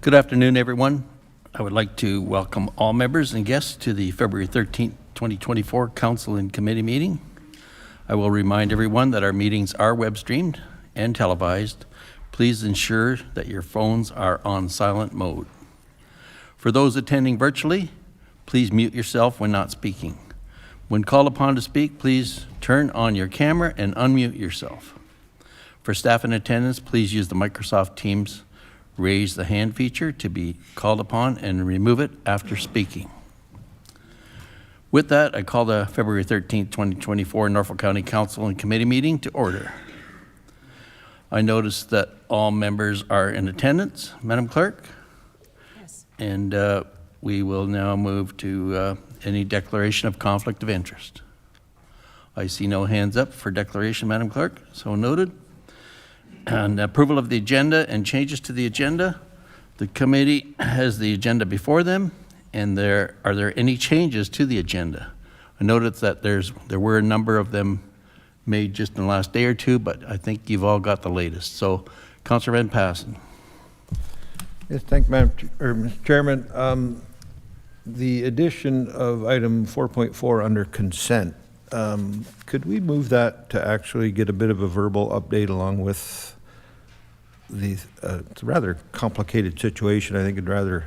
Good afternoon, everyone. I would like to welcome all members and guests to the February 13th, 2024 Council and Committee meeting. I will remind everyone that our meetings are web streamed and televised. Please ensure that your phones are on silent mode. For those attending virtually, please mute yourself when not speaking. When called upon to speak, please turn on your camera and unmute yourself. For staff in attendance, please use the Microsoft Teams raise the hand feature to be called upon and remove it after speaking. With that, I call the February 13th, 2024 Norfolk County Council and Committee meeting to order. I notice that all members are in attendance, Madam Clerk. Yes. And we will now move to any declaration of conflict of interest. I see no hands up for declaration, Madam Clerk, so noted. And approval of the agenda and changes to the agenda. The committee has the agenda before them, and are there any changes to the agenda? I noticed that there were a number of them made just in the last day or two, but I think you've all got the latest. So, Councillor Van Passen. Yes, thank you, Mr. Chairman. The addition of item 4.4 under consent, could we move that to actually get a bit of a verbal update along with the, it's a rather complicated situation. I think I'd rather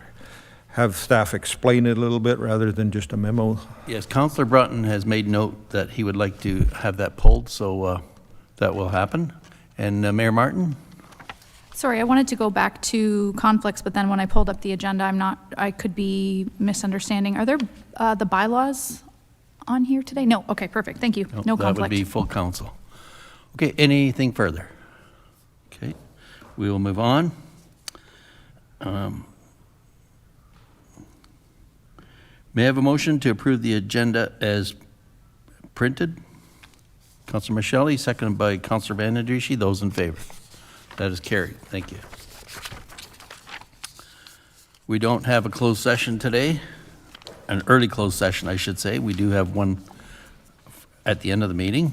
have staff explain it a little bit rather than just a memo. Yes, Councillor Brunton has made note that he would like to have that pulled, so that will happen. And Mayor Martin? Sorry, I wanted to go back to conflicts, but then when I pulled up the agenda, I could be misunderstanding. Are there the bylaws on here today? No, okay, perfect, thank you. No conflict. That would be full council. Okay, anything further? Okay, we will move on. May I have a motion to approve the agenda as printed? Councillor Michelli, seconded by Councillor Van Adrishi. Those in favor? That is carried. Thank you. We don't have a closed session today, an early closed session, I should say. We do have one at the end of the meeting.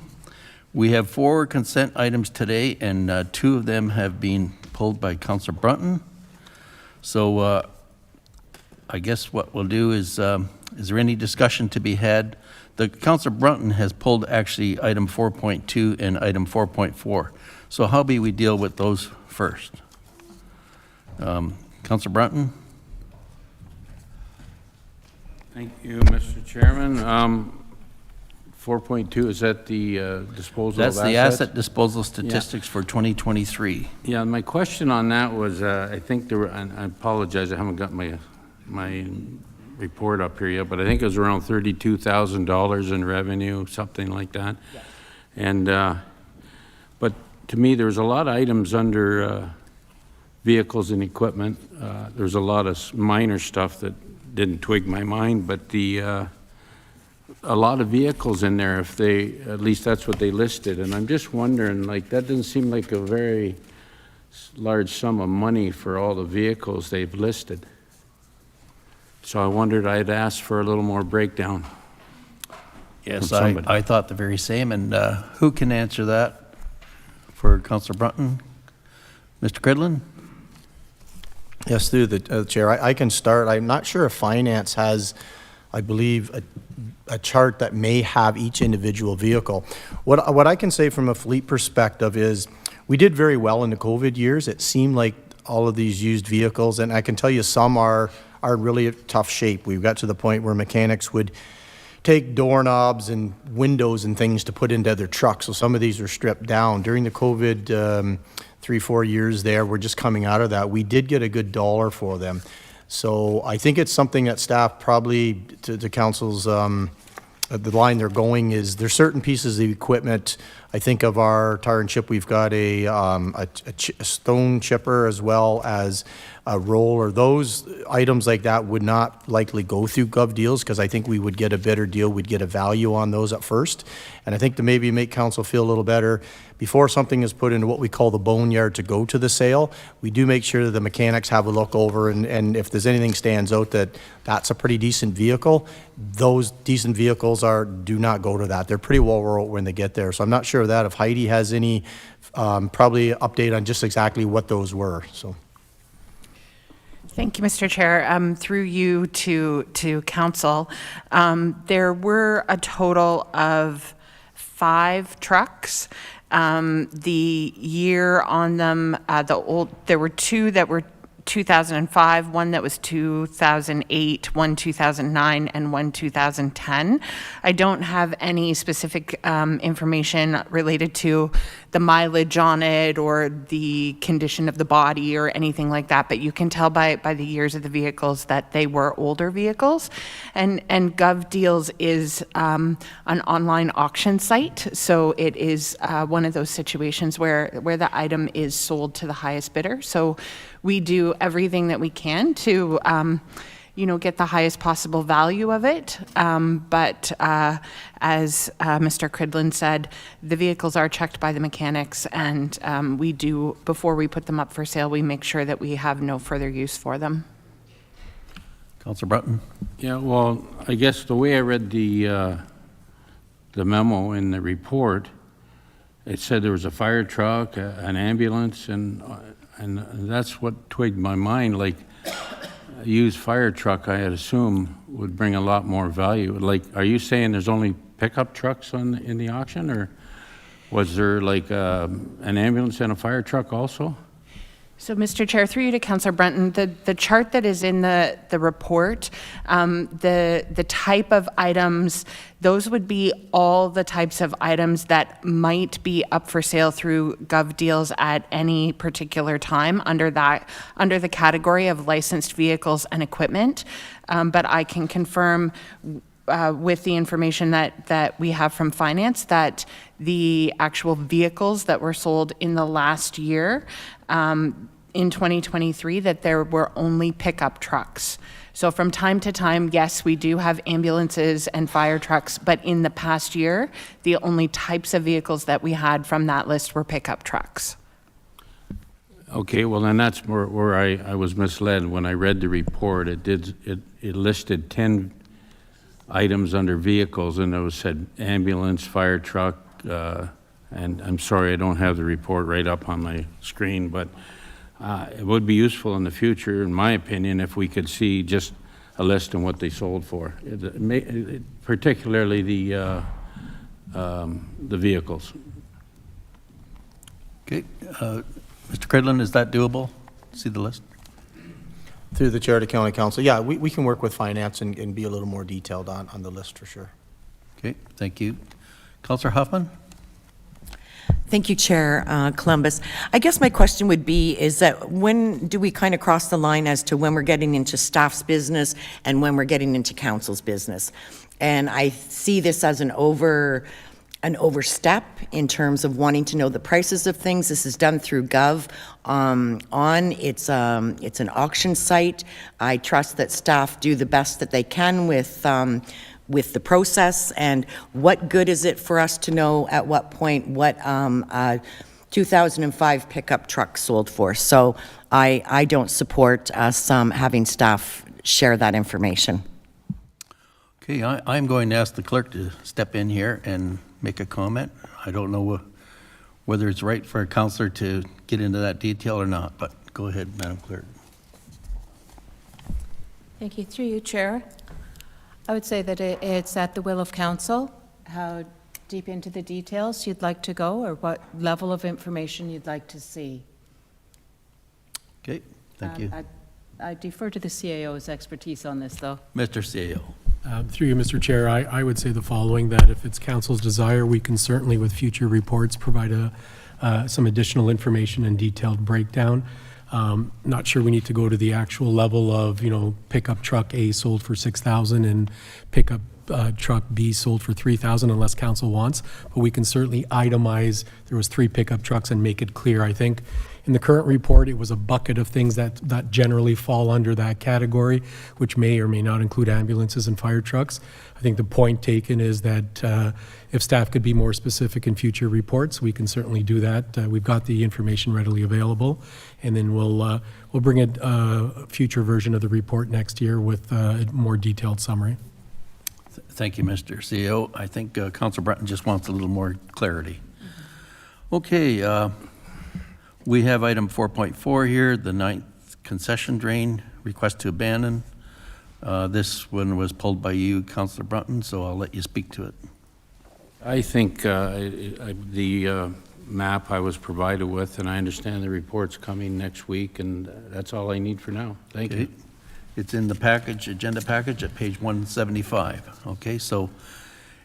We have 4 consent items today, and 2 of them have been pulled by Councillor Brunton. So I guess what we'll do is there any discussion to be had? The Councillor Brunton has pulled actually item 4.2 and item 4.4. So how be we deal with those first? Councillor Brunton? Thank you, Mr. Chairman. 4.2, is that the disposal of assets? That's the asset disposal statistics for 2023. Yeah, my question on that was, I think there were, and I apologize, I haven't got my report up here yet, but I think it was around $32,000 in revenue, something like that. Yes. And, but to me, there's a lot of items under vehicles and equipment. There's a lot of minor stuff that didn't twig my mind, but a lot of vehicles in there, if they, at least that's what they listed. And I'm just wondering, like, that doesn't seem like a very large sum of money for all the vehicles they've listed. So I wondered, I'd ask for a little more breakdown. Yes, I thought the very same. And who can answer that for Councillor Brunton? Mr. Cridlin? Yes, through the chair. I can start. I'm not sure if finance has, I believe, a chart that may have each individual vehicle. What I can say from a fleet perspective is we did very well in the COVID years. It seemed like all of these used vehicles, and I can tell you some are really in tough shape. We've got to the point where mechanics would take doorknobs and windows and things to put into their trucks. So some of these were stripped down. During the COVID 3-4 years there, we're just coming out of that. We did get a good dollar for them. So I think it's something that staff probably, to council's, the line they're going is there's certain pieces of equipment. I think of our tire and chip, we've got a stone chipper as well as a roller. Those items like that would not likely go through Gov Deals because I think we would get a better deal. We'd get a value on those at first. And I think to maybe make council feel a little better, before something is put into what we call the boneyard to go to the sale, we do make sure that the mechanics have a look over, and if there's anything stands out that's a pretty decent vehicle, those decent vehicles do not go to that. They're pretty well wrought when they get there. So I'm not sure of that. If Heidi has any probably update on just exactly what those were. So Thank you, Mr. Chair. Through you to council, there were a total of 5 trucks. The year on them, there were 2 that were 2005, 1 that was 2008, 1 2009, and 1 2010. I don't have any specific information related to the mileage on it or the condition of the body or anything like that, but you can tell by the years of the vehicles that they were older vehicles. And GovDeals is an online auction site, so it is one of those situations where the item is sold to the highest bidder. So we do everything that we can to, get the highest possible value of it. But as Mr. Cridlin said, the vehicles are checked by the mechanics, and we do, before we put them up for sale, we make sure that we have no further use for them. Councillor Brunton? Yeah, well, I guess the way I read the memo in the report, it said there was a fire truck, an ambulance, and that's what twigged my mind. Like, a used fire truck, I'd assume, would bring a lot more value. Like, are you saying there's only pickup trucks in the auction, or was there like an ambulance and a fire truck also? So, Mr. Chair, through you to Councillor Brunton, the chart that is in the report, the type of items, those would be all the types of items that might be up for sale through GovDeals at any particular time under the category of licensed vehicles and equipment. But I can confirm with the information that we have from finance that the actual vehicles that were sold in the last year, in 2023, that there were only pickup trucks. So from time to time, yes, we do have ambulances and fire trucks, but in the past year, the only types of vehicles that we had from that list were pickup trucks. Okay, well, then that's where I was misled. When I read the report, it listed 10 items under vehicles, and it said ambulance, fire truck, and I'm sorry I don't have the report right up on my screen, but it would be useful in the future, in my opinion, if we could see just a list and what they sold for, particularly the vehicles. Okay. Mr. Cridlin, is that doable? See the list? Through the chair to county council, yeah, we can work with finance and be a little more detailed on the list for sure. Okay, thank you. Councillor Huffman? Thank you, Chair Columbus. I guess my question would be is that when do we kind of cross the line as to when we're getting into staff's business and when we're getting into council's business? And I see this as an overstep in terms of wanting to know the prices of things. This is done through Gov it's an auction site. I trust that staff do the best that they can with the process, and what good is it for us to know at what point what 2005 pickup truck sold for? So I don't support us having staff share that information. Okay, I'm going to ask the clerk to step in here and make a comment. I don't know whether it's right for a councillor to get into that detail or not, but go ahead, Madam Clerk. Thank you. Through you, Chair. I would say that it's at the will of council how deep into the details you'd like to go or what level of information you'd like to see. Okay, thank you. I defer to the CAO's expertise on this, though. Mr. CEO. Through you, Mr. Chair, I would say the following, that if it's council's desire, we can certainly, with future reports, provide some additional information and detailed breakdown. Not sure we need to go to the actual level of, pickup truck A sold for $6,000 and pickup truck B sold for $3,000 unless council wants, but we can certainly itemize, there was 3 pickup trucks, and make it clear. I think in the current report, it was a bucket of things that generally fall under that category, which may or may not include ambulances and fire trucks. I think the point taken is that if staff could be more specific in future reports, we can certainly do that. We've got the information readily available, and then we'll bring a future version of the report next year with a more detailed summary. Thank you, Mr. CEO. I think Councilor Brunton just wants a little more clarity. Okay, we have item 4.4 here, the 9th concession drain. request to abandon. This one was pulled by you, Councillor Brunton, so I'll let you speak to it. I think the map I was provided with, and I understand the report's coming next week, and that's all I need for now. Thank you. It's in the package, agenda package at page 175. Okay, so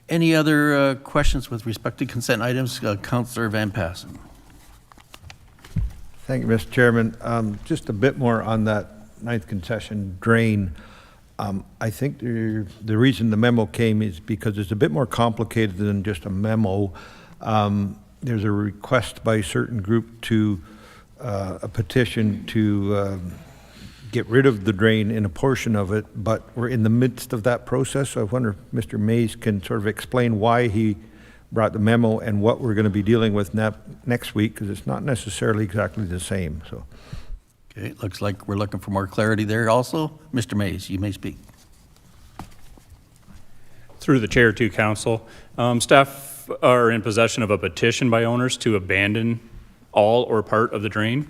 any other questions with respect to consent items? Councillor Van Passen. Thank you, Mr. Chairman. Just a bit more on that ninth concession drain. I think the reason the memo came is because it's a bit more complicated than just a memo. There's a request by a certain group to, a petition to get rid of the drain in a portion of it, but we're in the midst of that process. So I wonder if Mr. Mays can sort of explain why he brought the memo and what we're going to be dealing with next week, because it's not necessarily exactly the same. So. Okay, it looks like we're looking for more clarity there also. Mr. Mays, you may speak. Through the chair to council, staff are in possession of a petition by owners to abandon all or part of the drain.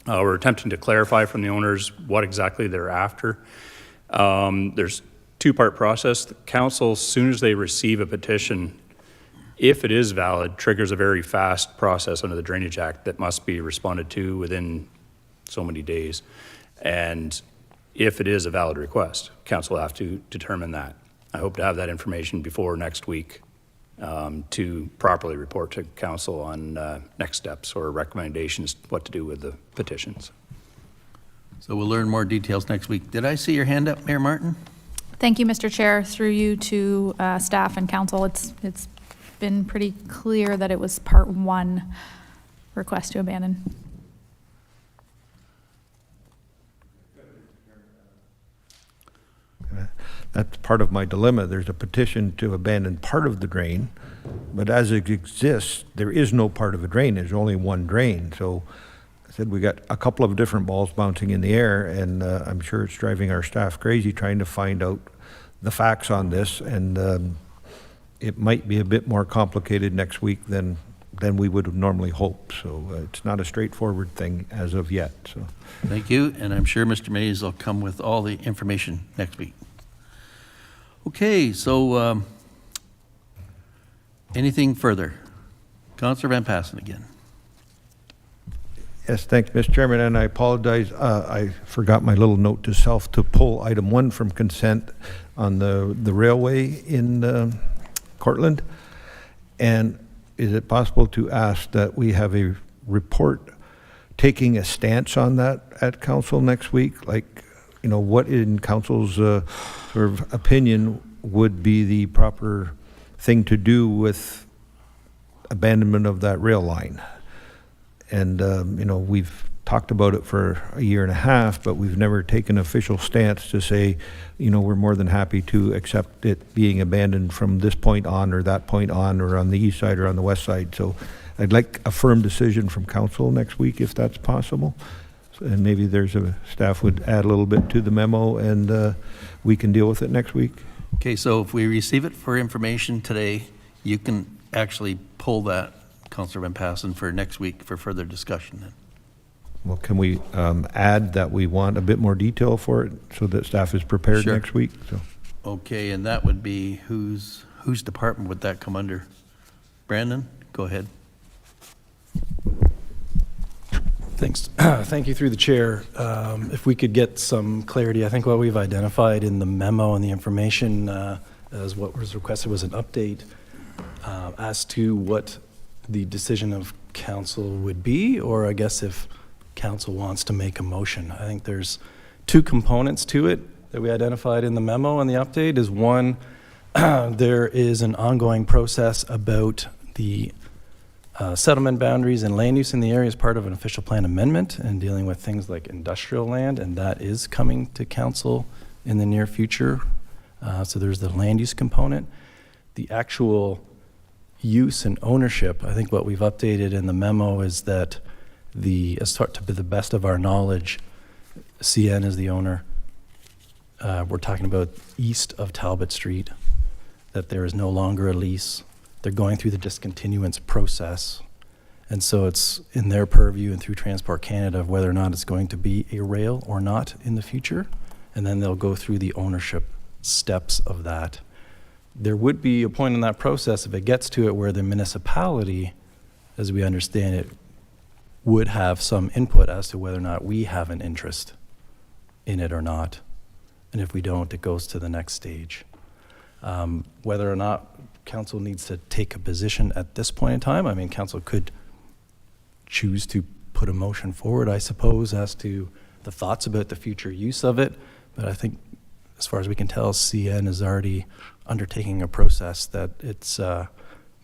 We're attempting to clarify from the owners what exactly they're after. There's two-part process. The council, as soon as they receive a petition, if it is valid, triggers a very fast process under the Drainage Act that must be responded to within so many days. And if it is a valid request, council will have to determine that. I hope to have that information before next week to properly report to council on next steps or recommendations what to do with the petitions. So we'll learn more details next week. Did I see your hand up, Mayor Martin? Thank you, Mr. Chair. Through you to staff and council, it's been pretty clear that it was part one request to abandon. That's part of my dilemma. There's a petition to abandon part of the drain, but as it exists, there is no part of a drain. There's only one drain. So I said we got a couple of different balls bouncing in the air, and I'm sure it's driving our staff crazy trying to find out the facts on this, and it might be a bit more complicated next week than we would have normally hoped. So it's not a straightforward thing as of yet. So Thank you, and I'm sure Mr. Mays will come with all the information next week. Okay, so anything further? Councillor Van Passen again. Yes, thanks, Mr. Chairman, and I apologize. I forgot my little note to self to pull item 1 from consent on the railway in Cortland. And is it possible to ask that we have a report taking a stance on that at council next week? Like, you know, what in council's sort of opinion would be the proper thing to do with abandonment of that rail line? And, you know, we've talked about it for a year and a half, but we've never taken an official stance to say, you know, we're more than happy to accept it being abandoned from this point on or that point on, or on the east side or on the west side. So I'd like a firm decision from council next week if that's possible. And maybe there's staff would add a little bit to the memo, and we can deal with it next week. Okay, so if we receive it for information today, you can actually pull that, Councillor Van Passen, for next week for further discussion then. Well, can we add that we want a bit more detail for it so that staff is prepared Sure. next week? So. Okay, and that would be whose department would that come under? Brandon, go ahead. Thanks. Thank you through the chair. If we could get some clarity, I think what we've identified in the memo and the information as what was requested was an update as to what the decision of council would be, or I guess if council wants to make a motion. I think there's two components to it that we identified in the memo, and the update is one, there is an ongoing process about the settlement boundaries and land use in the area as part of an official plan amendment and dealing with things like industrial land, and that is coming to council in the near future. So there's the land use component. The actual use and ownership, I think what we've updated in the memo is that to the best of our knowledge, CN is the owner. We're talking about east of Talbot Street, that there is no longer a lease. They're going through the discontinuance process, And so it's in their purview and through Transport Canada of whether or not it's going to be a rail or not in the future. And then they'll go through the ownership steps of that. There would be a point in that process, if it gets to it, where the municipality, as we understand it, would have some input as to whether or not we have an interest in it or not. And if we don't, it goes to the next stage. Whether or not council needs to take a position at this point in time, I mean, council could choose to put a motion forward, I suppose, as to the thoughts about the future use of it. But I think, as far as we can tell, CN is already undertaking a process that it's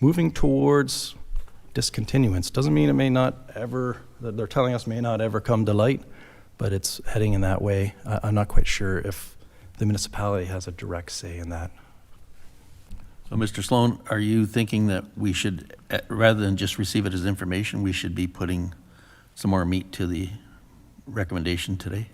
moving towards discontinuance. Doesn't mean it may not ever, that they're telling us may not ever come to light, but it's heading in that way. I'm not quite sure if the municipality has a direct say in that. So, Mr. Sloan, are you thinking that we should, rather than just receive it as information, we should be putting some more meat to the recommendation today?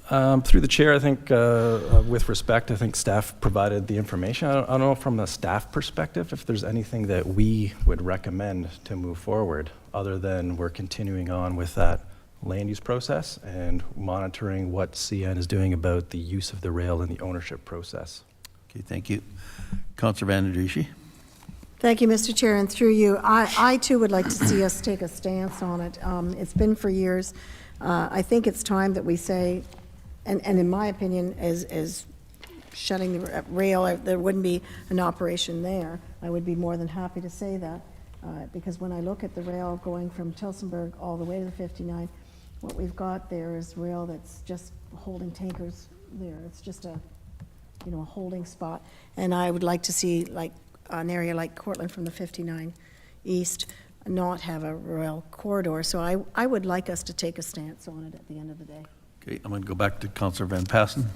Through the chair, I think, with respect, I think staff provided the information. I don't know from a staff perspective if there's anything that we would recommend to move forward, other than we're continuing on with that land use process and monitoring what CN is doing about the use of the rail and the ownership process. Okay, thank you. Councillor Van Adrishi. Thank you, Mr. Chair, and through you, I too would like to see us take a stance on it. It's been for years. I think it's time that we say, and in my opinion, as shutting the rail, there wouldn't be an operation there. I would be more than happy to say that, because when I look at the rail going from Tillsonburg all the way to the 59, what we've got there is rail that's just holding tankers there. It's just a holding spot. And I would like to see, like, an area like Cortland from the 59 east not have a rail corridor. So I would like us to take a stance on it at the end of the day. Okay, I'm going to go back to Councillor Van Passen.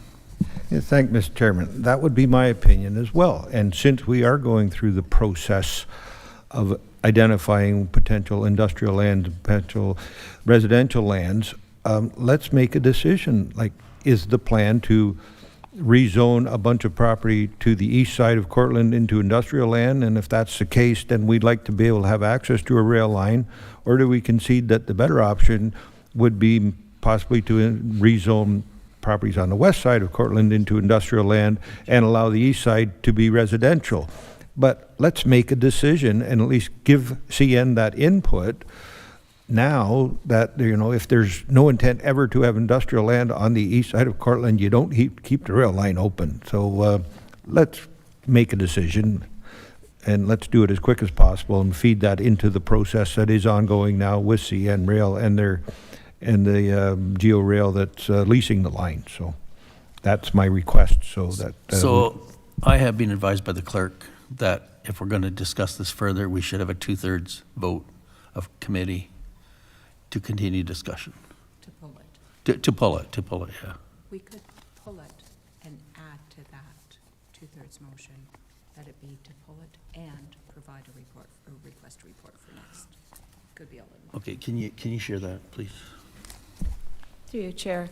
Yeah, thank Mr. Chairman. That would be my opinion as well. And since we are going through the process of identifying potential industrial lands, potential residential lands, let's make a decision. Like, is the plan to rezone a bunch of property to the east side of Cortland into industrial land? And if that's the case, then we'd like to be able to have access to a rail line. Or do we concede that the better option would be possibly to rezone properties on the west side of Cortland into industrial land and allow the east side to be residential? But let's make a decision and at least give CN that input now that, if there's no intent ever to have industrial land on the east side of Cortland, you don't keep the rail line open. So let's make a decision and let's do it as quick as possible and feed that into the process that is ongoing now with CN Rail and the Geo Rail that's leasing the line. So that's my request. So I have been advised by the clerk that if we're going to discuss this further, we should have a 2/3 vote of committee to continue discussion. To pull it. To pull it, yeah. We could pull it and add to that two-thirds motion, that it be to pull it and provide a report, or request a report for next. Could be all in one. Okay, can you share that, please? Through you, Chair.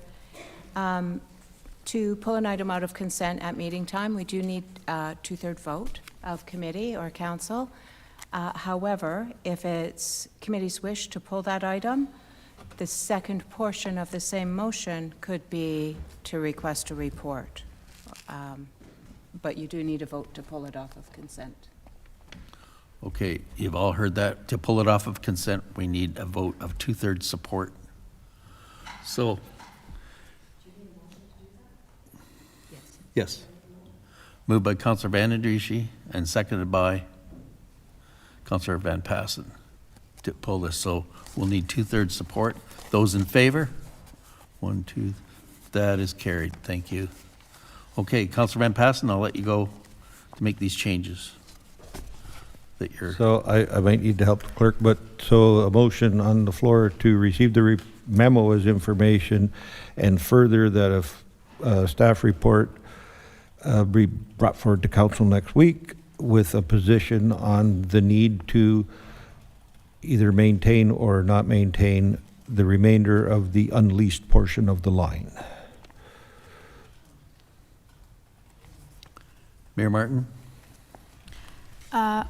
To pull an item out of consent at meeting time, we do need a two-third vote of committee or council. However, if it's committee's wish to pull that item, the second portion of the same motion could be to request a report. But you do need a vote to pull it off of consent. Okay, you've all heard that. To pull it off of consent, we need a vote of 2/3 support. So. Yes. Moved by Councillor Van Adrishi and seconded by Councillor Van Passen to pull this. So we'll need 2/3 support. Those in favor? 1, 2, that is carried. Thank you. Okay, Councillor Van Passen, I'll let you go to make these changes. So I might need to help the clerk, but so a motion on the floor to receive the memo as information and further that a staff report be brought forward to council next week with a position on the need to either maintain or not maintain the remainder of the unleased portion of the line. Mayor Martin? A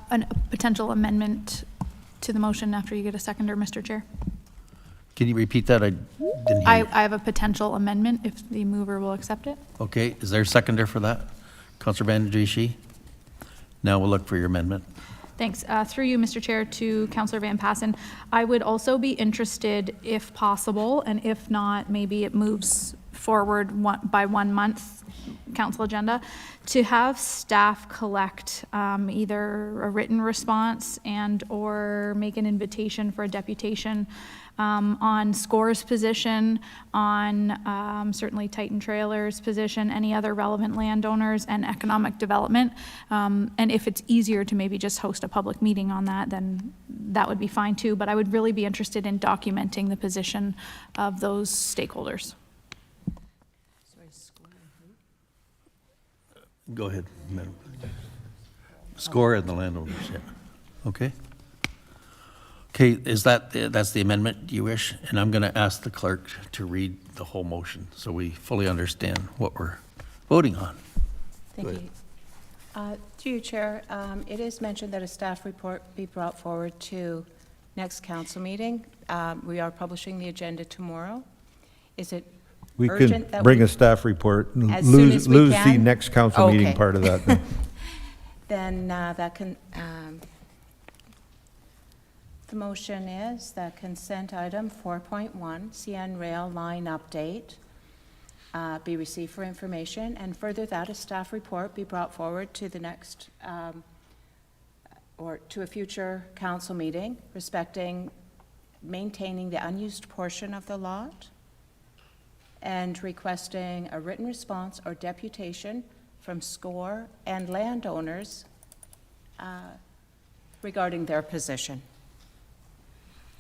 potential amendment to the motion after you get a seconder, Mr. Chair. Can you repeat that? I didn't hear I you. have a potential amendment if the mover will accept it. Okay, is there a seconder for that? Councillor Banducci? Now we'll look for your amendment. Thanks. Through you, Mr. Chair, to Councillor Van Passen. I would also be interested, if possible, and if not, maybe it moves forward by 1 month, council agenda, to have staff collect either a written response and or make an invitation for a deputation on SCORE's position, on certainly Titan Trailers' position, any other relevant landowners, and economic development. And if it's easier to maybe just host a public meeting on that, then that would be fine too. But I would really be interested in documenting the position of those stakeholders. Go ahead, Madam. SCORE and the landowners, yeah. Okay. Okay, that's the amendment you wish? And I'm going to ask the clerk to read the whole motion so we fully understand what we're voting on. Thank you. Through you, Chair, it is mentioned that a staff report be brought forward to next council meeting. We are publishing the agenda tomorrow. Is it We urgent can that bring we- a staff report and As soon as we lose the can? next council meeting Okay. part of that. then. Then that can, the motion is that consent item 4.1, CN Rail Line Update, be received for information, and further that a staff report be brought forward to the next, or to a future council meeting respecting maintaining the unused portion of the lot and requesting a written response or deputation from SCORE and landowners regarding their position.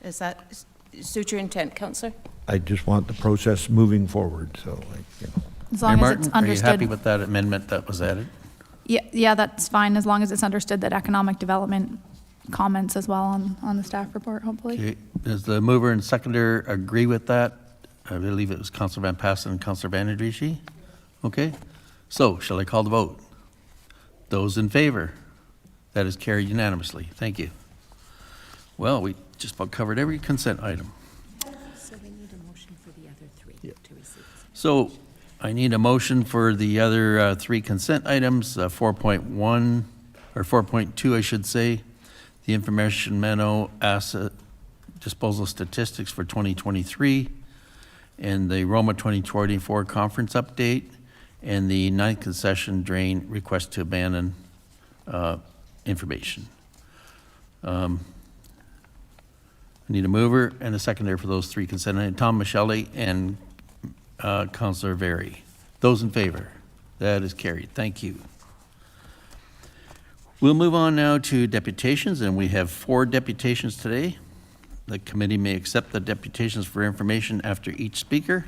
Is that suit your intent, Councillor? I just want the process moving forward, so, As Mayor long as Martin, it's are you understood. happy with that amendment that was added? Yeah, that's fine, as long as it's understood that economic development comments as well on the staff report, hopefully. Okay, does the mover and seconder agree with that? I believe it was Councillor Van Passen and Councillor Banducci. Okay, so shall I call the vote? Those in favor? That is carried unanimously. Thank you. Well, we just about covered every consent item. So we need a motion for the other three to receive. So I need a motion for the other three consent items, 4.1, or 4.2, I should say, the information memo asset disposal statistics for 2023, and the Roma 2024 conference update, and the 9th concession drain request to abandon information. I need a mover and a seconder for those three consent items. Tom Michelli and Councillor Very. Those in favor? That is carried. Thank you. We'll move on now to deputations, and we have 4 deputations today. The committee may accept the deputations for information after each speaker.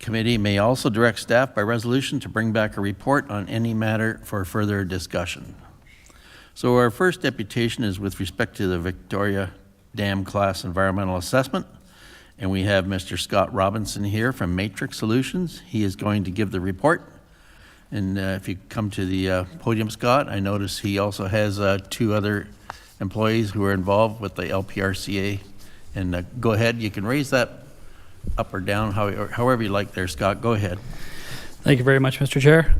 Committee may also direct staff by resolution to bring back a report on any matter for further discussion. So our first deputation is with respect to the Victoria Dam Class Environmental Assessment. And we have Mr. Scott Robinson here from Matrix Solutions. He is going to give the report. And if you come to the podium, Scott, I notice he also has 2 other employees who are involved with the LPRCA. And go ahead, you can raise that up or down, however you like there, Scott. Go ahead. Thank you very much, Mr. Chair.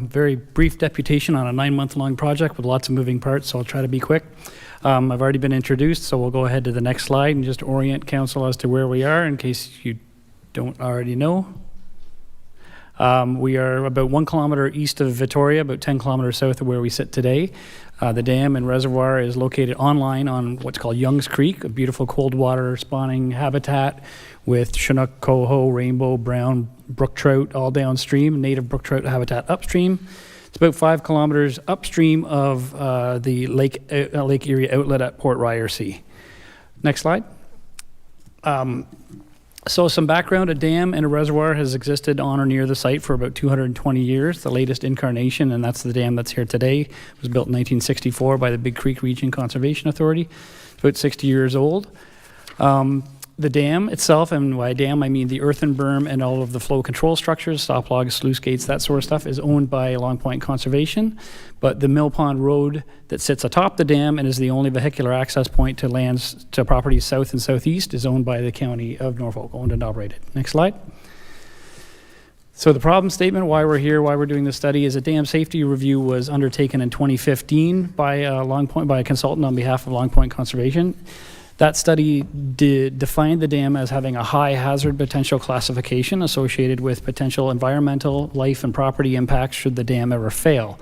Very brief deputation on a 9-month-long project with lots of moving parts, so I'll try to be quick. I've already been introduced, so we'll go ahead to the next slide and just orient council as to where we are in case you don't already know. We are about 1 kilometer east of Victoria, about 10 kilometers south of where we sit today. The dam and reservoir is located online on what's called Young's Creek, a beautiful cold water spawning habitat with Chinook, coho, rainbow, brown, brook trout all downstream, native brook trout habitat upstream. It's about 5 kilometers upstream of the Lake Erie outlet at Port Ryerson. Next slide. So some background, a dam and a reservoir has existed on or near the site for about 220 years. The latest incarnation, and that's the dam that's here today, was built in 1964 by the Big Creek Region Conservation Authority. It's about 60 years old. The dam itself, and by dam I mean the earthen berm and all of the flow control structures, stop logs, sluice gates, that sort of stuff, is owned by Long Point Conservation. But the Mill Pond Road that sits atop the dam and is the only vehicular access point to lands to properties south and southeast is owned by the County of Norfolk, owned and operated. Next slide. So the problem statement, why we're here, why we're doing this study, is a dam safety review was undertaken in 2015 by a consultant on behalf of Long Point Conservation. That study defined the dam as having a high hazard potential classification associated with potential environmental, life, and property impacts should the dam ever fail.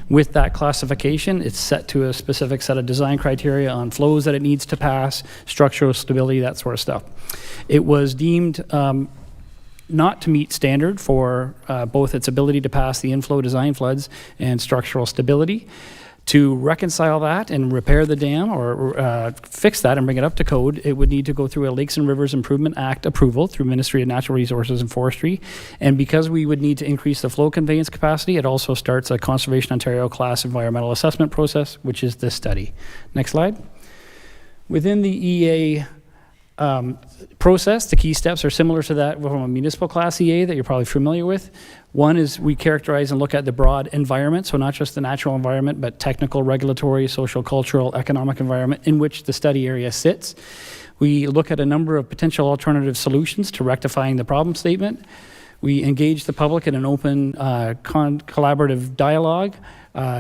With that classification, it's set to a specific set of design criteria on flows that it needs to pass, structural stability, that sort of stuff. It was deemed not to meet standard for both its ability to pass the inflow design floods and structural stability. To reconcile that and repair the dam or fix that and bring it up to code, it would need to go through a Lakes and Rivers Improvement Act approval through Ministry of Natural Resources and Forestry. And because we would need to increase the flow conveyance capacity, it also starts a Conservation Ontario class environmental assessment process, which is this study. Next slide. Within the EA process, the key steps are similar to that from a municipal class EA that you're probably familiar with. One is we characterize and look at the broad environment, so not just the natural environment, but technical, regulatory, social, cultural, economic environment in which the study area sits. We look at a number of potential alternative solutions to rectifying the problem statement. We engage the public in an open collaborative dialogue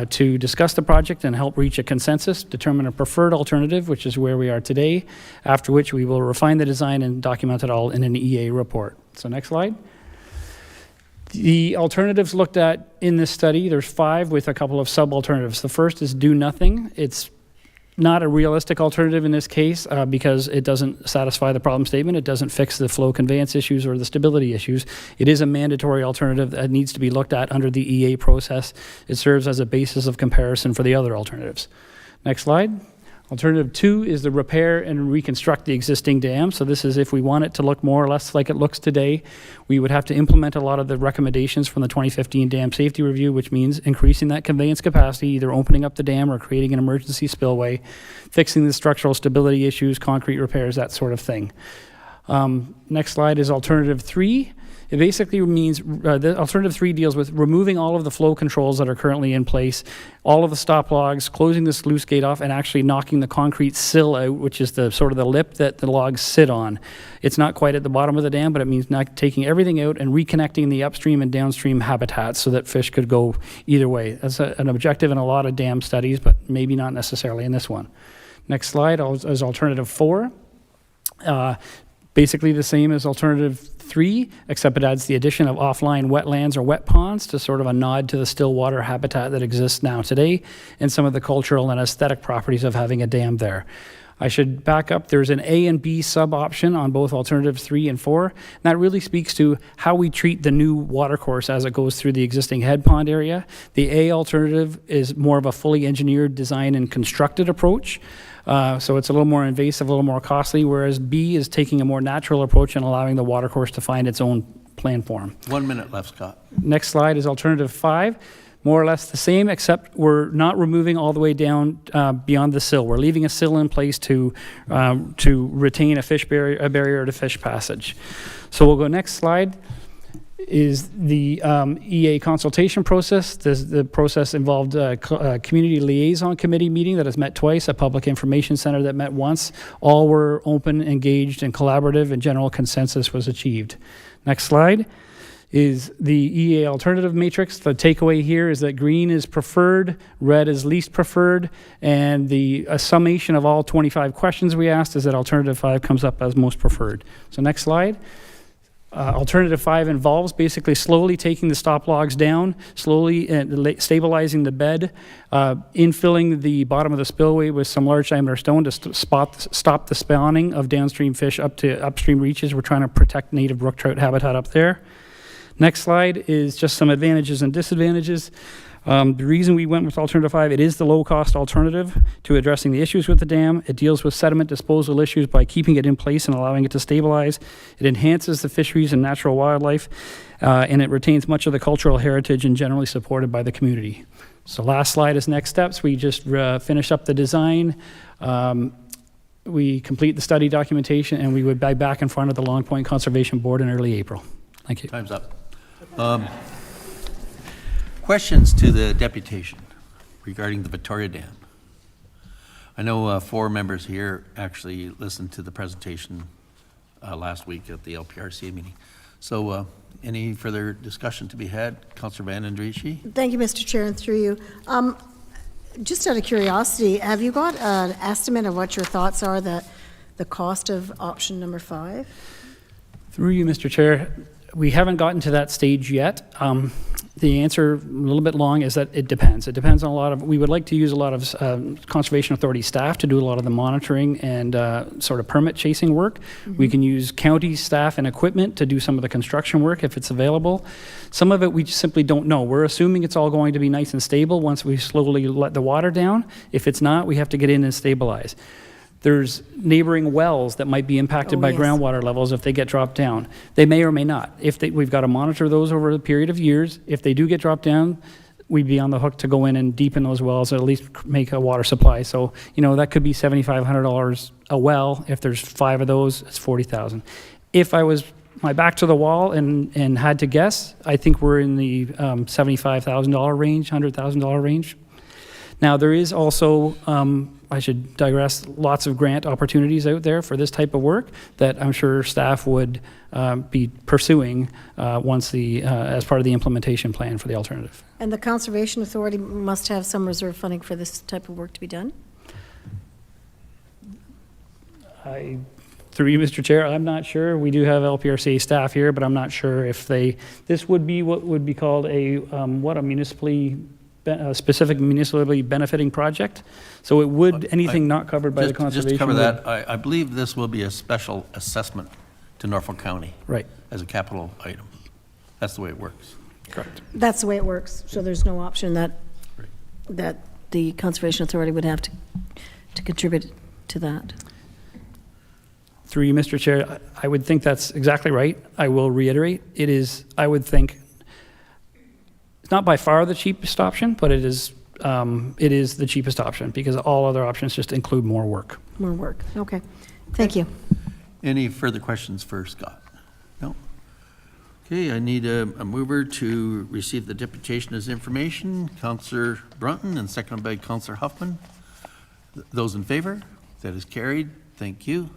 to discuss the project and help reach a consensus, determine a preferred alternative, which is where we are today, after which we will refine the design and document it all in an EA report. So next slide. The alternatives looked at in this study, there's 5 with a couple of sub-alternatives. The first is do nothing. It's not a realistic alternative in this case because it doesn't satisfy the problem statement. It doesn't fix the flow conveyance issues or the stability issues. It is a mandatory alternative that needs to be looked at under the EA process. It serves as a basis of comparison for the other alternatives. Next slide. Alternative 2 is the repair and reconstruct the existing dam. So this is if we want it to look more or less like it looks today, we would have to implement a lot of the recommendations from the 2015 dam safety review, which means increasing that conveyance capacity, either opening up the dam or creating an emergency spillway, fixing the structural stability issues, concrete repairs, that sort of thing. Next slide is alternative 3. It basically means the alternative 3 deals with removing all of the flow controls that are currently in place, all of the stop logs, closing the sluice gate off, and actually knocking the concrete sill out, which is the sort of the lip that the logs sit on. It's not quite at the bottom of the dam, but it means not taking everything out and reconnecting the upstream and downstream habitats so that fish could go either way. That's an objective in a lot of dam studies, but maybe not necessarily in this one. Next slide is alternative 4. Basically the same as alternative 3, except it adds the addition of offline wetlands or wet ponds to sort of a nod to the still water habitat that exists now today and some of the cultural and aesthetic properties of having a dam there. I should back up. There's an A and B sub option on both alternatives 3 and 4. And that really speaks to how we treat the new watercourse as it goes through the existing head pond area. The A alternative is more of a fully engineered, design and constructed approach. So it's a little more invasive, a little more costly, whereas B is taking a more natural approach and allowing the watercourse to find its own plan form. 1 minute left, Scott. Next slide is alternative 5. More or less the same, except we're not removing all the way down beyond the sill. We're leaving a sill in place to retain a barrier to fish passage. So we'll go next slide. Is the EA consultation process. The process involved a community liaison committee meeting that has met twice, a public information center that met once. All were open, engaged, and collaborative, and general consensus was achieved. Next slide is the EA alternative matrix. The takeaway here is that green is preferred, red is least preferred, and the summation of all 25 questions we asked is that alternative 5 comes up as most preferred. So next slide. Alternative 5 involves basically slowly taking the stop logs down, slowly stabilizing the bed, infilling the bottom of the spillway with some large diameter stone to stop the spawning of downstream fish up to upstream reaches. We're trying to protect native brook trout habitat up there. Next slide is just some advantages and disadvantages. The reason we went with alternative 5, it is the low-cost alternative to addressing the issues with the dam. It deals with sediment disposal issues by keeping it in place and allowing it to stabilize. It enhances the fisheries and natural wildlife, and it retains much of the cultural heritage and generally supported by the community. So last slide is next steps. We just finished up the design. we complete the study documentation, and we would be back in front of the Long Point Conservation Board in early April. Thank you. Time's up. Questions to the deputation regarding the Victoria Dam? I know 4 members here actually listened to the presentation last week at the LPRC meeting. So any further discussion to be had? Councillor Van Andrieschie? Thank you, Mr. Chair, and through you. Just out of curiosity, have you got an estimate of what your thoughts are, the cost of option number 5? Through you, Mr. Chair, we haven't gotten to that stage yet. The answer, a little bit long, is that it depends. It depends on a lot of, we would like to use a lot of Conservation Authority staff to do a lot of the monitoring and sort of permit chasing work. We can use county staff and equipment to do some of the construction work if it's available. Some of it we just simply don't know. We're assuming it's all going to be nice and stable once we slowly let the water down. If it's not, we have to get in and stabilize. There's neighboring wells that might be impacted by groundwater levels if they get dropped down. They may or may not. We've got to monitor those over a period of years. If they do get dropped down, we'd be on the hook to go in and deepen those wells, or at least make a water supply. So, that could be $7,500 a well. If there's 5 of those, it's $40,000. If I was my back to the wall and had to guess, I think we're in the $75,000 range, $100,000 range. Now, there is also, I should digress, lots of grant opportunities out there for this type of work that I'm sure staff would be pursuing once as part of the implementation plan for the alternative. And the Conservation Authority must have some reserve funding for this type of work to be done? Through you, Mr. Chair, I'm not sure. We do have LPRC staff here, but I'm not sure if this would be what would be called a specific municipally benefiting project. So it would, anything not covered by the conservation. Just to cover that, I believe this will be a special assessment to Norfolk County. Right. As a capital item. That's the way it works. Correct. That's the way it works. So there's no option that the Conservation Authority would have to contribute to that. Through you, Mr. Chair, I would think that's exactly right. I will reiterate, it is, I would think, it's not by far the cheapest option, but it is the cheapest option because all other options just include more work. More work. Okay. Thank you. Any further questions for Scott? No? Okay, I need a mover to receive the deputation as information. Councillor Brunton and seconded by Councillor Huffman. Those in favor? That is carried. Thank you.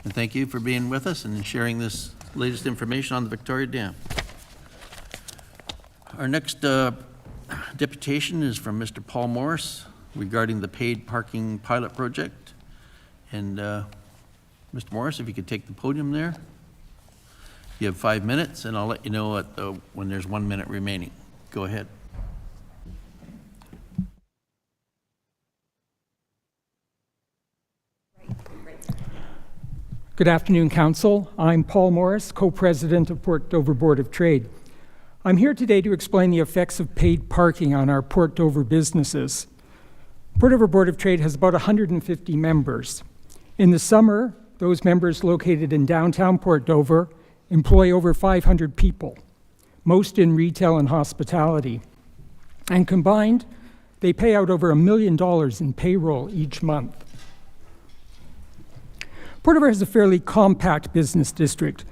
And thank you for being with us and sharing this latest information on the Victoria Dam. Our next deputation is from Mr. Paul Morris regarding the paid parking pilot project. And Mr. Morris, if you could take the podium there. You have 5 minutes, and I'll let you know when there's 1 minute remaining. Go ahead. Good afternoon, Council. I'm Paul Morris, co-president of Port Dover Board of Trade. I'm here today to explain the effects of paid parking on our Port Dover businesses. Port Dover Board of Trade has about 150 members. In the summer, those members located in downtown Port Dover employ over 500 people, most in retail and hospitality. And combined, they pay out over $1 million in payroll each month. Port Dover has a fairly compact business district,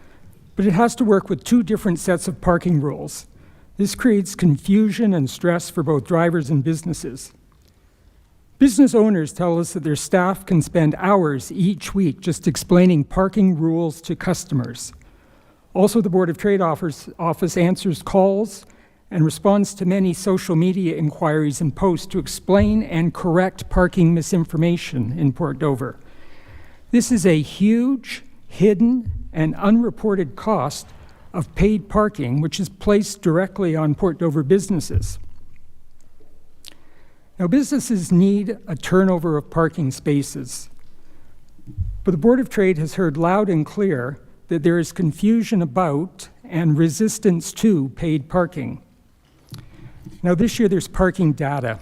but it has to work with 2 different sets of parking rules. This creates confusion and stress for both drivers and businesses. Business owners tell us that their staff can spend hours each week just explaining parking rules to customers. Also, the Board of Trade office answers calls and responds to many social media inquiries and posts to explain and correct parking misinformation in Port Dover. This is a huge, hidden, and unreported cost of paid parking, which is placed directly on Port Dover businesses. Now, businesses need a turnover of parking spaces, but the Board of Trade has heard loud and clear that there is confusion about and resistance to paid parking. Now, this year there's parking data.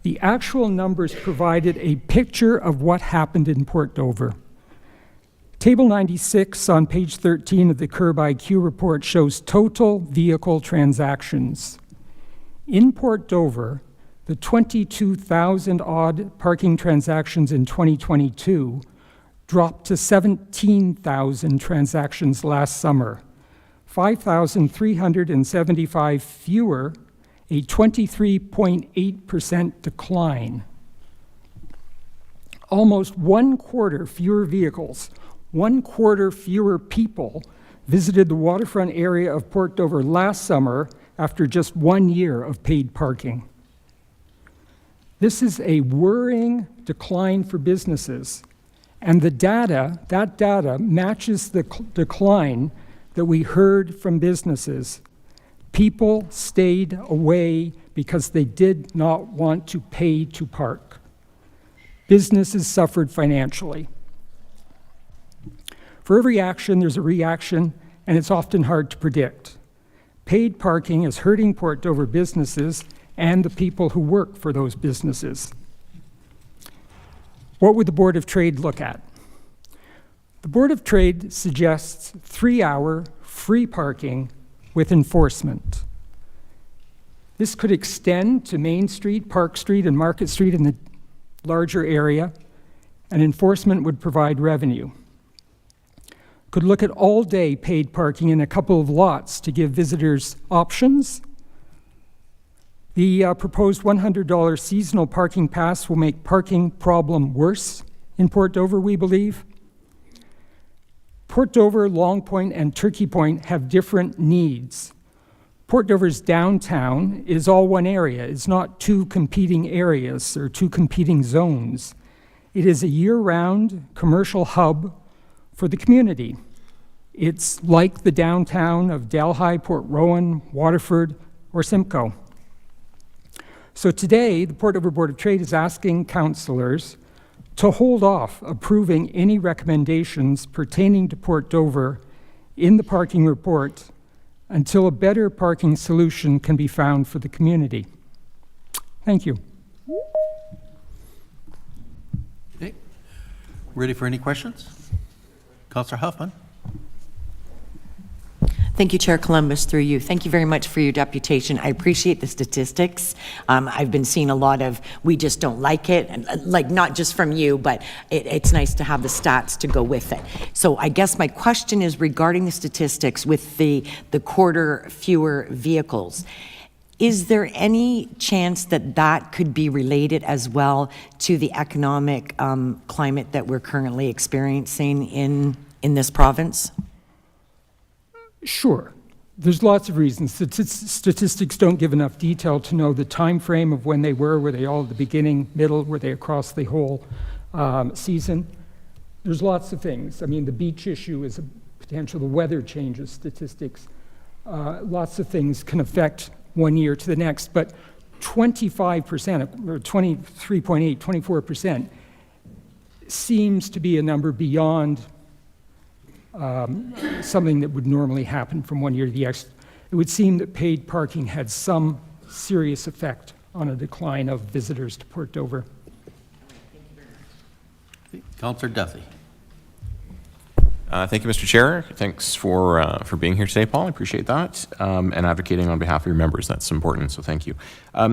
The actual numbers provided a picture of what happened in Port Dover. Table 96 on page 13 of the Curb IQ report shows total vehicle transactions. In Port Dover, the 22,000 odd parking transactions in 2022 dropped to 17,000 transactions last summer, 5,375 fewer, a 23.8% decline. Almost 1/4 fewer vehicles, 1/4 fewer people visited the waterfront area of Port Dover last summer after just 1 year of paid parking. This is a worrying decline for businesses, and that data matches the decline that we heard from businesses. People stayed away because they did not want to pay to park. Businesses suffered financially. For every action, there's a reaction, and it's often hard to predict. Paid parking is hurting Port Dover businesses and the people who work for those businesses. What would the Board of Trade look at? The Board of Trade suggests 3-hour free parking with enforcement. This could extend to Main Street, Park Street, and Market Street in the larger area, and enforcement would provide revenue. Could look at all-day paid parking in a couple of lots to give visitors options. The proposed $100 seasonal parking pass will make parking problem worse in Port Dover, we believe. Port Dover, Long Point, and Turkey Point have different needs. Port Dover's downtown is all one area. It's not two competing areas or two competing zones. It is a year-round commercial hub for the community. It's like the downtown of Delhi, Port Rowan, Waterford, or Simcoe. So today, the Port Dover Board of Trade is asking councillors to hold off approving any recommendations pertaining to Port Dover in the parking report until a better parking solution can be found for the community. Thank you. Okay. Ready for any questions? Councillor Huffman. Thank you, Chair Columbus, through you. Thank you very much for your deputation. I appreciate the statistics. I've been seeing a lot of, we just don't like it, and, like not just from you, but it's nice to have the stats to go with it. So I guess my question is regarding the statistics with the 1/4 fewer vehicles. Is there any chance that that could be related as well to the economic climate that we're currently experiencing in this province? Sure. There's lots of reasons. Statistics don't give enough detail to know the time frame of when they were they all at the beginning, middle, were they across the whole season? There's lots of things. I mean, the beach issue is a potential, the weather changes statistics. Lots of things can affect one year to the next, but 25%, or 23.8, 24% seems to be a number beyond something that would normally happen from one year to the next. It would seem that paid parking had some serious effect on a decline of visitors to Port Dover. Councillor Duffy. Thank you, Mr. Chair. Thanks for being here today, Paul. I appreciate that, and advocating on behalf of your members. That's important, so thank you.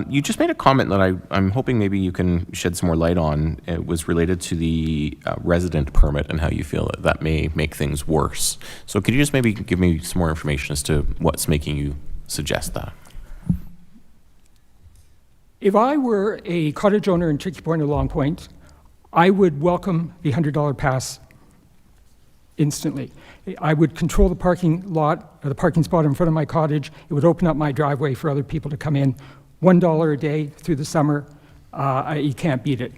You just made a comment that I'm hoping maybe you can shed some more light on. It was related to the resident permit and how you feel that may make things worse. So could you just maybe give me some more information as to what's making you suggest that? If I were a cottage owner in Turkey Point or Long Point, I would welcome the $100 pass instantly. I would control the parking lot, or the parking spot in front of my cottage. It would open up my driveway for other people to come in. $1 a day through the summer, you can't beat it.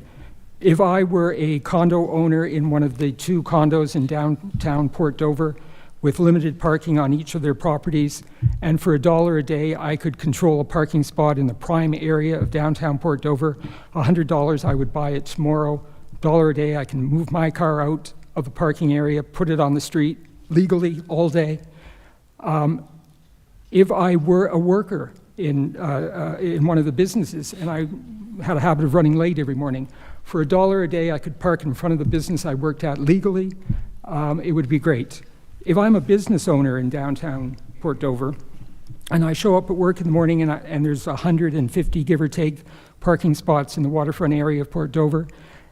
If I were a condo owner in one of the 2 condos in downtown Port Dover with limited parking on each of their properties, and for $1 a day, I could control a parking spot in the prime area of downtown Port Dover. $100, I would buy it tomorrow. $1 a day, I can move my car out of the parking area, put it on the street legally all day. If I were a worker in one of the businesses and I had a habit of running late every morning, for $1 a day I could park in front of the business I worked at legally. It would be great. If I'm a business owner in downtown Port Dover and I show up at work in the morning and there's 150, give or take, parking spots in the waterfront area of Port Dover,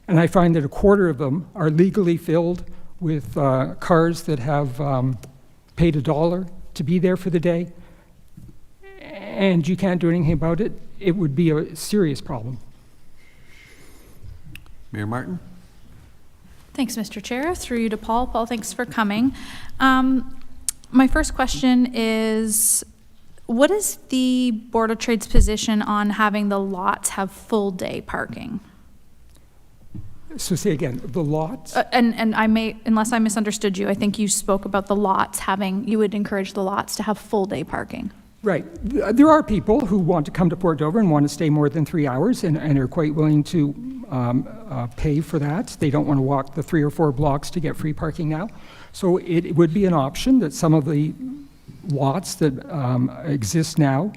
And I find that a quarter of them are legally filled with cars that have paid $1 to be there for the day, and you can't do anything about it. It would be a serious problem. Mayor Martin? Thanks, Mr. Chair. Through you to Paul. Paul, thanks for coming. My first question is, what is the Board of Trade's position on having the lots have full-day parking? So say again, the lots? And I may, unless I misunderstood you, I think you spoke about the lots having, you would encourage the lots to have full-day parking. Right. There are people who want to come to Port Dover and want to stay more than 3 hours and are quite willing to pay for that. They don't want to walk the 3 or 4 blocks to get free parking now. So it would be an option that some of the lots that exist now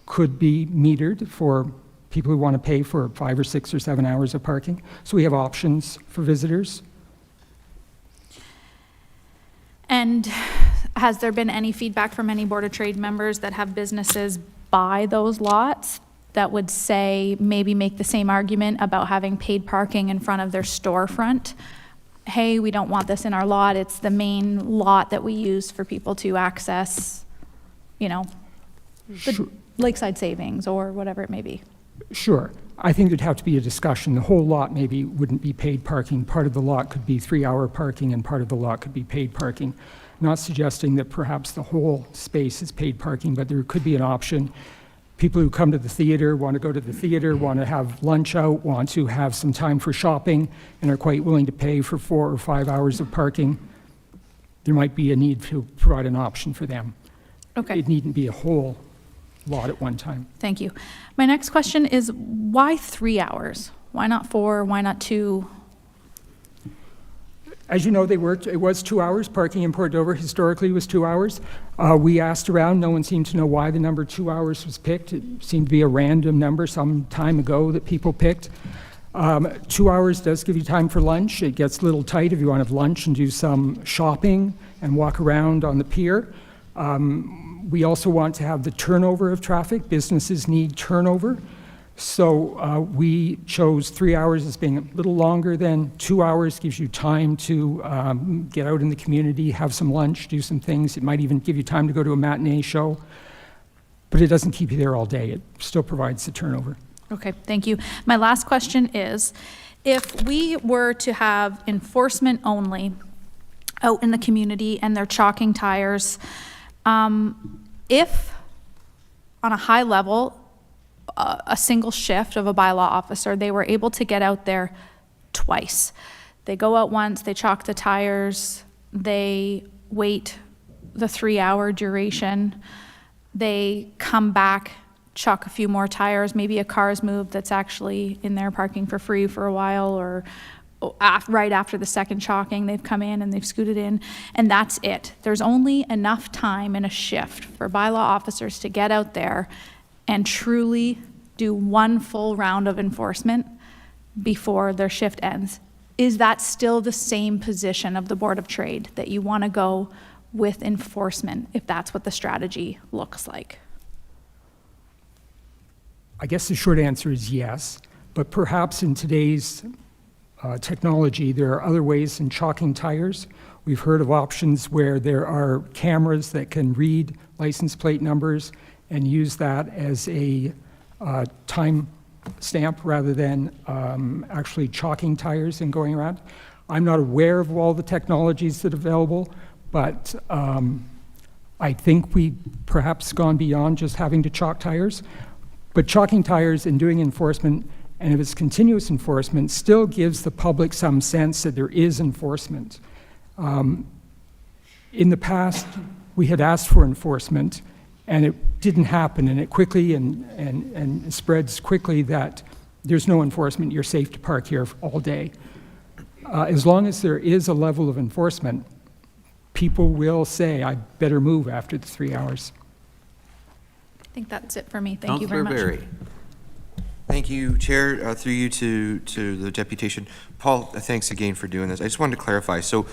could be metered for people who want to pay for 5 or 6 or 7 hours of parking. So we have options for visitors. And has there been any feedback from any Board of Trade members that have businesses buy those lots that would say, maybe make the same argument about having paid parking in front of their storefront? Hey, we don't want this in our lot. It's the main lot that we use for people to access, you know, the Lakeside Savings or whatever it may be. Sure. I think there'd have to be a discussion. The whole lot maybe wouldn't be paid parking. Part of the lot could be 3-hour parking and part of the lot could be paid parking. Not suggesting that perhaps the whole space is paid parking, but there could be an option. People who come to the theater, want to go to the theater, want to have lunch out, want to have some time for shopping, and are quite willing to pay for 4 or 5 hours of parking, there might be a need to provide an option for them. Okay. It needn't be a whole lot at one time. Thank you. My next question is, why 3 hours? Why not 4? Why not 2? As you know, it was 2 hours. Parking in Port Dover historically was 2 hours. We asked around. No one seemed to know why the number 2 hours was picked. It seemed to be a random number some time ago that people picked. 2 hours does give you time for lunch. It gets a little tight if you want to have lunch and do some shopping and walk around on the pier. We also want to have the turnover of traffic. Businesses need turnover. So we chose 3 hours as being a little longer than 2 hours. Gives you time to get out in the community, have some lunch, do some things. It might even give you time to go to a matinee show. But it doesn't keep you there all day. It still provides the turnover. Okay, thank you. My last question is, if we were to have enforcement only out in the community and they're chalking tires, if on a high level, a single shift of a bylaw officer, they were able to get out there twice. They go out once, they chalk the tires, they wait the 3-hour duration, they come back, chalk a few more tires, maybe a car is moved that's actually in there parking for free for a while, or right after the second chalking, they've come in and they've scooted in, and that's it. There's only enough time in a shift for bylaw officers to get out there and truly do one full round of enforcement before their shift ends. Is that still the same position of the Board of Trade, that you want to go with enforcement if that's what the strategy looks like? I guess the short answer is yes, but perhaps in today's technology, there are other ways in chalking tires. We've heard of options where there are cameras that can read license plate numbers and use that as a time stamp rather than actually chalking tires and going around. I'm not aware of all the technologies that are available, but I think we've perhaps gone beyond just having to chalk tires. But chalking tires and doing enforcement, and if it's continuous enforcement, still gives the public some sense that there is enforcement. In the past, we had asked for enforcement, and it didn't happen, and it quickly and spreads quickly that there's no enforcement, you're safe to park here all day. As long as there is a level of enforcement, people will say, I better move after the 3 hours. I think that's it for me. Thank you very much. Councillor Berry. Thank you, Chair. Through you to the deputation. Paul, thanks again for doing this. I just wanted to clarify. So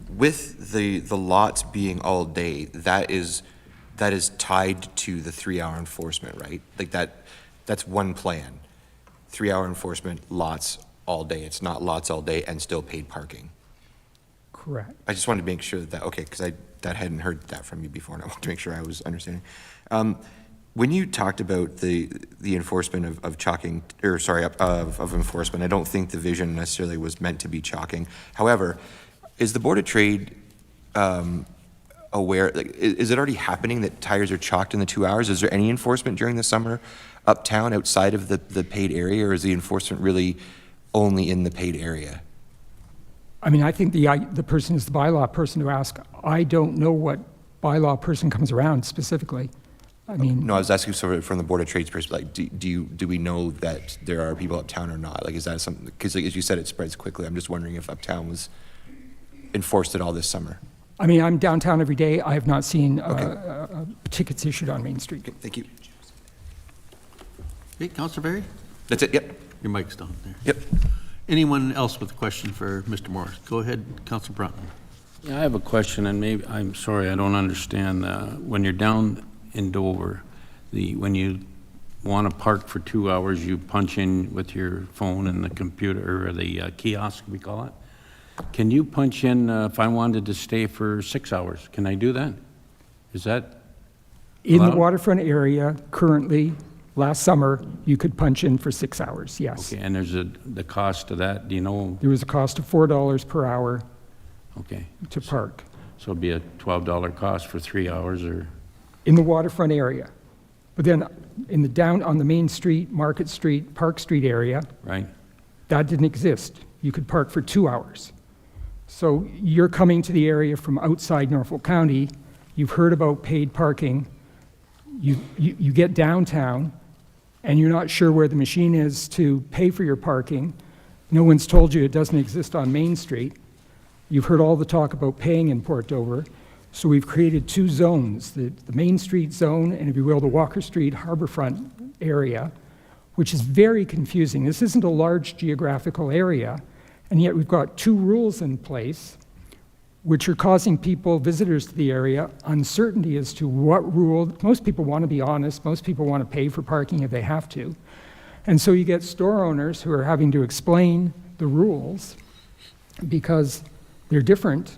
with the lots being all day, that is tied to the 3-hour enforcement, right? Like that's one plan. 3-hour enforcement, lots all day. It's not lots all day and still paid parking. Correct. I just wanted to make sure that, okay, because I hadn't heard that from you before, and I wanted to make sure I was understanding. When you talked about the enforcement of chalking, or sorry, of enforcement, I don't think the vision necessarily was meant to be chalking. However, is the Board of Trade aware, like, is it already happening that tires are chalked in the 2 hours? Is there any enforcement during the summer uptown outside of the paid area, or is the enforcement really only in the paid area? I mean, I think the person is the bylaw person to ask. I don't know what bylaw person comes around specifically. I mean, No, I was asking sort of from the Board of Trade's perspective, like, do we know that there are people uptown or not? Like, is that something, because like, as you said, it spreads quickly. I'm just wondering if uptown was enforced at all this summer. I mean, I'm downtown every day. I have not seen tickets issued on Main Street. Okay, thank you. Hey, Councilor Berry? That's it, yep. Your mic's down there. Yep. Anyone else with a question for Mr. Morris? Go ahead, Councilor Brunton. Yeah, I have a question, and maybe, I'm sorry, I don't understand. When you're down in Dover, when you want to park for 2 hours, you punch in with your phone and the computer, or the kiosk, we call it. Can you punch in if I wanted to stay for 6 hours? Can I do that? Is that In the allowed? waterfront area, currently, last summer, you could punch in for 6 hours, yes. Okay, and there's the cost of that, do you know? There was a cost of $4 per hour Okay, to park so it'd be a $12 cost for 3 hours, or? in the waterfront area. But then on the Main Street, Market Street, Park Street area, Right? that didn't exist. You could park for 2 hours. So you're coming to the area from outside Norfolk County, you've heard about paid parking, you get downtown, and you're not sure where the machine is to pay for your parking. No one's told you it doesn't exist on Main Street. You've heard all the talk about paying in Port Dover. So we've created two zones, the Main Street zone and, if you will, the Walker Street Harborfront area, which is very confusing. This isn't a large geographical area, and yet we've got two rules in place which are causing people, visitors to the area, uncertainty as to what rule. Most people want to be honest. Most people want to pay for parking if they have to. And so you get store owners who are having to explain the rules because they're different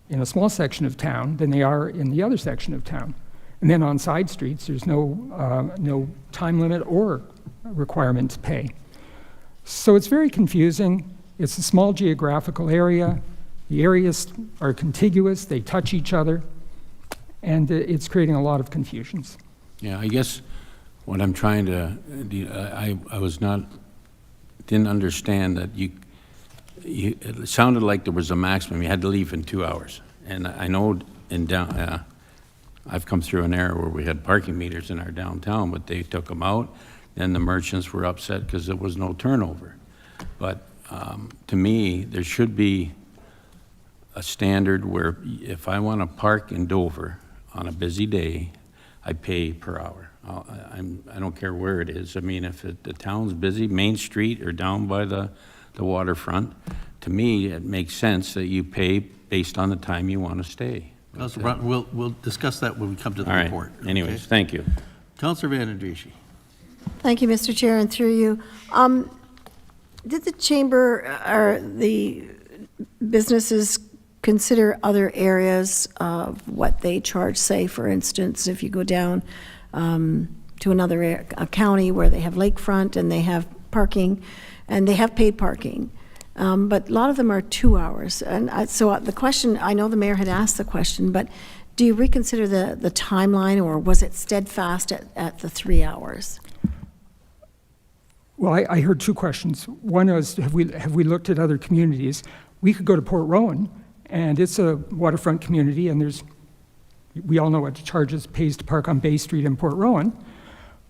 in a small section of town than they are in the other section of town. And then on side streets, there's no time limit or requirement to pay. So it's very confusing. It's a small geographical area. The areas are contiguous, they touch each other, and it's creating a lot of confusions. Yeah, I guess what I'm trying to, I was not, didn't understand that it sounded like there was a maximum, you had to leave in 2 hours. And I know I've come through an era where we had parking meters in our downtown, but they took them out, and the merchants were upset because there was no turnover. But to me, there should be a standard where if I want to park in Dover on a busy day, I pay per hour. I don't care where it is. I mean, if the town's busy, Main Street or down by the waterfront, to me, it makes sense that you pay based on the time you want to stay. Councilor Brunton, we'll discuss that when we come to the All right. report. Anyways, okay? thank you. Councilor Van Andriesch. Thank you, Mr. Chair, and through you. Did the chamber or the businesses consider other areas of what they charge? Say, for instance, if you go down to another a county where they have lakefront and they have parking, and they have paid parking, but a lot of them are 2 hours. And so the question, I know the mayor had asked the question, but do you reconsider the timeline, or was it steadfast at the 3 hours? Well, I heard two questions. One was, have we looked at other communities? We could go to Port Rowan, and it's a waterfront community, and we all know what pays to park on Bay Street in Port Rowan.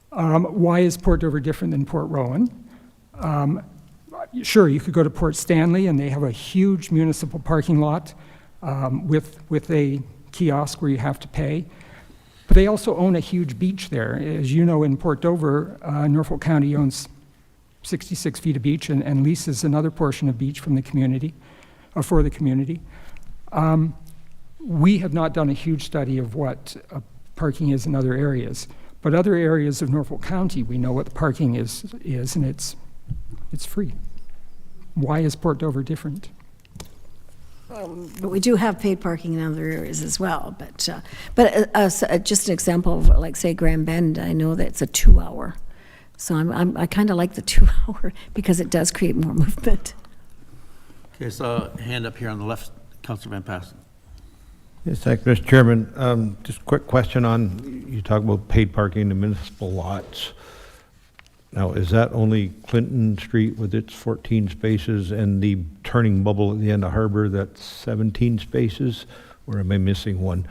Why is Port Dover different than Port Rowan? Sure, you could go to Port Stanley, and they have a huge municipal parking lot with a kiosk where you have to pay. But they also own a huge beach there. As you know, in Port Dover, Norfolk County owns 66 feet of beach and leases another portion of beach from the community, for the community. We have not done a huge study of what parking is in other areas, but other areas of Norfolk County, we know what the parking is and it's free. Why is Port Dover different? But we do have paid parking in other areas as well. But just an example of, like, say, Grand Bend, I know that it's a 2-hour. So I kind of like the 2-hour because it does create more movement. Okay, so hand up here on the left, Councillor Van Passen. Yes, thank you, Mr. Chairman. Just a quick question on, you talk about paid parking in the municipal lots. Now, is that only Clinton Street with its 14 spaces and the turning bubble at the end of Harbor that's 17 spaces? Or am I missing one?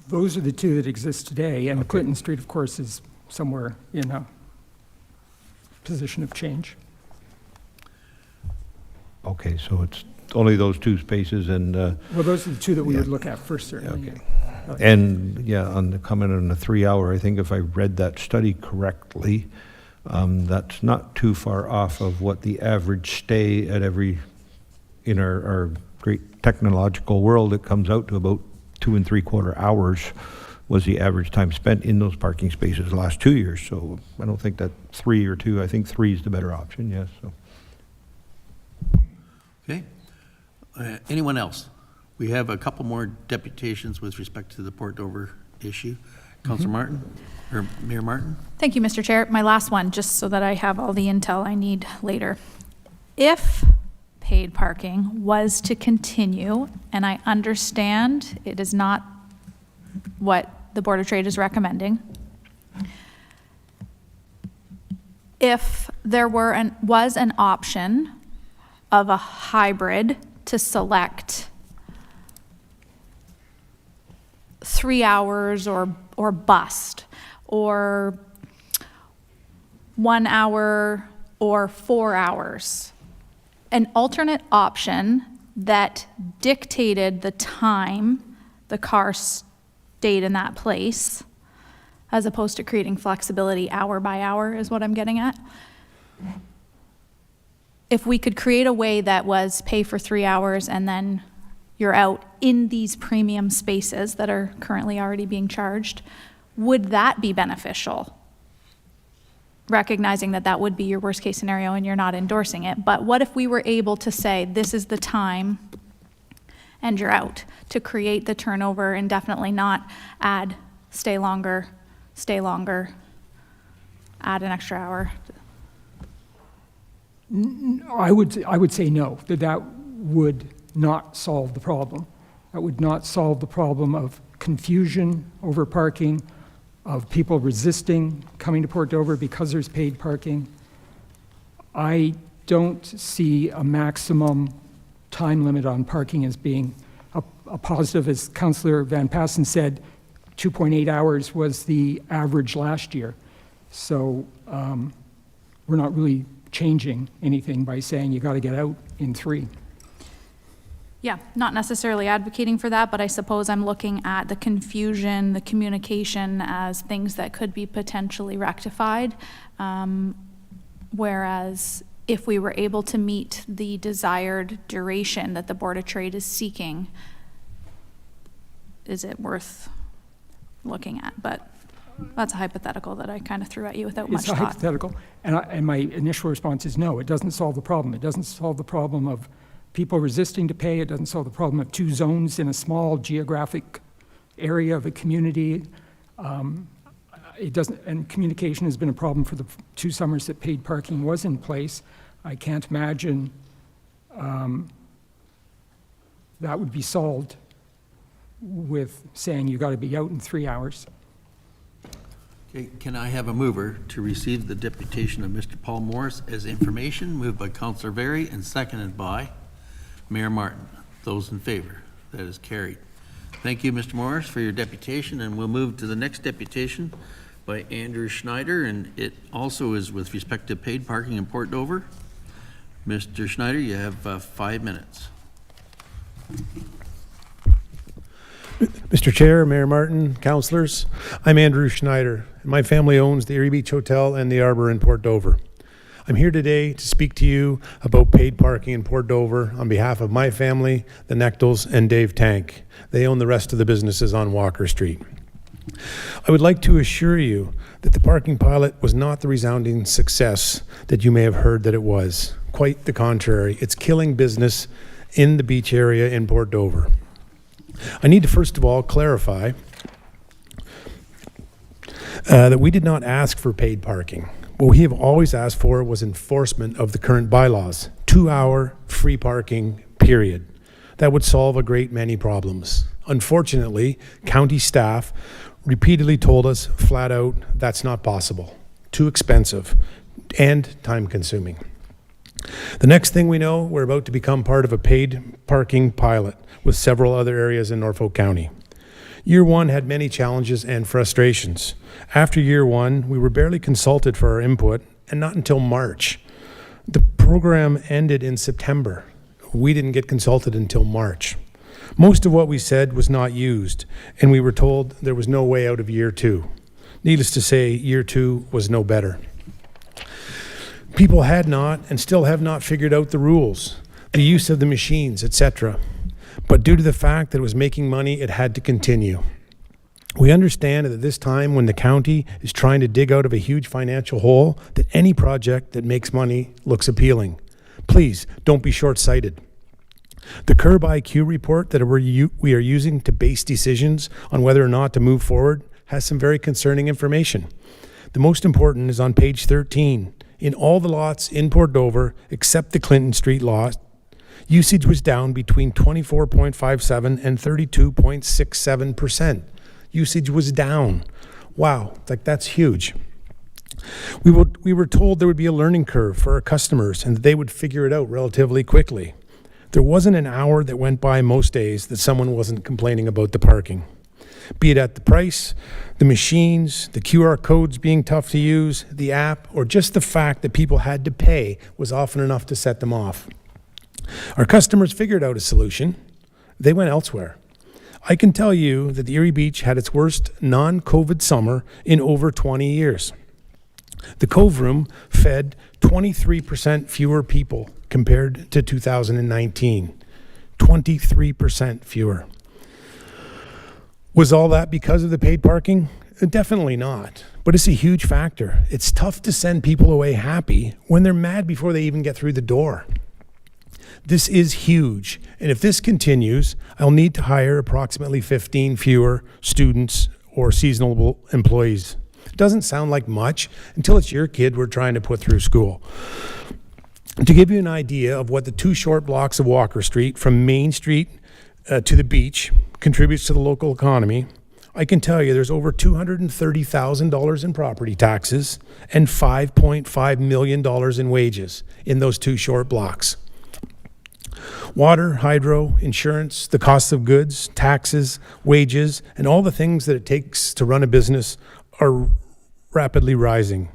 Those are the two that exist today, and Clinton Street, of course, is somewhere in a position of change. Okay, so it's only those 2 spaces and... Well, those are the two that we would look at first, certainly. Okay. And, yeah, on the comment on the 3-hour, I think if I read that study correctly, that's not too far off of what the average stay at in our great technological world, it comes out to about 2 3/4 hours was the average time spent in those parking spaces the last 2 years. So I don't think that 3 or 2, I think 3 is the better option, yes. So. Okay. Anyone else? We have a couple more deputations with respect to the Port Dover issue. Councillor Martin, or Mayor Martin? Thank you, Mr. Chair. My last one, just so that I have all the intel I need later. If paid parking was to continue, and I understand it is not what the Board of Trade is recommending, if there was an option of a hybrid to select 3 hours or bust, or 1 hour or 4 hours, an alternate option that dictated the time the car stayed in that place, as opposed to creating flexibility hour by hour, is what I'm getting at. If we could create a way that was pay for 3 hours and then you're out in these premium spaces that are currently already being charged, would that be beneficial? Recognizing that that would be your worst case scenario and you're not endorsing it. But what if we were able to say, this is the time and you're out, to create the turnover and definitely not add, stay longer, add an extra hour? I would say no, that would not solve the problem. That would not solve the problem of confusion over parking, of people resisting coming to Port Dover because there's paid parking. I don't see a maximum time limit on parking as being a positive. As Councillor Van Passen said, 2.8 hours was the average last year. So we're not really changing anything by saying you got to get out in 3. Yeah, not necessarily advocating for that, but I suppose I'm looking at the confusion, the communication as things that could be potentially rectified. Whereas if we were able to meet the desired duration that the Board of Trade is seeking, is it worth looking at? But that's a hypothetical that I kind of threw at you without much It's a thought. hypothetical, and my initial response is no, it doesn't solve the problem. It doesn't solve the problem of people resisting to pay. It doesn't solve the problem of 2 zones in a small geographic area of a community. It doesn't, and communication has been a problem for the 2 summers that paid parking was in place. I can't imagine that would be solved with saying you got to be out in 3 hours. Okay, can I have a mover to receive the deputation of Mr. Paul Morris as information, moved by Councillor Berry and seconded by Mayor Martin? Those in favor? That is carried. Thank you, Mr. Morris, for your deputation, and we'll move to the next deputation by Andrew Schneider, and it also is with respect to paid parking in Port Dover. Mr. Schneider, you have 5 minutes. Mr. Chair, Mayor Martin, councillors, I'm Andrew Schneider. My family owns the Erie Beach Hotel and the Arbor in Port Dover. I'm here today to speak to you about paid parking in Port Dover on behalf of my family, the Nechtels, and Dave Tank. They own the rest of the businesses on Walker Street. I would like to assure you that the parking pilot was not the resounding success that you may have heard that it was. quite the contrary. It's killing business in the beach area in Port Dover. I need to first of all clarify that we did not ask for paid parking. What we have always asked for was enforcement of the current bylaws, 2-hour free parking, period. That would solve a great many problems. Unfortunately, county staff repeatedly told us flat out that's not possible, too expensive, and time consuming. The next thing we know, we're about to become part of a paid parking pilot with several other areas in Norfolk County. Year one had many challenges and frustrations. After year one, we were barely consulted for our input, and not until March. The program ended in September. We didn't get consulted until March. Most of what we said was not used, and we were told there was no way out of year two. Needless to say, year two was no better. People had not and still have not figured out the rules, the use of the machines, etc. But due to the fact that it was making money, it had to continue. We understand that at this time when the county is trying to dig out of a huge financial hole, that any project that makes money looks appealing. Please don't be short-sighted. The Curb IQ report that we are using to base decisions on whether or not to move forward has some very concerning information. The most important is on page 13. In all the lots in Port Dover, except the Clinton Street lot, usage was down between 24.57 and 32.67%. Usage was down. Wow, that's huge. We were told there would be a learning curve for our customers and that they would figure it out relatively quickly. There wasn't an hour that went by most days that someone wasn't complaining about the parking. Be it at the price, the machines, the QR codes being tough to use, the app, or just the fact that people had to pay was often enough to set them off. Our customers figured out a solution. They went elsewhere. I can tell you that the Erie Beach had its worst non-COVID summer in over 20 years. The Cove Room fed 23% fewer people compared to 2019. 23% fewer. Was all that because of the paid parking? Definitely not, but it's a huge factor. It's tough to send people away happy when they're mad before they even get through the door. This is huge, and if this continues, I'll need to hire approximately 15 fewer students or seasonal employees. It doesn't sound like much until it's your kid we're trying to put through school. To give you an idea of what the 2 short blocks of Walker Street from Main Street to the beach contributes to the local economy, I can tell you there's over $230,000 in property taxes and $5.5 million in wages in those 2 short blocks. Water, hydro, insurance, the cost of goods, taxes, wages, and all the things that it takes to run a business are rapidly rising.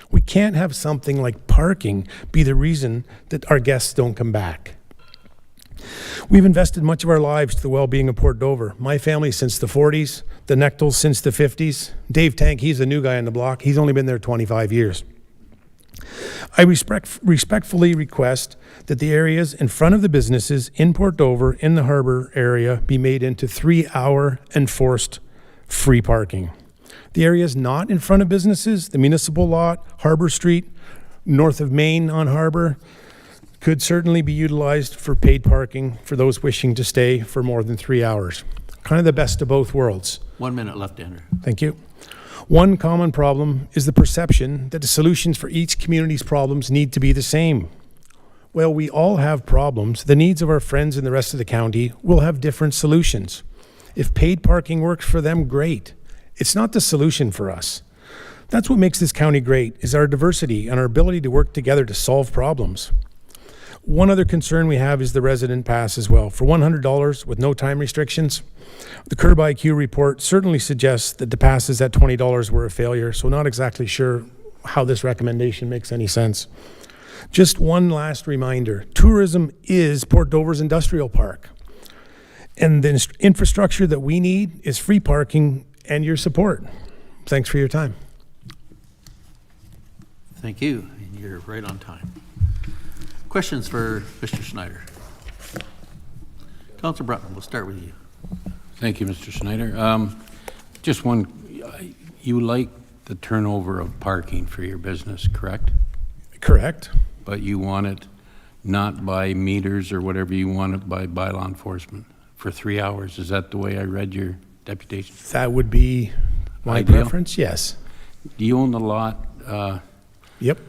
We can't have something like parking be the reason that our guests don't come back. We've invested much of our lives to the well-being of Port Dover. My family since the 40s, the Nechtels since the 50s. Dave Tank, he's a new guy on the block. He's only been there 25 years. I respectfully request that the areas in front of the businesses in Port Dover, in the harbor area, be made into 3-hour enforced free parking. The areas not in front of businesses, the municipal lot, Harbor Street, north of Main on Harbor, could certainly be utilized for paid parking for those wishing to stay for more than 3 hours. Kind of the best of both worlds. 1 minute left, Andrew. Thank you. One common problem is the perception that the solutions for each community's problems need to be the same. Well, we all have problems. The needs of our friends in the rest of the county will have different solutions. If paid parking works for them, great. It's not the solution for us. That's what makes this county great, is our diversity and our ability to work together to solve problems. One other concern we have is the resident pass as well. For $100 with no time restrictions, the Curb IQ report certainly suggests that the passes at $20 were a failure, so not exactly sure how this recommendation makes any sense. Just one last reminder, tourism is Port Dover's industrial park. And the infrastructure that we need is free parking and your support. Thanks for your time. Thank you, and you're right on time. Questions for Mr. Schneider? Councilor Brutman, we'll start with you. Thank you, Mr. Schneider. Just one, you like the turnover of parking for your business, correct? Correct. But you want it not by meters or whatever you want it, by bylaw enforcement for 3 hours. Is that the way I read your deputation? That would be my Ideal? preference, yes. Do you own the lot? Yep.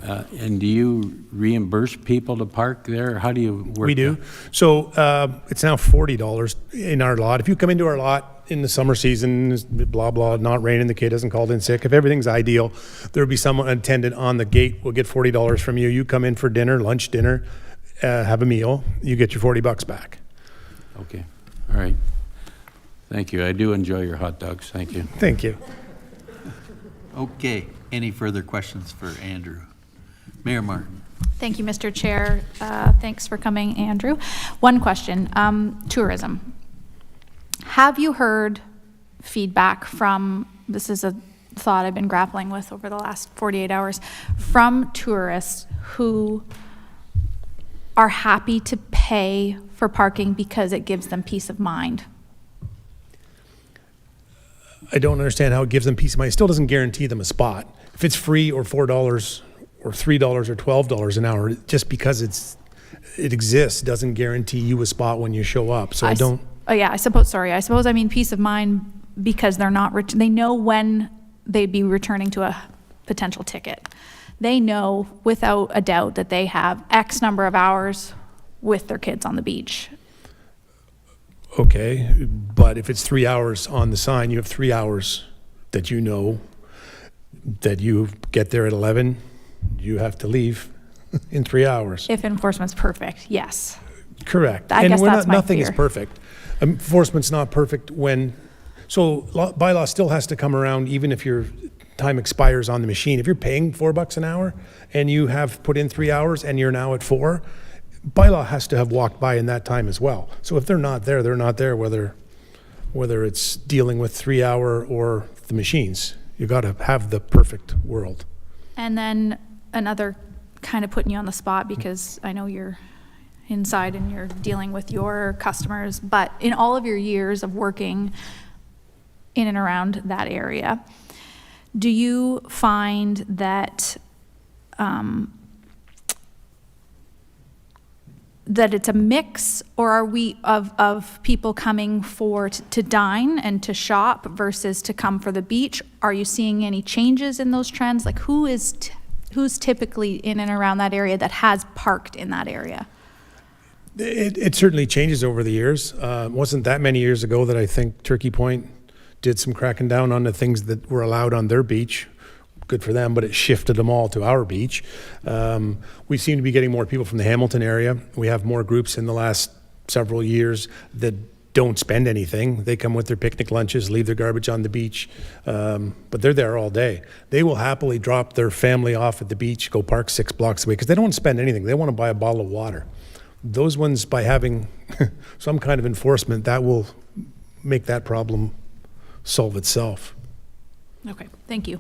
And do you reimburse people to park there? How do you work We do. that? So it's now $40 in our lot. If you come into our lot in the summer season, blah, blah, not raining, the kid hasn't called in sick, if everything's ideal, there'll be someone attendant on the gate. We'll get $40 from you. You come in for dinner, lunch, dinner, have a meal, you get your $40 back. Okay, all right. Thank you. I do enjoy your hot dogs. Thank you. Thank you. Okay, any further questions for Andrew? Mayor Martin. Thank you, Mr. Chair. Thanks for coming, Andrew. One question, tourism. Have you heard feedback from, this is a thought I've been grappling with over the last 48 hours, from tourists who are happy to pay for parking because it gives them peace of mind? I don't understand how it gives them peace of mind. It still doesn't guarantee them a spot. If it's free or $4 or $3 or $12 an hour, just because it exists doesn't guarantee you a spot when you show up. So I don't. Oh yeah, I suppose I mean peace of mind because they're not rich. They know when they'd be returning to a potential ticket. They know without a doubt that they have X number of hours with their kids on the beach. Okay, but if it's 3 hours on the sign, you have 3 hours that you know that you get there at 11, you have to leave in 3 hours. If enforcement's perfect, yes. Correct. I guess that's my nothing is fear. perfect. Enforcement's not perfect so bylaw still has to come around even if your time expires on the machine. If you're paying $4 an hour and you have put in 3 hours and you're now at 4, bylaw has to have walked by in that time as well. So if they're not there, they're not there, whether it's dealing with 3 hour or the machines. You got to have the perfect world. And then another kind of putting you on the spot because I know you're inside and you're dealing with your customers, but in all of your years of working in and around that area, do you find that that it's a mix, or are we of people coming to dine and to shop versus to come for the beach? Are you seeing any changes in those trends? Like who's typically in and around that area that has parked in that area? It certainly changes over the years. It wasn't that many years ago that I think Turkey Point did some cracking down on the things that were allowed on their beach. Good for them, but it shifted them all to our beach. We seem to be getting more people from the Hamilton area. We have more groups in the last several years that don't spend anything. They come with their picnic lunches, leave their garbage on the beach, but they're there all day. They will happily drop their family off at the beach, go park 6 blocks away, because they don't want to spend anything. They want to buy a bottle of water. Those ones, by having some kind of enforcement, that will make that problem solve itself. Okay, thank you.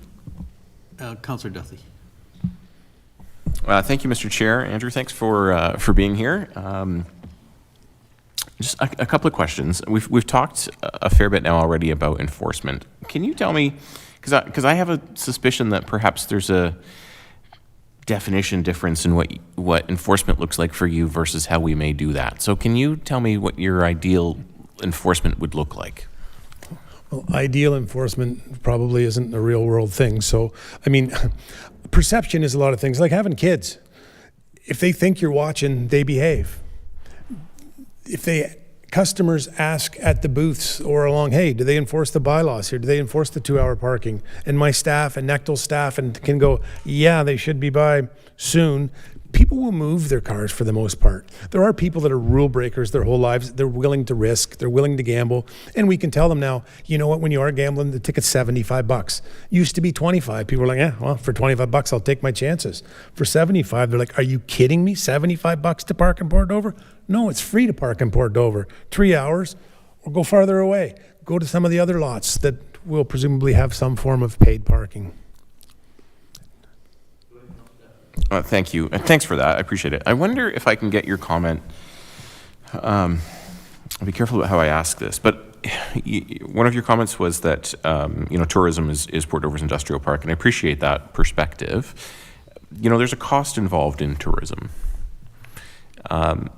Councillor Duthie. Thank you, Mr. Chair. Andrew, thanks for being here. Just a couple of questions. We've talked a fair bit now already about enforcement. Can you tell me, because I have a suspicion that perhaps there's a definition difference in what enforcement looks like for you versus how we may do that. So can you tell me what your ideal enforcement would look like? Well, ideal enforcement probably isn't a real world thing. So, I mean, perception is a lot of things, like having kids. If they think you're watching, they behave. If customers ask at the booths or along, hey, do they enforce the bylaws here? Do they enforce the 2 hour parking? And my staff and Nectel's staff can go, yeah, they should be by soon. People will move their cars for the most part. There are people that are rule breakers their whole lives. They're willing to risk, they're willing to gamble. And we can tell them now, you know what, when you are gambling, the ticket's $75. Used to be 25. People are like, yeah, well, for $25, I'll take my chances. For 75, they're like, are you kidding me? $75 to park in Port Dover? No, it's free to park in Port Dover. 3 hours, or go farther away. Go to some of the other lots that will presumably have some form of paid parking. Thank you. Thanks for that. I appreciate it. I wonder if I can get your comment. I'll be careful about how I ask this, but one of your comments was that tourism is Port Dover's industrial park, and I appreciate that perspective. There's a cost involved in tourism. And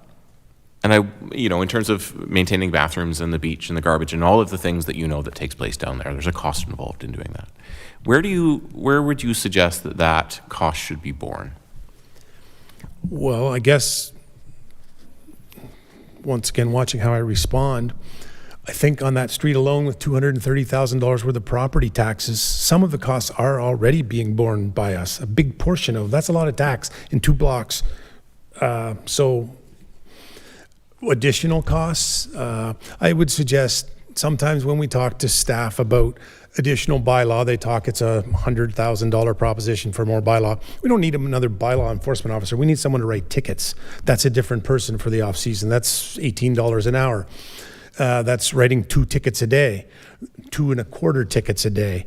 in terms of maintaining bathrooms and the beach and the garbage and all of the things that that takes place down there, there's a cost involved in doing that. Where would you suggest that cost should be borne? Well, I guess, once again, watching how I respond, I think on that street alone with $230,000 worth of property taxes, some of the costs are already being borne by us. A big portion of that's a lot of tax in 2 blocks. So additional costs, I would suggest sometimes when we talk to staff about additional bylaw, they talk it's a $100,000 proposition for more bylaw. We don't need another bylaw enforcement officer. We need someone to write tickets. That's a different person for the off season. That's $18 an hour. That's writing 2 tickets a day, 2.25 tickets a day.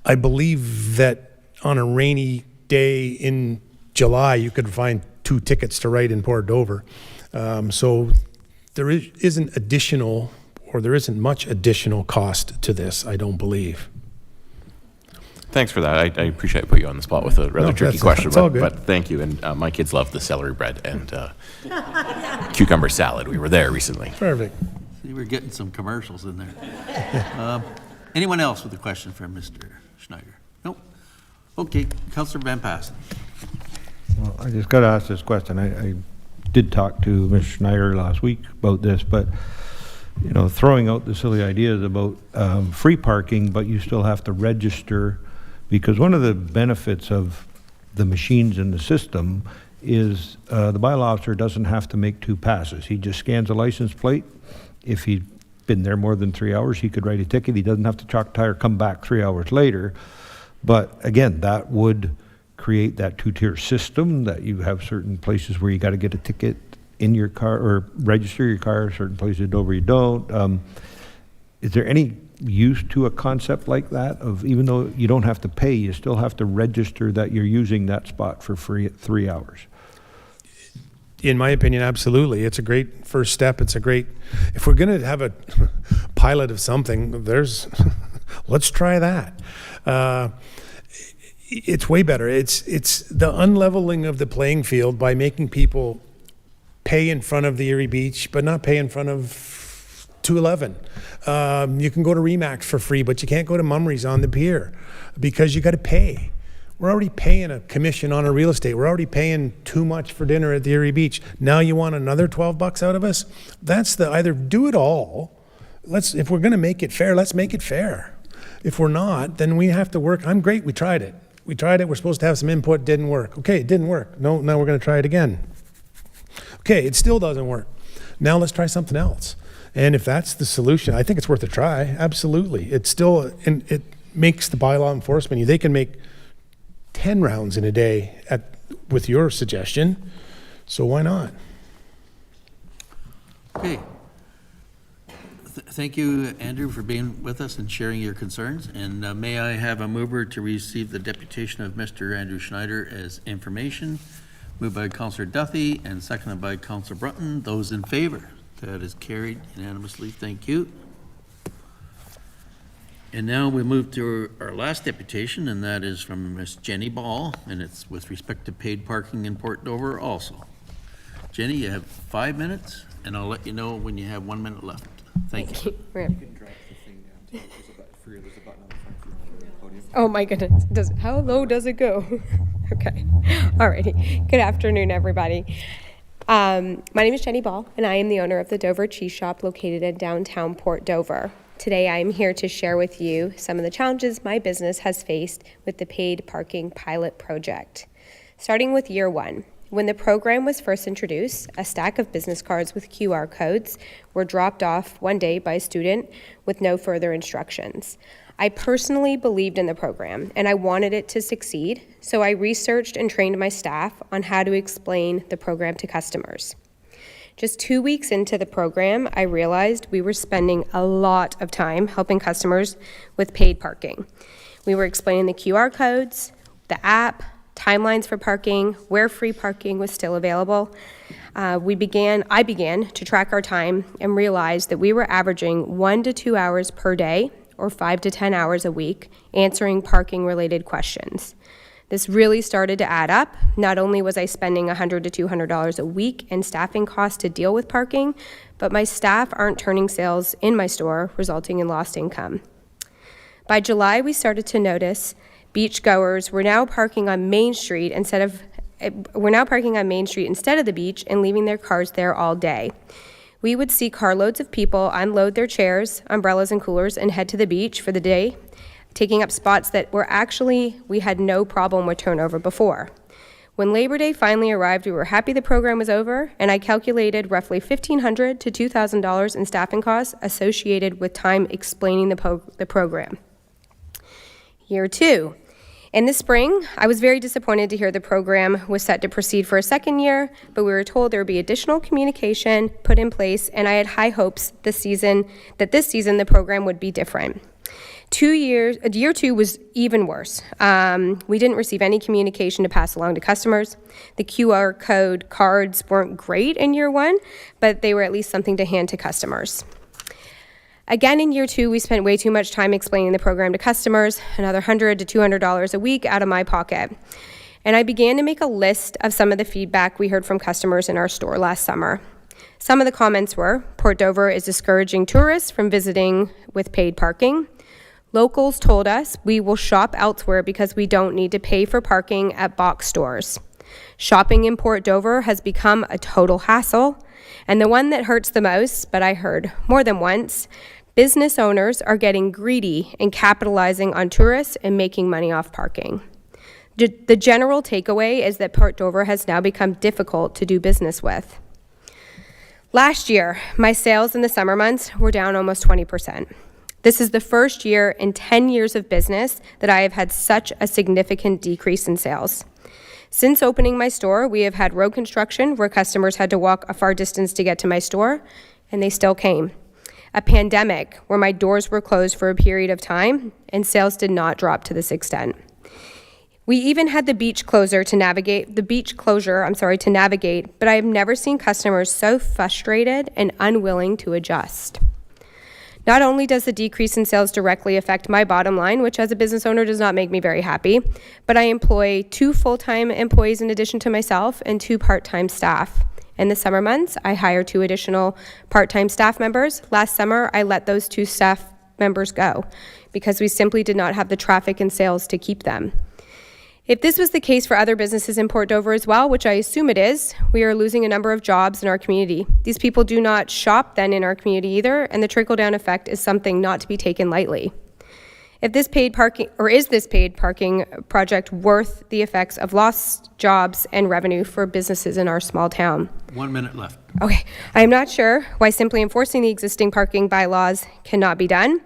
I believe that on a rainy day in July, you could find 2 tickets to write in Port Dover. So there isn't additional, or there isn't much additional cost to this, I don't believe. Thanks for that. I appreciate I put you on the spot with a rather tricky question, but thank you. And my kids love the celery bread and cucumber salad. We were there recently. Perfect. See, we're getting some commercials in there. Anyone else with a question for Mr. Schneider? Nope. Okay, Councillor Van Passen. Well, I just got to ask this question. I did talk to Ms. Schneider last week about this, but throwing out the silly ideas about free parking, but you still have to register, because one of the benefits of the machines in the system is the bylaw officer doesn't have to make 2 passes. He just scans a license plate. If he'd been there more than 3 hours, he could write a ticket. He doesn't have to chalk tire, come back 3 hours later. But again, that would create that 2-tier system that you have certain places where you got to get a ticket in your car or register your car, certain places in Dover you don't. Is there any use to a concept like that of, even though you don't have to pay, you still have to register that you're using that spot for free at 3 hours? In my opinion, absolutely. It's a great first step. It's a great, if we're going to have a pilot of something, let's try that. It's way better. It's the unleveling of the playing field by making people pay in front of the Erie Beach, but not pay in front of 211. You can go to Remax for free, but you can't go to Mumry's on the pier because you got to pay. We're already paying a commission on our real estate. We're already paying too much for dinner at the Erie Beach. Now you want another $12 out of us? That's either do it all. If we're going to make it fair, let's make it fair. If we're not, then we have to work. I'm great. We tried it. We're supposed to have some input. Didn't work. Okay, it didn't work. No, now we're going to try it again. Okay, it still doesn't work. Now let's try something else. And if that's the solution, I think it's worth a try. Absolutely. It's still, and it makes the bylaw enforcement. They can make 10 rounds in a day with your suggestion. So why not? Okay. Thank you, Andrew, for being with us and sharing your concerns. And may I have a mover to receive the deputation of Mr. Andrew Schneider as information? Moved by Councillor Duthie and seconded by Councillor Brunton. Those in favor? That is carried unanimously. Thank you. And now we move to our last deputation, and that is from Ms. Jenny Ball, and it's with respect to paid parking in Port Dover also. Jenny, you have 5 minutes, and I'll let you know when you have 1 minute left. Thank you. Oh my goodness, how low does it go? Okay, alrighty. Good afternoon, everybody. My name is Jenny Ball, and I am the owner of the Dover Cheese Shop located in downtown Port Dover. Today, I am here to share with you some of the challenges my business has faced with the paid parking pilot project. Starting with year 1. When the program was first introduced, a stack of business cards with QR codes were dropped off one day by a student with no further instructions. I personally believed in the program and I wanted it to succeed, so I researched and trained my staff on how to explain the program to customers. Just 2 weeks into the program, I realized we were spending a lot of time helping customers with paid parking. We were explaining the QR codes, the app, timelines for parking, where free parking was still available. I began to track our time and realized that we were averaging 1 to 2 hours per day or 5 to 10 hours a week answering parking related questions. This really started to add up. Not only was I spending $100 to $200 a week in staffing costs to deal with parking, but my staff aren't turning sales in my store, resulting in lost income. By July, we started to notice beachgoers were now parking on Main Street instead of the beach and leaving their cars there all day. We would see carloads of people unload their chairs, umbrellas, and coolers and head to the beach for the day, taking up spots that we had no problem with turnover before. When Labor Day finally arrived, we were happy the program was over, and I calculated roughly $1,500 to $2,000 in staffing costs associated with time explaining the program. Year 2. In the spring, I was very disappointed to hear the program was set to proceed for a second year, but we were told there would be additional communication put in place, and I had high hopes that this season the program would be different. Year 2 was even worse. We didn't receive any communication to pass along to customers. The QR code cards weren't great in year 1, but they were at least something to hand to customers. Again, in year 2, we spent way too much time explaining the program to customers, another $100 to $200 a week out of my pocket. And I began to make a list of some of the feedback we heard from customers in our store last summer. Some of the comments were, Port Dover is discouraging tourists from visiting with paid parking. Locals told us we will shop elsewhere because we don't need to pay for parking at box stores. Shopping in Port Dover has become a total hassle. And the one that hurts the most, but I heard more than once, business owners are getting greedy and capitalizing on tourists and making money off parking. The general takeaway is that Port Dover has now become difficult to do business with. Last year, my sales in the summer months were down almost 20%. This is the first year in 10 years of business that I have had such a significant decrease in sales. Since opening my store, we have had road construction where customers had to walk a far distance to get to my store, and they still came. A pandemic where my doors were closed for a period of time and sales did not drop to this extent. We even had the beach closure to navigate, but I have never seen customers so frustrated and unwilling to adjust. Not only does the decrease in sales directly affect my bottom line, which as a business owner does not make me very happy, but I employ 2 full-time employees in addition to myself and 2 part-time staff. In the summer months, I hire 2 additional part-time staff members. Last summer, I let those 2 staff members go because we simply did not have the traffic and sales to keep them. If this was the case for other businesses in Port Dover as well, which I assume it is, we are losing a number of jobs in our community. These people do not shop then in our community either, and the trickle-down effect is something not to be taken lightly. Is this paid parking project worth the effects of lost jobs and revenue for businesses in our small town? 1 minute left. Okay, I am not sure why simply enforcing the existing parking bylaws cannot be done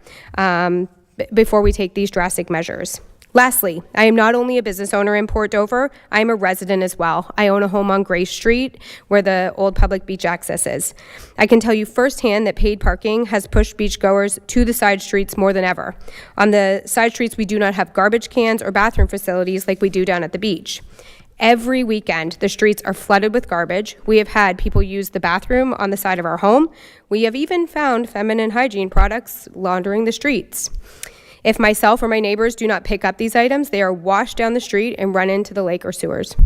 before we take these drastic measures. Lastly, I am not only a business owner in Port Dover, I am a resident as well. I own a home on Grace Street where the old public beach access is. I can tell you firsthand that paid parking has pushed beachgoers to the side streets more than ever. On the side streets, we do not have garbage cans or bathroom facilities like we do down at the beach. Every weekend, the streets are flooded with garbage. We have had people use the bathroom on the side of our home. We have even found feminine hygiene products laundering the streets. If myself or my neighbors do not pick up these items, they are washed down the street and run into the lake or sewers.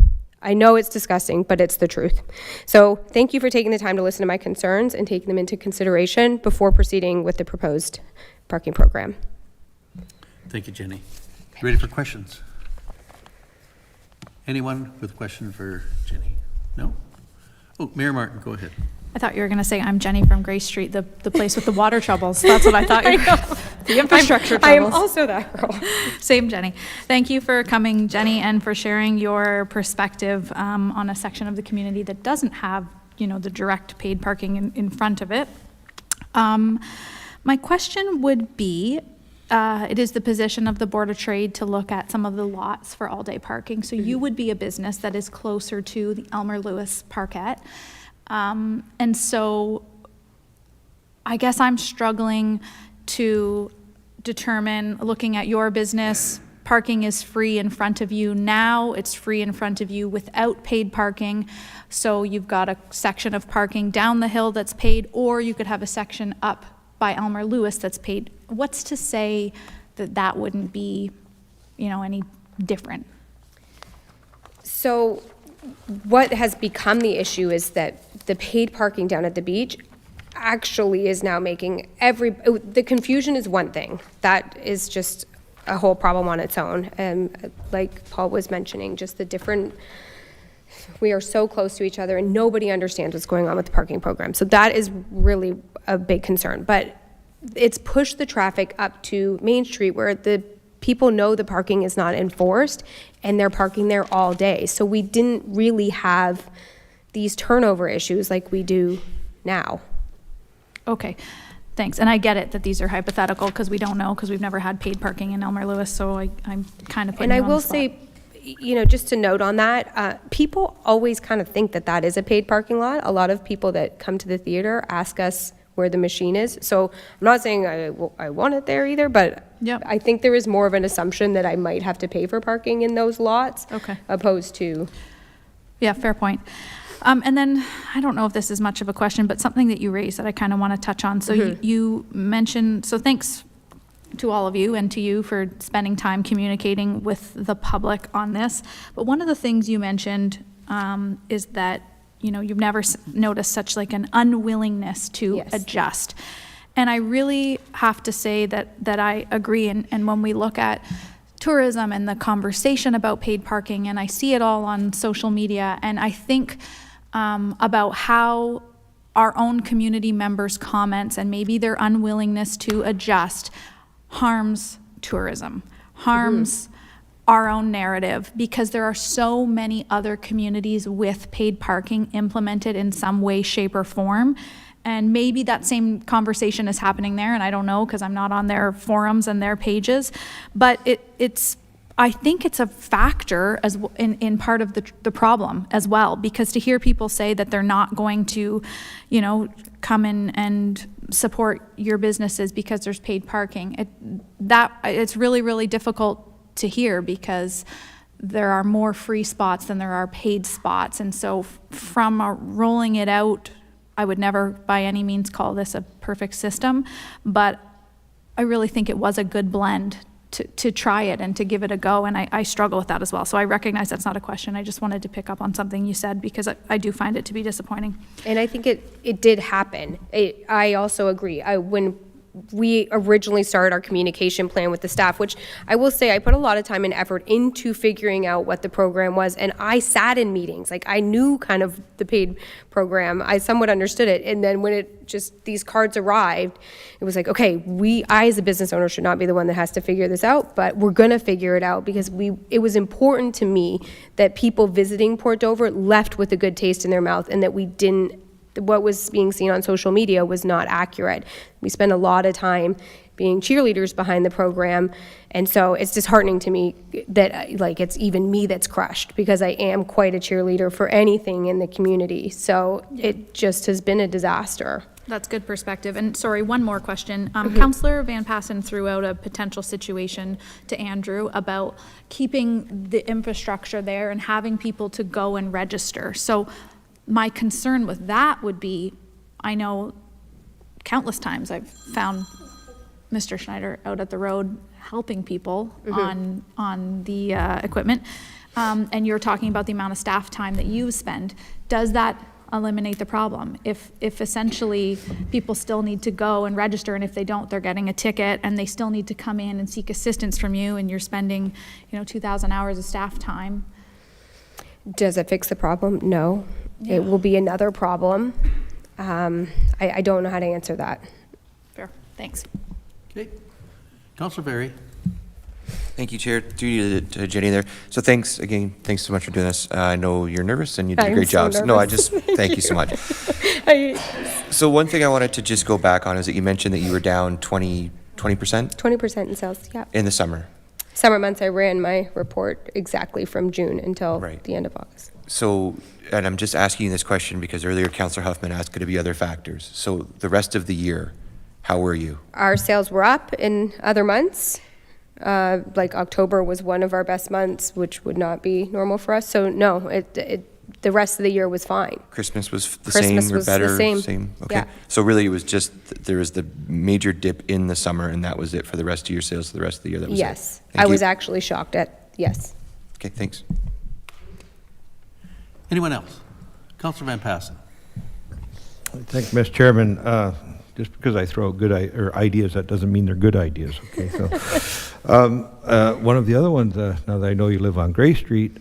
I know it's disgusting, but it's the truth. So thank you for taking the time to listen to my concerns and taking them into consideration before proceeding with the proposed parking program. Thank you, Jenny. Ready for questions? Anyone with a question for Jenny? No? Oh, Mayor Martin, go ahead. I thought you were going to say, I'm Jenny from Grace Street, the place with the water troubles. That's what I thought you were. The infrastructure troubles. I am also that girl. Same Jenny. Thank you for coming, Jenny, and for sharing your perspective on a section of the community that doesn't have, the direct paid parking in front of it. My question would be, it is the position of the Board of Trade to look at some of the lots for all-day parking. So you would be a business that is closer to the Elmer Lewis Parkette. And so I guess I'm struggling to determine, looking at your business, parking is free in front of you now, it's free in front of you without paid parking. So you've got a section of parking down the hill that's paid, or you could have a section up by Elmer Lewis that's paid. What's to say that that wouldn't be, any different? So what has become the issue is that the paid parking down at the beach actually is now making the confusion is one thing. That is just a whole problem on its own. And like Paul was mentioning, just we are so close to each other and nobody understands what's going on with the parking program. So that is really a big concern. But it's pushed the traffic up to Main Street where the people know the parking is not enforced and they're parking there all day. So we didn't really have these turnover issues like we do now. Okay, thanks. And I get it that these are hypothetical because we don't know, because we've never had paid parking in Elmer Lewis, so I'm kind of putting you on the spot. And I will say, just to note on that, people always kind of think that that is a paid parking lot. A lot of people that come to the theater ask us where the machine is. So I'm not saying I want it there either, but Yep. I think there is more of an assumption that I might have to pay for parking in those lots. Okay. Opposed to. Yeah, fair point. And then, I don't know if this is much of a question, but something that you raised that I kind of want to touch on. So you mentioned, so thanks to all of you and to you for spending time communicating with the public on this. But one of the things you mentioned is that, you've never noticed such like an unwillingness to adjust. And I really have to say that I agree. And when we look at tourism and the conversation about paid parking, and I see it all on social media, and I think about how our own community members' comments and maybe their unwillingness to adjust harms tourism, harms our own narrative, because there are so many other communities with paid parking implemented in some way, shape, or form. And maybe that same conversation is happening there, and I don't know because I'm not on their forums and their pages, but I think it's a factor as in part of the problem as well, because to hear people say that they're not going to, come in and support your businesses because there's paid parking, it's really, really difficult to hear because there are more free spots than there are paid spots. And so from rolling it out, I would never by any means call this a perfect system, but I really think it was a good blend to try it and to give it a go, and I struggle with that as well. So I recognize that's not a question. I just wanted to pick up on something you said because I do find it to be disappointing. And I think it did happen. I also agree. When we originally started our communication plan with the staff, which I will say I put a lot of time and effort into figuring out what the program was, and I sat in meetings. Like, I knew kind of the paid program. I somewhat understood it. And then when these cards arrived, it was like, okay, I as a business owner should not be the one that has to figure this out, but we're gonna figure it out because it was important to me that people visiting Port Dover left with a good taste in their mouth, and that what was being seen on social media was not accurate. We spend a lot of time being cheerleaders behind the program, and so it's disheartening to me that it's even me that's crushed, because I am quite a cheerleader for anything in the community. So it just has been a disaster. That's good perspective. And sorry, one more question. Councillor Van Passen threw out a potential situation to Andrew about keeping the infrastructure there and having people to go and register. So my concern with that would be, I know countless times I've found Mr. Schneider out at the road helping people on the equipment, and you're talking about the amount of staff time that you spend. Does that eliminate the problem? If essentially people still need to go and register, and if they don't, they're getting a ticket, and they still need to come in and seek assistance from you, and you're spending 2,000 hours of staff time. Does it fix the problem? No. It will be another problem. I don't know how to answer that. Fair. Thanks. Okay. Councillor Berry. Thank you, Chair. Through you to Jenny there. So thanks so much for doing this. I know you're nervous and you did a great job. No, I just thank you so much. So one thing I wanted to just go back on is that you mentioned that you were down 20%? 20% in sales, yeah. In the summer. Summer months, I ran my report exactly from June until the end of August. So, and I'm just asking you this question because earlier Councillor Huffman asked, could it be other factors? So the rest of the year, how were you? Our sales were up in other months. Like October was one of our best months, which would not be normal for us. So no, the rest of the year was fine. Christmas was the Christmas same or was better? the same. Okay. Yeah. So really it was just, there was the major dip in the summer and that was it for the rest of your sales for the rest of the year? That was yes. it. Thank I was you. actually shocked at, yes. Okay, thanks. Anyone else? Councillor Van Passen. Thank you, Mr. Chairman. Just because I throw out good ideas, that doesn't mean they're good ideas, okay? So, one of the other ones, now that I know you live on Gray Street,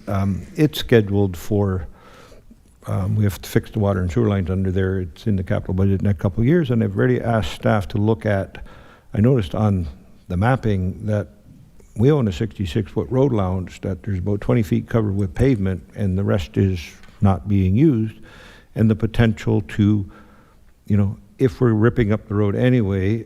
it's scheduled for, we have to fix the water and sewer lines under there. It's in the capital budget in a couple of years, and I've already asked staff to look at, I noticed on the mapping that we own a 66-foot road lounge that there's about 20 feet covered with pavement, and the rest is not being used, and the potential to, you know, if we're ripping up the road anyway,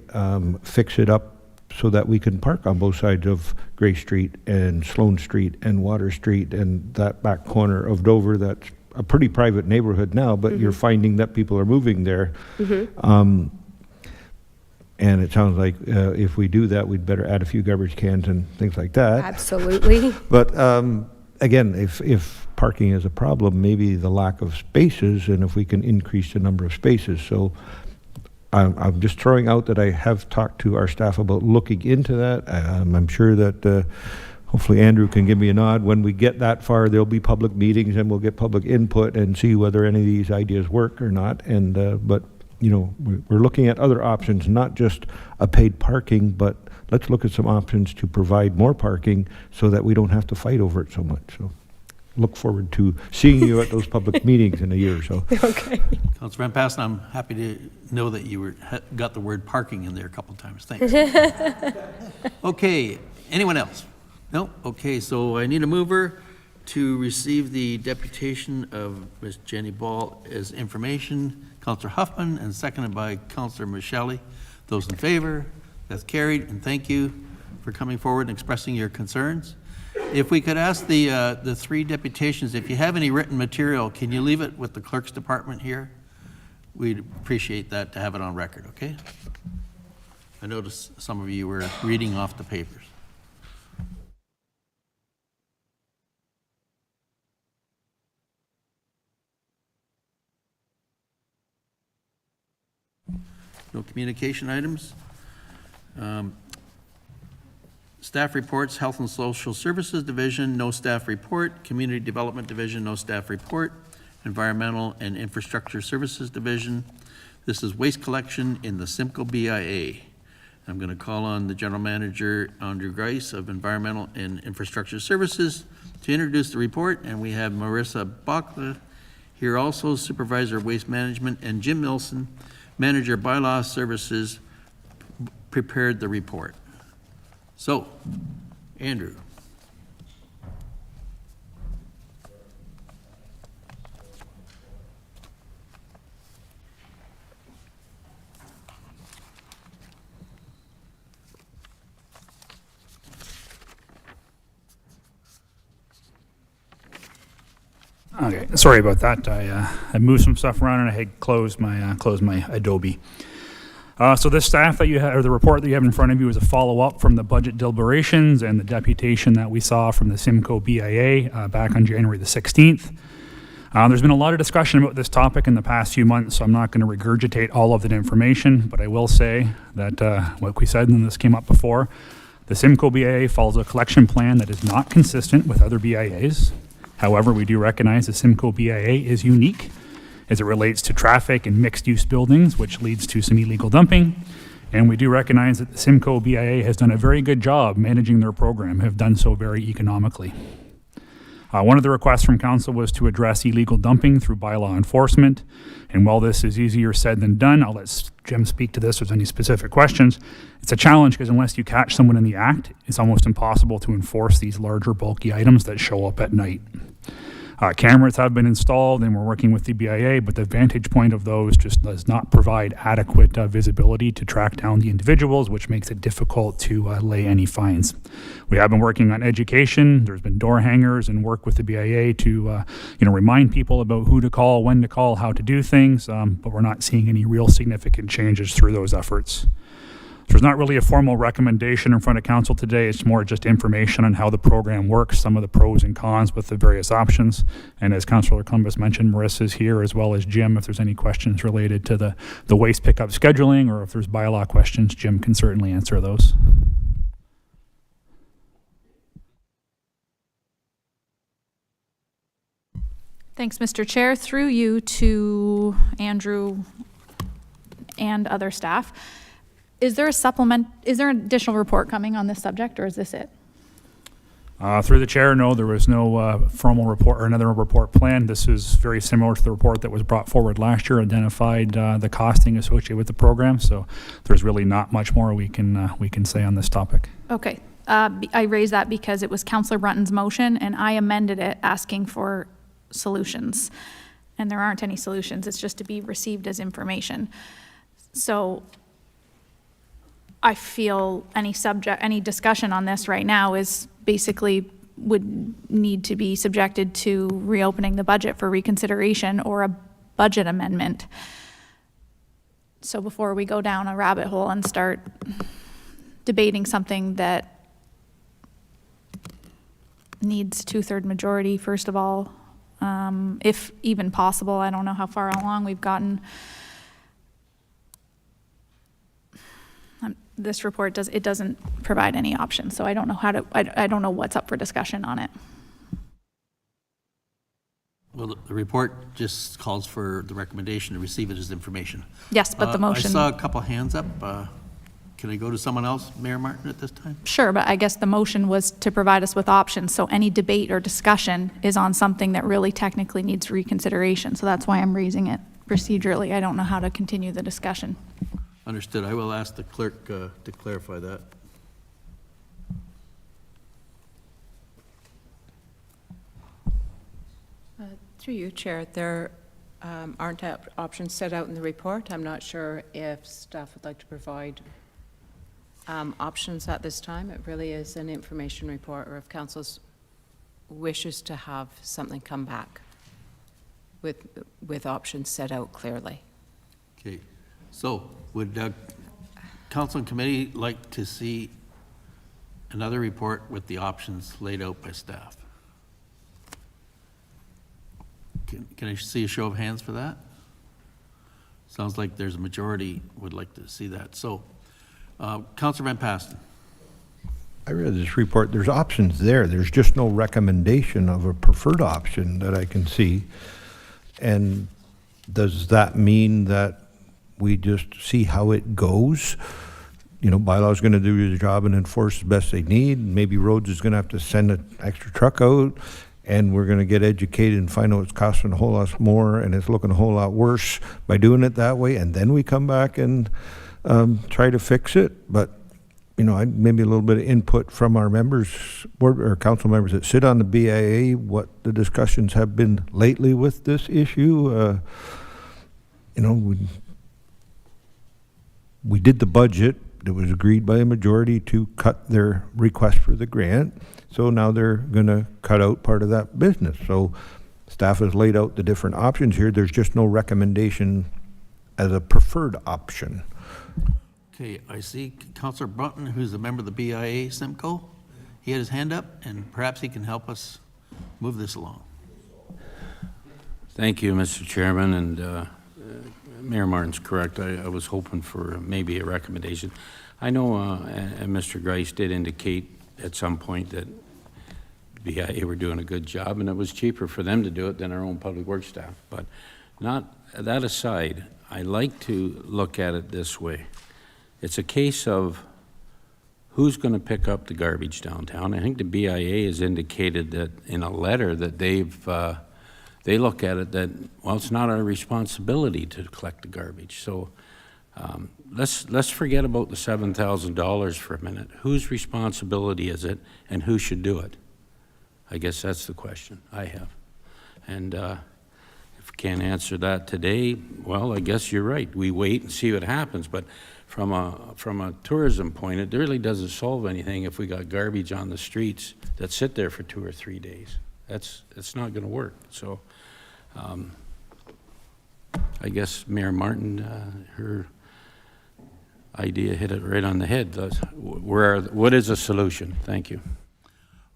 fix it up so that we can park on both sides of Gray Street and Sloan Street and Water Street and that back corner of Dover. That's a pretty private neighborhood now, but you're finding that people are moving there. And it sounds like if we do that, we'd better add a few garbage cans and things like that. Absolutely. But again, if parking is a problem, maybe the lack of spaces, and if we can increase the number of spaces. So I'm just throwing out that I have talked to our staff about looking into that. I'm sure that hopefully Andrew can give me a nod. When we get that far, there'll be public meetings and we'll get public input and see whether any of these ideas work or not. And but you know, we're looking at other options, not just a paid parking, but let's look at some options to provide more parking so that we don't have to fight over it so much. So look forward to seeing you at those public meetings in a year or so. Okay. Councillor Van Passen, I'm happy to know that you got the word parking in there a couple of times. Thanks. Okay, anyone else? No? Okay, so I need a mover to receive the deputation of Ms. Jenny Ball as information. Councillor Huffman, and seconded by Councillor Michele. Those in favor? That's carried, and thank you for coming forward and expressing your concerns. If we could ask the three deputations, if you have any written material, can you leave it with the clerk's department here? We'd appreciate that to have it on record, okay? I noticed some of you were reading off the papers. No communication items. Staff reports, Health and Social Services Division, no staff report. Community Development Division, no staff report. Environmental and Infrastructure Services Division. This is waste collection in the Simcoe BIA. I'm going to call on the General Manager, Andrew Grice of Environmental and Infrastructure Services to introduce the report, and we have Marissa Bachler here also, Supervisor of Waste Management, and Jim Milson, Manager Bylaw Services, prepared the report. So, Andrew. Okay, sorry about that. I moved some stuff around and I had closed my Adobe. So this staff that you have, or the report that you have in front of you, is a follow-up from the budget deliberations and the deputation that we saw from the Simcoe BIA back on January the 16th. There's been a lot of discussion about this topic in the past few months, so I'm not going to regurgitate all of that information, but I will say that, like we said, and this came up before, the Simcoe BIA follows a collection plan that is not consistent with other BIAs. However, we do recognize the Simcoe BIA is unique as it relates to traffic and mixed-use buildings, which leads to some illegal dumping. And we do recognize that the Simcoe BIA has done a very good job managing their program, have done so very economically. One of the requests from council was to address illegal dumping through bylaw enforcement. And while this is easier said than done, I'll let Jim speak to this if there's any specific questions. It's a challenge because unless you catch someone in the act, it's almost impossible to enforce these larger bulky items that show up at night. Cameras have been installed and we're working with the BIA, but the vantage point of those just does not provide adequate visibility to track down the individuals, which makes it difficult to lay any fines. We have been working on education. There's been door hangers and work with the BIA to remind people about who to call, when to call, how to do things, but we're not seeing any real significant changes through those efforts. There's not really a formal recommendation in front of council today. It's more just information on how the program works, some of the pros and cons with the various options. And as Councillor Columbus mentioned, Marissa's here, as well as Jim. If there's any questions related to the waste pickup scheduling, or if there's bylaw questions, Jim can certainly answer those. Thanks, Mr. Chair. Through you to Andrew and other staff. Is there an additional report coming on this subject, or is this it? Through the chair, no, there was no formal report or another report planned. This is very similar to the report that was brought forward last year, identified the costing associated with the program. So there's really not much more we can say on this topic. Okay. I raised that because it was Councillor Brunton's motion, and I amended it asking for solutions. And there aren't any solutions. It's just to be received as information. So I feel any discussion on this right now is basically would need to be subjected to reopening the budget for reconsideration or a budget amendment. So before we go down a rabbit hole and start debating something that needs 2/3 majority, first of all, if even possible. I don't know how far along we've gotten. This report doesn't provide any options, so I don't know I don't know what's up for discussion on it. Well, the report just calls for the recommendation to receive it as information. Yes, but the motion. I saw a couple hands up. Can I go to someone else, Mayor Martin, at this time? Sure, but I guess the motion was to provide us with options, so any debate or discussion is on something that really technically needs reconsideration, so that's why I'm raising it procedurally. I don't know how to continue the discussion. Understood. I will ask the clerk to clarify that. Through you, Chair, there aren't options set out in the report. I'm not sure if staff would like to provide options at this time. It really is an information report, or if council wishes to have something come back with options set out clearly. Okay. So would council and committee like to see another report with the options laid out by staff? Can I see a show of hands for that? Sounds like there's a majority would like to see that. So, Councillor Van Pasten. I read this report. There's options there. There's just no recommendation of a preferred option that I can see. And does that mean that we just see how it goes? You know, Bylaw's going to do the job and enforce as best they need. Maybe Roads is going to have to send an extra truck out, and we're going to get educated and find out it's costing a whole lot more and it's looking a whole lot worse by doing it that way. And then we come back and try to fix it. But, you know, maybe a little bit of input from our members, board or council members that sit on the BIA, what the discussions have been lately with this issue. You know, we did the budget. It was agreed by a majority to cut their request for the grant. So now they're going to cut out part of that business. So staff has laid out the different options here. There's just no recommendation as a preferred option. Okay, I see Councillor Brunton, who's a member of the BIA Simcoe. He had his hand up, and perhaps he can help us move this along. Thank you, Mr. Chairman, and Mayor Martin's correct. I was hoping for maybe a recommendation. I know, and Mr. Grice did indicate at some point that BIA were doing a good job, and it was cheaper for them to do it than our own public works staff. But not that aside, I like to look at it this way. It's a case of who's going to pick up the garbage downtown. I think the BIA has indicated that in a letter that they look at it that, well, it's not our responsibility to collect the garbage. So let's forget about the $7,000 for a minute. Whose responsibility is it, and who should do it? I guess that's the question I have. And if we can't answer that today, well, I guess you're right. We wait and see what happens. But from a tourism point, it really doesn't solve anything if we got garbage on the streets that sit there for 2 or 3 days. It's not going to work. So I guess Mayor Martin, her idea hit it right on the head. What is a solution? Thank you.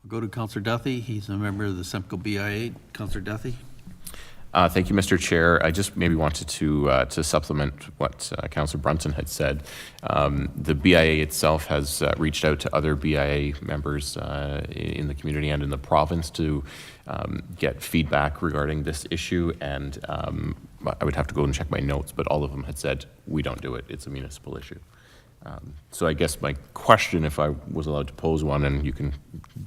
We'll go to Councillor Duthie. He's a member of the Simcoe BIA. Councillor Duthie. Thank you, Mr. Chair. I just maybe wanted to supplement what Councillor Brunson had said. The BIA itself has reached out to other BIA members in the community and in the province to get feedback regarding this issue, and I would have to go and check my notes, but all of them had said, we don't do it, it's a municipal issue. So I guess my question, if I was allowed to pose one, and you can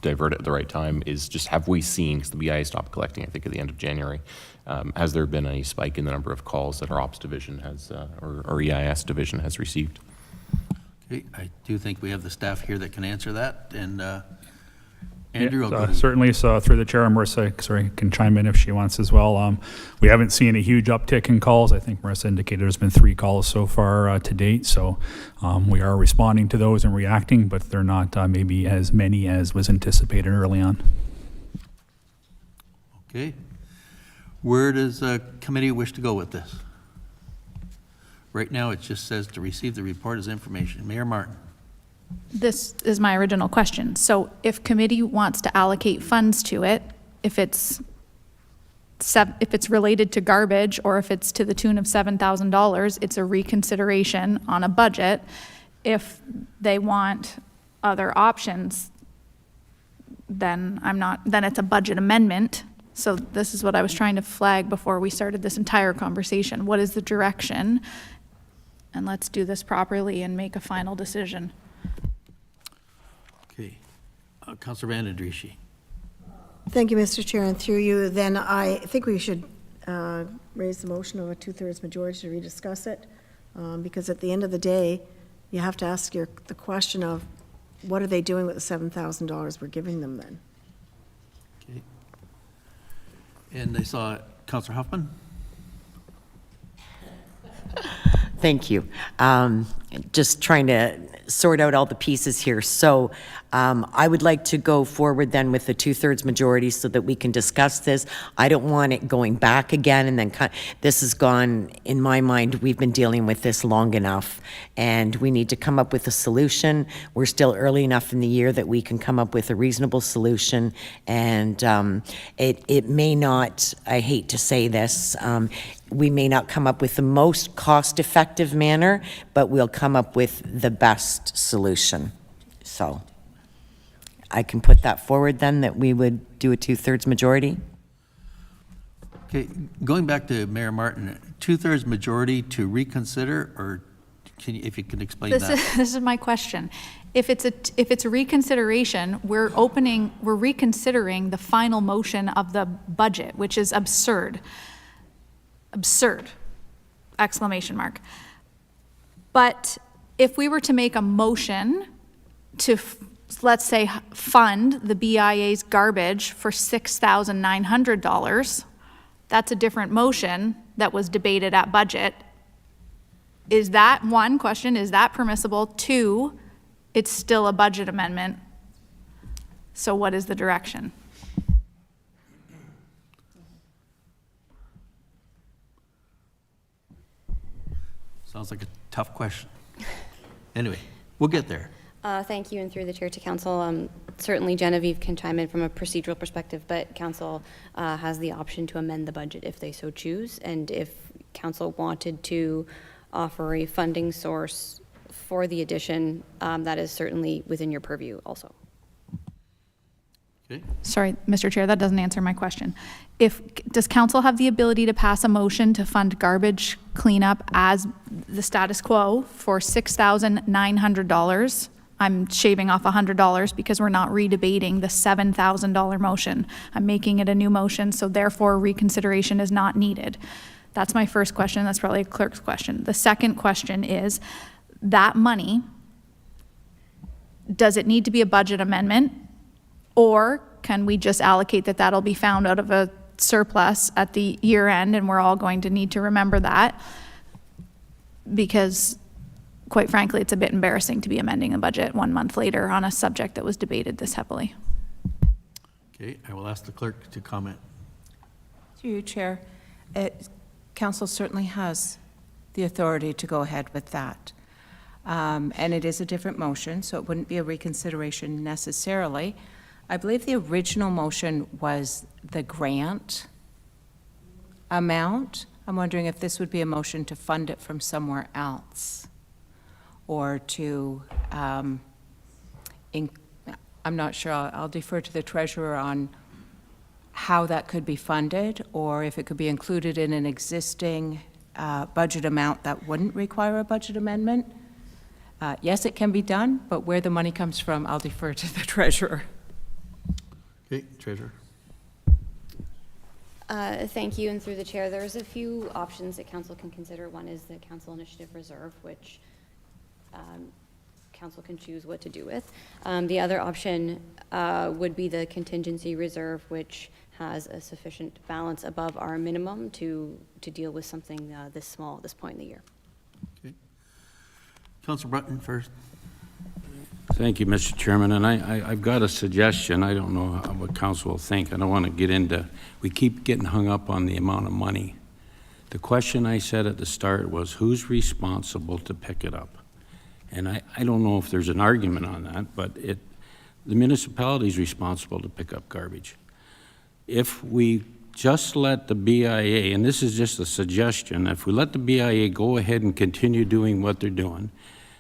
divert it at the right time, is just have we seen, because the BIA stopped collecting, I think, at the end of January, has there been a spike in the number of calls that our Ops division has, or EIS division has received? Okay, I do think we have the staff here that can answer that, and Andrew, I'll go to you. Certainly, so through the chair, Marissa, can chime in if she wants as well. We haven't seen a huge uptick in calls. I think Marissa indicated there's been 3 calls so far to date, so we are responding to those and reacting, but they're not maybe as many as was anticipated early on. Okay. Where does the committee wish to go with this? Right now, it just says to receive the report as information. Mayor Martin. This is my original question. So if committee wants to allocate funds to it, if it's related to garbage or if it's to the tune of $7,000, it's a reconsideration on a budget. If they want other options, then it's a budget amendment. So this is what I was trying to flag before we started this entire conversation. What is the direction? And let's do this properly and make a final decision. Okay. Councillor Van Adrishi. Thank you, Mr. Chair, and through you, then I think we should raise the motion of a 2/3 majority to rediscuss it, because at the end of the day, you have to ask the question of what are they doing with the $7,000 we're giving them then? Okay. And I saw Councillor Huffman. Thank you. Just trying to sort out all the pieces here. So I would like to go forward then with the 2/3 majority so that we can discuss this. I don't want it going back again and then this has gone, in my mind, we've been dealing with this long enough and we need to come up with a solution. We're still early enough in the year that we can come up with a reasonable solution, and it may not, I hate to say this, we may not come up with the most cost-effective manner, but we'll come up with the best solution. So I can put that forward then, that we would do a 2/3 majority. Okay, going back to Mayor Martin, 2/3 majority to reconsider, or if you can explain that? This is my question. If it's a reconsideration, we're reconsidering the final motion of the budget, which is absurd. Absurd, exclamation mark. But if we were to make a motion to, let's say, fund the BIA's garbage for $6,900, that's a different motion that was debated at budget. Is that, one question, is that permissible? 2, it's still a budget amendment. So what is the direction? Sounds like a tough question. Anyway, we'll get there. Thank you, and through the chair to council. Certainly Genevieve can chime in from a procedural perspective, but council has the option to amend the budget if they so choose, and if council wanted to offer a funding source for the addition, that is certainly within your purview also. Okay. Sorry, Mr. Chair, that doesn't answer my question. Does council have the ability to pass a motion to fund garbage cleanup as the status quo for $6,900? I'm shaving off $100 because we're not redebating the $7,000 motion. I'm making it a new motion, so therefore reconsideration is not needed. That's my first question. That's probably a clerk's question. The second question is, that money, does it need to be a budget amendment? Or can we just allocate that'll be found out of a surplus at the year end, and we're all going to need to remember that? Because, quite frankly, it's a bit embarrassing to be amending a budget 1 month later on a subject that was debated this heavily. Okay, I will ask the clerk to comment. Through you, Chair. Council certainly has the authority to go ahead with that. And it is a different motion, so it wouldn't be a reconsideration necessarily. I believe the original motion was the grant amount, I'm wondering if this would be a motion to fund it from somewhere else, or to, I'm not sure, I'll defer to the treasurer on how that could be funded, or if it could be included in an existing budget amount that wouldn't require a budget amendment. Yes, it can be done, but where the money comes from, I'll defer to the treasurer. Okay, Treasurer. Thank you, and through the chair, there's a few options that council can consider. One is the council initiative reserve, which council can choose what to do with. The other option would be the contingency reserve, which has a sufficient balance above our minimum to deal with something this small at this point in the year. Okay. Councilor Brunton first. Thank you, Mr. Chairman, and I've got a suggestion. I don't know what council will think. I don't want to get into, we keep getting hung up on the amount of money. The question I said at the start was, who's responsible to pick it up? And I don't know if there's an argument on that, but the municipality is responsible to pick up garbage. If we just let the BIA, and this is just a suggestion, if we let the BIA go ahead and continue doing what they're doing,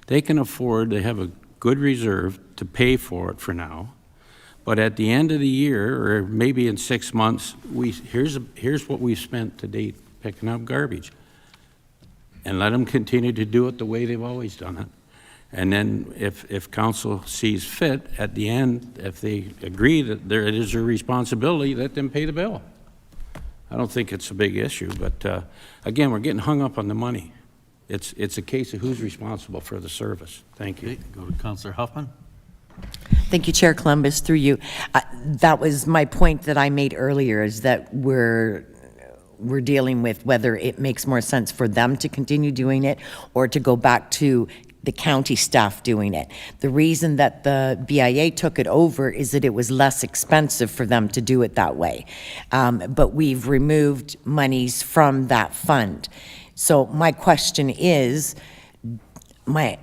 they can afford, they have a good reserve to pay for it for now. But at the end of the year, or maybe in 6 months, here's what we've spent to date picking up garbage. And let them continue to do it the way they've always done it. And then if council sees fit, at the end, if they agree that it is their responsibility, let them pay the bill. I don't think it's a big issue, but again, we're getting hung up on the money. It's a case of who's responsible for the service. Thank you. Okay, go to Councilor Huffman. Thank you, Chair Columbus, through you. That was my point that I made earlier, is that we're dealing with whether it makes more sense for them to continue doing it or to go back to the county staff doing it. The reason that the BIA took it over is that it was less expensive for them to do it that way. But we've removed monies from that fund. So my question is, I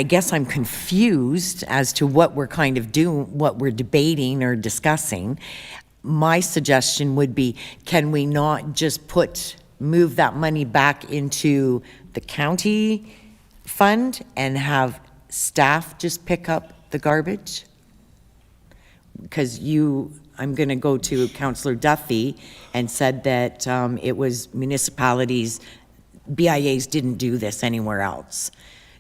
guess I'm confused as to what we're kind of doing, what we're debating or discussing. My suggestion would be, can we not just move that money back into the county fund and have staff just pick up the garbage? Because I'm going to go to Councillor Duffy and said that it was municipalities, BIAs didn't do this anywhere else.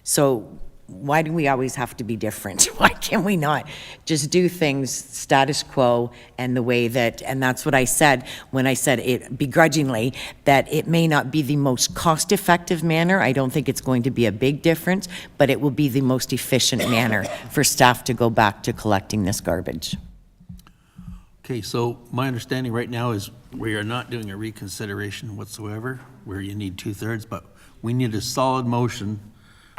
So why do we always have to be different? Why can we not just do things status quo and the way that, and that's what I said when I said it begrudgingly, that it may not be the most cost-effective manner. I don't think it's going to be a big difference, but it will be the most efficient manner for staff to go back to collecting this garbage. Okay, so my understanding right now is we are not doing a reconsideration whatsoever, where you need 2/3, but we need a solid motion.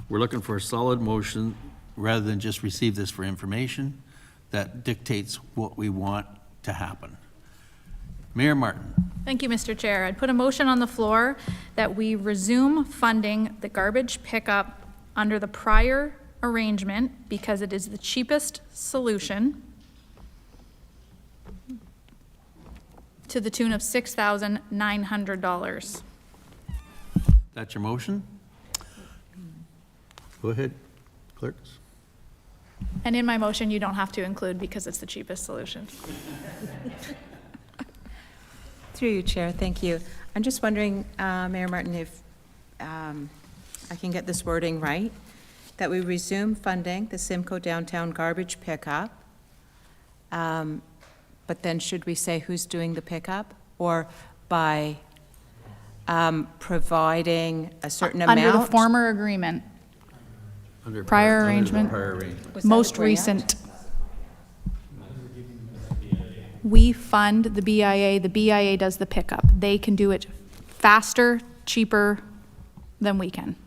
We're looking for a solid motion rather than just receive this for information that dictates what we want to happen. Mayor Martin. Thank you, Mr. Chair. I'd put a motion on the floor that we resume funding the garbage pickup under the prior arrangement because it is the cheapest solution, to the tune of $6,900. That's your motion? Go ahead, clerks. And in my motion, you don't have to include because it's the cheapest solution. Through you, Chair, thank you. I'm just wondering, Mayor Martin, if I can get this wording right, that we resume funding the Simcoe downtown garbage pickup, but then should we say who's doing the pickup, or by providing a certain amount? Under the former agreement. Prior arrangement. Most recent. We fund the BIA does the pickup. They can do it faster, cheaper than we can.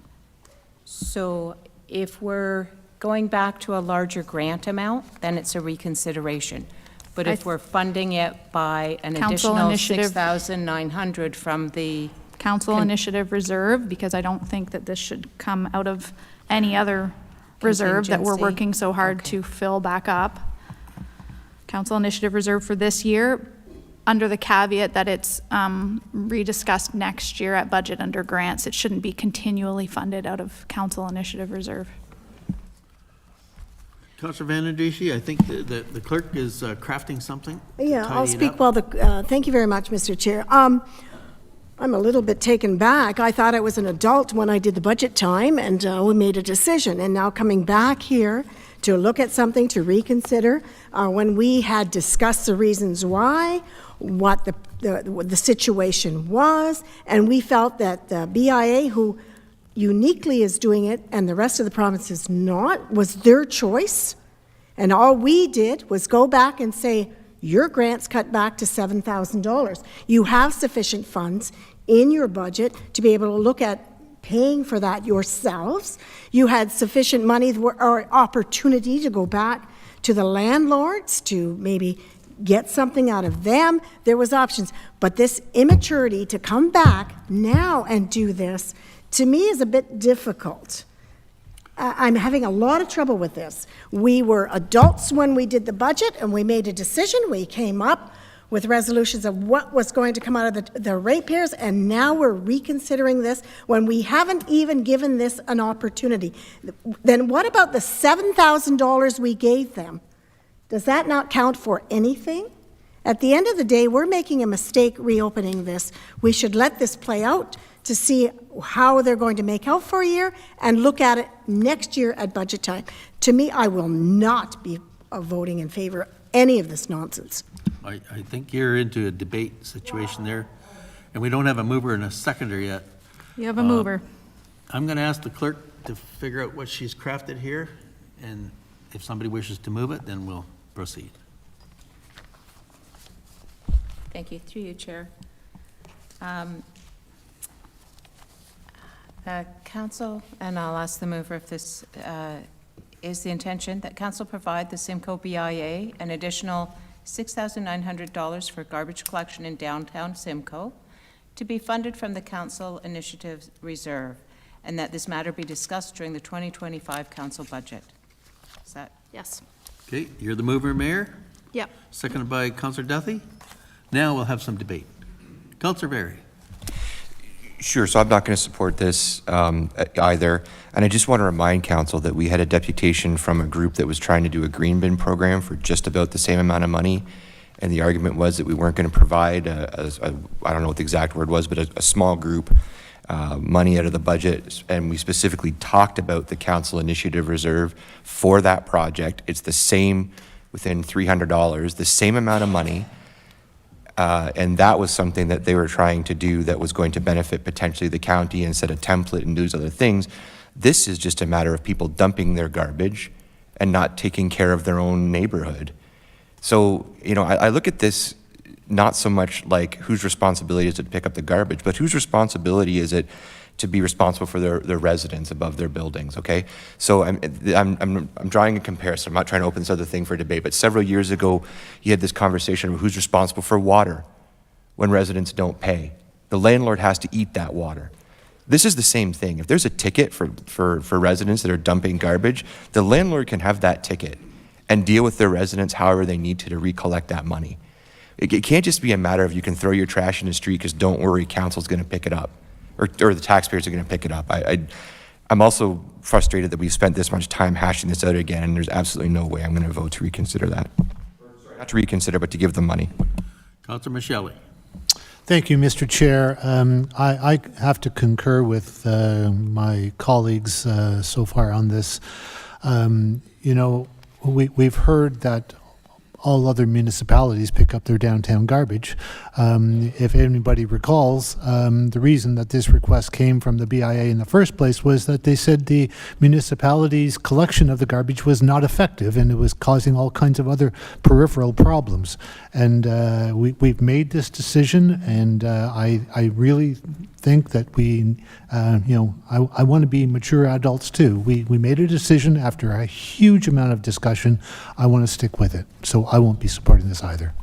So if we're going back to a larger grant amount, then it's a reconsideration. But if we're funding it by an additional $6,900 from the Council Initiative Reserve, because I don't think that this should come out of any other reserve that we're Contingency. working so hard to fill back up. Council Initiative Reserve for this year, under the caveat that it's rediscussed next year at budget under grants. It shouldn't be continually funded out of council initiative reserve. Councillor Van Andriessen, I think the clerk is crafting something. to Yeah, I'll tidy it speak up. while thank you very much, Mr. Chair. I'm a little bit taken back. I thought I was an adult when I did the budget time, and we made a decision. And now coming back here to look at something, to reconsider, when we had discussed the reasons why, what the situation was, and we felt that the BIA, who uniquely is doing it and the rest of the province is not, was their choice. And all we did was go back and say, your grant's cut back to $7,000. You have sufficient funds in your budget to be able to look at paying for that yourselves. You had sufficient money or opportunity to go back to the landlords to maybe get something out of them. There was options. But this immaturity to come back now and do this, to me, is a bit difficult. I'm having a lot of trouble with this. We were adults when we did the budget, and we made a decision. We came up with resolutions of what was going to come out of the ratepayers, and now we're reconsidering this when we haven't even given this an opportunity. Then what about the $7,000 we gave them? Does that not count for anything? At the end of the day, we're making a mistake reopening this. We should let this play out to see how they're going to make out for a year and look at it next year at budget time. To me, I will not be voting in favor of any of this nonsense. I think you're into a debate situation there, and we don't have a mover and a seconder yet. You have a mover. I'm going to ask the clerk to figure out what she's crafted here, and if somebody wishes to move it, then we'll proceed. Thank you. Through you, Chair. Council, and I'll ask the mover if this is the intention, that Council provide the Simcoe BIA an additional $6,900 for garbage collection in downtown Simcoe to be funded from the Council Initiative Reserve, and that this matter be discussed during the 2025 Council budget. Is that? Yes. Okay, you're the mover, Mayor? Yep. Seconded by Councillor Duthie. Now we'll have some debate. Councillor Berry. Sure, so I'm not going to support this either. And I just want to remind council that we had a deputation from a group that was trying to do a green bin program for just about the same amount of money. And the argument was that we weren't going to provide I don't know what the exact word was, but a small group money out of the budget. And we specifically talked about the council initiative reserve for that project. It's the same within $300, the same amount of money. And that was something that they were trying to do that was going to benefit potentially the county and set a template and those other things. This is just a matter of people dumping their garbage and not taking care of their own neighborhood. So, you know, I look at this not so much like whose responsibility is it to pick up the garbage, but whose responsibility is it to be responsible for their residents above their buildings, okay? So I'm drawing a comparison. I'm not trying to open this other thing for debate, but several years ago, you had this conversation of who's responsible for water when residents don't pay. The landlord has to eat that water. This is the same thing. If there's a ticket for residents that are dumping garbage, the landlord can have that ticket and deal with their residents however they need to recollect that money. It can't just be a matter of you can throw your trash in the street because don't worry, council's gonna pick it up. Or the taxpayers are going to pick it up. I'm also frustrated that we've spent this much time hashing this out again, and there's absolutely no way I'm going to vote to reconsider that. Not to reconsider, but to give them money. Councillor Michelli. Thank you, Mr. Chair. I have to concur with my colleagues so far on this. You know, we've heard that all other municipalities pick up their downtown garbage. If anybody recalls, the reason that this request came from the BIA in the first place was that they said the municipality's collection of the garbage was not effective and it was causing all kinds of other peripheral problems. And we've made this decision, and I really think that we, you know, I want to be mature adults too. We made a decision after a huge amount of discussion. I want to stick with it. So I won't be supporting this either.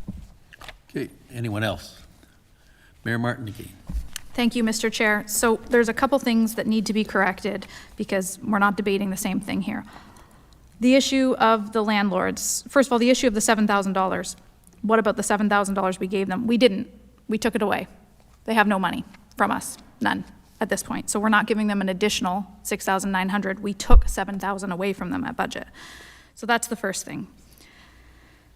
Okay, anyone else? Mayor Martin again. Thank you, Mr. Chair. So there's a couple things that need to be corrected because we're not debating the same thing here. The issue of the landlords, first of all, the issue of the $7,000. what about the $7,000 we gave them? We didn't. We took it away. They have no money from us, none at this point. So we're not giving them an additional $6,900. We took $7,000 away from them at budget. So that's the first thing.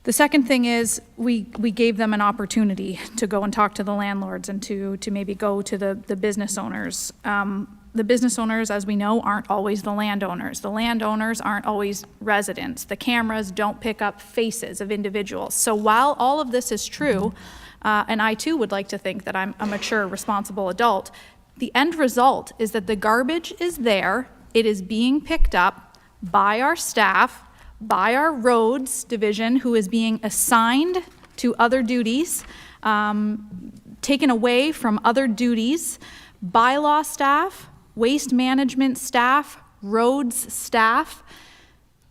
The second thing is we gave them an opportunity to go and talk to the landlords and to maybe go to the business owners. The business owners, as we know, aren't always the landowners. The landowners aren't always residents. The cameras don't pick up faces of individuals. So while all of this is true, and I too would like to think that I'm a mature, responsible adult, the end result is that the garbage is there, it is being picked up by our staff, by our roads division, who is being assigned to other duties, taken away from other duties, bylaw staff, waste management staff, roads staff,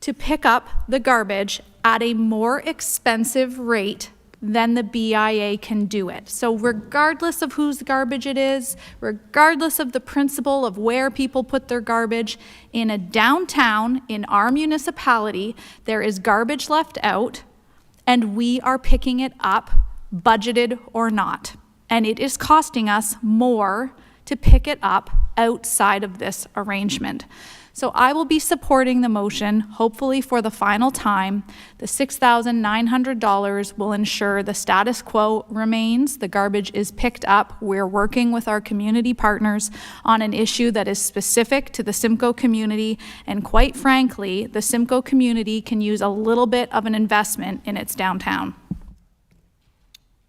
to pick up the garbage at a more expensive rate than the BIA can do it. So regardless of whose garbage it is, regardless of the principle of where people put their garbage, in a downtown, in our municipality, there is garbage left out, and we are picking it up, budgeted or not. And it is costing us more to pick it up outside of this arrangement. So I will be supporting the motion, hopefully for the final time. The $6,900 will ensure the status quo remains, the garbage is picked up. We're working with our community partners on an issue that is specific to the Simcoe community, and quite frankly, the Simcoe community can use a little bit of an investment in its downtown.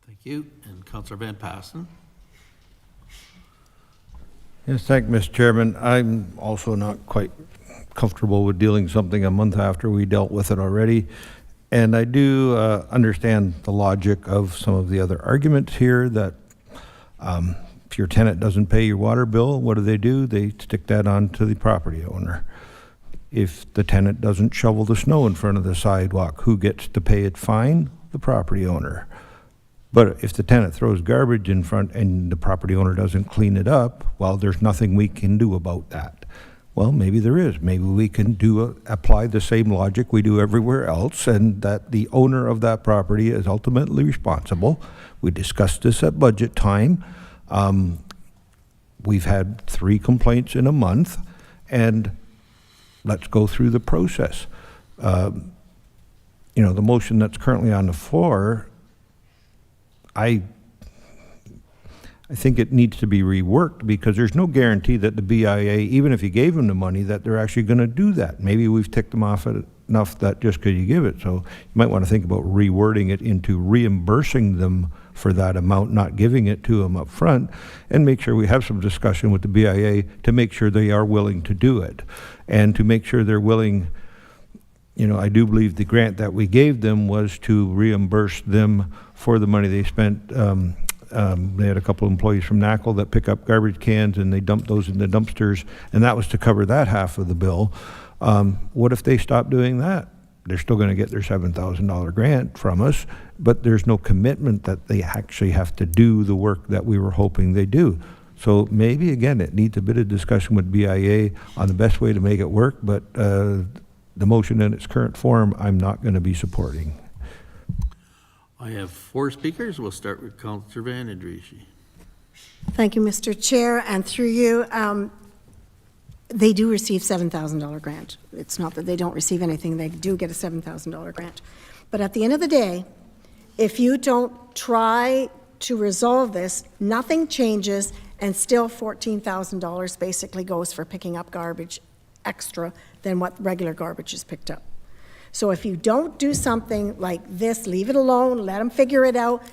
Thank you. And Councillor Van Passen. Yes, thank you, Mr. Chairman. I'm also not quite comfortable with dealing something a month after we dealt with it already. And I do understand the logic of some of the other arguments here that if your tenant doesn't pay your water bill, what do? They stick that on to the property owner. If the tenant doesn't shovel the snow in front of the sidewalk, who gets to pay it? Fine, the property owner. But if the tenant throws garbage in front and the property owner doesn't clean it up, well, there's nothing we can do about that. Well, maybe there is. Maybe we can apply the same logic we do everywhere else, and that the owner of that property is ultimately responsible. We discussed this at budget time. We've had 3 complaints in a month, and let's go through the process. The motion that's currently on the floor, I think it needs to be reworked, because there's no guarantee that the BIA, even if you gave them the money, that they're actually going to do that. Maybe we've ticked them off enough that just because you give it. So you might want to think about rewording it into reimbursing them for that amount, not giving it to them up front, and make sure we have some discussion with the BIA to make sure they are willing to do it, and to make sure they're willing. I do believe the grant that we gave them was to reimburse them for the money they spent. They had a couple of employees from NACL that pick up garbage cans, and they dump those in the dumpsters, and that was to cover that half of the bill. What if they stop doing that? They're still going to get their $7,000 grant from us, but there's no commitment that they actually have to do the work that we were hoping they do. So maybe, again, it needs a bit of discussion with BIA on the best way to make it work, but the motion in its current form, I'm not going to be supporting. I have 4 speakers. We'll start with Councillor Van Adrishi. Thank you, Mr. Chair, and through you, they do receive $7,000 grant. It's not that they don't receive anything, they do get a $7,000 grant. But at the end of the day, if you don't try to resolve this, nothing changes, and still $14,000 basically goes for picking up garbage extra than what regular garbage is picked up. So if you don't do something like this, leave it alone, let them figure it out,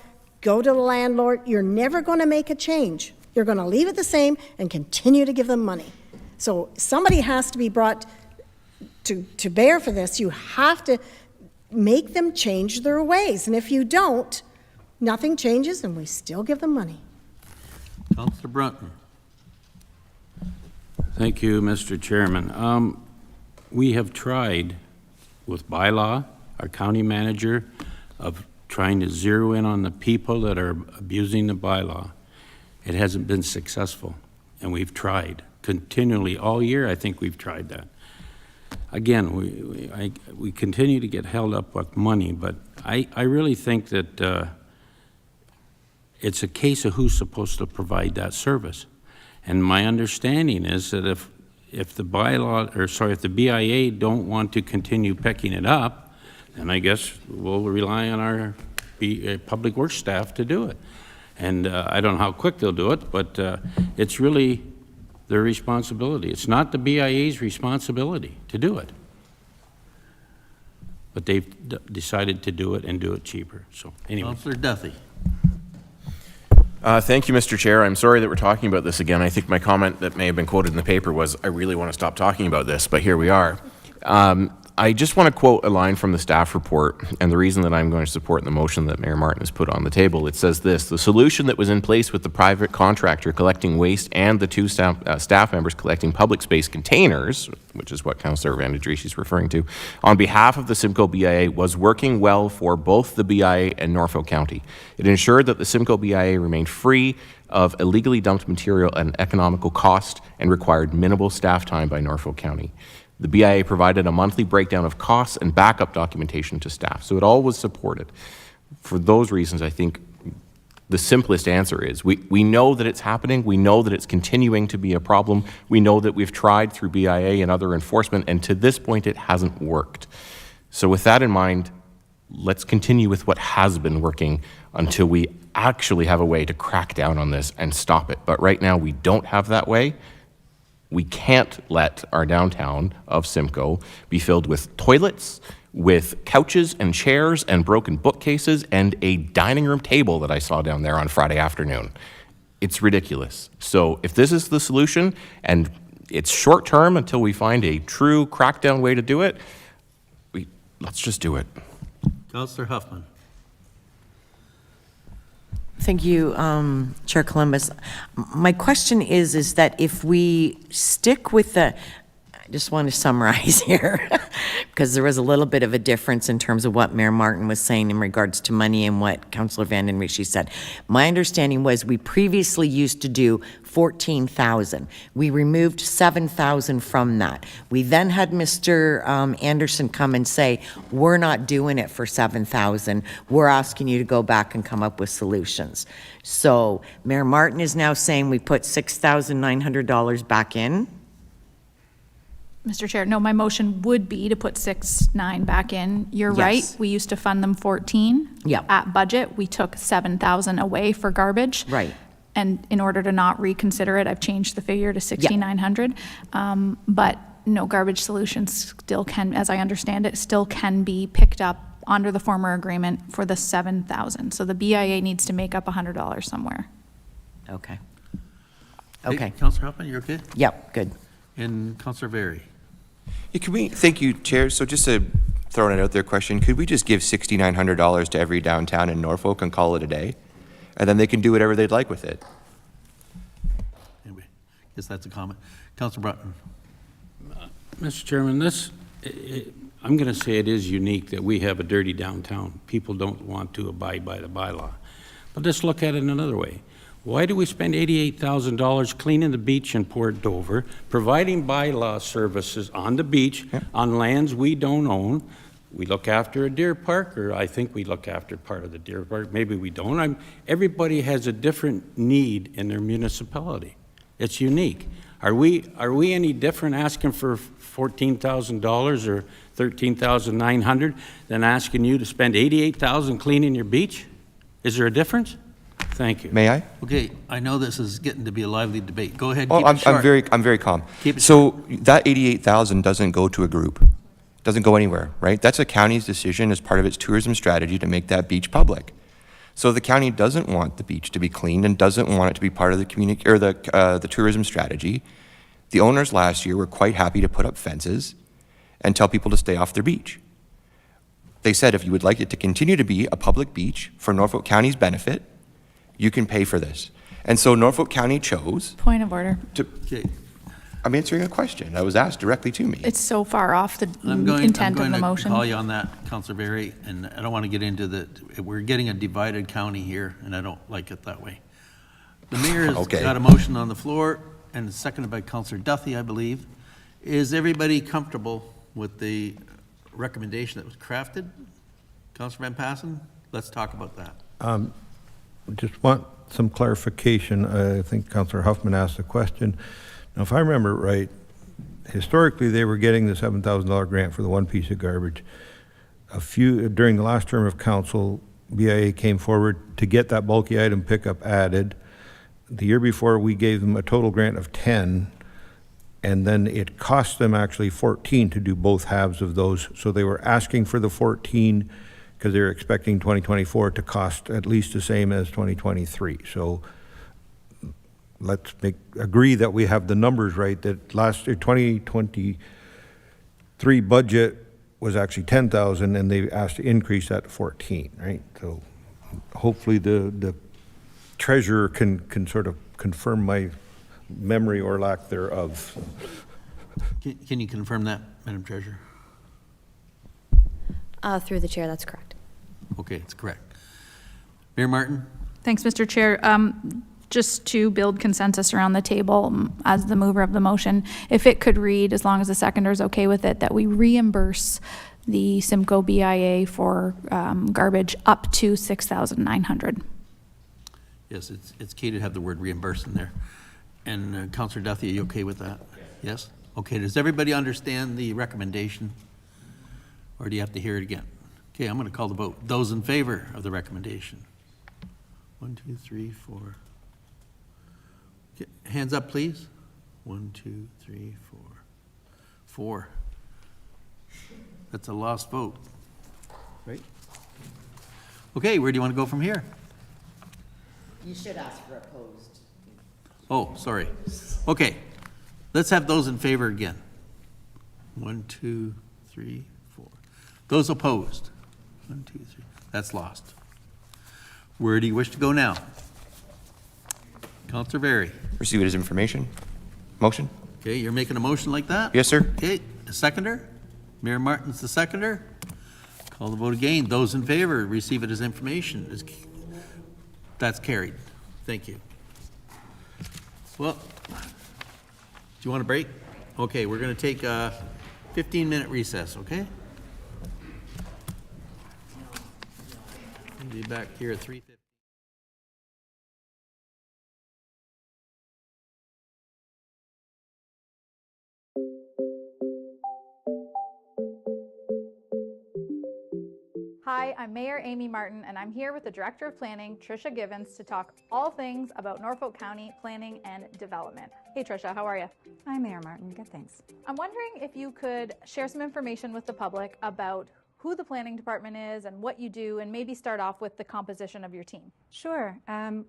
go to the landlord, you're never going to make a change. You're going to leave it the same and continue to give them money. So somebody has to be brought to bear for this. You have to make them change their ways. And if you don't, nothing changes and we still give them money. Councillor Brunton. Thank you, Mr. Chairman. We have tried with Bylaw, our county manager, of trying to zero in on the people that are abusing the bylaw. It hasn't been successful, and we've tried continually all year. I think we've tried that. again, we continue to get held up with money, but I really think that it's a case of who's supposed to provide that service. And my understanding is that if the bylaw, or sorry, if the BIA don't want to continue picking it up, then I guess we'll rely on our public works staff to do it. And I don't know how quick they'll do it, but it's really their responsibility. It's not the BIA's responsibility to do it. But they've decided to do it and do it cheaper. So anyway. Councillor Duthie. Thank you, Mr. Chair. I'm sorry that we're talking about this again. I think my comment that may have been quoted in the paper was, I really want to stop talking about this, but here we are. I just want to quote a line from the staff report, and the reason that I'm going to support the motion that Mayor Martin has put on the table. It says this: the solution that was in place with the private contractor collecting waste and the two staff members collecting public space containers, which is what Councillor Van Adrici is referring to, on behalf of the Simcoe BIA was working well for both the BIA and Norfolk County. It ensured that the Simcoe BIA remained free of illegally dumped material and economical cost and required minimal staff time by Norfolk County. The BIA provided a monthly breakdown of costs and backup documentation to staff, so it all was supported. For those reasons, I think the simplest answer is we know that it's happening, we know that it's continuing to be a problem, we know that we've tried through BIA and other enforcement, and to this point it hasn't worked. So with that in mind, let's continue with what has been working until we actually have a way to crack down on this and stop it. But right now we don't have that way. We can't let our downtown of Simcoe be filled with toilets, with couches and chairs and broken bookcases and a dining room table that I saw down there on Friday afternoon. It's ridiculous. So if this is the solution, and it's short term until we find a true crackdown way to do it, let's just do it. Councillor Huffman. Thank you, Chair Columbus. My question is that if we stick with the, I just want to summarize here, because there was a little bit of a difference in terms of what Mayor Martin was saying in regards to money and what Councillor Van Den Riche said. My understanding was we previously used to do 14,000. We removed 7,000 from that. We then had Mr. Anderson come and say, we're not doing it for 7,000. We're asking you to go back and come up with solutions. So Mayor Martin is now saying we put $6,900 back in. Mr. Chair, no, my motion would be to put 6,900 back in. You're right. We used to fund them 14. Yep. At budget, we took 7,000 away for garbage. Right. And in order to not reconsider it, I've changed the figure to 6,900. But no, garbage solutions still can, as I understand it, still can be picked up under the former agreement for the 7,000. So the BIA needs to make up $100 somewhere. Okay. Okay. Okay. Councillor Huffman, you're okay? Yep, good. And Councillor Berry. Yeah, thank you, Chair. So just to throw it out there question, could we just give $6,900 to every downtown in Norfolk and call it a day? And then they can do whatever they'd like with it. Anyway, guess that's a comment. Councillor Broughton. Mr. Chairman, I'm going to say it is unique that we have a dirty downtown. People don't want to abide by the bylaw. But let's look at it another way. Why do we spend $88,000 cleaning the beach in Port Dover, providing bylaw services on the beach, on lands we don't own? We look after a deer park, or I think we look after part of the deer park. Maybe we don't. Everybody has a different need in their municipality. It's unique. Are we any different asking for $14,000 or $13,900 than asking you to spend $88,000 cleaning your beach? Is there a difference? Thank you. May I? Okay, I know this is getting to be a lively debate. Go ahead. Oh, Keep it short. I'm very calm. Keep it so that 88,000 doesn't go to a group, doesn't go anywhere, right? That's a county's decision as part of its tourism strategy to make that beach public. So the county doesn't want the beach to be cleaned and doesn't want it to be part of the community or the tourism strategy. The owners last year were quite happy to put up fences and tell people to stay off their beach. They said if you would like it to continue to be a public beach for Norfolk County's benefit, you can pay for this. And so Norfolk County chose Point of order. to, I'm answering a question that was asked directly to me. It's so far off the intent of the motion. I'm going to call you on that, Councillor Berry, and I don't want to get into we're getting a divided county here, and I don't like it that way. The mayor has got a motion on the floor, and it's seconded by Councillor Duthie, I believe. Is everybody comfortable with the recommendation that was crafted? Councillor Van Passen, let's talk about that. Just want some clarification. I think Councillor Huffman asked the question. Now, if I remember right, historically they were getting the $7,000 grant for the one piece of garbage. During the last term of council, BIA came forward to get that bulky item pickup added. The year before, we gave them a total grant of 10, and then it cost them actually 14 to do both halves of those. So they were asking for the 14 because they were expecting 2024 to cost at least the same as 2023. So let's agree that we have the numbers right, that last year 2023 budget was actually 10,000 and they asked to increase that to 14, right? So hopefully the treasurer can sort of confirm my memory or lack thereof. Can you confirm that, Madam Treasurer? Through the chair, that's correct. Okay, it's correct. Mayor Martin? Thanks, Mr. Chair. Just to build consensus around the table, as the mover of the motion, if it could read, as long as the seconder is okay with it, that we reimburse the Simcoe BIA for garbage up to $6,900. Yes, it's key to have the word reimburse in there. And Councillor Duthie, are you okay with that? Yes? Okay, does everybody understand the recommendation? Or do you have to hear it again? Okay, I'm going to call the vote. Those in favor of the recommendation? 1, 2, 3, 4. Okay, hands up, please. 1, 2, 3, 4. 4. That's a lost vote, right? Okay, where do you want to go from here? You should ask for opposed. Oh, sorry. Okay, let's have those in favor again. 1, 2, 3, 4. Those opposed? 1, 2, 3. That's lost. Where do you wish to go now? Councillor Berry. Receive it as information. Motion? Okay, you're making a motion like that? Yes, sir. Okay, a seconder? Mayor Martin's the seconder. Call the vote again. Those in favor, receive it as information. That's carried. Thank you. Well, do you want a break? Okay, we're going to take a 15-minute recess, okay? We'll be back here at 3:50. Hi, I'm Mayor Amy Martin, and I'm here with the Director of Planning, Tricia Givens, to talk all things about Norfolk County planning and development. Hey, Tricia, how are you? Hi, Mayor Martin. Good, thanks. I'm wondering if you could share some information with the public about who the planning department is and what you do, and maybe start off with the composition of your team. Sure.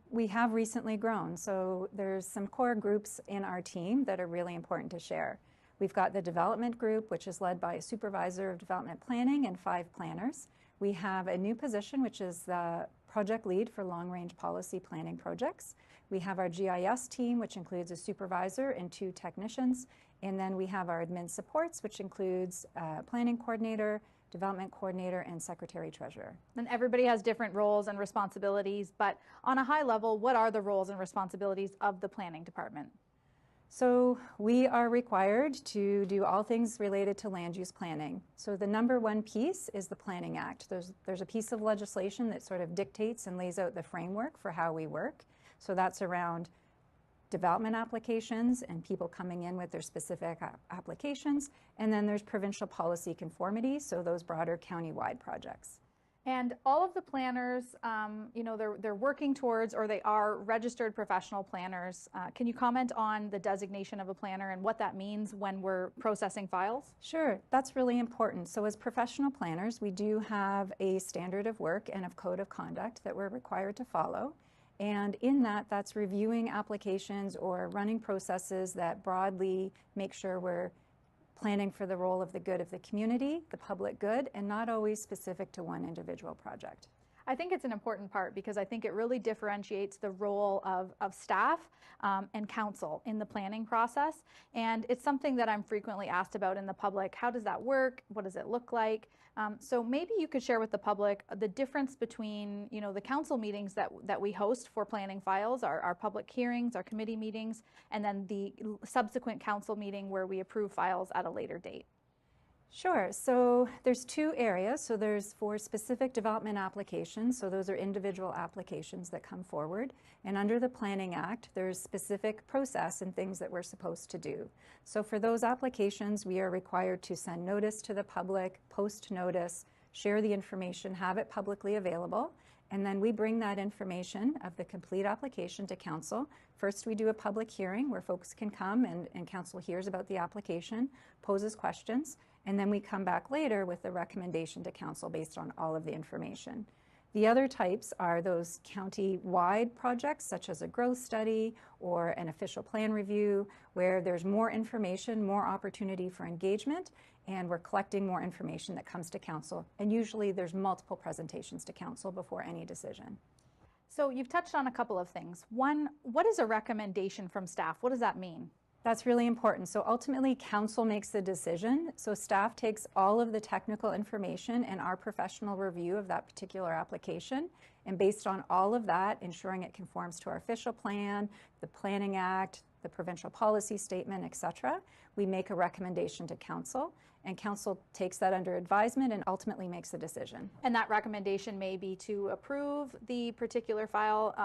We have recently grown, so there's some core groups in our team that are really important to share. We've got the development group, which is led by a supervisor of development planning and 5 planners. We have a new position, which is the project lead for long-range policy planning projects. We have our GIS team, which includes a supervisor and 2 technicians. And then we have our admin supports, which includes planning coordinator, development coordinator, and secretary treasurer. And everybody has different roles and responsibilities, but on a high level, what are the roles and responsibilities of the planning department? So we are required to do all things related to land use planning. So the number one piece is the Planning Act. There's a piece of legislation that sort of dictates and lays out the framework for how we work. So that's around development applications and people coming in with their specific applications. And then there's provincial policy conformity, so those broader county-wide projects. And all of the planners, you know, they're working towards, or they are registered professional planners. Can you comment on the designation of a planner and what that means when we're processing files? Sure, that's really important. So as professional planners, we do have a standard of work and a code of conduct that we're required to follow. And in that, that's reviewing applications or running processes that broadly make sure we're planning for the role of the good of the community, the public good, and not always specific to one individual project. I think it's an important part because I think it really differentiates the role of staff and council in the planning process. And it's something that I'm frequently asked about in the public. How does that work? What does it look like? So maybe you could share with the public the difference between, you know, the council meetings that we host for planning files, our public hearings, our committee meetings, and then the subsequent council meeting where we approve files at a later date. Sure. So there's two areas. So there's for specific development applications. So those are individual applications that come forward. And under the Planning Act, there's specific process and things that we're supposed to do. So for those applications, we are required to send notice to the public, post notice, share the information, have it publicly available. And then we bring that information of the complete application to council. First, we do a public hearing where folks can come and council hears about the application, poses questions, and then we come back later with a recommendation to council based on all of the information. The other types are those county-wide projects, such as a growth study or an official plan review, where there's more information, more opportunity for engagement, and we're collecting more information that comes to council. And usually there's multiple presentations to council before any decision. So you've touched on a couple of things. One, what is a recommendation from staff? What does that mean? That's really important. So ultimately, council makes the decision. So staff takes all of the technical information and our professional review of that particular application. And based on all of that, ensuring it conforms to our official plan, the Planning Act, the provincial policy statement, etc., we make a recommendation to council. And council takes that under advisement and ultimately makes a decision. And that recommendation may be to approve the particular file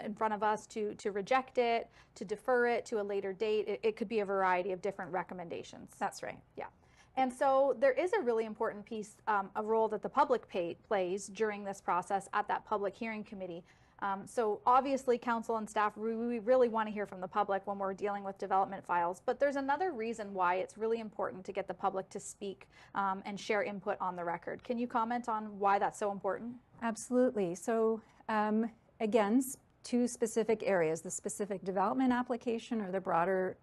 in front of us, to reject it, to defer it to a later date. It could be a variety of different recommendations. That's right. Yeah. And so there is a really important piece, a role that the public plays during this process at that public hearing committee. So obviously council and staff, we really want to hear from the public when we're dealing with development files, but there's another reason why it's really important to get the public to speak and share input on the record. Can you comment on why that's so important? Absolutely. So again, two specific areas, the specific development application or the broader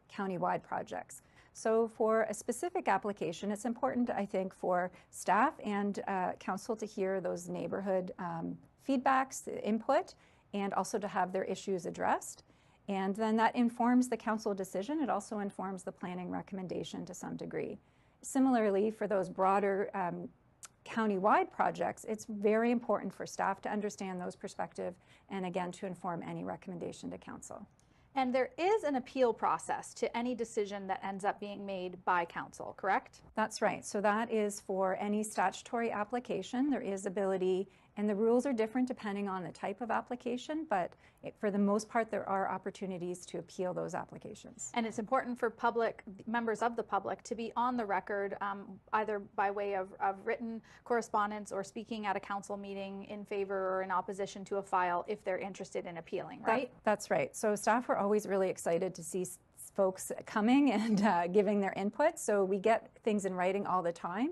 county-wide projects. So for a specific application, it's important, I think, for staff and council to hear those neighborhood feedbacks, input, and also to have their issues addressed. And then that informs the council decision. It also informs the planning recommendation to some degree. Similarly, for those broader county-wide projects, it's very important for staff to understand those perspectives and again to inform any recommendation to council. And there is an appeal process to any decision that ends up being made by council, correct? That's right. So that is for any statutory application. There is ability, and the rules are different depending on the type of application, but for the most part, there are opportunities to appeal those applications. And it's important for members of the public to be on the record, either by way of written correspondence or speaking at a council meeting in favor or in opposition to a file if they're interested in appealing, right? That's right. So staff are always really excited to see folks coming and giving their input. So we get things in writing all the time,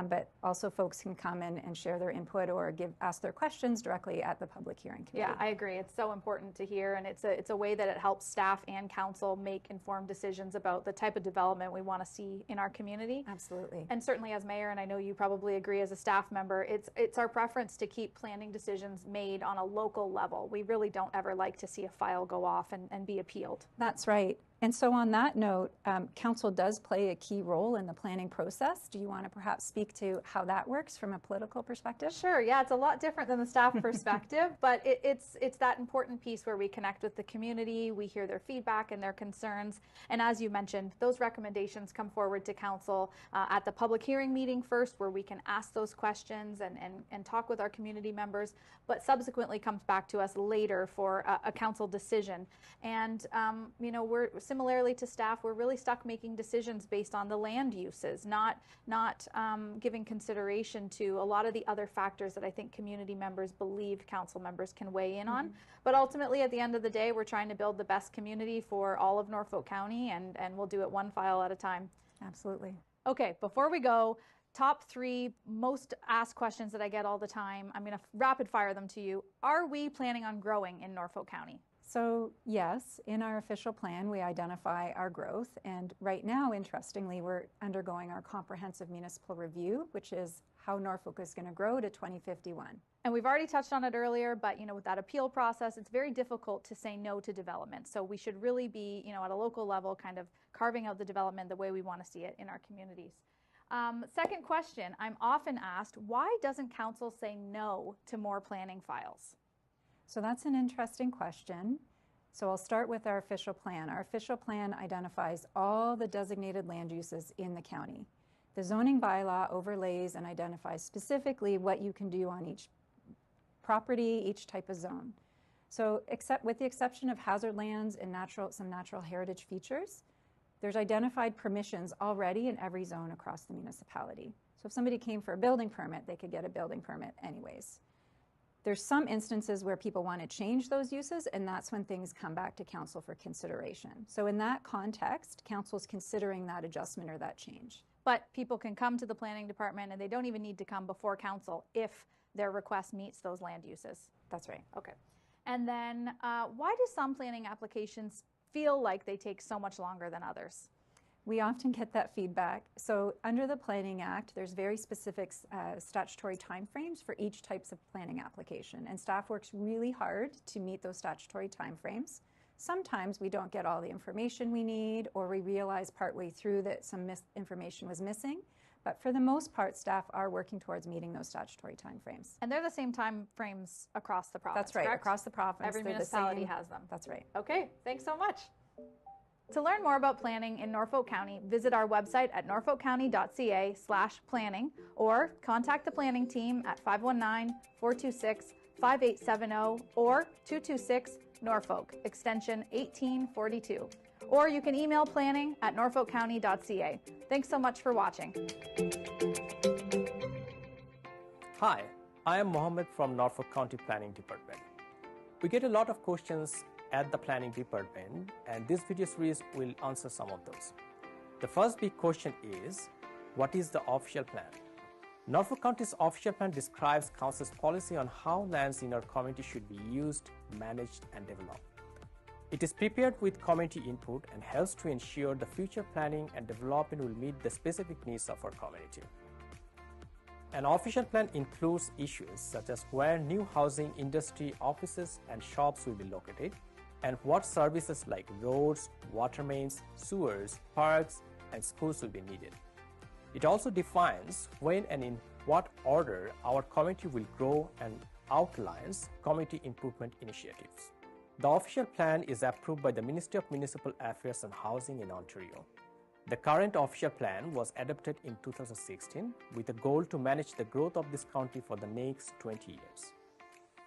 but also folks can come in and share their input or ask their questions directly at the public hearing committee. Yeah, I agree. It's so important to hear, and it's a way that it helps staff and council make informed decisions about the type of development we want to see in our community. Absolutely. And certainly as mayor, and I know you probably agree as a staff member, it's our preference to keep planning decisions made on a local level. We really don't ever like to see a file go off and be appealed. That's right. And so on that note, council does play a key role in the planning process. Do you want to perhaps speak to how that works from a political perspective? Sure, yeah, it's a lot different than the staff perspective, but it's that important piece where we connect with the community, we hear their feedback and their concerns, and as you mentioned, those recommendations come forward to council at the public hearing meeting first, where we can ask those questions and talk with our community members, but subsequently comes back to us later for a council decision. And we're similarly to staff, we're really stuck making decisions based on the land uses, not giving consideration to a lot of the other factors that I think community members believe council members can weigh in on. But ultimately, at the end of the day, we're trying to build the best community for all of Norfolk County, and we'll do it one file at a time. Absolutely. Okay, before we go, top 3 most asked questions that I get all the time. I'm going to rapid fire them to you. Are we planning on growing in Norfolk County? So yes, in our official plan, we identify our growth. And right now, interestingly, we're undergoing our comprehensive municipal review, which is how Norfolk is going to grow to 2051. And we've already touched on it earlier, but with that appeal process, it's very difficult to say no to development. So we should really be, at a local level, kind of carving out the development the way we want to see it in our communities. Second question, I'm often asked, why doesn't council say no to more planning files? So that's an interesting question. So I'll start with our official plan. Our official plan identifies all the designated land uses in the county. The zoning bylaw overlays and identifies specifically what you can do on each property, each type of zone. So with the exception of hazard lands and some natural heritage features, there's identified permissions already in every zone across the municipality. So if somebody came for a building permit, they could get a building permit anyways. There's some instances where people want to change those uses, and that's when things come back to council for consideration. So in that context, council's considering that adjustment or that change. But people can come to the planning department and they don't even need to come before council if their request meets those land uses. That's right. Okay. And then why do some planning applications feel like they take so much longer than others? We often get that feedback. So under the Planning Act, there's very specific statutory timeframes for each types of planning application, and staff works really hard to meet those statutory timeframes. Sometimes we don't get all the information we need, or we realize partway through that some information was missing. But for the most part, staff are working towards meeting those statutory timeframes. And they're the same across the province. That's right, correct? across the province. Every they're the municipality same. has them. That's right. Okay, thanks so much. To learn more about planning in Norfolk County, visit our website at norfolkcounty.ca/planning or contact the planning team at 519-426-5870 or 226-NORFOLK, extension 1842. Or you can email planning@norfolkcounty.ca. Thanks so much for watching. Hi, I am Mohammed from Norfolk County Planning Department. We get a lot of questions at the Planning Department, and this video series will answer some of those. The first big question is, what is the official plan? Norfolk County's official plan describes Council's policy on how lands in our community should be used, managed, and developed. It is prepared with community input and helps to ensure the future planning and development will meet the specific needs of our community. An official plan includes issues such as where new housing, industry, offices, and shops will be located, and what services like roads, water mains, sewers, parks, and schools will be needed. It also defines when and in what order our community will grow and outlines community improvement initiatives. The official plan is approved by the Ministry of Municipal Affairs and Housing in Ontario. The current official plan was adopted in 2016 with a goal to manage the growth of this county for the next 20 years.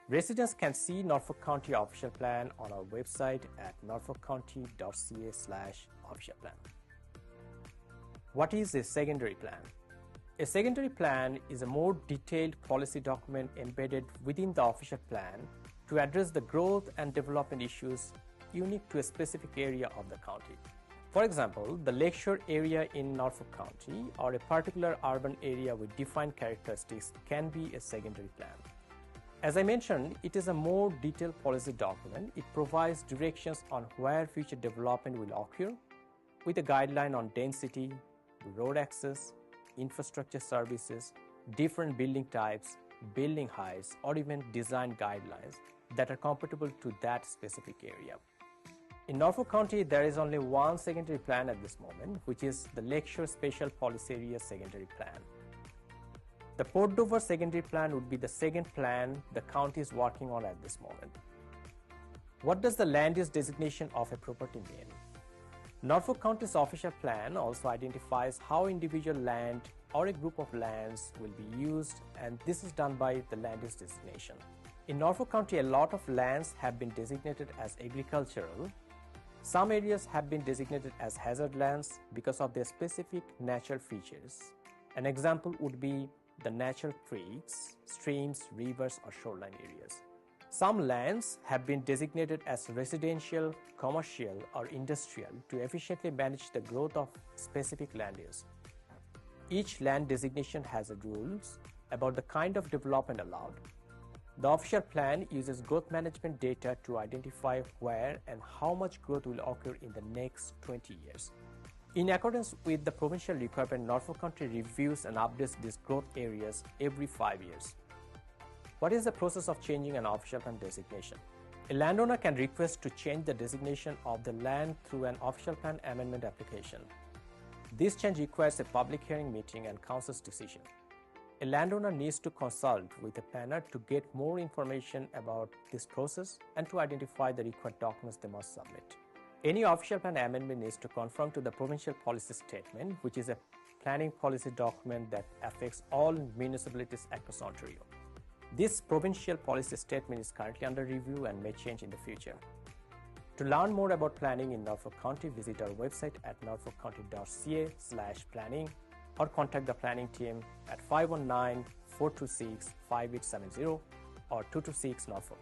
Residents can see Norfolk County official plan on our website at norfolkcounty.ca/official plan. What is a secondary plan? A secondary plan is a more detailed policy document embedded within the official plan to address the growth and development issues unique to a specific area of the county. For example, the lakeshore area in Norfolk County or a particular urban area with defined characteristics can be a secondary plan. As I mentioned, it is a more detailed policy document. It provides directions on where future development will occur with a guideline on density, road access, infrastructure services, different building types, building heights, or even design guidelines that are compatible to that specific area. In Norfolk County, there is only one secondary plan at this moment, which is the Lakeshore Special Policy Area Secondary Plan. The Port Dover Secondary Plan would be the second plan the county is working on at this moment. What does the land use designation of a property mean? Norfolk County's official plan also identifies how individual land or a group of lands will be used, and this is done by the land use designation. In Norfolk County, a lot of lands have been designated as agricultural. Some areas have been designated as hazard lands because of their specific natural features. An example would be the natural creeks, streams, rivers, or shoreline areas. Some lands have been designated as residential, commercial, or industrial to efficiently manage the growth of specific land use. Each land designation has rules about the kind of development allowed. The official plan uses growth management data to identify where and how much growth will occur in the next 20 years. In accordance with the provincial requirement, Norfolk County reviews and updates these growth areas every 5 years. What is the process of changing an official plan designation? A landowner can request to change the designation of the land through an official plan amendment application. This change requires a public hearing meeting and council's decision. A landowner needs to consult with a planner to get more information about this process and to identify the required documents they must submit. Any official plan amendment needs to conform to the provincial policy statement, which is a planning policy document that affects all municipalities across Ontario. This provincial policy statement is currently under review and may change in the future. To learn more about planning in Norfolk County, visit our website at norfolkcounty.ca/planning or contact the planning team at 519-426-5870 or 226 Norfolk,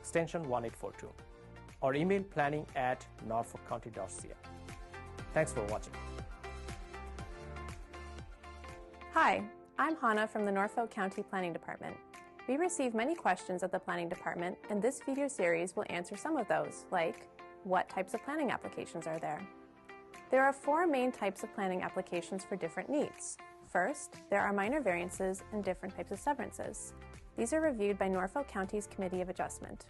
extension 1842, or email planning@norfolkcounty.ca. Thanks for watching. Hi, I'm Hannah from the Norfolk County Planning Department. We receive many questions at the Planning Department, and this video series will answer some of those, like, what types of planning applications are there? There are 4 main types of planning applications for different needs. First, there are minor variances and different types of severances. These are reviewed by Norfolk County's Committee of Adjustment.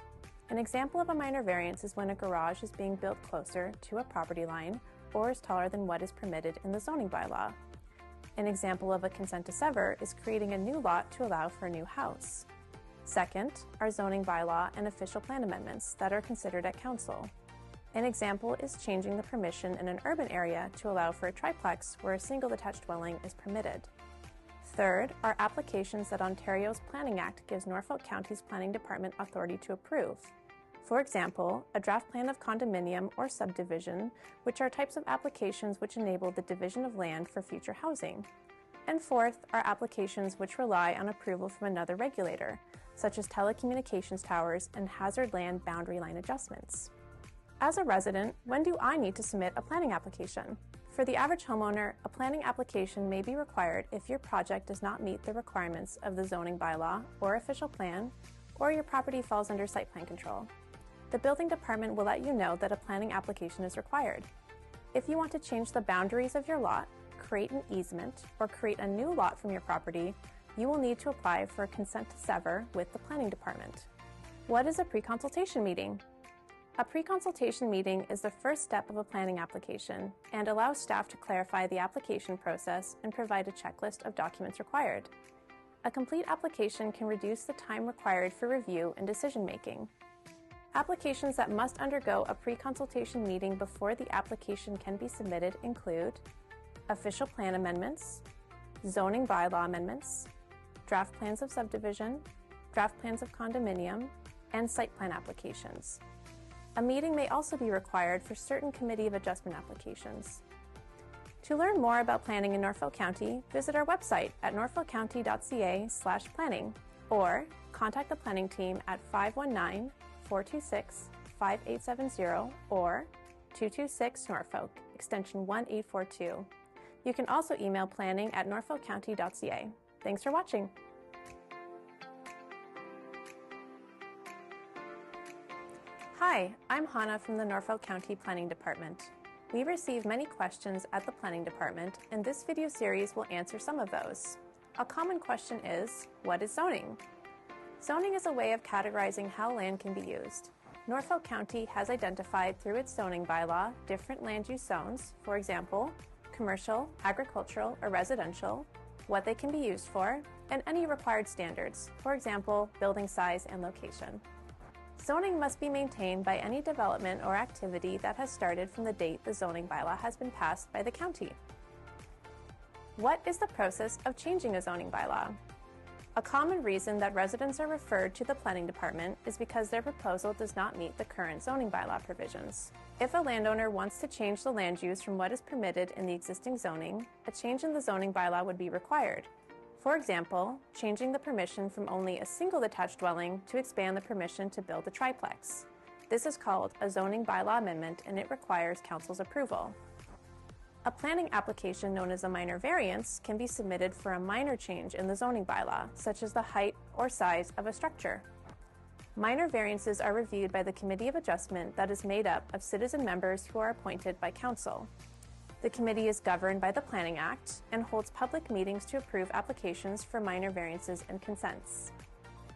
An example of a minor variance is when a garage is being built closer to a property line or is taller than what is permitted in the zoning bylaw. An example of a consent to sever is creating a new lot to allow for a new house. Second are zoning bylaw and official plan amendments that are considered at council. An example is changing the permission in an urban area to allow for a triplex where a single detached dwelling is permitted. Third are applications that Ontario's Planning Act gives Norfolk County's Planning Department authority to approve. For example, a draft plan of condominium or subdivision, which are types of applications which enable the division of land for future housing. And fourth are applications which rely on approval from another regulator, such as telecommunications towers and hazard land boundary line adjustments. As a resident, when do I need to submit a planning application? For the average homeowner, a planning application may be required if your project does not meet the requirements of the zoning bylaw or official plan, or your property falls under site plan control. The building department will let you know that a planning application is required. If you want to change the boundaries of your lot, create an easement, or create a new lot from your property, you will need to apply for a consent to sever with the planning department. What is a pre-consultation meeting? A pre-consultation meeting is the first step of a planning application and allows staff to clarify the application process and provide a checklist of documents required. A complete application can reduce the time required for review and decision-making. Applications that must undergo a pre-consultation meeting before the application can be submitted include official plan amendments, zoning bylaw amendments, draft plans of subdivision, draft plans of condominium, and site plan applications. A meeting may also be required for certain Committee of Adjustment applications. To learn more about planning in Norfolk County, visit our website at norfolkcounty.ca/planning or contact the planning team at 519-426-5870 or 226 Norfolk, extension 1842. You can also email planning@norfolkcounty.ca. Thanks for watching. Hi, I'm Hannah from the Norfolk County Planning Department. We receive many questions at the Planning Department, and this video series will answer some of those. A common question is, what is zoning? Zoning is a way of categorizing how land can be used. Norfolk County has identified through its zoning bylaw different land use zones, for example, commercial, agricultural, or residential, what they can be used for, and any required standards, for example, building size and location. Zoning must be maintained by any development or activity that has started from the date the zoning bylaw has been passed by the county. What is the process of changing a zoning bylaw? A common reason that residents are referred to the Planning Department is because their proposal does not meet the current zoning bylaw provisions. If a landowner wants to change the land use from what is permitted in the existing zoning, a change in the zoning bylaw would be required. For example, changing the permission from only a single detached dwelling to expand the permission to build a triplex. This is called a zoning bylaw amendment and it requires council's approval. A planning application known as a minor variance can be submitted for a minor change in the zoning bylaw, such as the height or size of a structure. Minor variances are reviewed by the Committee of Adjustment that is made up of citizen members who are appointed by council. The committee is governed by the Planning Act and holds public meetings to approve applications for minor variances and consents.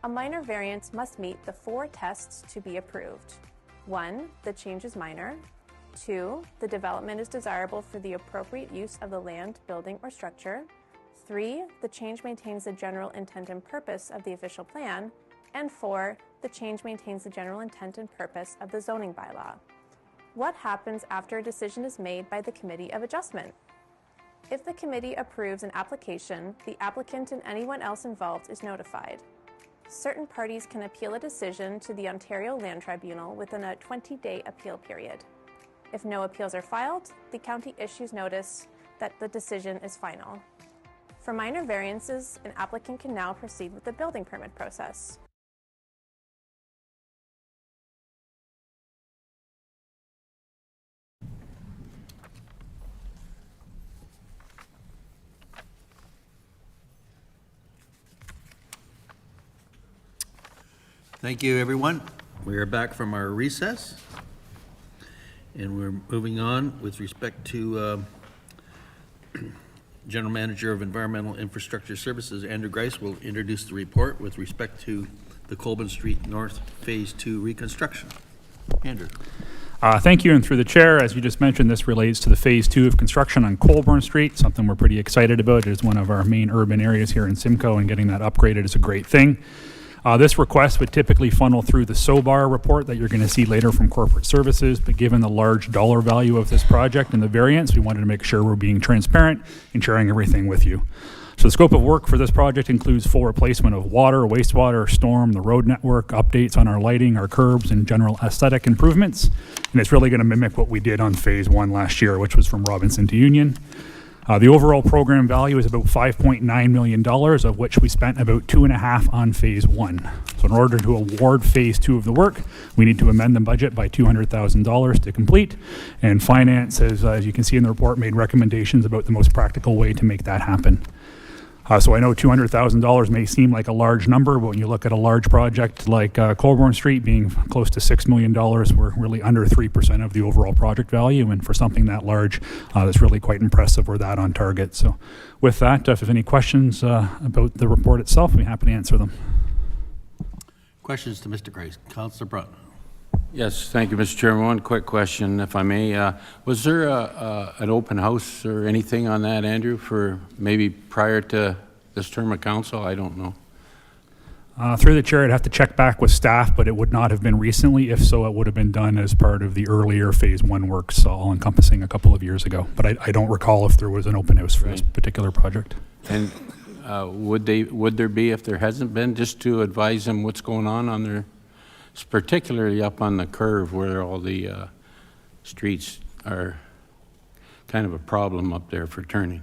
A minor variance must meet the 4 tests to be approved. 1, the change is minor. 2, the development is desirable for the appropriate use of the land, building, or structure. 3, the change maintains the general intent and purpose of the official plan. And 4, the change maintains the general intent and purpose of the zoning bylaw. What happens after a decision is made by the Committee of Adjustment? If the committee approves an application, the applicant and anyone else involved is notified. Certain parties can appeal a decision to the Ontario Land Tribunal within a 20-day appeal period. If no appeals are filed, the county issues notice that the decision is final. For minor variances, an applicant can now proceed with the building permit process. Thank you, everyone. We are back from our recess, and we're moving on with respect to General Manager of Environmental Infrastructure Services, Andrew Grice, will introduce the report with respect to the Colborne Street North Phase 2 reconstruction. Andrew. Thank you, and through the chair, as you just mentioned, this relates to the Phase 2 of construction on Colborne Street, something we're pretty excited about. It is one of our main urban areas here in Simcoe, and getting that upgraded is a great thing. This request would typically funnel through the SOBAR report that you're going to see later from Corporate Services, but given the large dollar value of this project and the variance, we wanted to make sure we're being transparent and sharing everything with you. So the scope of work for this project includes full replacement of water, wastewater, storm, the road network, updates on our lighting, our curbs, and general aesthetic improvements. And it's really going to mimic what we did on Phase 1 last year, which was from Robinson to Union. The overall program value is about $5.9 million, of which we spent about $2.5 million on Phase 1. So in order to award Phase 2 of the work, we need to amend the budget by $200,000 to complete. And finance, as you can see in the report, made recommendations about the most practical way to make that happen. So I know $200,000 may seem like a large number, but when you look at a large project like Colborne Street being close to $6 million, we're really under 3% of the overall project value. And for something that large, that's really quite impressive. We're that on target. So with that, if there's any questions about the report itself, I'll be happy to answer them. Questions to Mr. Grice. Councillor Broughton. Yes, thank you, Mr. Chairman. One quick question, if I may. Was there an open house or anything on that, Andrew, for maybe prior to this term of council? I don't know. Through the chair, I'd have to check back with staff, but it would not have been recently. If so, it would have been done as part of the earlier Phase 1 works, all encompassing a couple of years ago. But I don't recall if there was an open house for this particular project. And would there be, if there hasn't been, just to advise them what's going on their, particularly up on the curve where all the streets are kind of a problem up there for turning?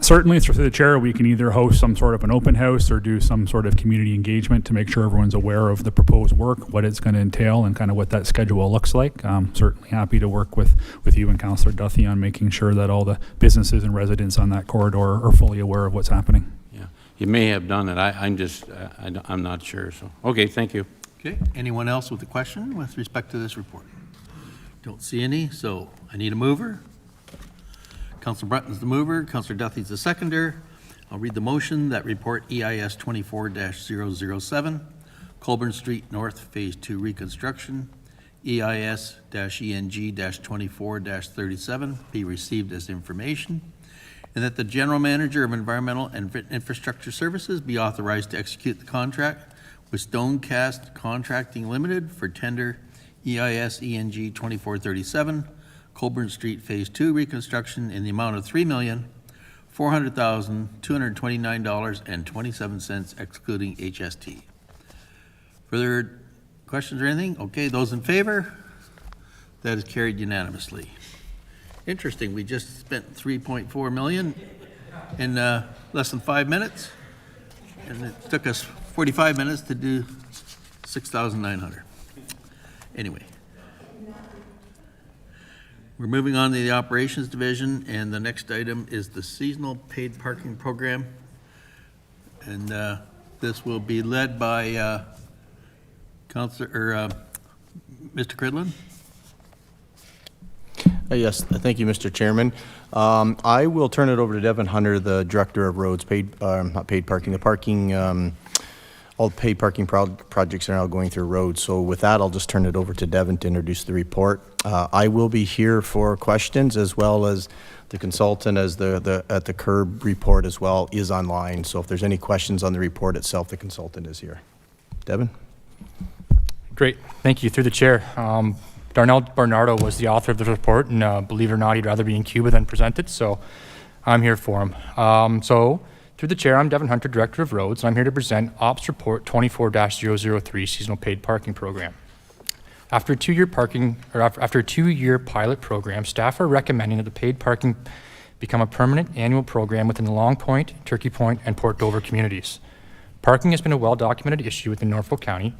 Certainly, through the chair, we can either host some sort of an open house or do some sort of community engagement to make sure everyone's aware of the proposed work, what it's going to entail, and kind of what that schedule looks like. I'm certainly happy to work with you and Councillor Duthie on making sure that all the businesses and residents on that corridor are fully aware of what's happening. Yeah, you may have done it. I'm not sure. So, okay, thank you. Okay, anyone else with a question with respect to this report? Don't see any, so I need a mover. Councillor Brunton's the mover, Councillor Duthie's the seconder. I'll read the motion that report EIS 24-007, Colborne Street North Phase 2 reconstruction, EIS-ENG-24-37 be received as information, and that the General Manager of Environmental and Infrastructure Services be authorized to execute the contract with Stonecast Contracting Limited for tender EIS-ENG 2437, Colborne Street Phase 2 reconstruction in the amount of $3,400,229.27 excluding HST. Further questions or anything? Okay, those in favor? That is carried unanimously. Interesting, we just spent $3.4 million in less than 5 minutes, and it took us 45 minutes to do 6,900. Anyway. We're moving on to the Operations Division, and the next item is the Seasonal Paid Parking Program. And this will be led by Mr. Cridlin. Yes, thank you, Mr. Chairman. I will turn it over to Devin Hunter, the Director of Roads, not paid parking, the parking, all the paid parking projects are now going through roads. So with that, I'll just turn it over to Devin to introduce the report. I will be here for questions, as well as the consultant, as at the CURB report as well is online. So if there's any questions on the report itself, the consultant is here. Devin? Great, thank you. Through the chair. Darnell Bernardo was the author of the report, and believe it or not, he'd rather be in Cuba than present it, so I'm here for him. So, through the chair, I'm Devin Hunter, Director of Roads, and I'm here to present Ops Report 24-003 Seasonal Paid Parking Program. After a two-year pilot program, staff are recommending that the paid parking become a permanent annual program within the Long Point, Turkey Point, and Port Dover communities. Parking has been a well-documented issue within Norfolk County,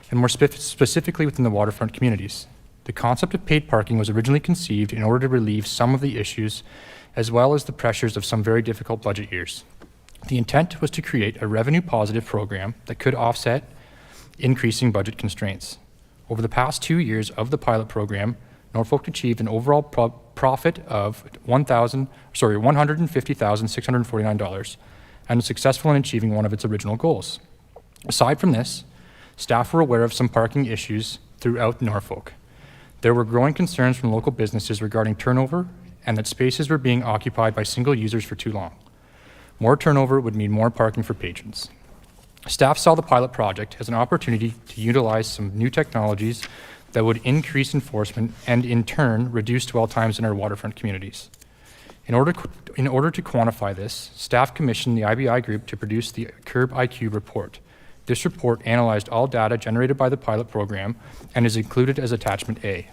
and more specifically within the waterfront communities. The concept of paid parking was originally conceived in order to relieve some of the issues, as well as the pressures of some very difficult budget years. The intent was to create a revenue-positive program that could offset increasing budget constraints. Over the past 2 years of the pilot program, Norfolk achieved an overall profit of $150,649 and was successful in achieving one of its original goals. Aside from this, staff were aware of some parking issues throughout Norfolk. There were growing concerns from local businesses regarding turnover and that spaces were being occupied by single users for too long. More turnover would mean more parking for patrons. Staff saw the pilot project as an opportunity to utilize some new technologies that would increase enforcement and, in turn, reduce dwell times in our waterfront communities. In order to quantify this, staff commissioned the IBI group to produce the Curb IQ report. This report analyzed all data generated by the pilot program and is included as Attachment A.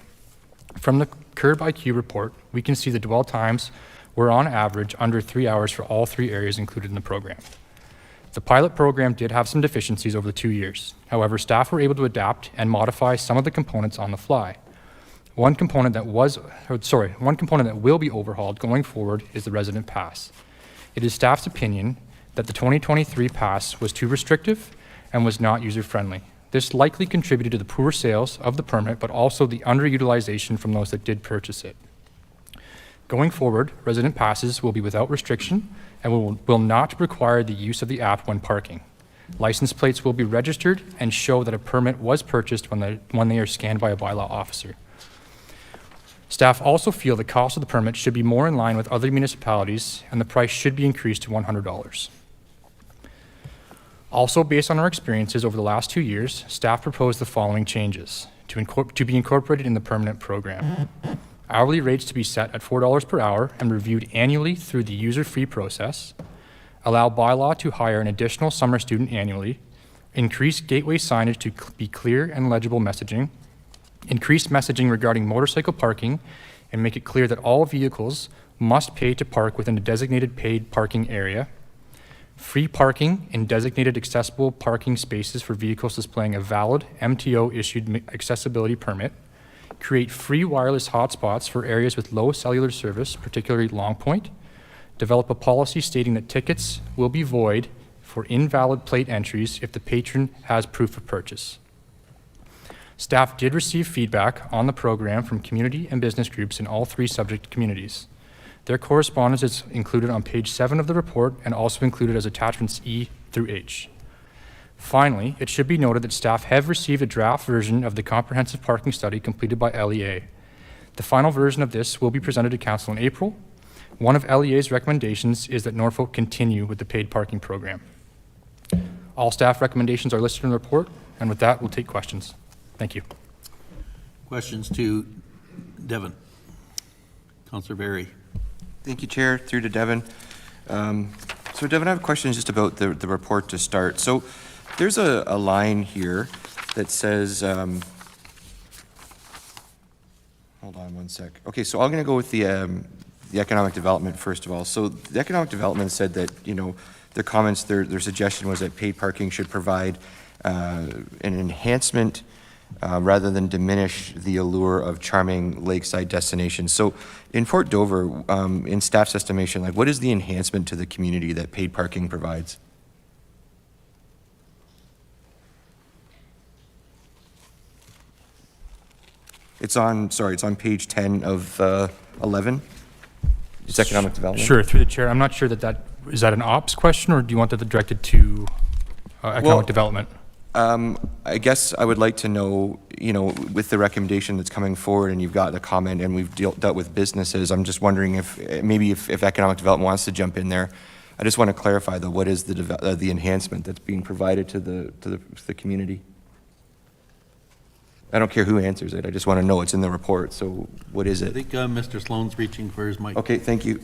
From the Curb IQ report, we can see the dwell times were on average under 3 hours for all 3 areas included in the program. The pilot program did have some deficiencies over the 2 years. However, staff were able to adapt and modify some of the components on the fly. One component that will be overhauled going forward is the resident pass. It is staff's opinion that the 2023 pass was too restrictive and was not user-friendly. This likely contributed to the poor sales of the permit, but also the underutilization from those that did purchase it. Going forward, resident passes will be without restriction and will not require the use of the app when parking. License plates will be registered and show that a permit was purchased when they are scanned by a bylaw officer. Staff also feel the cost of the permit should be more in line with other municipalities, and the price should be increased to $100. Also, based on our experiences over the last 2 years, staff proposed the following changes to be incorporated in the permanent program. Hourly rates to be set at $4 per hour and reviewed annually through the user-fee process. Allow Bylaw to hire an additional summer student annually. Increase gateway signage to be clear and legible messaging. Increase messaging regarding motorcycle parking and make it clear that all vehicles must pay to park within a designated paid parking area. Free parking in designated accessible parking spaces for vehicles displaying a valid MTO-issued accessibility permit. Create free wireless hotspots for areas with low cellular service, particularly Long Point. Develop a policy stating that tickets will be void for invalid plate entries if the patron has proof of purchase. Staff did receive feedback on the program from community and business groups in all 3 subject communities. Their correspondence is included on page 7 of the report and also included as attachments E through H. Finally, it should be noted that staff have received a draft version of the comprehensive parking study completed by LEA. The final version of this will be presented to Council in April. One of LEA's recommendations is that Norfolk continue with the paid parking program. All staff recommendations are listed in the report, and with that, we'll take questions. Thank you. Questions to Devin? Councillor Berry. Thank you, Chair. Through to Devin. So Devin, I have questions just about the report to start. So there's a line here that says, hold on one sec. Okay, so I'm going to go with the economic development first of all. So the economic development said that, their comments, their suggestion was that paid parking should provide an enhancement rather than diminish the allure of charming lakeside destinations. So in Port Dover, in staff's estimation, what is the enhancement to the community that paid parking provides? It's on page 10 of 11. It's economic development. Sure, through the chair. I'm not sure is that an ops question, or do you want that directed to economic development? I guess I would like to know, with the recommendation that's coming forward and you've got a comment and we've dealt with businesses, I'm just wondering if economic development wants to jump in there. I just want to clarify though, what is the enhancement that's being provided to the community? I don't care who answers it. I just want to know it's in the report. So what is I it? think Mr. Sloan's reaching for his mic. Okay, thank you.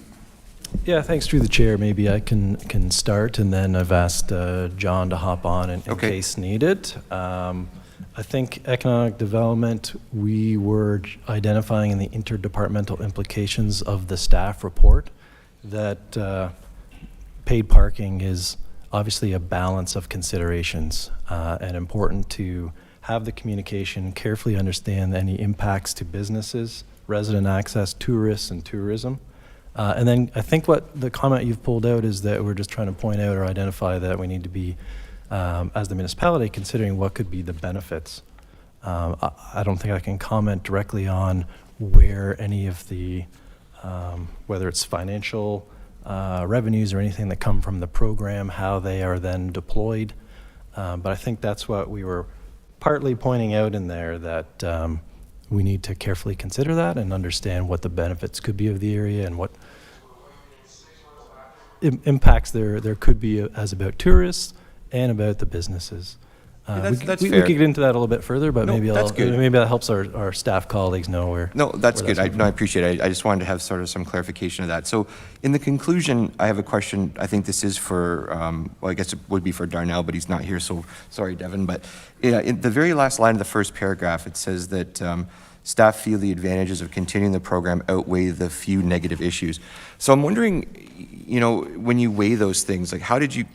Yeah, thanks through the chair. Maybe I can start, and then I've asked John to hop on in case needed. I think economic development, we were identifying in the interdepartmental implications of the staff report that paid parking is obviously a balance of considerations and important to have the communication, carefully understand any impacts to businesses, resident access, tourists, and tourism. And then I think what the comment you've pulled out is that we're just trying to point out or identify that we need to be, as the municipality, considering what could be the benefits. I don't think I can comment directly on where any of the, whether it's financial revenues or anything that come from the program, how they are then deployed. But I think that's what we were partly pointing out in there, that we need to carefully consider that and understand what the benefits could be of the area and what impacts there could be as about tourists and about the businesses. That's we fair. could get into that a little bit further, but No, maybe that's good. maybe that helps our staff colleagues know where. No, that's where good. I appreciate it. I just wanted to have sort of some clarification of that. So in the conclusion, I have a question. I think this is for, well, I guess it would be for Darnell, but he's not here, so sorry, Devin. But in the very last line of the first paragraph, it says that staff feel the advantages of continuing the program outweigh the few negative issues. So I'm wondering, you know, when you weigh those things, like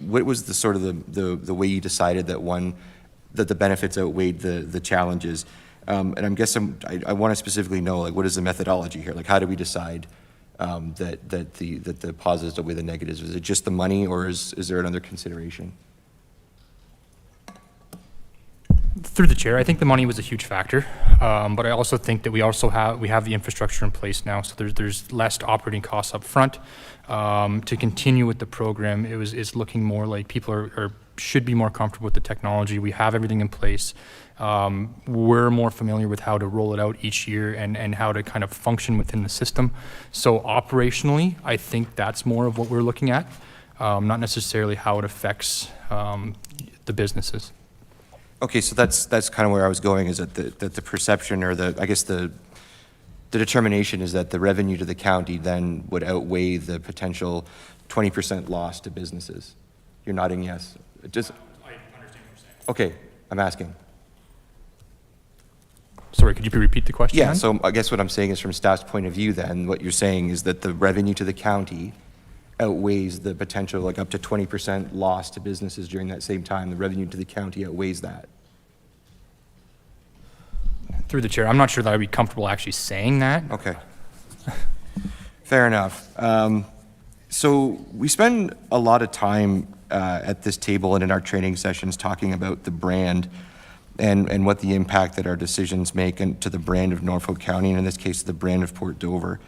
what was the sort of the way you decided that the benefits outweighed the challenges? And I'm guessing I want to specifically know, like, what is the methodology here? Like, how do we decide that the positives outweigh the negatives? Is it just the money, or is there another consideration? Through the chair, I think the money was a huge factor, but I also think that we have the infrastructure in place now, so there's less operating costs up front. To continue with the program, it's looking more like people should be more comfortable with the technology. We have everything in place. We're more familiar with how to roll it out each year and how to kind of function within the system. So operationally, I think that's more of what we're looking at, not necessarily how it affects the businesses. Okay, so that's kind of where I was going, is that the perception, or I guess the determination is that the revenue to the county then would outweigh the potential 20% loss to businesses. You're nodding yes. I understand what you're saying. Okay, I'm asking. Sorry, could you repeat the question? Yeah, then? so I guess what I'm saying is, from staff's point of view then, what you're saying is that the revenue to the county outweighs the potential, like up to 20% loss to businesses during that same time. The revenue to the county outweighs that. Through the chair, I'm not sure that I'd be comfortable actually saying that. Okay. Fair enough. So we spend a lot of time at this table and in our training sessions talking about the brand and what the impact that our decisions make to the brand of Norfolk County, and in this case, the brand of Port Dover.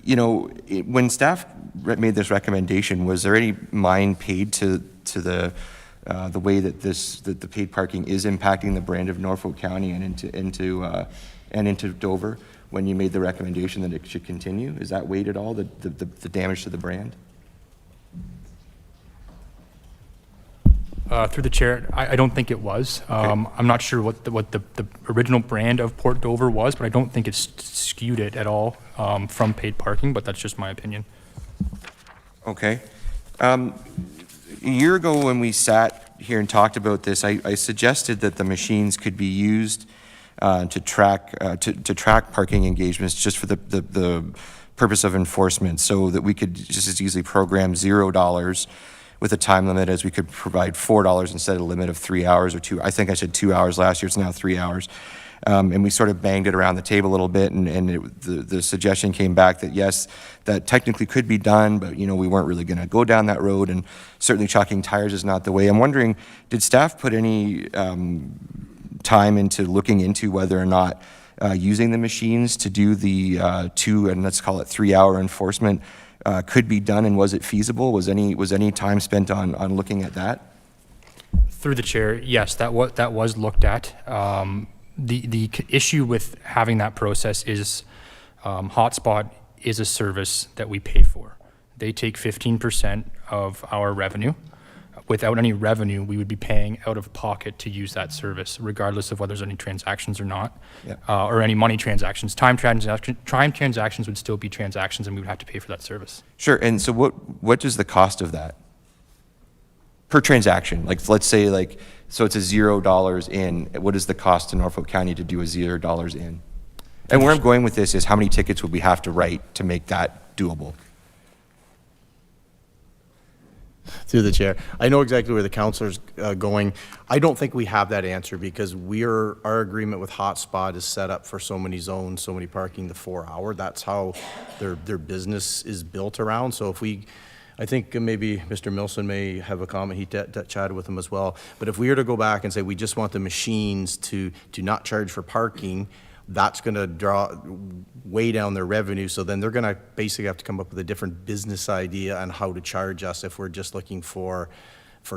You know, when staff made this recommendation, was there any mind paid to the way that the paid parking is impacting the brand of Norfolk County and into Dover when you made the recommendation that it should continue? Is that weighed at all, the damage to the brand? Through the chair, I don't think it was. Okay. I'm not sure what the original brand of Port Dover was, but I don't think it's skewed it at all from paid parking, but that's just my opinion. Okay. A year ago when we sat here and talked about this, I suggested that the machines could be used to track parking engagements just for the purpose of enforcement, so that we could just as easily program $0 with a time limit as we could provide $4 instead of a limit of 3 hours or 2. I think I said 2 hours last year. It's now 3 hours. And we sort of banged it around the table a little bit, and the suggestion came back that yes, that technically could be done, but you know, we weren't really going to go down that road, and certainly chalking tires is not the way. I'm wondering, did staff put any time into looking into whether or not using the machines to do the 2 and let's call it 3 hour enforcement could be done, and was it feasible? Was any time spent on looking at that? Through the chair, yes, that was looked at. The issue with having that process is Hotspot is a service that we pay for. They take 15% of our revenue. without any revenue, we would be paying out of pocket to use that service, regardless of whether there's any transactions or not, or any money transactions. Time transactions would still be transactions, and we would have to pay for that service. Sure, and so what is the cost of that? Per transaction, like let's say so it's a $0 in, what is the cost to Norfolk County to do a $0 in? And where I'm going with this is how many tickets would we have to write to make that doable? Through the chair, I know exactly where the councilor's going. I don't think we have that answer because our agreement with Hotspot is set up for so many zones, so many parking, the 4 hour. That's how their business is built around. So I think maybe Mr. Milson may have a comment. He chatted with him as well. But if we were to go back and say we just want the machines to not charge for parking, that's going to draw way down their revenue. So then they're going to basically have to come up with a different business idea on how to charge us if we're just looking for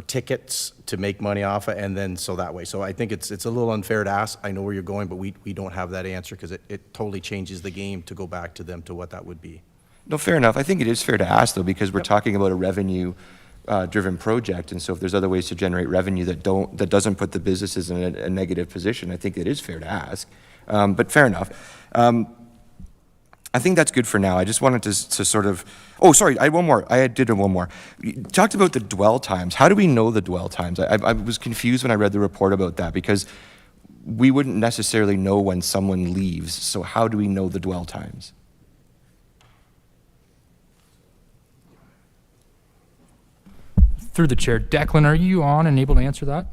tickets to make money off it, and then so that way. So I think it's a little unfair to ask. I know where you're going, but we don't have that answer because it totally changes the game to go back to them to what that would be. No, fair enough. I think it is fair to ask, though, because we're talking about a revenue driven project, and so if there's other ways to generate revenue that doesn't put the businesses in a negative position, I think it is fair to ask. But fair enough. I think that's good for now. I just wanted to sort of, oh, sorry, I had one more. I did one more. You talked about the dwell times. How do we know the dwell times? I was confused when I read the report about that because we wouldn't necessarily know when someone leaves. So how do we know the dwell times? Through the chair, Declan, are you on and able to answer that?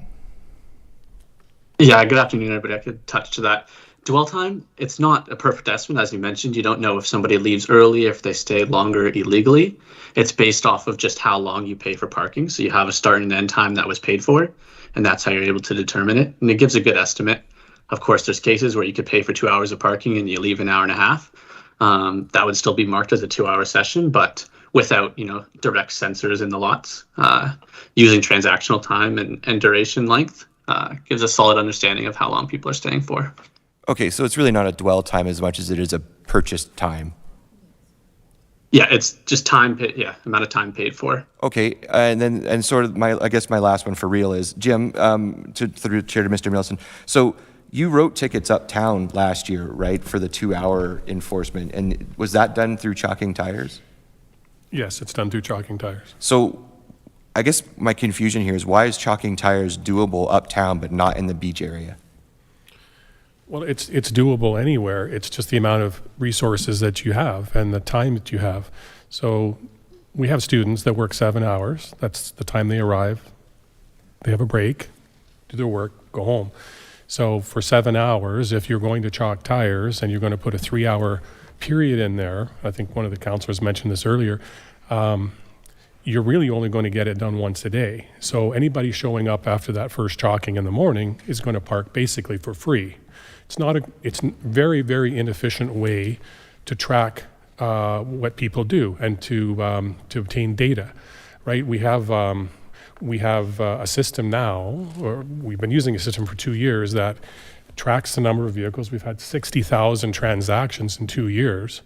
Yeah, good afternoon, everybody. I could touch to that. Dwell time, it's not a perfect estimate. As you mentioned, you don't know if somebody leaves early, if they stay longer illegally. It's based off of just how long you pay for parking. So you have a start and end time that was paid for, and that's how you're able to determine it. And it gives a good estimate. Of course, there's cases where you could pay for 2 hours of parking and you leave an hour and a half. That would still be marked as a 2-hour session, but without, direct sensors in the lots, using transactional time and duration length gives a solid understanding of how long people are staying for. Okay, so it's really not a dwell time as much as it is a purchased time. Yeah, it's just time paid. Yeah, amount of time paid for. Okay, and sort of my last one for real is Jim, through Chair to Mr. Milson. So you wrote tickets uptown last year, right, for the 2-hour enforcement, and was that done through chalking tires? Yes, it's done through chalking tires. So I guess my confusion here is why is chalking tires doable uptown but not in the beach area? Well, it's doable anywhere. It's just the amount of resources that you have and the time that you have. So we have students that work 7 hours. That's the time they arrive. They have a break, do their work, go home. So for 7 hours, if you're going to chalk tires and you're going to put a 3-hour period in there, I think one of the councilors mentioned this earlier, you're really only going to get it done once a day. So anybody showing up after that first chalking in the morning is going to park basically for free. It's a very, very inefficient way to track what people do and to obtain data, right? We have a system now, or we've been using a system for 2 years that tracks the number of vehicles. We've had 60,000 transactions in 2 years,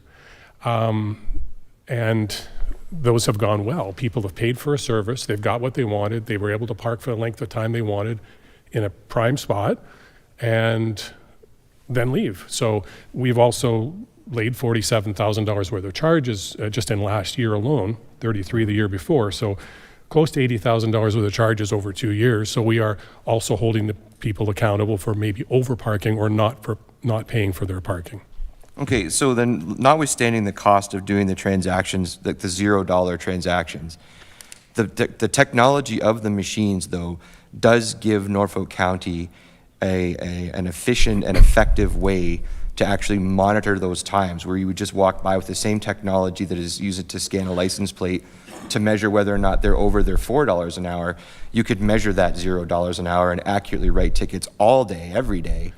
and those have gone well. People have paid for a service. They've got what they wanted. They were able to park for the length of time they wanted in a prime spot, and then leave. So we've also laid $47,000 worth of charges just in last year alone, 33 the year before. So close to $80,000 worth of charges over 2 years. So we are also holding the people accountable for maybe over parking or not paying for their parking. Okay, so then notwithstanding the cost of doing the transactions, like the $0 transactions, the technology of the machines though does give Norfolk County an efficient and effective way to actually monitor those times where you would just walk by with the same technology that is used to scan a license plate to measure whether or not they're over their $4 an hour. You could measure that $0 an hour and accurately write tickets all day, every day,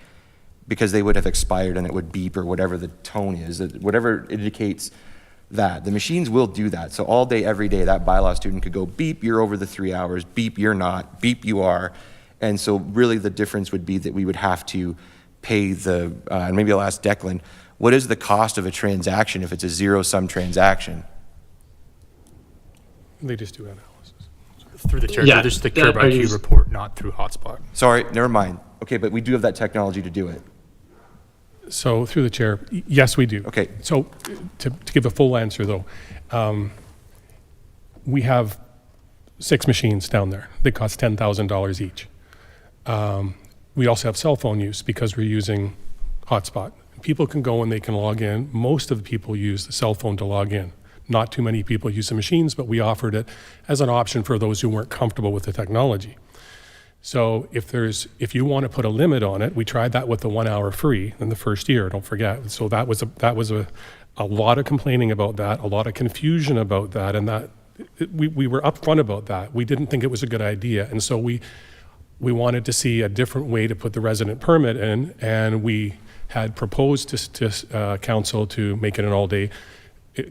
because they would have expired and it would beep or whatever the tone is, whatever indicates that. The machines will do that. So all day, every day, that bylaw student could go beep, you're over the 3 hours, beep, you're not, beep, you are. And so really the difference would be that we would have to pay and maybe I'll ask Declan, what is the cost of a transaction if it's a zero-sum transaction? They just do analysis. Through the chair, Yeah, through the are curb IQ you- report, not through hotspot. Sorry, never mind. Okay, but we do have that technology to do it. So through the chair, yes, we do. Okay. So to give a full answer though, we have 6 machines down there. They cost $10,000 each. We also have cell phone use because we're using hotspot. People can go and they can log in. Most of the people use the cell phone to log in. Not too many people use the machines, but we offered it as an option for those who weren't comfortable with the technology. So if you want to put a limit on it, we tried that with the 1 hour free in the first year, don't forget. So that was a lot of complaining about that, a lot of confusion about that, and that we were upfront about that. We didn't think it was a good idea, and so we wanted to see a different way to put the resident permit in, and we had proposed to council to make it an all-day.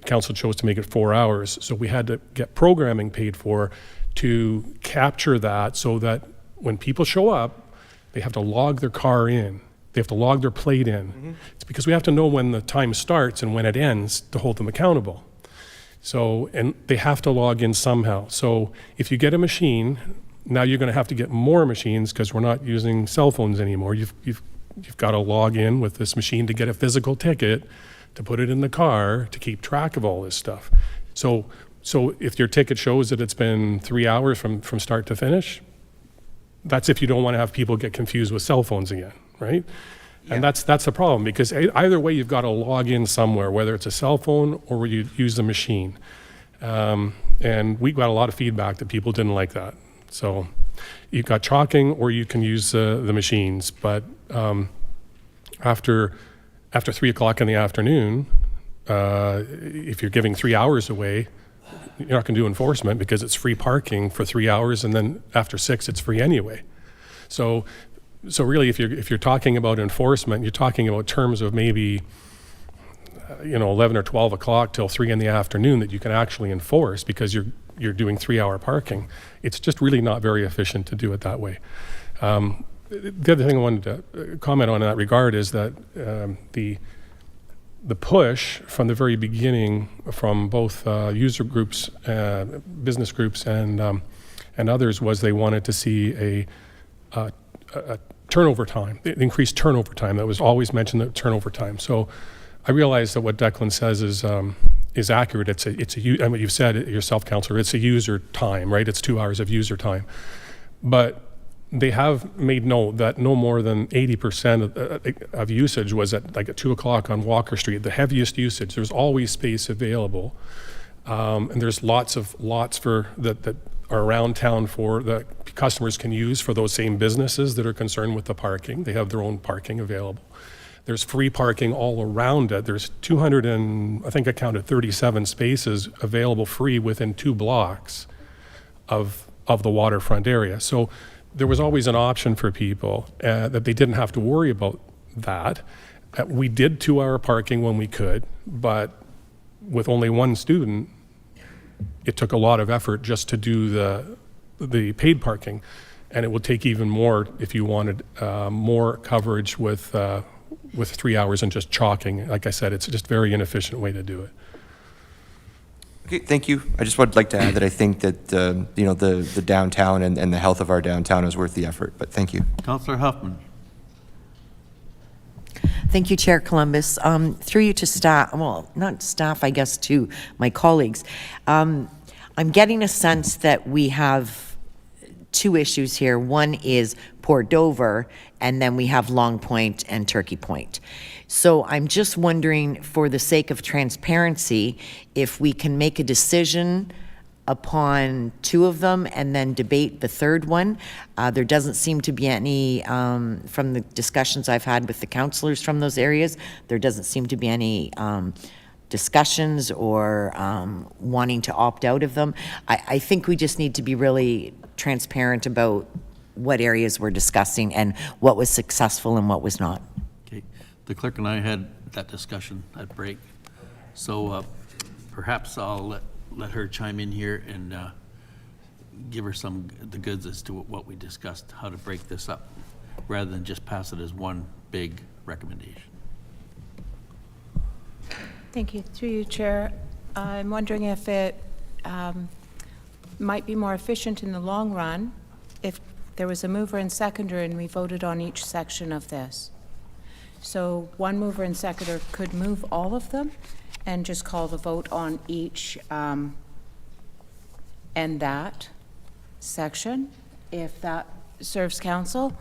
Council chose to make it 4 hours, so we had to get programming paid for to capture that so that when people show up, they have to log their car in. They have to log their plate in. Mm-hmm. It's because we have to know when the time starts and when it ends to hold them accountable. So, and they have to log in somehow. So if you get a machine, now you're going to have to get more machines because we're not using cell phones anymore. You've got to log in with this machine to get a physical ticket, to put it in the car, to keep track of all this stuff. So if your ticket shows that it's been 3 hours from start to finish, that's if you don't want to have people get confused with cell phones again, right? Yeah. And that's the problem, because either way you've got to log in somewhere, whether it's a cell phone or you use the machine. And we got a lot of feedback that people didn't like that. So you've got chalking or you can use the machines, but after 3 o'clock in the afternoon, if you're giving 3 hours away, you're not going to do enforcement because it's free parking for 3 hours, and then after 6 it's free anyway. So really, if you're talking about enforcement, you're talking about terms of maybe 11 or 12 o'clock till 3 in the afternoon that you can actually enforce because you're doing 3 hour parking. It's just really not very efficient to do it that way. The other thing I wanted to comment on in that regard is that the push from the very beginning from both user groups, business groups, and others was they wanted to see a turnover time, increased turnover time. That was always mentioned, the turnover time. So I realize that what Declan says is accurate. I mean, you've said it yourself, Councillor, it's a user time, right? It's 2 hours of user time. But they have made note that no more than 80% of usage was at 2 o'clock on Walker Street, the heaviest usage. There's always space available. And there's lots for that are around town for that customers can use for those same businesses that are concerned with the parking. They have their own parking available. There's free parking all around it. There's 200 and I think I counted 37 spaces available free within 2 blocks of the waterfront area. So there was always an option for people that they didn't have to worry about that. We did 2 hour parking when we could, but with only 1 student, it took a lot of effort just to do the paid parking, and it would take even more if you wanted more coverage with 3 hours and just chalking. Like I said, it's just a very inefficient way to do it. Okay, thank you. I just would like to add that I think that the downtown and the health of our downtown is worth the effort, but thank you. Councillor Huffman. Thank you, Chair Columbus. Through you to staff, well, not staff, I guess, to my colleagues. I'm getting a sense that we have 2 issues here. One is Port Dover, and then we have Long Point and Turkey Point. So I'm just wondering, for the sake of transparency, if we can make a decision upon 2 of them and then debate the 3rd one. There doesn't seem to be any, from the discussions I've had with the councillors from those areas, there doesn't seem to be any discussions or wanting to opt out of them. I think we just need to be really transparent about what areas we're discussing and what was successful and what was not. Okay, the clerk and I had that discussion at break, so perhaps I'll let her chime in here and give her the goods as to what we discussed, how to break this up, rather than just pass it as one big recommendation. Thank you. Through you, Chair. I'm wondering if it might be more efficient in the long run if there was a mover and seconder and we voted on each section of this. So one mover and seconder could move all of them and just call the vote on each and that section, if that serves council.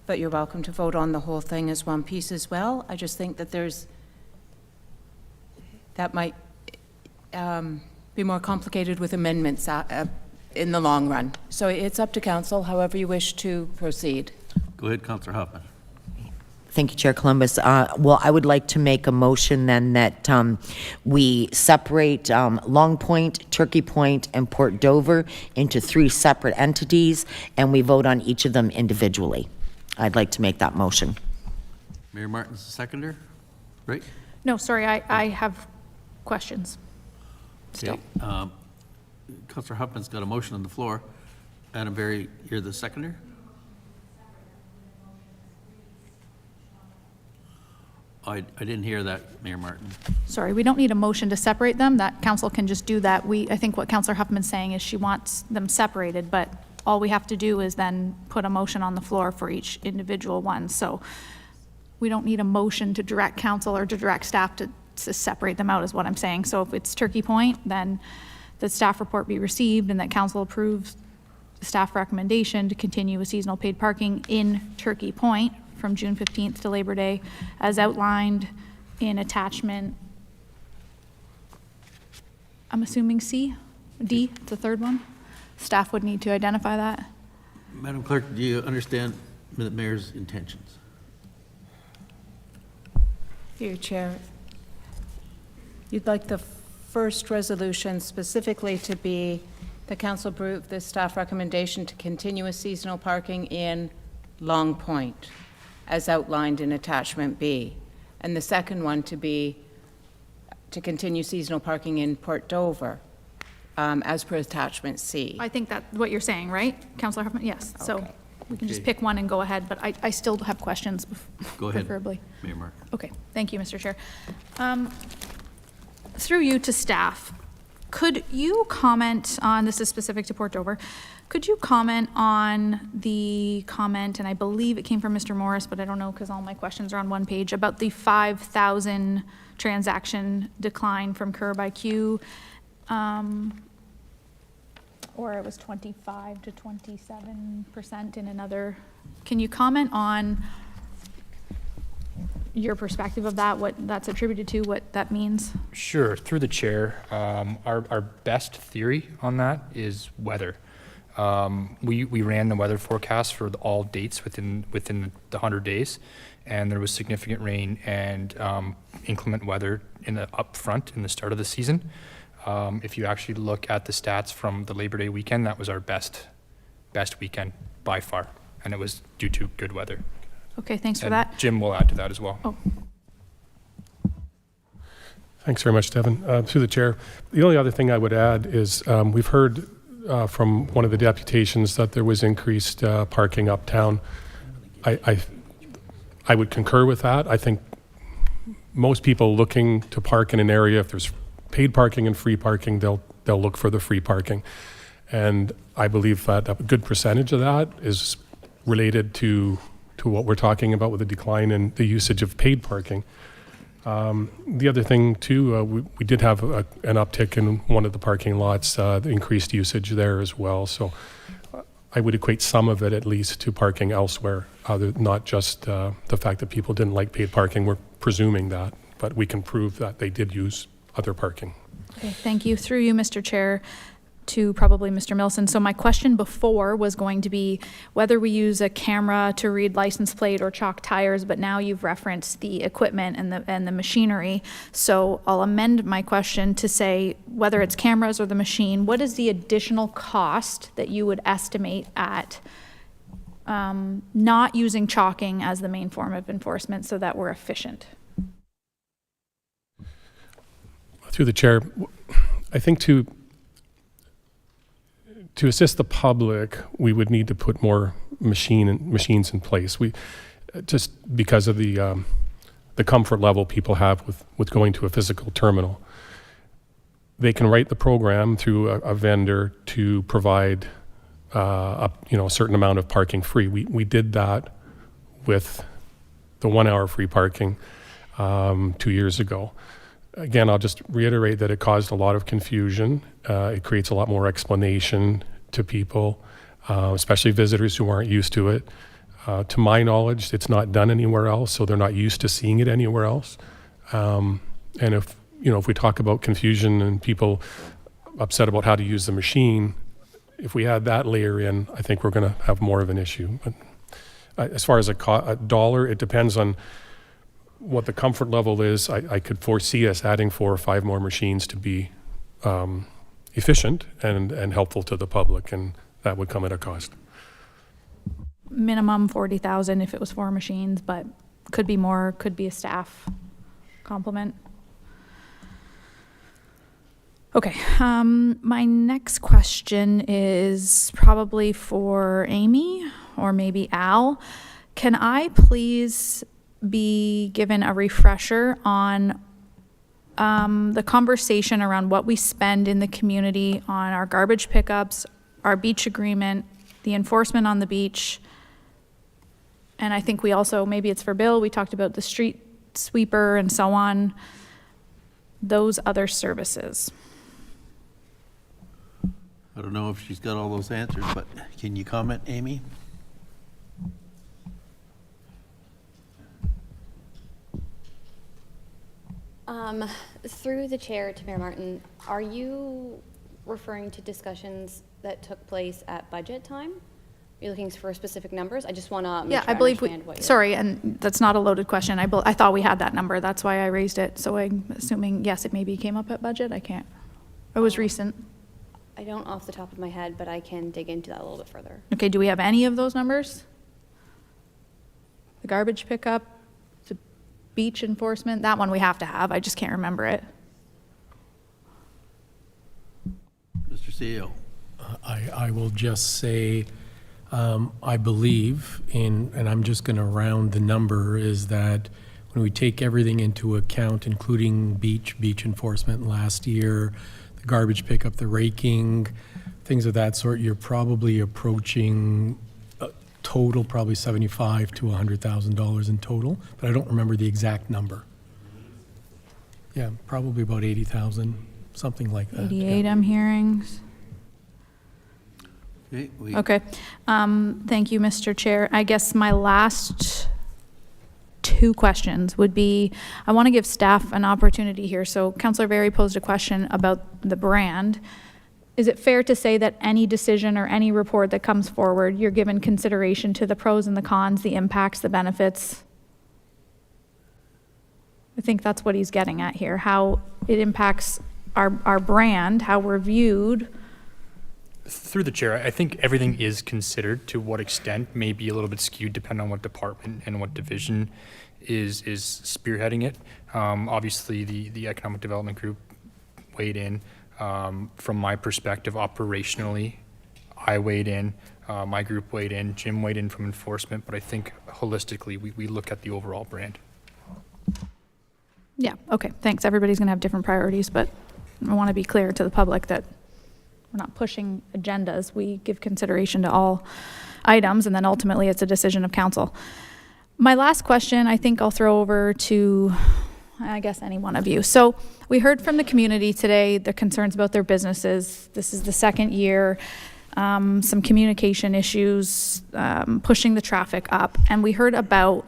But you're welcome to vote on the whole thing as one piece as well. I just think that that might be more complicated with amendments in the long run. So it's up to council, however you wish to proceed. Go ahead, Councillor Hoffman. Thank you, Chair Columbus. Well, I would like to make a motion then that we separate Long Point, Turkey Point, and Port Dover into 3 separate entities, and we vote on each of them individually. I'd like to make that motion. Mayor Martin's the seconder, right? No, sorry, I have questions. Still. Okay. Councillor Huffman's got a motion on the floor. Adam Berry, you're the seconder? I didn't hear that, Mayor Martin. Sorry, we don't need a motion to separate them. That council can just do that. I think what Councillor Huffman's saying is she wants them separated, but all we have to do is then put a motion on the floor for each individual one. So we don't need a motion to direct council or to direct staff to separate them out, is what I'm saying. So if it's Turkey Point, then the staff report be received and that council approves the staff recommendation to continue with seasonal paid parking in Turkey Point from June 15th to Labor Day as outlined in attachment, I'm assuming C, D, the third one. Staff would need to identify that. Madam Clerk, do you understand the Mayor's intentions? Through you, Chair. You'd like the first resolution specifically to be the council approve the staff recommendation to continue with seasonal parking in Long Point as outlined in attachment B, and the second one to be to continue seasonal parking in Port Dover as per attachment C. I think that's what you're saying, right, Councillor Huffman? Yes. Okay. So we can just pick one and go ahead, but I still have questions. Go ahead, preferably. Mayor Martin. Okay, thank you, Mr. Chair. Through you to staff, could you comment on, this is specific to Port Dover, could you comment on the comment, and I believe it came from Mr. Morris, but I don't know because all my questions are on one page, about the 5,000 transaction decline from Curb IQ, or it was 25 to 27% in another. Can you comment on your perspective of that, what that's attributed to, what that means? Sure. Through the chair, our best theory on that is weather. We ran the weather forecast for all dates within the 100 days, and there was significant rain and inclement weather in the upfront in the start of the season. If you actually look at the stats from the Labor Day weekend, that was our best weekend by far, and it was due to good weather. Okay, thanks for And that. Jim will add to that as well. Oh. Thanks very much, Devin. Through the chair, the only other thing I would add is we've heard from one of the deputations that there was increased parking uptown. I would concur with that. I think most people looking to park in an area, if there's paid parking and free parking, they'll look for the free parking. And I believe that a good percentage of that is related to what we're talking about with the decline in the usage of paid parking. The other thing too, we did have an uptick in one of the parking lots, the increased usage there as well. So I would equate some of it at least to parking elsewhere, not just the fact that people didn't like paid parking. We're presuming that, but we can prove that they did use other parking. Okay, thank you. Through you, Mr. Chair, to probably Mr. Milson. So my question before was going to be whether we use a camera to read license plate or chalk tires, but now you've referenced the equipment and the machinery. So I'll amend my question to say whether it's cameras or the machine, what is the additional cost that you would estimate at not using chalking as the main form of enforcement so that we're efficient? Through the chair, I think to assist the public, we would need to put more machines in place. We just because of the comfort level people have with going to a physical terminal. they can write the program through a vendor to provide a certain amount of parking free. We did that with the 1 hour free parking 2 years ago. Again, I'll just reiterate that it caused a lot of confusion. It creates a lot more explanation to people, especially visitors who aren't used to it. To my knowledge, it's not done anywhere else, so they're not used to seeing it anywhere else. And if we talk about confusion and people upset about how to use the machine, if we add that layer in, I think we're going to have more of an issue. But as far as a dollar, it depends on what the comfort level is. I could foresee us adding 4 or 5 more machines to be efficient and helpful to the public, and that would come at a cost. Minimum 40,000 if it was 4 machines, but could be more, could be a staff complement. Okay, my next question is probably for Amy or maybe Al. Can I please be given a refresher on the conversation around what we spend in the community on our garbage pickups, our beach agreement, the enforcement on the beach, and I think we also, maybe it's for Bill, we talked about the street sweeper and so on, those other services. I don't know if she's got all those answers, but can you comment, Amy? Through the chair to Mayor Martin, are you referring to discussions that took place at budget time? Are you looking for specific numbers? I just want to make Yeah, sure I believe understand what you're... sorry, and that's not a loaded question. I thought we had that number. That's why I raised it. So I'm assuming, yes, it maybe came up at budget. I can't. It was recent. I don't off the top of my head, but I can dig into that a little bit further. Okay, do we have any of those numbers? The garbage pickup, the beach enforcement, that one we have to have. I just can't remember it. Mr. CEO. I will just say, I believe in, and I'm just going to round the number, is that when we take everything into account, including beach enforcement last year, the garbage pickup, the raking, things of that sort, you're probably approaching a total, probably $75,000 to $100,000 in total, but I don't remember the exact number. Yeah, probably about 80,000, something like that. 88, I'm hearing. Okay. Thank you, Mr. Chair. I guess my last 2 questions would be, I want to give staff an opportunity here. So Councillor Berry posed a question about the brand. Is it fair to say that any decision or any report that comes forward, you're given consideration to the pros and the cons, the impacts, the benefits? I think that's what he's getting at here, how it impacts our brand, how we're viewed. Through the chair, I think everything is considered. To what extent may be a little bit skewed depending on what department and what division is spearheading it. Obviously, the economic development group weighed in. From my perspective, operationally, I weighed in. My group weighed in. Jim weighed in from enforcement. But I think holistically, we look at the overall brand. Yeah, okay, thanks. Everybody's going to have different priorities, but I want to be clear to the public that we're not pushing agendas. We give consideration to all items, and then ultimately it's a decision of council. My last question, I think I'll throw over to, I guess, any one of you. So we heard from the community today the concerns about their businesses. This is the 2nd year, some communication issues, pushing the traffic up. And we heard about,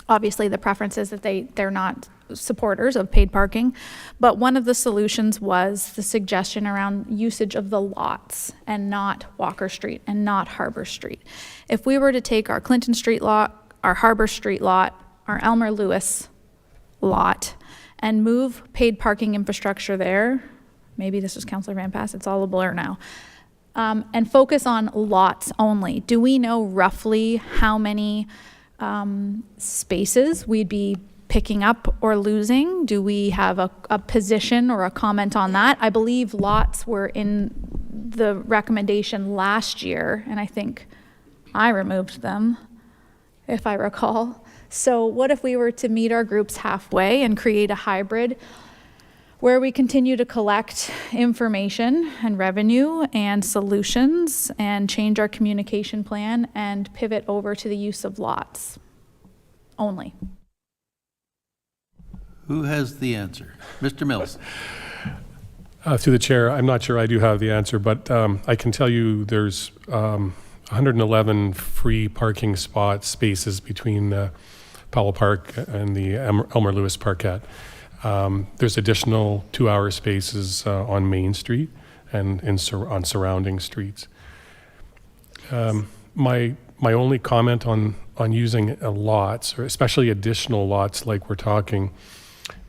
obviously, the preferences that they're not supporters of paid parking, but one of the solutions was the suggestion around usage of the lots and not Walker Street and not Harbor Street. If we were to take our Clinton Street lot, our Harbor Street lot, our Elmer Lewis lot, and move paid parking infrastructure there, maybe this was Councillor Van Pass, it's all a blur now, and focus on lots only. Do we know roughly how many spaces we'd be picking up or losing? Do we have a position or a comment on that? I believe lots were in the recommendation last year, and I think I removed them, if I recall. So what if we were to meet our groups halfway and create a hybrid? where we continue to collect information and revenue and solutions and change our communication plan and pivot over to the use of lots only. Who has the answer? Mr. Mills. Through the chair, I'm not sure I do have the answer, but I can tell you there's 111 free parking spaces between Powell Park and the Elmer Lewis Parkette. There's additional 2-hour spaces on Main Street and on surrounding streets. My only comment on using lots, or especially additional lots like we're talking,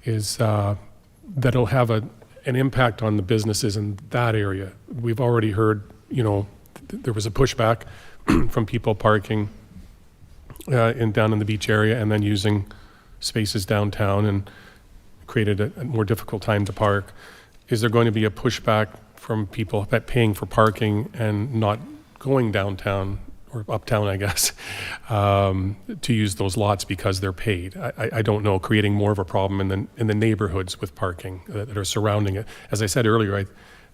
is that it'll have an impact on the businesses in that area. We've already heard, there was a pushback from people parking down in the beach area and then using spaces downtown, and created a more difficult time to park. Is there going to be a pushback from people that paying for parking and not going downtown or uptown, I guess, to use those lots because they're paid? I don't know, creating more of a problem in the neighborhoods with parking that are surrounding it. As I said earlier, I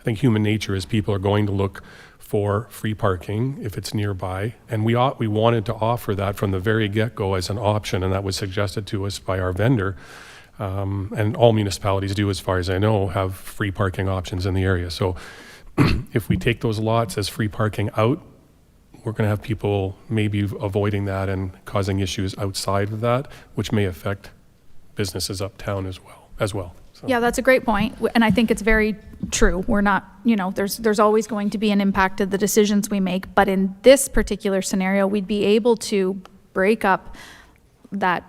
think human nature is people are going to look for free parking if it's nearby, and we wanted to offer that from the very get-go as an option, and that was suggested to us by our vendor. And all municipalities do, as far as I know, have free parking options in the area. So if we take those lots as free parking out, we're going to have people maybe avoiding that and causing issues outside of that, which may affect businesses uptown as well. So. Yeah, that's a great point, and I think it's very true. We're not, there's always going to be an impact to the decisions we make, but in this particular scenario, we'd be able to break up that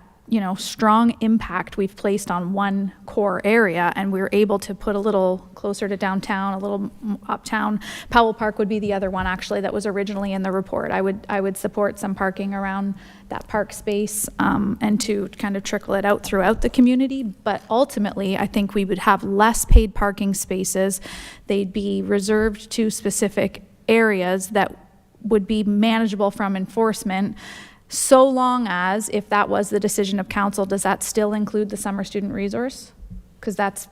strong impact we've placed on one core area, and we're able to put a little closer to downtown, a little uptown. Powell Park would be the other one, actually, that was originally in the report. I would support some parking around that park space, and to kind of trickle it out throughout the community. But ultimately, I think we would have less paid parking spaces. They'd be reserved to specific areas that would be manageable from enforcement. So long as, if that was the decision of council, does that still include the summer student resource? Because that's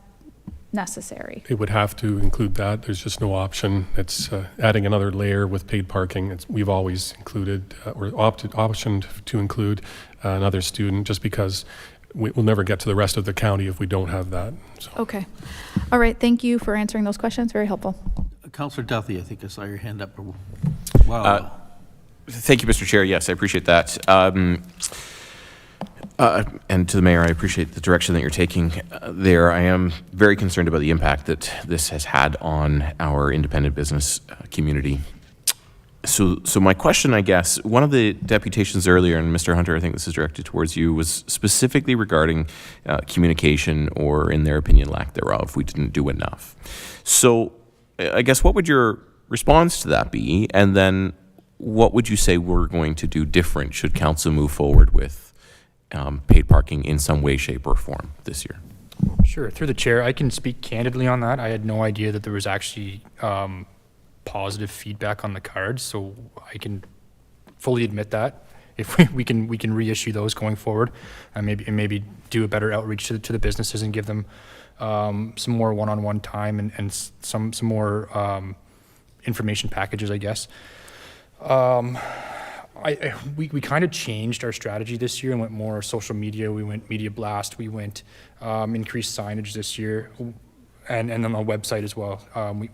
necessary. It would have to include that. There's just no option. It's adding another layer with paid parking. We've always included or optioned to include another student, just because we'll never get to the rest of the county if we don't have that. So. Okay. All right. Thank you for answering those questions. Very helpful. Councillor Duthie, I think I saw your hand up. Wow. Thank you, Mr. Chair. Yes, I appreciate that. And to the Mayor, I appreciate the direction that you're taking there. I am very concerned about the impact that this has had on our independent business community. So my question, I guess, one of the deputations earlier, and Mr. Hunter, I think this is directed towards you, was specifically regarding communication, or in their opinion, lack thereof. We didn't do enough. So I guess, what would your response to that be? And then what would you say we're going to do different should council move forward with paid parking in some way, shape, or form this year? Sure. Through the chair, I can speak candidly on that. I had no idea that there was actually positive feedback on the cards, so I can fully admit that. If we can reissue those going forward, and maybe do a better outreach to the businesses and give them some more one-on-one time and some more information packages, I guess. We kind of changed our strategy this year and went more social media. We went media blast. We went increased signage this year, and on the website as well.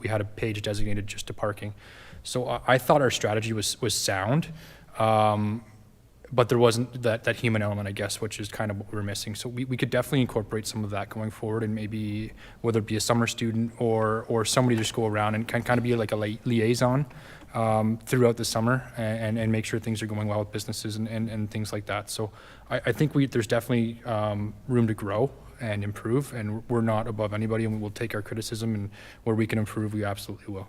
We had a page designated just to parking. So I thought our strategy was sound, but there wasn't that human element, I guess, which is kind of what we're missing. So we could definitely incorporate some of that going forward, and maybe whether it be a summer student or somebody just go around and kind of be like a liaison throughout the summer and make sure things are going well with businesses and things like that. So I think there's definitely room to grow and improve, and we're not above anybody, and we will take our criticism, and where we can improve, we absolutely will.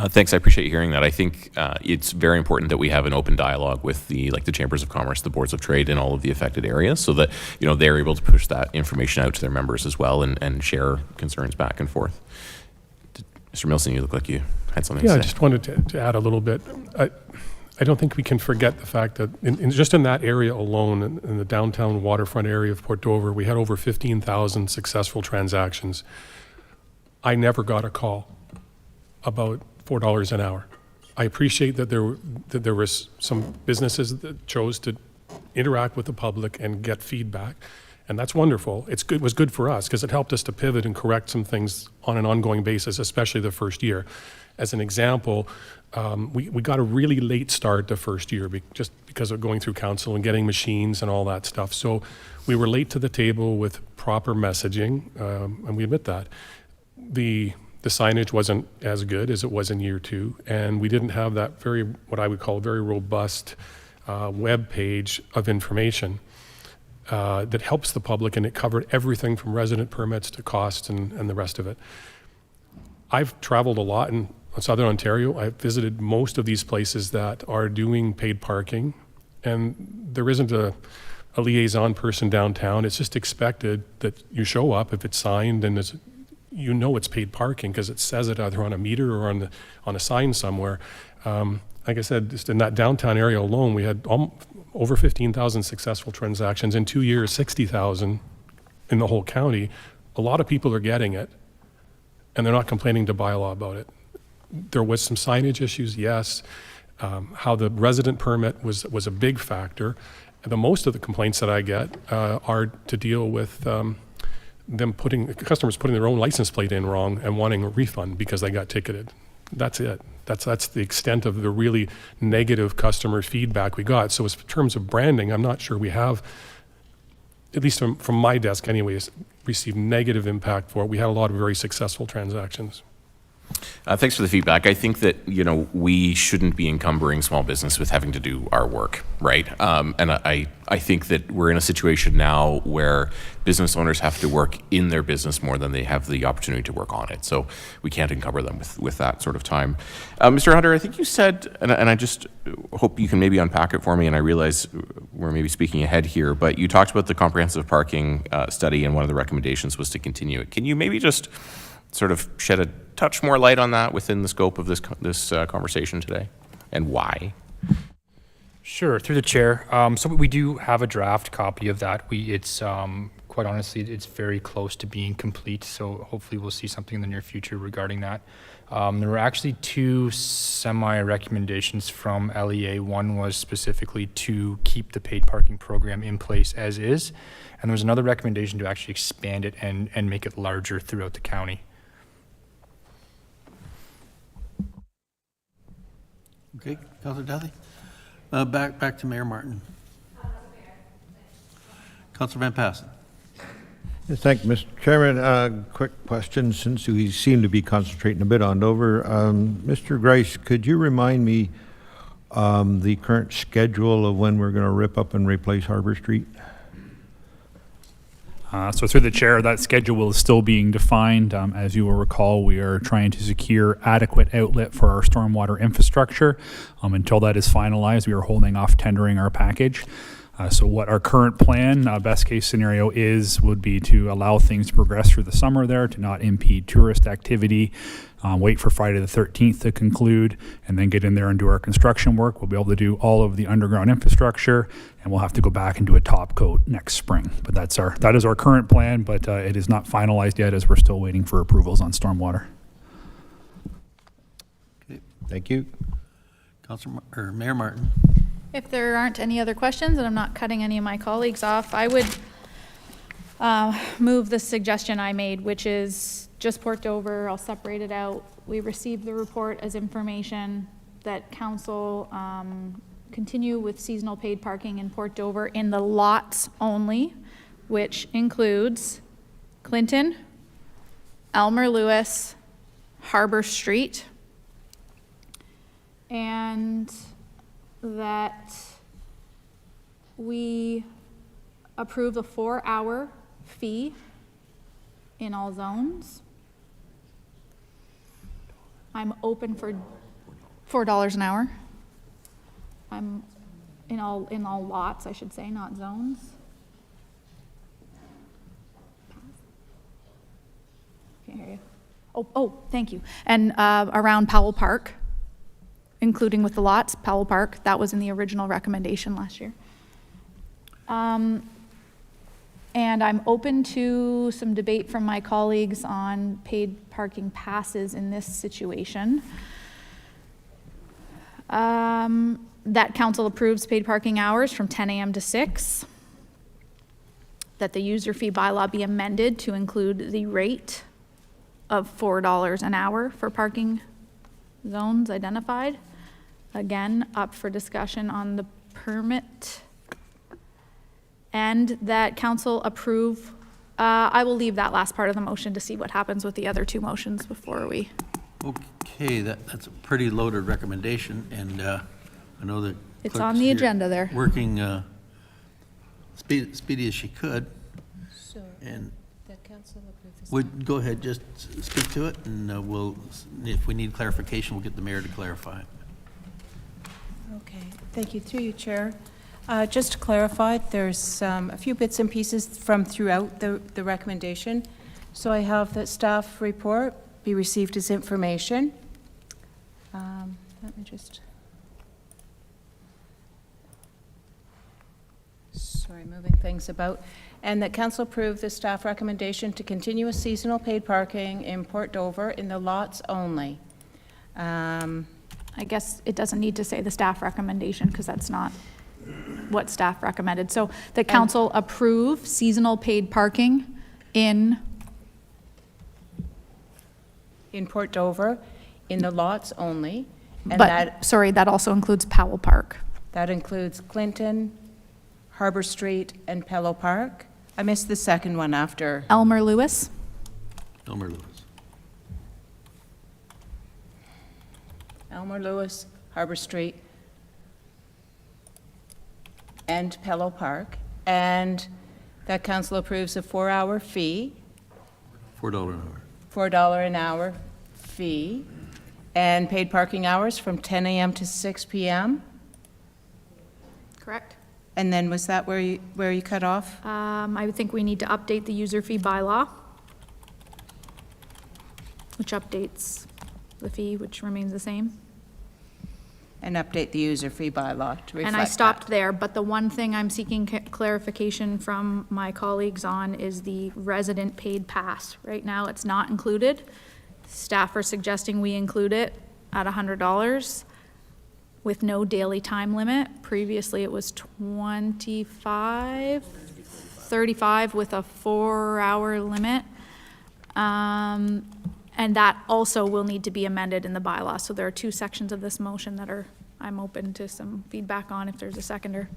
Thanks. I appreciate you hearing that. I think it's very important that we have an open dialogue with the Chambers of Commerce, the boards of trade in all of the affected areas, so that they're able to push that information out to their members as well and share concerns back and forth. Mr. Milson, you look like you had something to say. Yeah, I just wanted to add a little bit. I I don't think we can forget the fact that just in that area alone, in the downtown waterfront area of Port Dover, we had over 15,000 successful transactions. I never got a call about $4 an hour. I appreciate that there was some businesses that chose to interact with the public and get feedback, and that's wonderful. It was good for us because it helped us to pivot and correct some things on an ongoing basis, especially the first year. As an example, we got a really late start the first year just because of going through council and getting machines and all that stuff. So we were late to the table with proper messaging, and we admit that. The signage wasn't as good as it was in year 2, and we didn't have that what I would call a very robust web page of information that helps the public, and it covered everything from resident permits to costs and the rest of it. I've traveled a lot in Southern Ontario. I've visited most of these places that are doing paid parking, and there isn't a liaison person downtown. It's just expected that you show up if it's signed and it's paid parking because it says it either on a meter or on a sign somewhere. Like I said, just in that downtown area alone, we had over 15,000 successful transactions. In 2 years, 60,000 in the whole county. A lot of people are getting it, and they're not complaining to Bylaw about it. There was some signage issues, yes. How the resident permit was a big factor. Most of the complaints that I get are to deal with customers putting their own license plate in wrong and wanting a refund because they got ticketed. That's it. That's the extent of the really negative customer feedback we got. So in terms of branding, I'm not sure we have, at least from my desk anyways, received negative impact for it. We had a lot of very successful transactions. Thanks for the feedback. I think that, we shouldn't be encumbering small business with having to do our work, right? And I think that we're in a situation now where business owners have to work in their business more than they have the opportunity to work on it. So we can't encumber them with that sort of time. Mr. Hunter, I think you said, and I just hope you can maybe unpack it for me, and I realize we're maybe speaking ahead here, but you talked about the comprehensive parking study, and one of the recommendations was to continue it. Can you maybe just sort of shed a touch more light on that within the scope of this conversation today, and why? Sure, through the chair. So we do have a draft copy of that. It's quite honestly, it's very close to being complete. So hopefully we'll see something in the near future regarding that. There were actually 2 semi-recommendations from LEA. One was specifically to keep the paid parking program in place as is, and there was another recommendation to actually expand it and make it larger throughout the county. Okay, Councilor Duthie. Back to Mayor Martin. Councilor Van Passen. Yes, thank you, Mr. Chairman. Quick question, since we seem to be concentrating a bit on Dover. Mr. Grice, could you remind me the current schedule of when we're going to rip up and replace Harbor Street? So through the chair, that schedule is still being defined. As you will recall, we are trying to secure adequate outlet for our stormwater infrastructure. Until that is finalized, we are holding off tendering our package. So what our current plan, best case scenario would be to allow things to progress through the summer there, to not impede tourist activity, wait for Friday the 13th to conclude, and then get in there and do our construction work. We'll be able to do all of the underground infrastructure, and we'll have to go back and do a top coat next spring. But that is our current plan, but it is not finalized yet, as we're still waiting for approvals on stormwater. Okay, thank you. Mayor Martin. If there aren't any other questions, and I'm not cutting any of my colleagues off, I would move the suggestion I made, which is just Port Dover. I'll separate it out. We received the report as information that council continue with seasonal paid parking in Port Dover in the lots only, which includes Clinton, Elmer Lewis, Harbor Street, and that we approve the 4-hour fee in all zones. I'm open for $4 an hour. I'm in all lots, I should say, not zones. Can't hear you. Oh, thank you. And around Powell Park, including with the lots, Powell Park. That was in the original recommendation last year. And I'm open to some debate from my colleagues on paid parking passes in this situation. That council approves paid parking hours from 10 a.m. to 6. That the user fee bylaw be amended to include the rate of $4 an hour for parking zones identified. Again, up for discussion on the permit. And that council approve, I will leave that last part of the motion to see what happens with the other two motions before we. Okay, that's a pretty loaded recommendation, and I know that It's clerk's on the here agenda there. Working speedy as she could. So, And that council approve this. would, go ahead, just speak to it, and we'll, if we need clarification, we'll get the mayor to clarify. Okay, thank you. Through you, Chair. Just to clarify, there's a few bits and pieces from throughout the recommendation. So I have that staff report be received as information. Let me just, sorry, moving things about. And that council approve the staff recommendation to continue with seasonal paid parking in Port Dover in the lots only. I guess it doesn't need to say the staff recommendation because that's not what staff recommended. So the council approve seasonal paid parking in Port Dover, in the lots only. And but, sorry, that also includes Powell Park. that includes Clinton, Harbor Street, and Pello Park. I missed the second one after. Elmer Lewis. Elmer Lewis. Elmer Lewis, Harbor Street, and Pello Park. And that council approves a 4-hour fee, $4 an hour. $4 an hour fee, and paid parking hours from 10 a.m. to 6 p.m. Correct. And then was that where you cut off? I would think we need to update the user fee bylaw, which updates the fee, which remains the same. And update the user fee bylaw to reflect And I stopped that. there, but the one thing I'm seeking clarification from my colleagues on is the resident paid pass. Right now, it's not included. Staff are suggesting we include it at $100 with no daily time limit. Previously, it was 35 with a 4-hour limit. And that also will need to be amended in the bylaw. So there are two sections of this motion that I'm open to some feedback on if there's a seconder.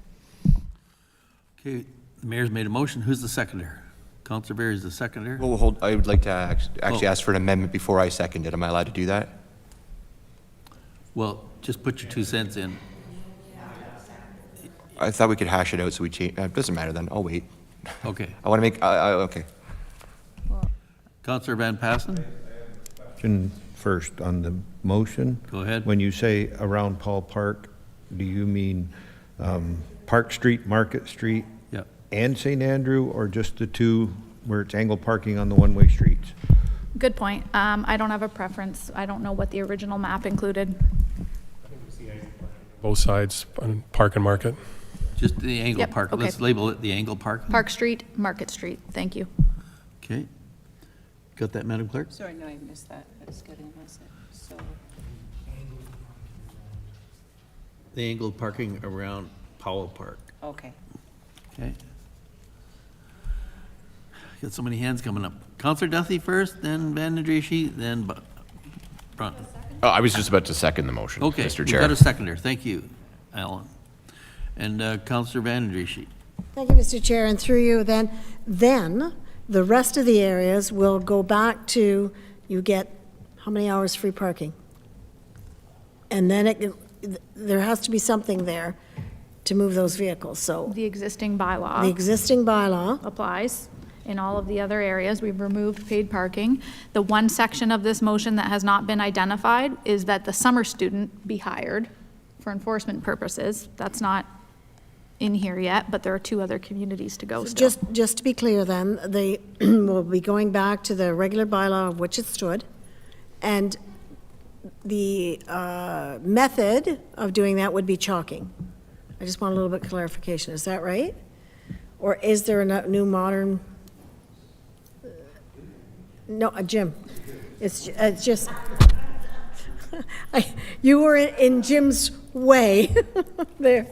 Okay, the mayor's made a motion. Who's the seconder? Councilor Berry is the seconder. Well, hold, I would like to actually ask for an amendment before I second it. Am I allowed to do that? Well, just put your 2 cents in. I thought we could hash it out, so we change, it doesn't matter then, I'll wait. Okay. I want to make, okay. Councilor Van Passen? Question first on the motion. Go ahead. When you say around Paul Park, do you mean Park Street, Market Street, Yep. and St. Andrew, or just the two where it's angle parking on the one-way streets? Good point. I don't have a preference. I don't know what the original map included. Both sides, on Park and Market. Just the angle Yep, park. okay. Let's label it the angle park. Park Street, Market Street. Thank you. Okay. Got that, Madam Clerk? Sorry, no, I missed that. I was getting a message. So, The angled parking around Powell Park. okay. Okay. Got so many hands coming up. Councilor Duthie first, then Van Nadrishi, then Brunton. Oh, I was just about to second the motion, Okay, Mr. we've Chair. got a seconder. Thank you, Alan. And Councilor Van Nadrishi. Thank you, Mr. Chair, and through you, then the rest of the areas will go back to, you get how many hours free parking? And then there has to be something there to move those vehicles, so. The existing bylaw. The existing bylaw. Applies. In all of the other areas, we've removed paid parking. The one section of this motion that has not been identified is that the summer student be hired for enforcement purposes. That's not in here yet, but there are 2 other communities to go still. Just to be clear then, we'll be going back to the regular bylaw of which it stood, and method of doing that would be chalking. I just want a little bit of clarification. Is that right? Or is there a new modern? No, Jim. It's just, you were in Jim's way there.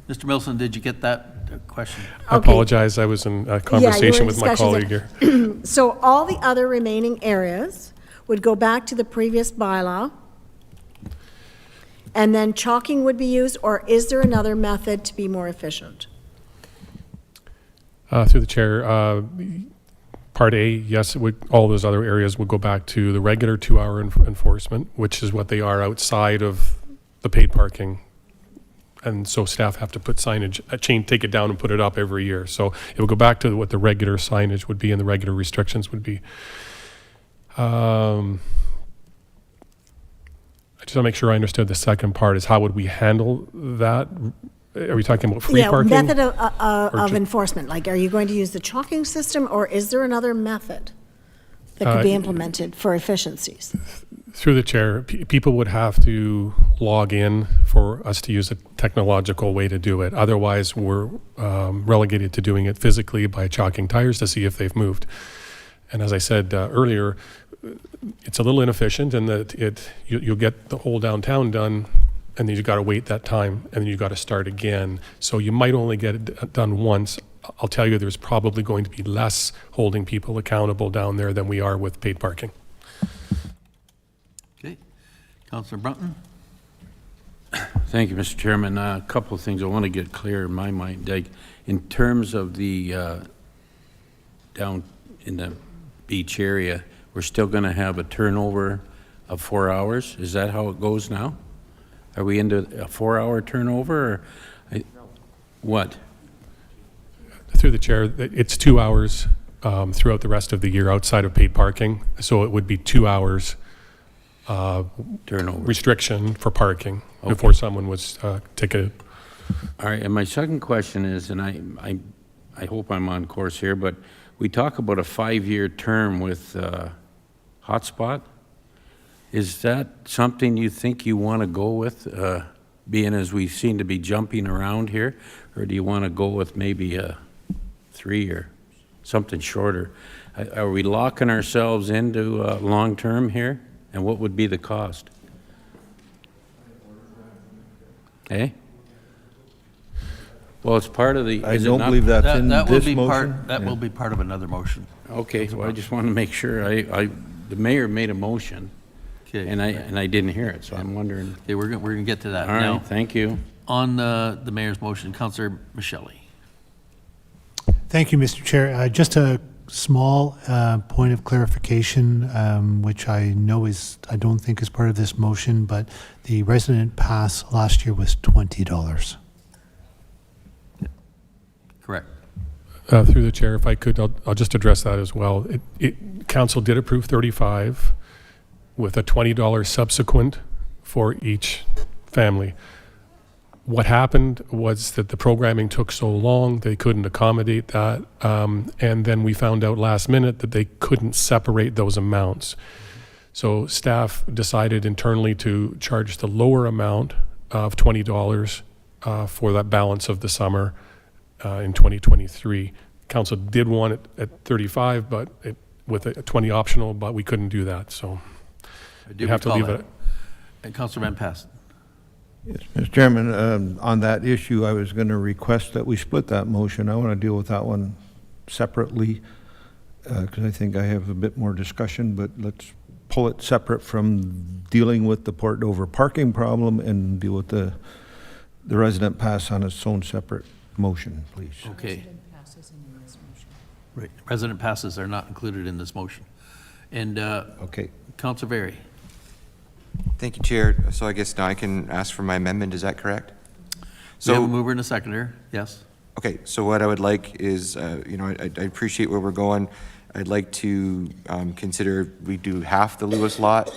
Mr. Milson, did you get that question? I apologize, I was in a conversation with my colleague here. So all the other remaining areas would go back to the previous bylaw, and then chalking would be used, or is there another method to be more efficient? Through the chair, Part A, yes, it would, all those other areas would go back to the regular 2-hour enforcement, which is what they are outside of the paid parking. And so staff have to put signage, take it down and put it up every year. So it would go back to what the regular signage would be and the regular restrictions would be. I just want to make sure I understood the second part is how would we handle that? Are we talking about free parking? Yeah, method of enforcement. Like, are you going to use the chalking system, or is there another method that could be implemented for efficiencies? Through the chair, people would have to log in for us to use a technological way to do it. Otherwise, we're relegated to doing it physically by chalking tires to see if they've moved. And as I said earlier, it's a little inefficient in that you'll get the whole downtown done, and then you've got to wait that time, and then you've got to start again. So you might only get it done once. I'll tell you, there's probably going to be less holding people accountable down there than we are with paid parking. Okay. Councillor Brunton? Thank you, Mr. Chairman. A couple of things I want to get clear in my mind. Like, in terms of the down in the beach area, we're still going to have a turnover of 4 hours. Is that how it goes now? Are we into a 4-hour turnover? Or what? Through the chair, it's 2 hours throughout the rest of the year outside of paid parking. So it would be 2 hours turnover restriction for parking before someone was ticketed. All right, and my second question is, and I hope I'm on course here, but we talk about a 5-year term with hotspot. Is that something you think you want to go with, being as we seem to be jumping around here? Or do you want to go with maybe a 3 or something shorter? Are we locking ourselves into long-term here? And what would be the cost? Eh? Well, it's part of the... I don't believe that's in this motion. That will be part of another motion. Okay, so I just want to make sure. The mayor made a motion. Okay. And I didn't hear it, so I'm wondering. Okay, we're going to get to that All now. right, thank you. On the mayor's motion, Councillor Michelli. Thank you, Mr. Chair. Just a small point of clarification, which I don't think is part of this motion, but the resident pass last year was $20. Correct. Through the chair, if I could, I'll just address that as well. Council did approve 35 with a $20 subsequent for each family. What happened was that the programming took so long, they couldn't accommodate that. And then we found out last minute that they couldn't separate those amounts. So staff decided internally to charge the lower amount of $20 for that balance of the summer in 2023. Council did want it at 35, but with a 20 optional, but we couldn't do that. So you have to leave it. And Councillor Van Passen. Yes, Mr. Chairman, on that issue, I was going to request that we split that motion. I want to deal with that one separately because I think I have a bit more discussion, but let's pull it separate from dealing with the Port Dover parking problem and deal with the resident pass on its own separate motion, please. Okay. Right. Resident passes are not included in this motion. And okay. Councillor Berry. Thank you, Chair. So I guess now I can ask for my amendment. Is that correct? So we have a mover and a seconder. Yes. Okay. So what I would like is, I appreciate where we're going. I'd like to consider we do half the Lewis lot.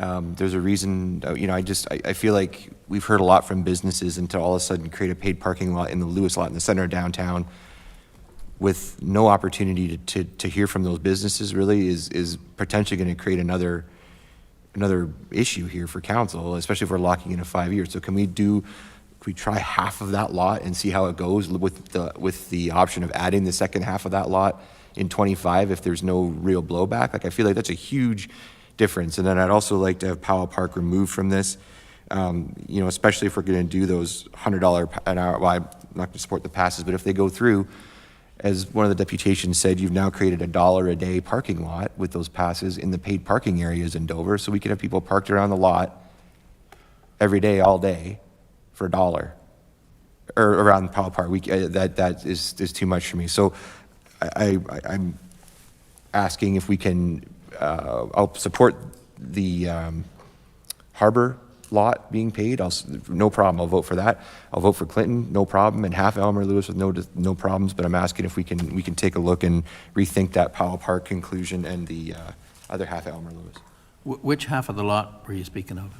There's a reason, I feel like we've heard a lot from businesses and to all of a sudden create a paid parking lot in the Lewis lot in the center of downtown with no opportunity to hear from those businesses really is potentially going to create another another issue here for council, especially if we're locking in a 5 years. So can we try half of that lot and see how it goes with the option of adding the second half of that lot in 25 if there's no real blowback? Like, I feel like that's a huge difference. And then I'd also like to have Powell Park removed from this, you know, especially if we're going to do those $100 an hour. Well, I'm not going to support the passes, but if they go through, as one of the deputations said, you've now created $1 a day parking lot with those passes in the paid parking areas in Dover. So we can have people parked around the lot every day, all day, for $1, or around Powell Park. That is too much for me. So I'm asking if we can, I'll support the harbor lot being paid. No problem, I'll vote for that. I'll vote for Clinton, no problem, and half Elmer Lewis with no problems, but I'm asking if we can take a look and rethink that Powell Park conclusion and the other half Elmer Lewis. Which half of the lot were you speaking of?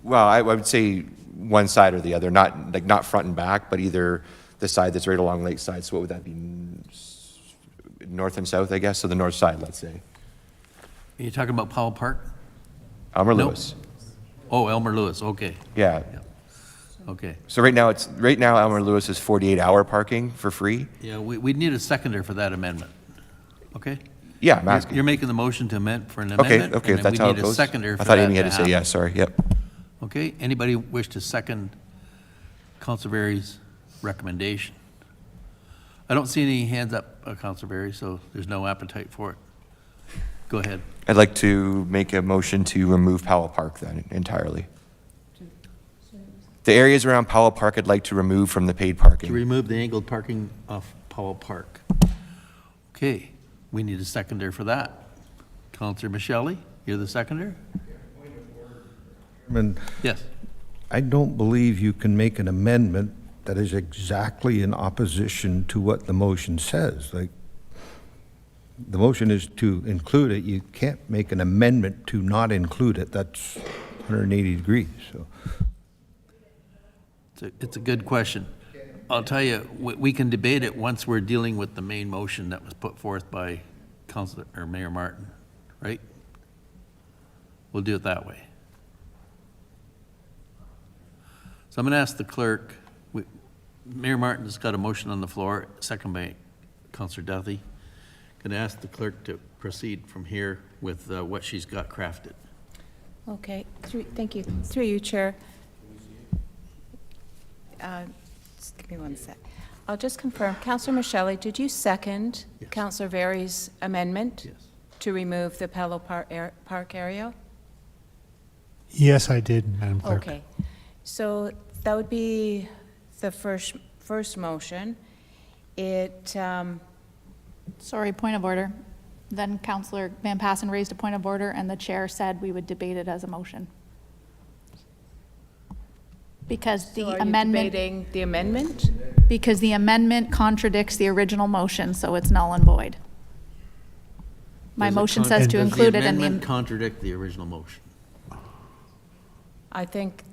Well, I would say one side or the other, not front and back, but either the side that's right along Lakeside. So what would that be? North and south, I guess. So the north side, let's say. Are you talking about Powell Park? Elmer Nope. Lewis. Oh, Elmer Lewis, okay. Yeah. Okay. So right now Elmer Lewis is 48-hour parking for free. Yeah, we need a seconder for that amendment, okay? Yeah, I'm asking. You're making the motion to amend for an amendment? Okay, and if then that's how it We need a goes. seconder for I thought that Amy had to say happen. yes, sorry, yep. Okay, anybody wish to second Councilor Berry's recommendation? I don't see any hands up, Councilor Berry, so there's no appetite for it. Go ahead. I'd like to make a motion to remove Powell Park then entirely. The areas around Powell Park I'd like to remove from the paid To parking. remove the angled parking off Powell Park. Okay, we need a seconder for that. Councilor Michelli, you're the seconder? Yes. I don't believe you can make an amendment that is exactly in opposition to what the motion says. Like, the motion is to include it. You can't make an amendment to not include it. That's 180 degrees, so. It's a good question. I'll tell you, we can debate it once we're dealing with the main motion that was put forth by Councilor, or Mayor Martin, right? We'll do it that way. So I'm going to ask the clerk, Mayor Martin's got a motion on the floor, second by Councilor Duthie. Going to ask the clerk to proceed from here with what she's got crafted. Okay, thank you. Through you, Chair. Just give me one sec. I'll just confirm. Councillor Michelli, did you second Councillor Verry's amendment to remove the Pello Park area? Yes, I did, Madam Clerk. Okay. So that would be the first motion. Sorry, point of order. Then Councillor Van Passen raised a point of order, and the chair said we would debate it as a motion. Because the amendment... Debating the amendment? Because the amendment contradicts the original motion, so it's null and void. My motion says to include it in Does the the... amendment contradict the original motion? I think...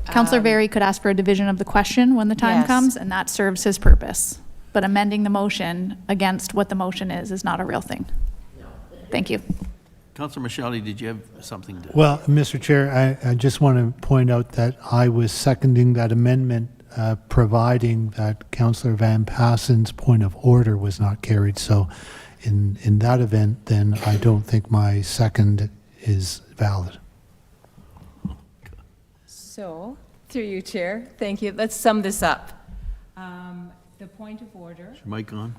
Councillor Berry could ask for a division of the question when the time Yes. comes, and that serves his purpose. But amending the motion against what the motion is not a real thing. Thank you. Councilor Michelli, did you have something to... Well, Mr. Chair, I just want to point out that I was seconding that amendment, providing that Councillor Van Passen's point of order was not carried. So in that event, then I don't think my second is valid. So, through you, Chair, thank you. Let's sum this up. The point of order... Is your mic on?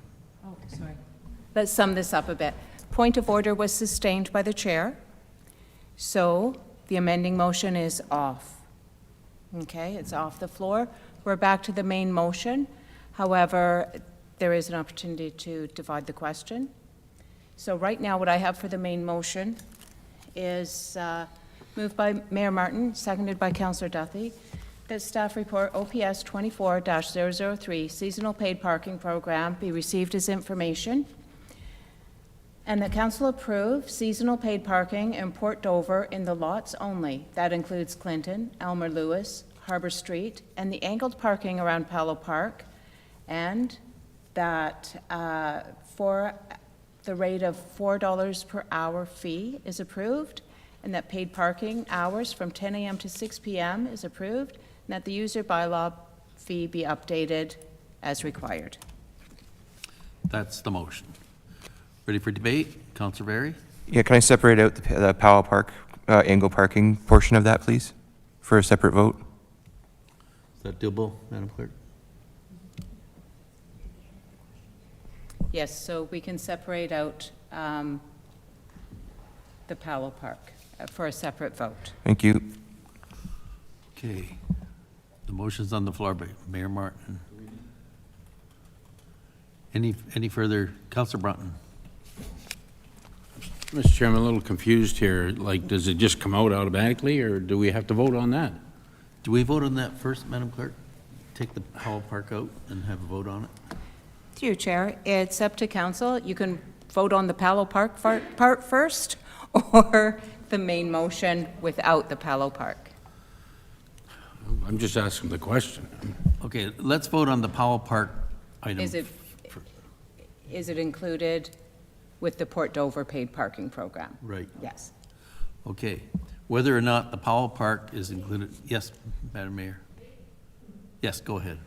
Oh, sorry. Let's sum this up a bit. Point of order was sustained by the chair, so the amending motion is off. Okay, it's off the floor. We're back to the main motion. However, there is an opportunity to divide the question. So right now, what I have for the main motion is moved by Mayor Martin, seconded by Councillor Duthie, that staff report OPS 24-003 seasonal paid parking program be received as information, and that council approve seasonal paid parking in Port Dover in the lots only. That includes Clinton, Elmer Lewis, Harbor Street, and the angled parking around Palo Park, and that for the rate of $4 per hour fee is approved, and that paid parking hours from 10 a.m. to 6 p.m. is approved, and that the user bylaw fee be updated as required. That's the motion. Ready for debate? Councillor Berry? Yeah, can I separate out the Powell Park angle parking portion of that, please, for a separate vote? Is that doable, Madam Clerk? Yes, so we can separate out the Powell Park for a separate vote. Thank you. Okay. The motion's on the floor by Mayor Martin. Any further? Councillor Brunton? Mr. Chairman, I'm a little confused here. Like, does it just come out automatically, or do we have to vote on that? Do we vote on that first, Madam Clerk? Take the Powell Park out and have a vote on it? Through you, Chair, it's up to council. You can vote on the Powell Park part first, or the main motion without the Powell Park. I'm just asking the question. Okay, let's vote on the Powell Park item. Is it included with the Port Dover paid parking program? Right. Yes. Okay. Whether or not the Powell Park is included, yes, Madam Mayor. Yes, go ahead.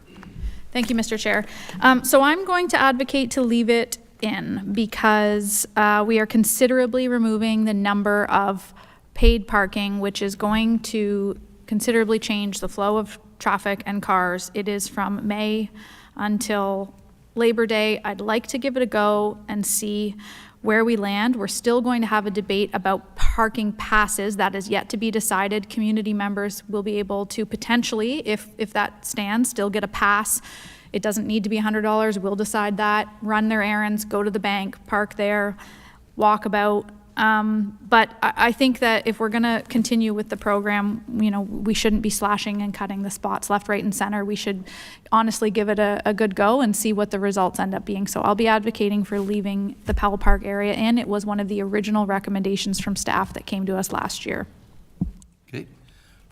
Thank you, Mr. Chair. So I'm going to advocate to leave it in because we are considerably removing the number of paid parking, which is going to considerably change the flow of traffic and cars. It is from May until Labor Day. I'd like to give it a go and see where we land. We're still going to have a debate about parking passes. That is yet to be decided. Community members will be able to potentially, if that stands, still get a pass. It doesn't need to be $100. We'll decide that, run their errands, go to the bank, park there, walk about. But I think that if we're going to continue with the program, we shouldn't be slashing and cutting the spots left, right, and center. We should honestly give it a good go and see what the results end up being. So I'll be advocating for leaving the Powell Park area in. It was one of the original recommendations from staff that came to us last year. Okay.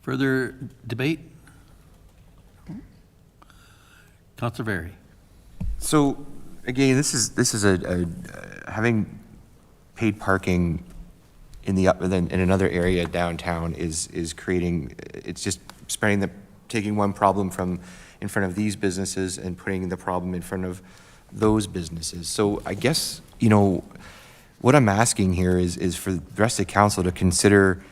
Further debate? Councillor Berry. So again, this is a having paid parking in another area downtown is creating, it's just taking one problem from in front of these businesses and putting the problem in front of those businesses. So I guess, what I'm asking here is for the rest of the council to consider,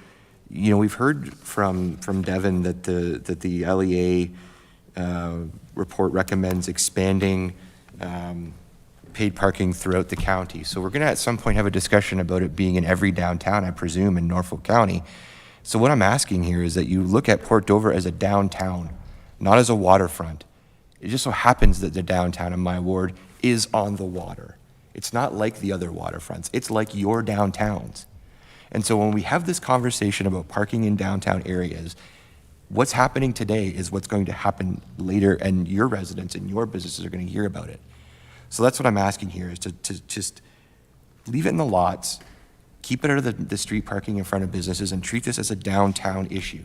we've heard from Devin that the LEA report recommends expanding paid parking throughout the county. So we're going to at some point have a discussion about it being in every downtown, I presume, in Norfolk County. So what I'm asking here is that you look at Port Dover as a downtown, not as a waterfront. It just so happens that the downtown in my ward is on the water. It's not like the other waterfronts. It's like your downtowns. And so when we have this conversation about parking in downtown areas, what's happening today is what's going to happen later, and your residents and your businesses are going to hear about it. So that's what I'm asking here, is to just leave it in the lots, keep it out of the street parking in front of businesses, and treat this as a downtown issue,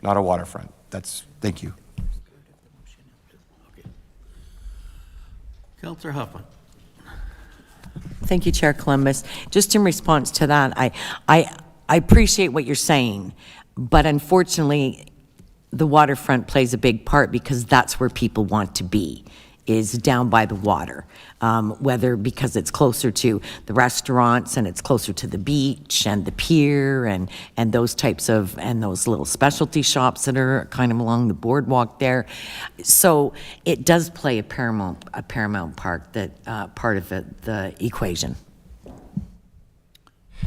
not a waterfront. Thank you. Councillor Huffman. Thank you, Chair Columbus. Just in response to that, I appreciate what you're saying, but unfortunately, the waterfront plays a big part because that's where people want to be, is down by the water, whether because it's closer to the restaurants and it's closer to the beach and the pier and those types of, and those little specialty shops that are kind of along the boardwalk there. So it does play a paramount part of the equation.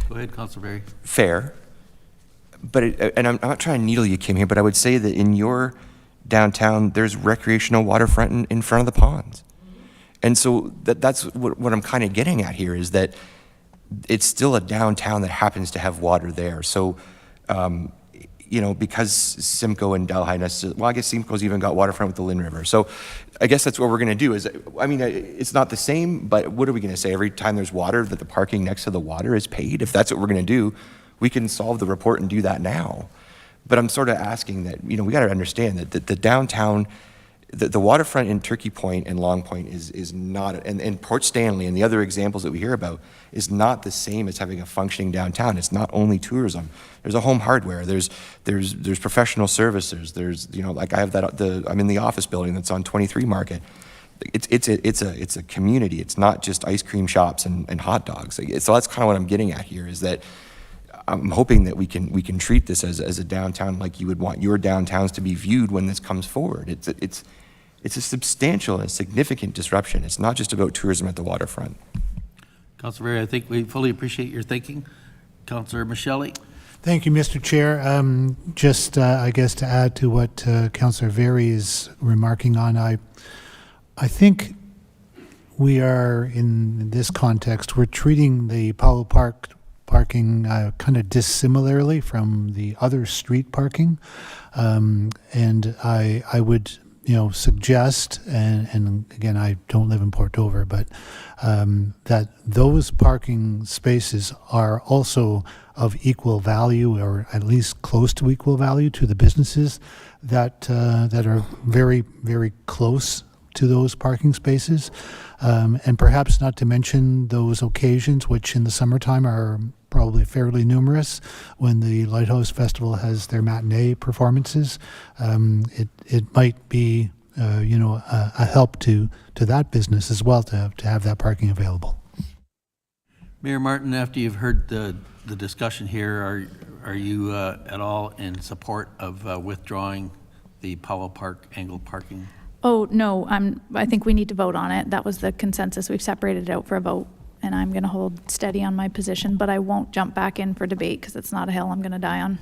Go ahead, Councillor Berry. Fair. But and I'm not trying to needle you, Kim, here, but I would say that in your downtown, there's recreational waterfront in front of the ponds. And so that's what I'm kind of getting at here, is that it's still a downtown that happens to have water there. So, because Simcoe and Delhi, well, I guess Simcoe's even got waterfront with the Lynn River. So I guess that's what we're going to do is, it's not the same, but what are we going to say? Every time there's water, that the parking next to the water is paid? If that's what we're going to do, we can solve the report and do that now. But I'm sort of asking that, we got to understand that the downtown, the waterfront in Turkey Point and Long Point is not, and Port Stanley and the other examples that we hear about is not the same as having a functioning downtown. It's not only tourism. There's a home hardware. There's professional services. There's, you know, like I have I'm in the office building that's on 23 Market. It's a community. It's not just ice cream shops and hot dogs. So that's kind of what I'm getting at here, is that I'm hoping that we can treat this as a downtown like you would want your downtowns to be viewed when this comes forward. It's a substantial and significant disruption. It's not just about tourism at the waterfront. Councilor Berry, I think we fully appreciate your thinking. Councilor Michelli? Thank you, Mr. Chair. Just, I guess, to add to what Councilor Berry is remarking on, I think we are, in this context, we're treating the Powell Park parking kind of dissimilarly from the other street parking. And I would, suggest, and again, I don't live in Port Dover, but that those parking spaces are also of equal value, or at least close to equal value, to the businesses that are very, very close to those parking spaces. And perhaps not to mention those occasions, which in the summertime are probably fairly numerous, when the Lighthouse Festival has their matinee performances. It might be, a help to that business as well to have that parking available. Mayor Martin, after you've heard the discussion here, are you at all in support of withdrawing the Powell Park angled parking? Oh, no, I think we need to vote on it. That was the consensus. We've separated it out for a vote, and I'm going to hold steady on my position, but I won't jump back in for debate because it's not a hill I'm going to die on.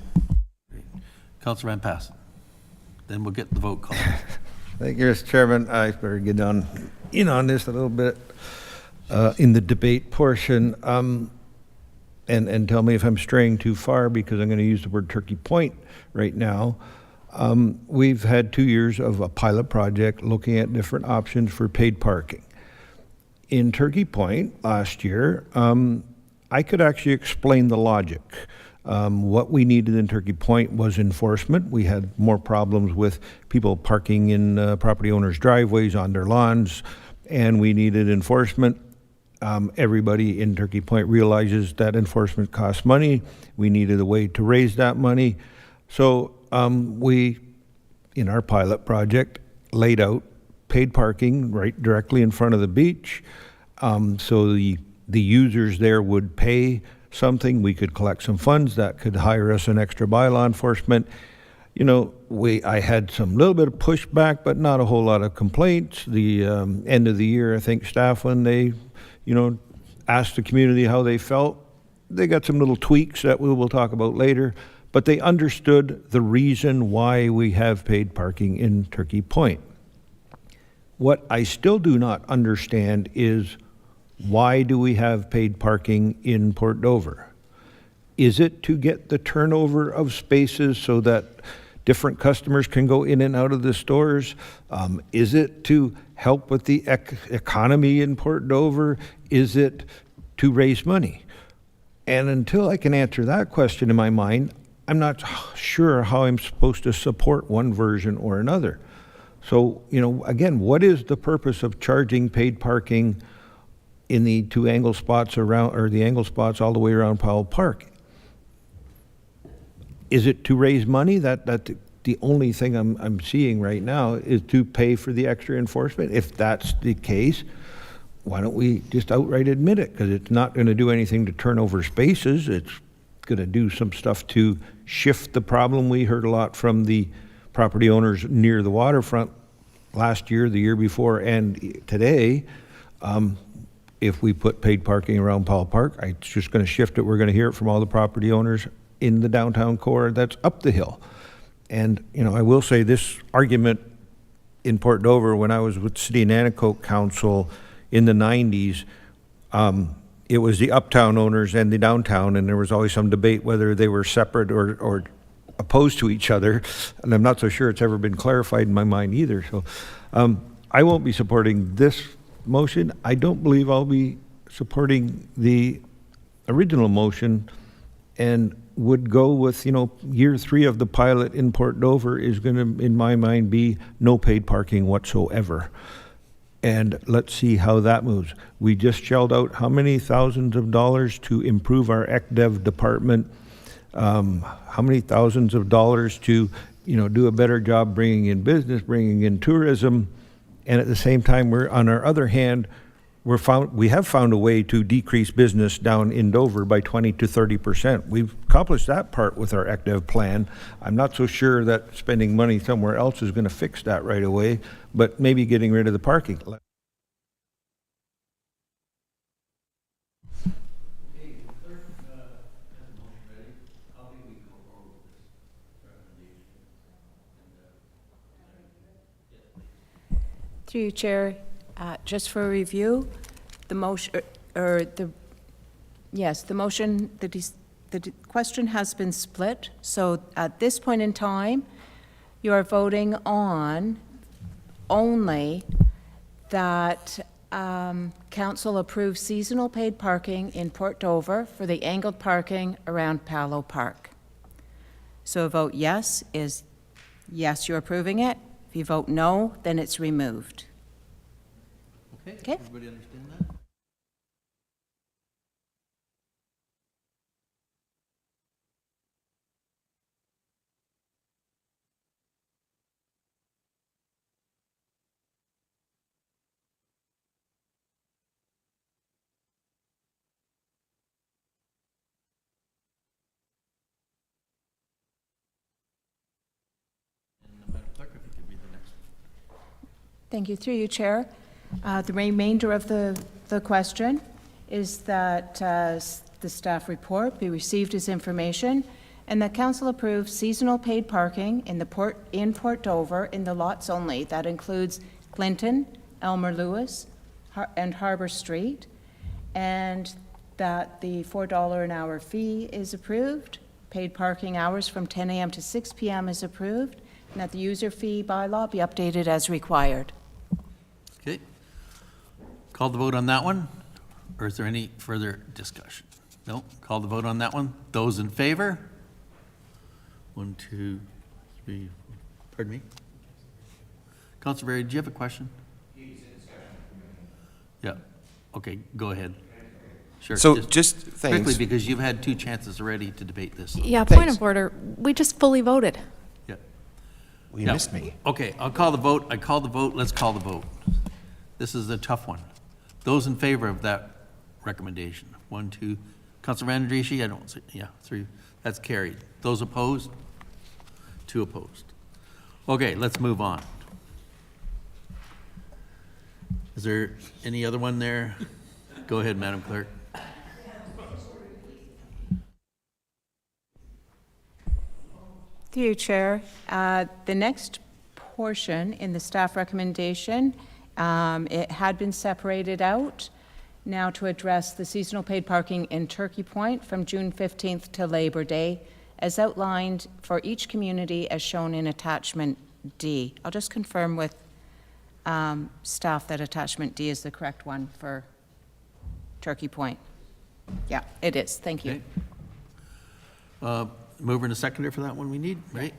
Councilor Van Pass. Then we'll get the vote called. Thank you, Mr. Chairman. I better get in on this a little bit in the debate portion, and tell me if I'm straying too far, because I'm going to use the word Turkey Point right now. We've had 2 years of a pilot project looking at different options for paid parking. In Turkey Point last year, I could actually explain the logic. What we needed in Turkey Point was enforcement. We had more problems with people parking in property owners' driveways, on their lawns, and we needed enforcement. Everybody in Turkey Point realizes that enforcement costs money. We needed a way to raise that money. So we, in our pilot project, laid out paid parking right directly in front of the beach. So the users there would pay something. We could collect some funds that could hire us an extra bylaw enforcement. I had some little bit of pushback, but not a whole lot of complaints. The end of the year, I think staff, when they, asked the community how they felt, they got some little tweaks that we will talk about later. But they understood the reason why we have paid parking in Turkey Point. What I still do not understand is, why do we have paid parking in Port Dover? Is it to get the turnover of spaces so that different customers can go in and out of the stores? Is it to help with the economy in Port Dover? Is it to raise money? And until I can answer that question in my mind, I'm not sure how I'm supposed to support one version or another. So, again, what is the purpose of charging paid parking in the two angle spots around, or the angle spots all the way around Powell Park? Is it to raise money? That's the only thing I'm seeing right now, is to pay for the extra enforcement. If that's the case, why don't we just outright admit it? Because it's not going to do anything to turn over spaces. It's going to do some stuff to shift the problem. We heard a lot from the property owners near the waterfront last year, the year before, and today. If we put paid parking around Powell Park, it's just going to shift it. We're going to hear it from all the property owners in the downtown core that's up the hill. And, I will say this argument in Port Dover, when I was with City of Nanticoke Council in the 90s, it was the uptown owners and the downtown, and there was always some debate whether they were separate or opposed to each other. And I'm not so sure it's ever been clarified in my mind either. So I won't be supporting this motion. I don't believe I'll be supporting the original motion. And would go with, year 3 of the pilot in Port Dover is going to, in my mind, be no paid parking whatsoever. And let's see how that moves. We just shelled out how many thousands of dollars to improve our ECDev department, how many thousands of dollars to, do a better job bringing in business, bringing in tourism, and at the same time, on our other hand, we have found a way to decrease business down in Dover by 20 to 30%. We've accomplished that part with our ECDev plan. I'm not so sure that spending money somewhere else is going to fix that right away, but maybe getting rid of the parking. Through you, Chair, just for a review, the motion, the question has been split. So at this point in time, you are voting on only that council approves seasonal paid parking in Port Dover for the angled parking around Palo Park. So a vote yes is yes, you're approving it. If you vote no, then it's removed. Okay. Everybody understand that? Thank you. Through you, Chair. The remainder of the question is that the staff report be received as information and that council approves seasonal paid parking in Port Dover in the lots only. That includes Clinton, Elmer Lewis, and Harbor Street, and that the $4 an hour fee is approved. Paid parking hours from 10 a.m. to 6 p.m. is approved, and that the user fee bylaw be updated as required. Okay. Call the vote on that one, or is there any further discussion? No? Call the vote on that one. Those in favor? 1, 2, 3, pardon me? Councilor Berry, do you have a question? Yeah. Okay, go ahead. Sure. So just quickly, thanks. because you've had 2 chances already to debate this. Yeah, point of order. We just fully voted. Yeah. You missed me. Okay, I'll call the vote. I call the vote. Let's call the vote. This is a tough one. Those in favor of that recommendation? 1, 2. Councilor Van Driesche, I don't see, 3. That's carried. Those opposed? 2 opposed. Okay, let's move on. Is there any other one there? Go ahead, Madam Clerk. Through you, Chair. The next portion in the staff recommendation, it had been separated out now to address the seasonal paid parking in Turkey Point from June 15th to Labor Day, as outlined for each community as shown in attachment D. I'll just confirm with staff that attachment D is the correct one for Turkey Point. Yeah, it is. Thank you. Okay. Mover and a seconder for that one we need, right?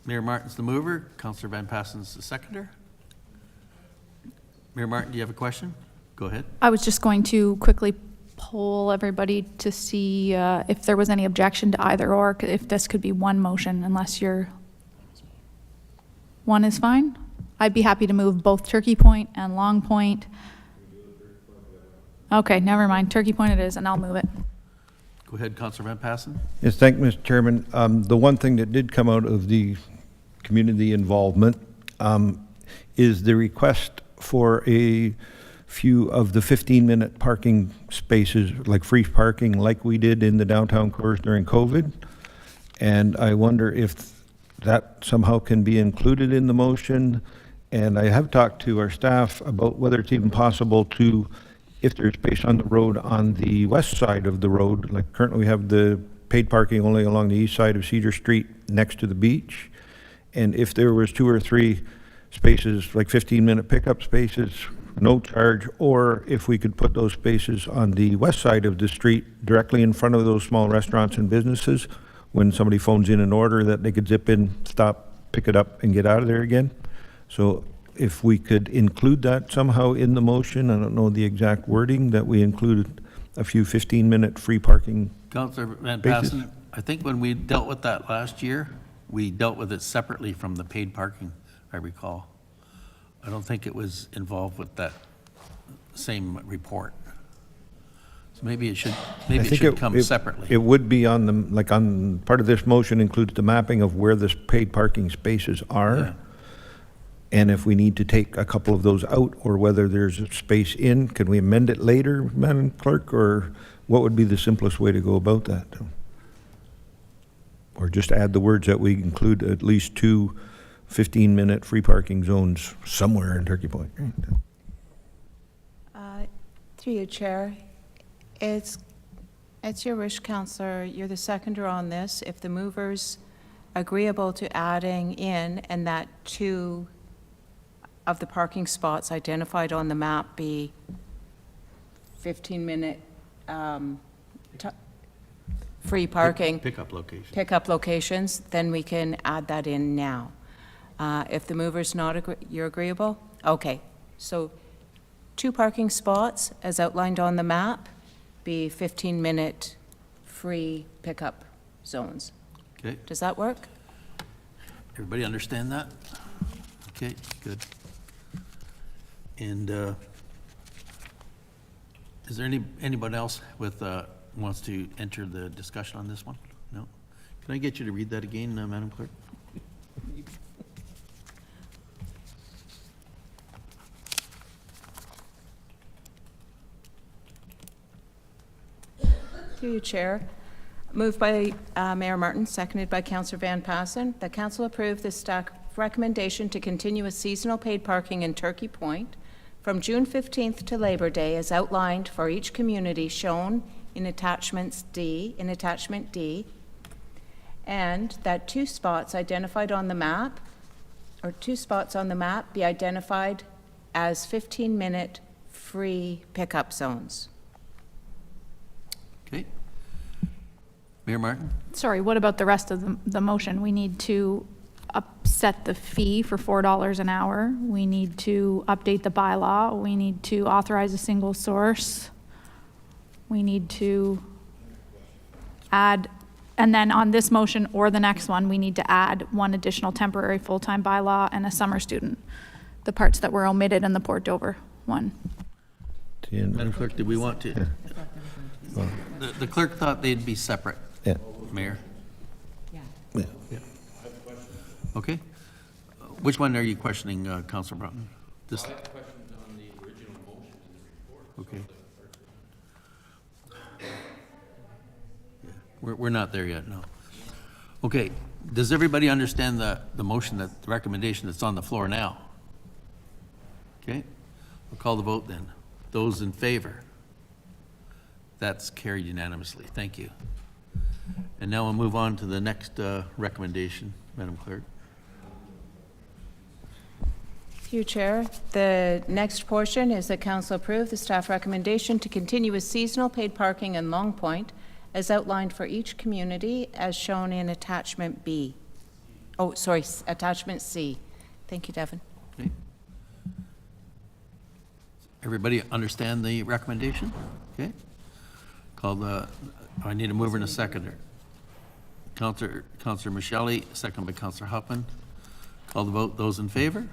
Mayor Martin's the mover. Councilor Van Passen's the seconder. Mayor Martin, do you have a question? Go ahead. I was just going to quickly poll everybody to see if there was any objection to either or, if this could be one motion, unless one is fine. I'd be happy to move both Turkey Point and Long Point. Okay, never mind. Turkey Point it is, and I'll move it. Go ahead, Councilor Van Passen. Yes, thank you, Mr. Chairman. The one thing that did come out of the community involvement is the request for a few of the 15-minute parking spaces, like free parking, like we did in the downtown cores during COVID. And I wonder if that somehow can be included in the motion. And I have talked to our staff about whether it's even possible to, if there's space on the road on the west side of the road, like currently we have the paid parking only along the east side of Cedar Street next to the beach. And if there was 2 or 3 spaces, like 15-minute pickup spaces no charge, or if we could put those spaces on the west side of the street, directly in front of those small restaurants and businesses, when somebody phones in an order, that they could zip in, stop, pick it up, and get out of there again. So if we could include that somehow in the motion, I don't know the exact wording, that we included a few 15-minute free parking. Councillor Van Basis. Passen, I think when we dealt with that last year, we dealt with it separately from the paid parking, I recall. I don't think it was involved with that same report. So maybe it should, come separately. It would be on the, like on, part of this motion includes the mapping of where the paid parking spaces are. Yeah. And if we need to take a couple of those out, or whether there's a space in, can we amend it later, Madam Clerk? Or what would be the simplest way to go about that? Or just add the words that we include at least 2 15-minute free parking zones somewhere in Turkey Point. Through you, Chair. It's your wish, Councillor. You're the seconder on this. If the mover's agreeable to adding in, and that 2 of the parking spots identified on the map be 15-minute free parking. Pickup locations, then we can add that in now. If the mover's not, you're agreeable? Okay, so 2 parking spots, as outlined on the map, be 15-minute free pickup zones. Okay. Does that work? Everybody understand that? Okay, good. And is there anybody else with wants to enter the discussion on this one? No? Can I get you to read that again, Madam Clerk? Through you, Chair. Moved by Mayor Martin, seconded by Councillor Van Passen, that Council approve the staff recommendation to continue with seasonal paid parking in Turkey Point from June 15th to Labor Day as outlined for each community shown in Attachment D, and that 2 spots identified on the map, or 2 spots on the map be identified as 15-minute free pickup zones. Okay. Mayor Martin? Sorry, what about the rest of the motion? We need to set the fee for $4 an hour. We need to update the bylaw. We need to authorize a single source. We need to add, and then on this motion or the next one, we need to add 1 additional temporary full-time bylaw and a summer student, the parts that were omitted in the Port Dover one. Madam Clerk, did we want to? Yeah. The clerk thought they'd be separate. Yeah. Mayor? Yeah. Okay. Which one are you questioning, Councillor Broughton? This. Questions on the original motion in the report. Okay. We're not there yet, no. Okay, does everybody understand the motion, the recommendation that's on the floor now? Okay, we'll call the vote then. Those in favor? That's carried unanimously, thank you. And now we'll move on to the next recommendation, Madam Clerk. Through you, Chair. The next portion is that Council approve the staff recommendation to continue with seasonal paid parking in Long Point as outlined for each community as shown in Attachment B. Oh, sorry, Attachment C. Thank you, Devin. Okay. Everybody understand the recommendation? Okay. I need a mover and a seconder. Councillor Michelli, second by Councillor Huffman. Call the vote. Those in favor?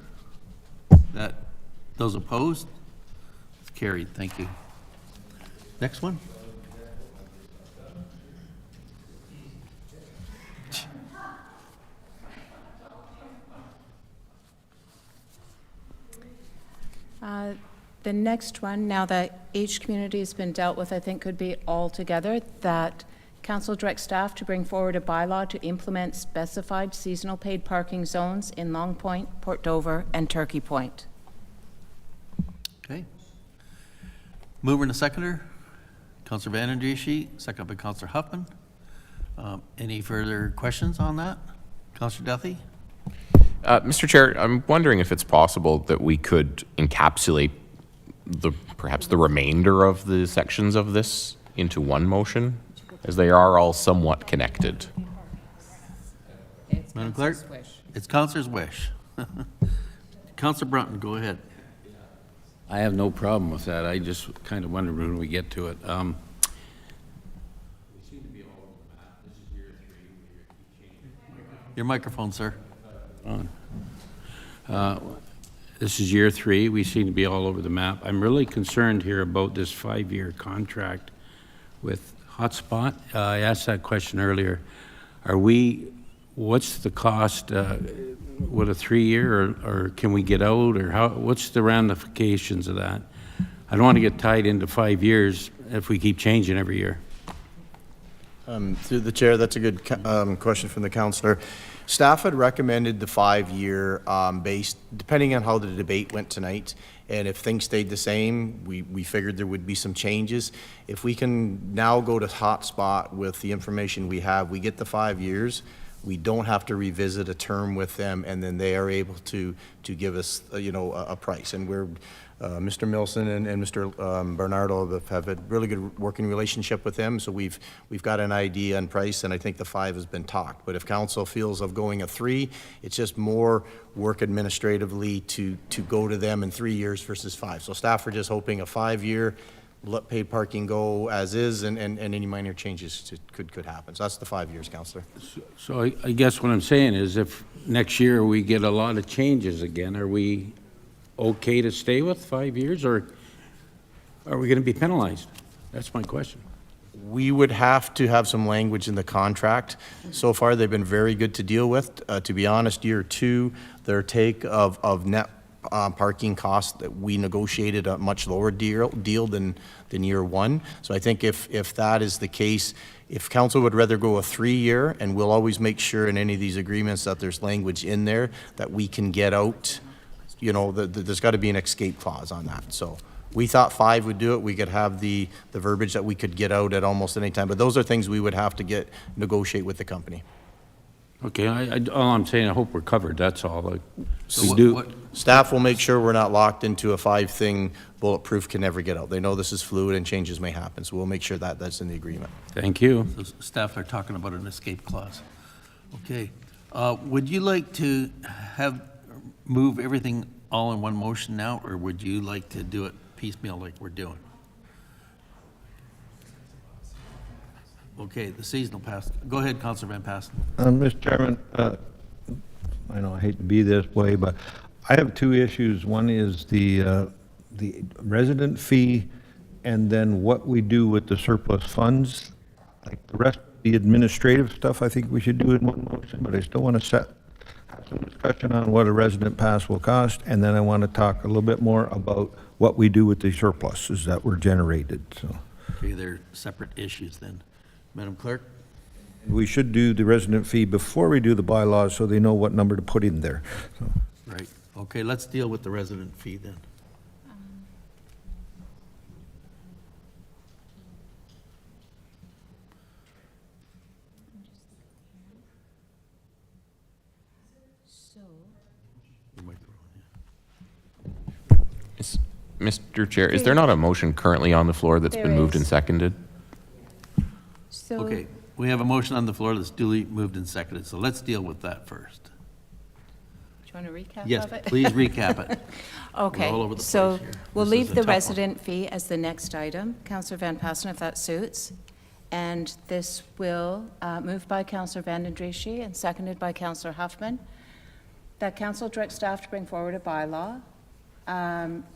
Those opposed? It's carried. Thank you. Next one. The next one, now that each community has been dealt with, I think could be all together, that Council directs staff to bring forward a bylaw to implement specified seasonal paid parking zones in Long Point, Port Dover, and Turkey Point. Okay. Mover and a seconder. Councillor Van Andrieschie, second by Councillor Huffman. Any further questions on that? Councillor Duthie? Mr. Chair, I'm wondering if it's possible that we could encapsulate perhaps the remainder of the sections of this into one motion, as they are all somewhat connected. Madam Clerk? It's Councillor's wish. Councillor Brunton, go ahead. I have no problem with that. I just kind of wondered when we get to it. Your microphone, sir. This is year 3. We seem to be all over the map. I'm really concerned here about this 5-year contract with Hotspot. I asked that question earlier. What's the cost with a 3-year, or can we get out, or what's the ramifications of that? I don't want to get tied into 5 years if we keep changing every year. Through the chair, that's a good question from the councillor. Staff had recommended the 5-year depending on how the debate went tonight, and if things stayed the same, we figured there would be some changes. If we can now go to Hotspot with the information we have, we get the 5 years. We don't have to revisit a term with them, and then they are able to give us, a price. And we're Mr. Milson and Mr. Bernardo have a really good working relationship with them, so we've got an idea on price, and I think the 5 has been talked. But if council feels of going a 3, it's just more work administratively to go to them in 3 years versus 5. So staff are just hoping a 5-year, let paid parking go as is, and any minor changes could happen. So that's the 5 years, councillor. So I guess what I'm saying is, if next year we get a lot of changes again, are we okay to stay with 5 years, or are we going to be penalized? That's my question. We would have to have some language in the contract. So far, they've been very good to deal with. To be honest, year 2, their take of net parking costs, that we negotiated a much lower deal than year 1. So I think if that is the case, if council would rather go a 3-year, and we'll always make sure in any of these agreements that there's language in there that we can get out, there's got to be an escape clause on that. So we thought 5 would do it. We could have the verbiage that we could get out at almost any time, but those are things we would have to negotiate with the company. Okay, all I'm saying, I hope we're covered, that's all. Staff will make sure we're not locked into a 5-thing bulletproof, can never get out. They know this is fluid and changes may happen, so we'll make sure that that's in the agreement. Thank you. So staff are talking about an escape clause. Okay. Would you like to move everything all in one motion now, or would you like to do it piecemeal like we're doing? Okay, the seasonal pass. Go ahead, Councillor Van Passen. Mr. Chairman, I know I hate to be this way, but I have 2 issues. One is the resident fee, and then what we do with the surplus funds. Like the rest of the administrative stuff, I think we should do in one motion, but I still want to have some discussion on what a resident pass will cost, and then I want to talk a little bit more about what we do with the surpluses that were generated. So, Okay, they're separate issues then. Madam Clerk? we should do the resident fee before we do the bylaws so they know what number to put in there. So. Right. Okay, let's deal with the resident fee then. Mr. Chair, is there not a motion currently on the floor that's been moved and seconded? Okay, we have a motion on the floor that's duly moved and seconded, so let's deal with that first. Do you want to recap Yes, of it? please recap it. Okay, We're all over the so place here. we'll This leave is a the tough one. resident fee as the next item. Councillor Van Passen, if that suits. And this will, moved by Councillor Van den Driesche and seconded by Councillor Huffman, that council direct staff to bring forward a bylaw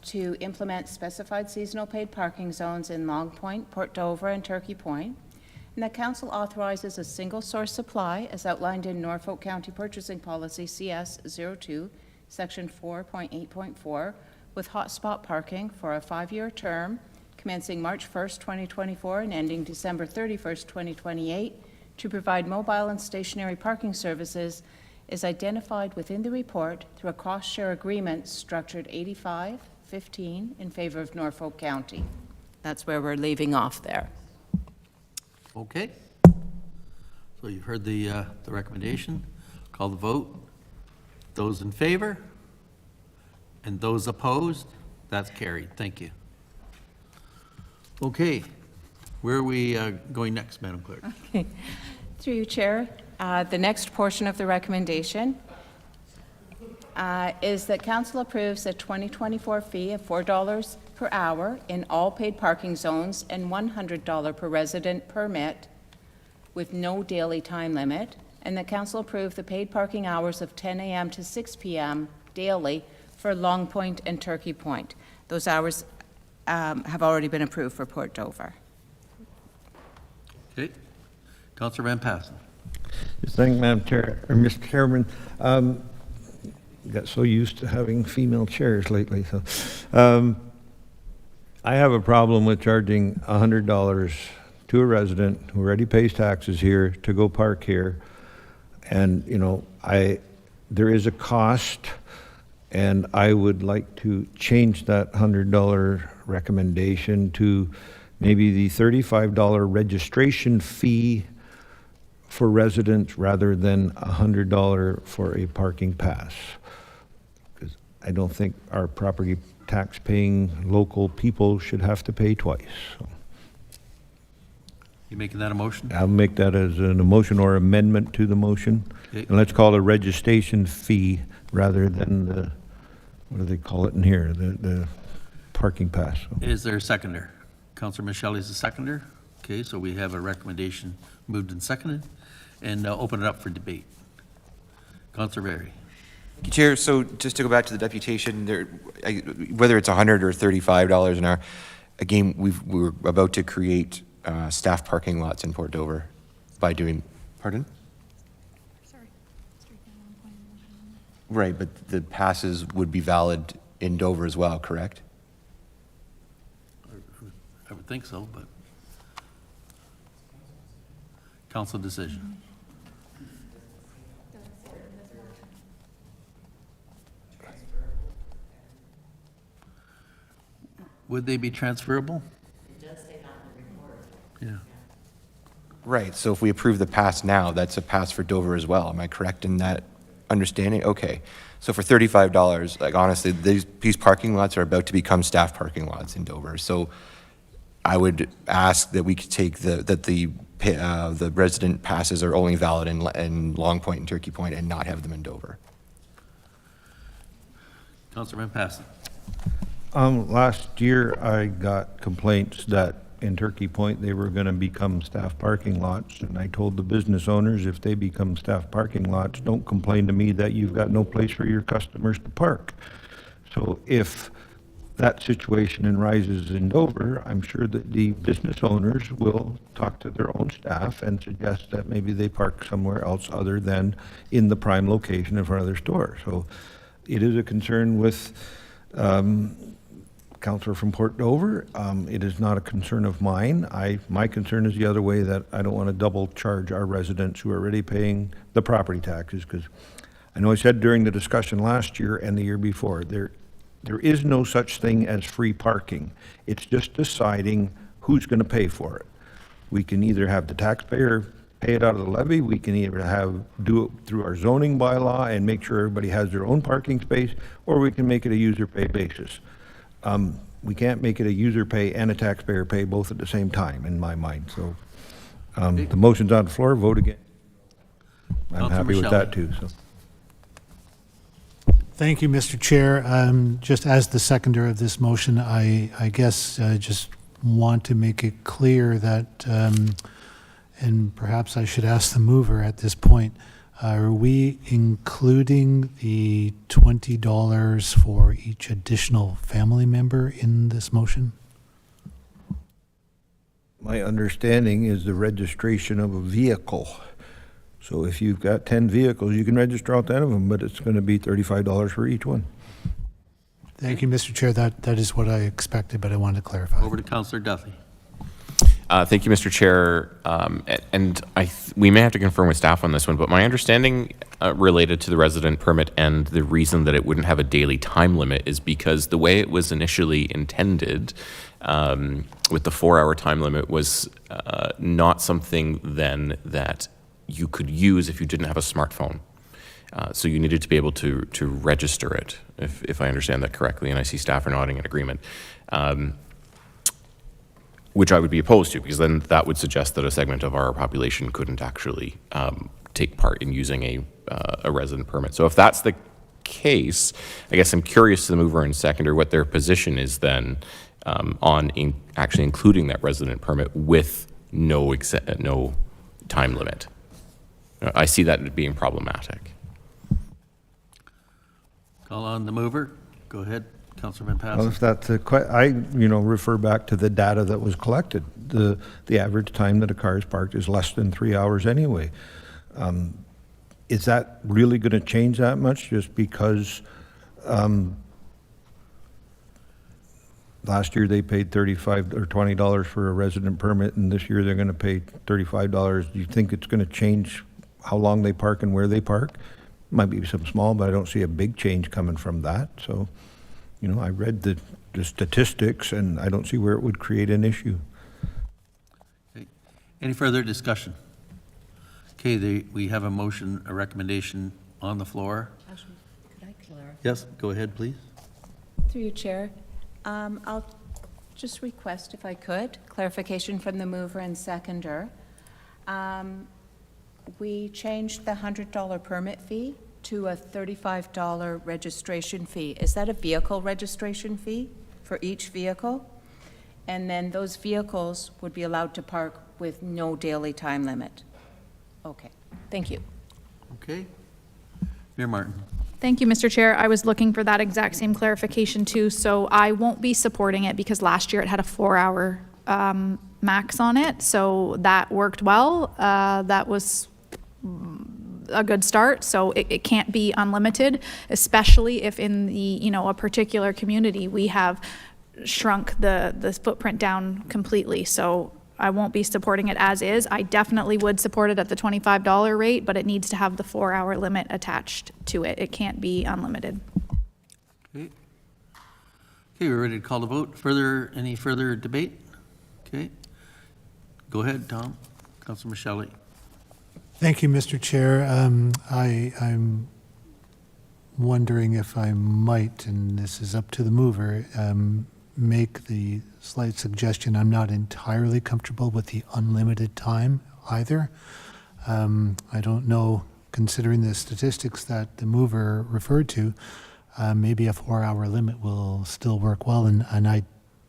to implement specified seasonal paid parking zones in Long Point, Port Dover, and Turkey Point, and that council authorizes a single source supply as outlined in Norfolk County Purchasing Policy CS02, Section 4.8.4, with hotspot parking for a 5-year term commencing March 1st, 2024 and ending December 31st, 2028, to provide mobile and stationary parking services is identified within the report through a cost-share agreement structured 85-15 in favor of Norfolk County. That's where we're leaving off there. Okay. So you've heard the recommendation. Call the vote. Those in favor? And those opposed? That's carried. Thank you. Okay, where are we going next, Madam Clerk? Okay. Through you, Chair. The next portion of the recommendation is that Council approves a 2024 fee of $4 per hour in all paid parking zones and $100 per resident permit with no daily time limit, and that Council approve the paid parking hours of 10 a.m. to 6 p.m. daily for Long Point and Turkey Point. Those hours have already been approved for Port Dover. Okay. Councillor Van Passen. Yes, thank you, Madam Chair, or Mr. Chairman. Got so used to having female chairs lately, so. I have a problem with charging $100 to a resident who already pays taxes here to go park here. And, you know, there is a cost, and I would like to change that $100 recommendation to maybe the $35 registration fee for residents rather than $100 for a parking pass. Because I don't think our property tax-paying local people should have to pay twice. So You making that a motion? I'll make that as an motion or amendment to the motion. Okay. And let's call it a registration fee rather than the, what do they call it in here, the parking pass. So. Is there a seconder? Councillor Michelle is a seconder. Okay, so we have a recommendation moved and seconded, and open it up for debate. Councillor Berry. Chair, so just to go back to the deputation, whether it's $100 or $35 an hour, again, we're about to create staff parking lots in Port Dover by doing, pardon? Sorry. Right, but the passes would be valid in Dover as well, correct? I would think so, but council decision. Would they be transferable? It does say that in the report. Yeah. Right, so if we approve the pass now, that's a pass for Dover as well. Am I correct in that understanding? Okay. So for $35, like honestly, these parking lots are about to become staff parking lots in Dover. So I would ask that we could take the resident passes are only valid in Long Point and Turkey Point and not have them in Dover. Councillor Van Passen. Last year, I got complaints that in Turkey Point, they were going to become staff parking lots, and I told the business owners, if they become staff parking lots, don't complain to me that you've got no place for your customers to park. So if that situation arises in Dover, I'm sure that the business owners will talk to their own staff and suggest that maybe they park somewhere else other than in the prime location in front of their store. So it is a concern with Councillor from Port Dover. It is not a concern of mine. My concern is the other way, that I don't want to double charge our residents who are already paying the property taxes, because I know I said during the discussion last year and the year before, there is no such thing as free parking. It's just deciding who's going to pay for it. We can either have the taxpayer pay it out of the levy, we can either do it through our zoning bylaw and make sure everybody has their own parking space, or we can make it a user pay basis. We can't make it a user pay and a taxpayer pay both at the same time, in my mind. So the motion's on the floor, vote again. I'm happy with that too. So. Thank you, Mr. Chair. Just as the seconder of this motion, I guess just want to make it clear that, and perhaps I should ask the mover at this point, are we including the $20 for each additional family member in this motion? My understanding is the registration of a vehicle. So if you've got 10 vehicles, you can register all 10 of them, but it's going to be $35 for each one. Thank you, Mr. Chair. That is what I expected, but I wanted to clarify. Over to Councillor Duffy. Thank you, Mr. Chair. And we may have to confirm with staff on this one, but my understanding related to the resident permit and the reason that it wouldn't have a daily time limit is because the way it was initially intended with the 4-hour time limit was not something then that you could use if you didn't have a smartphone. So you needed to be able to register it, if I understand that correctly, and I see staff are nodding in agreement. which I would be opposed to, because then that would suggest that a segment of our population couldn't actually take part in using a resident permit. So if that's the case, I guess I'm curious to the mover and seconder what their position is then on actually including that resident permit with no time limit. I see that as being problematic. Call on the mover. Go ahead, Councillor Van Passen. Well, if that's I refer back to the data that was collected. The average time that a car is parked is less than 3 hours anyway. Is that really going to change that much just because last year they paid $35 or $20 for a resident permit, and this year they're going to pay $35? Do you think it's going to change how long they park and where they park? Might be some small, but I don't see a big change coming from that. So, I read the statistics, and I don't see where it would create an issue. Okay. Any further discussion? Okay, we have a motion, a recommendation on the floor. Actually, could I clarify? Yes, go ahead, please. Through you, Chair. I'll just request, if I could, clarification from the mover and seconder. We changed the $100 permit fee to a $35 registration fee. Is that a vehicle registration fee for each vehicle? And then those vehicles would be allowed to park with no daily time limit. Okay, thank you. Okay. Mayor Martin. Thank you, Mr. Chair. I was looking for that exact same clarification too, so I won't be supporting it because last year it had a 4-hour max on it, so that worked well. That was a good start, so it can't be unlimited, especially if in the, a particular community we have shrunk the footprint down completely. So I won't be supporting it as is. I definitely would support it at the $25 rate, but it needs to have the 4-hour limit attached to it. It can't be unlimited. Okay. Okay, we're ready to call the vote. Any further debate? Okay. Go ahead, Tom. Councilor Shelley. Thank you, Mr. Chair. I'm wondering if I might, and this is up to the mover, make the slight suggestion. I'm not entirely comfortable with the unlimited time either. I don't know, considering the statistics that the mover referred to, maybe a 4-hour limit will still work well. And I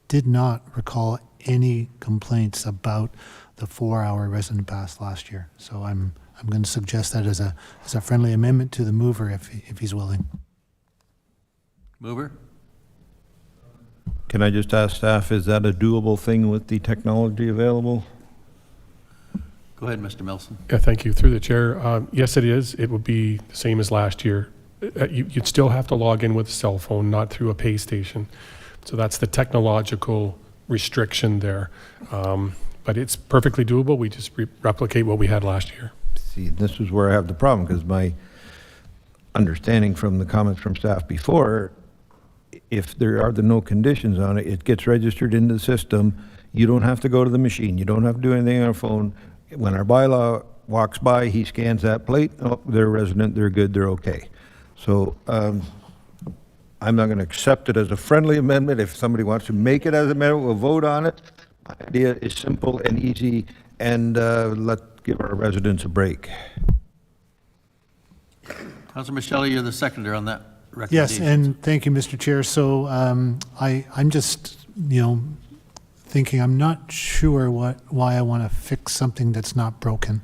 did not recall any complaints about the 4-hour resident pass last year. So I'm going to suggest that as a friendly amendment to the mover if he's willing. Mover? Can I just ask staff, is that a doable thing with the technology available? Go ahead, Mr. Milson. Yeah, thank you. Through the chair, yes, it is. It would be the same as last year. You'd still have to log in with a cell phone, not through a pay station. So that's the technological restriction there. But it's perfectly doable. We just replicate what we had last year. See, this is where I have the problem, because my understanding from the comments from staff before, if there are no conditions on it, it gets registered into the system. You don't have to go to the machine. You don't have to do anything on your phone. When our bylaw walks by, he scans that plate. Oh, they're a resident, they're good, they're okay. So I'm not going to accept it as a friendly amendment. If somebody wants to make it as an amendment, we'll vote on it. My idea is simple and easy, and let's give our residents a break. Councilor Shelley, you're the seconder on that Yes, recommendation. and thank you, Mr. Chair. So I'm just, thinking I'm not sure why I want to fix something that's not broken.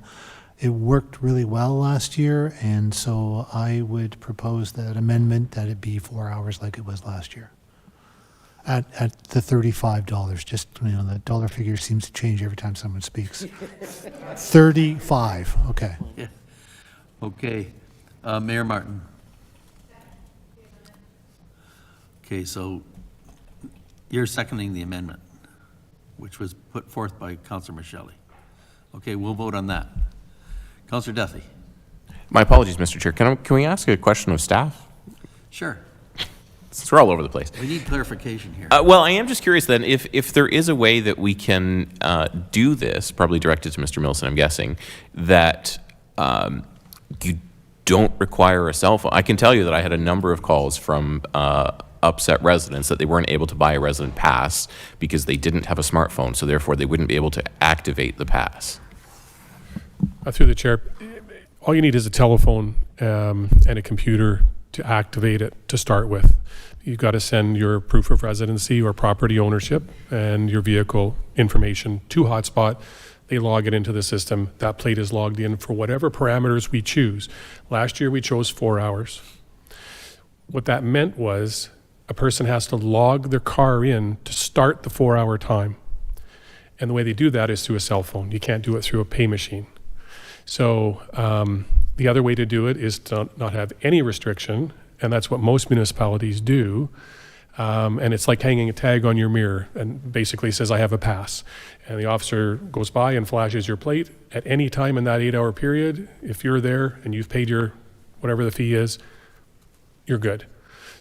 It worked really well last year, and so I would propose that amendment that it be 4 hours like it was last year. At the $35, just, the dollar figure seems to change every time someone speaks. 35, okay. Yeah. Okay. Mayor Martin. Okay, so you're seconding the amendment, which was put forth by Councilor Shelley. Okay, we'll vote on that. Councilor Duthie. My apologies, Mr. Chair. Can we ask a question of staff? Sure. Since we're all over the place. We need clarification here. Well, I am just curious then, if there is a way that we can do this, probably directed to Mr. Milson, I'm guessing, that you don't require a cell phone. I can tell you that I had a number of calls from upset residents that they weren't able to buy a resident pass because they didn't have a smartphone, so therefore they wouldn't be able to activate the pass. Through the chair, all you need is a telephone and a computer to activate it to start with. You've got to send your proof of residency or property ownership and your vehicle information to Hotspot. They log it into the system. That plate is logged in for whatever parameters we choose. Last year we chose 4 hours. What that meant was a person has to log their car in to start the 4-hour time. And the way they do that is through a cell phone. You can't do it through a pay machine. So the other way to do it is to not have any restriction, and that's what most municipalities do. And it's like hanging a tag on your mirror and basically says, I have a pass. And the officer goes by and flashes your plate at any time in that 8-hour period. If you're there and you've paid your, whatever the fee is, you're good.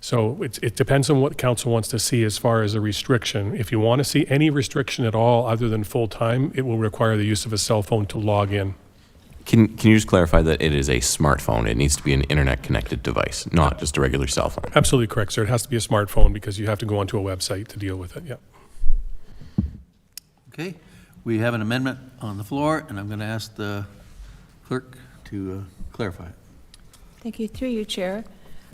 So it depends on what council wants to see as far as a restriction. If you want to see any restriction at all other than full time, it will require the use of a cell phone to log in. Can you just clarify that it is a smartphone? It needs to be an internet-connected device, not just a regular cell phone. Absolutely correct, sir. It has to be a smartphone because you have to go onto a website to deal with it, yeah. Okay, we have an amendment on the floor, and I'm going to ask the clerk to clarify it. Thank you. Through you, Chair.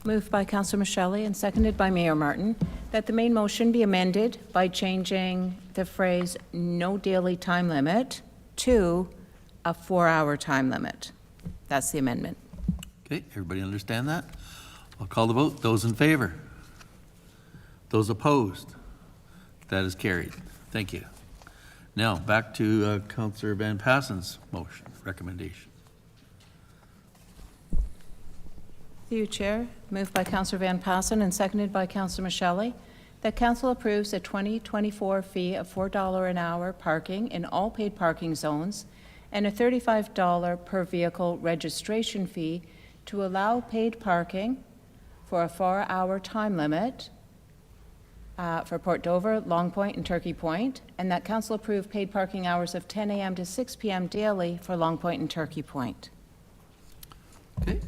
Moved by Councillor Michelle and seconded by Mayor Martin, that the main motion be amended by changing the phrase "no daily time limit" to a 4-hour time limit. That's the amendment. Okay, everybody understand that? I'll call the vote. Those in favor? Those opposed? That is carried. Thank you. Now, back to Councillor Van Passen's motion, recommendation. Through you, Chair. Moved by Councillor Van Passen and seconded by Councillor Michelle, that Council approves a 2024 fee of $4 an hour parking in all paid parking zones and a $35 per vehicle registration fee to allow paid parking for a 4-hour time limit for Port Dover, Long Point, and Turkey Point, and that Council approve paid parking hours of 10 a.m. to 6 p.m. daily for Long Point and Turkey Point. Okay.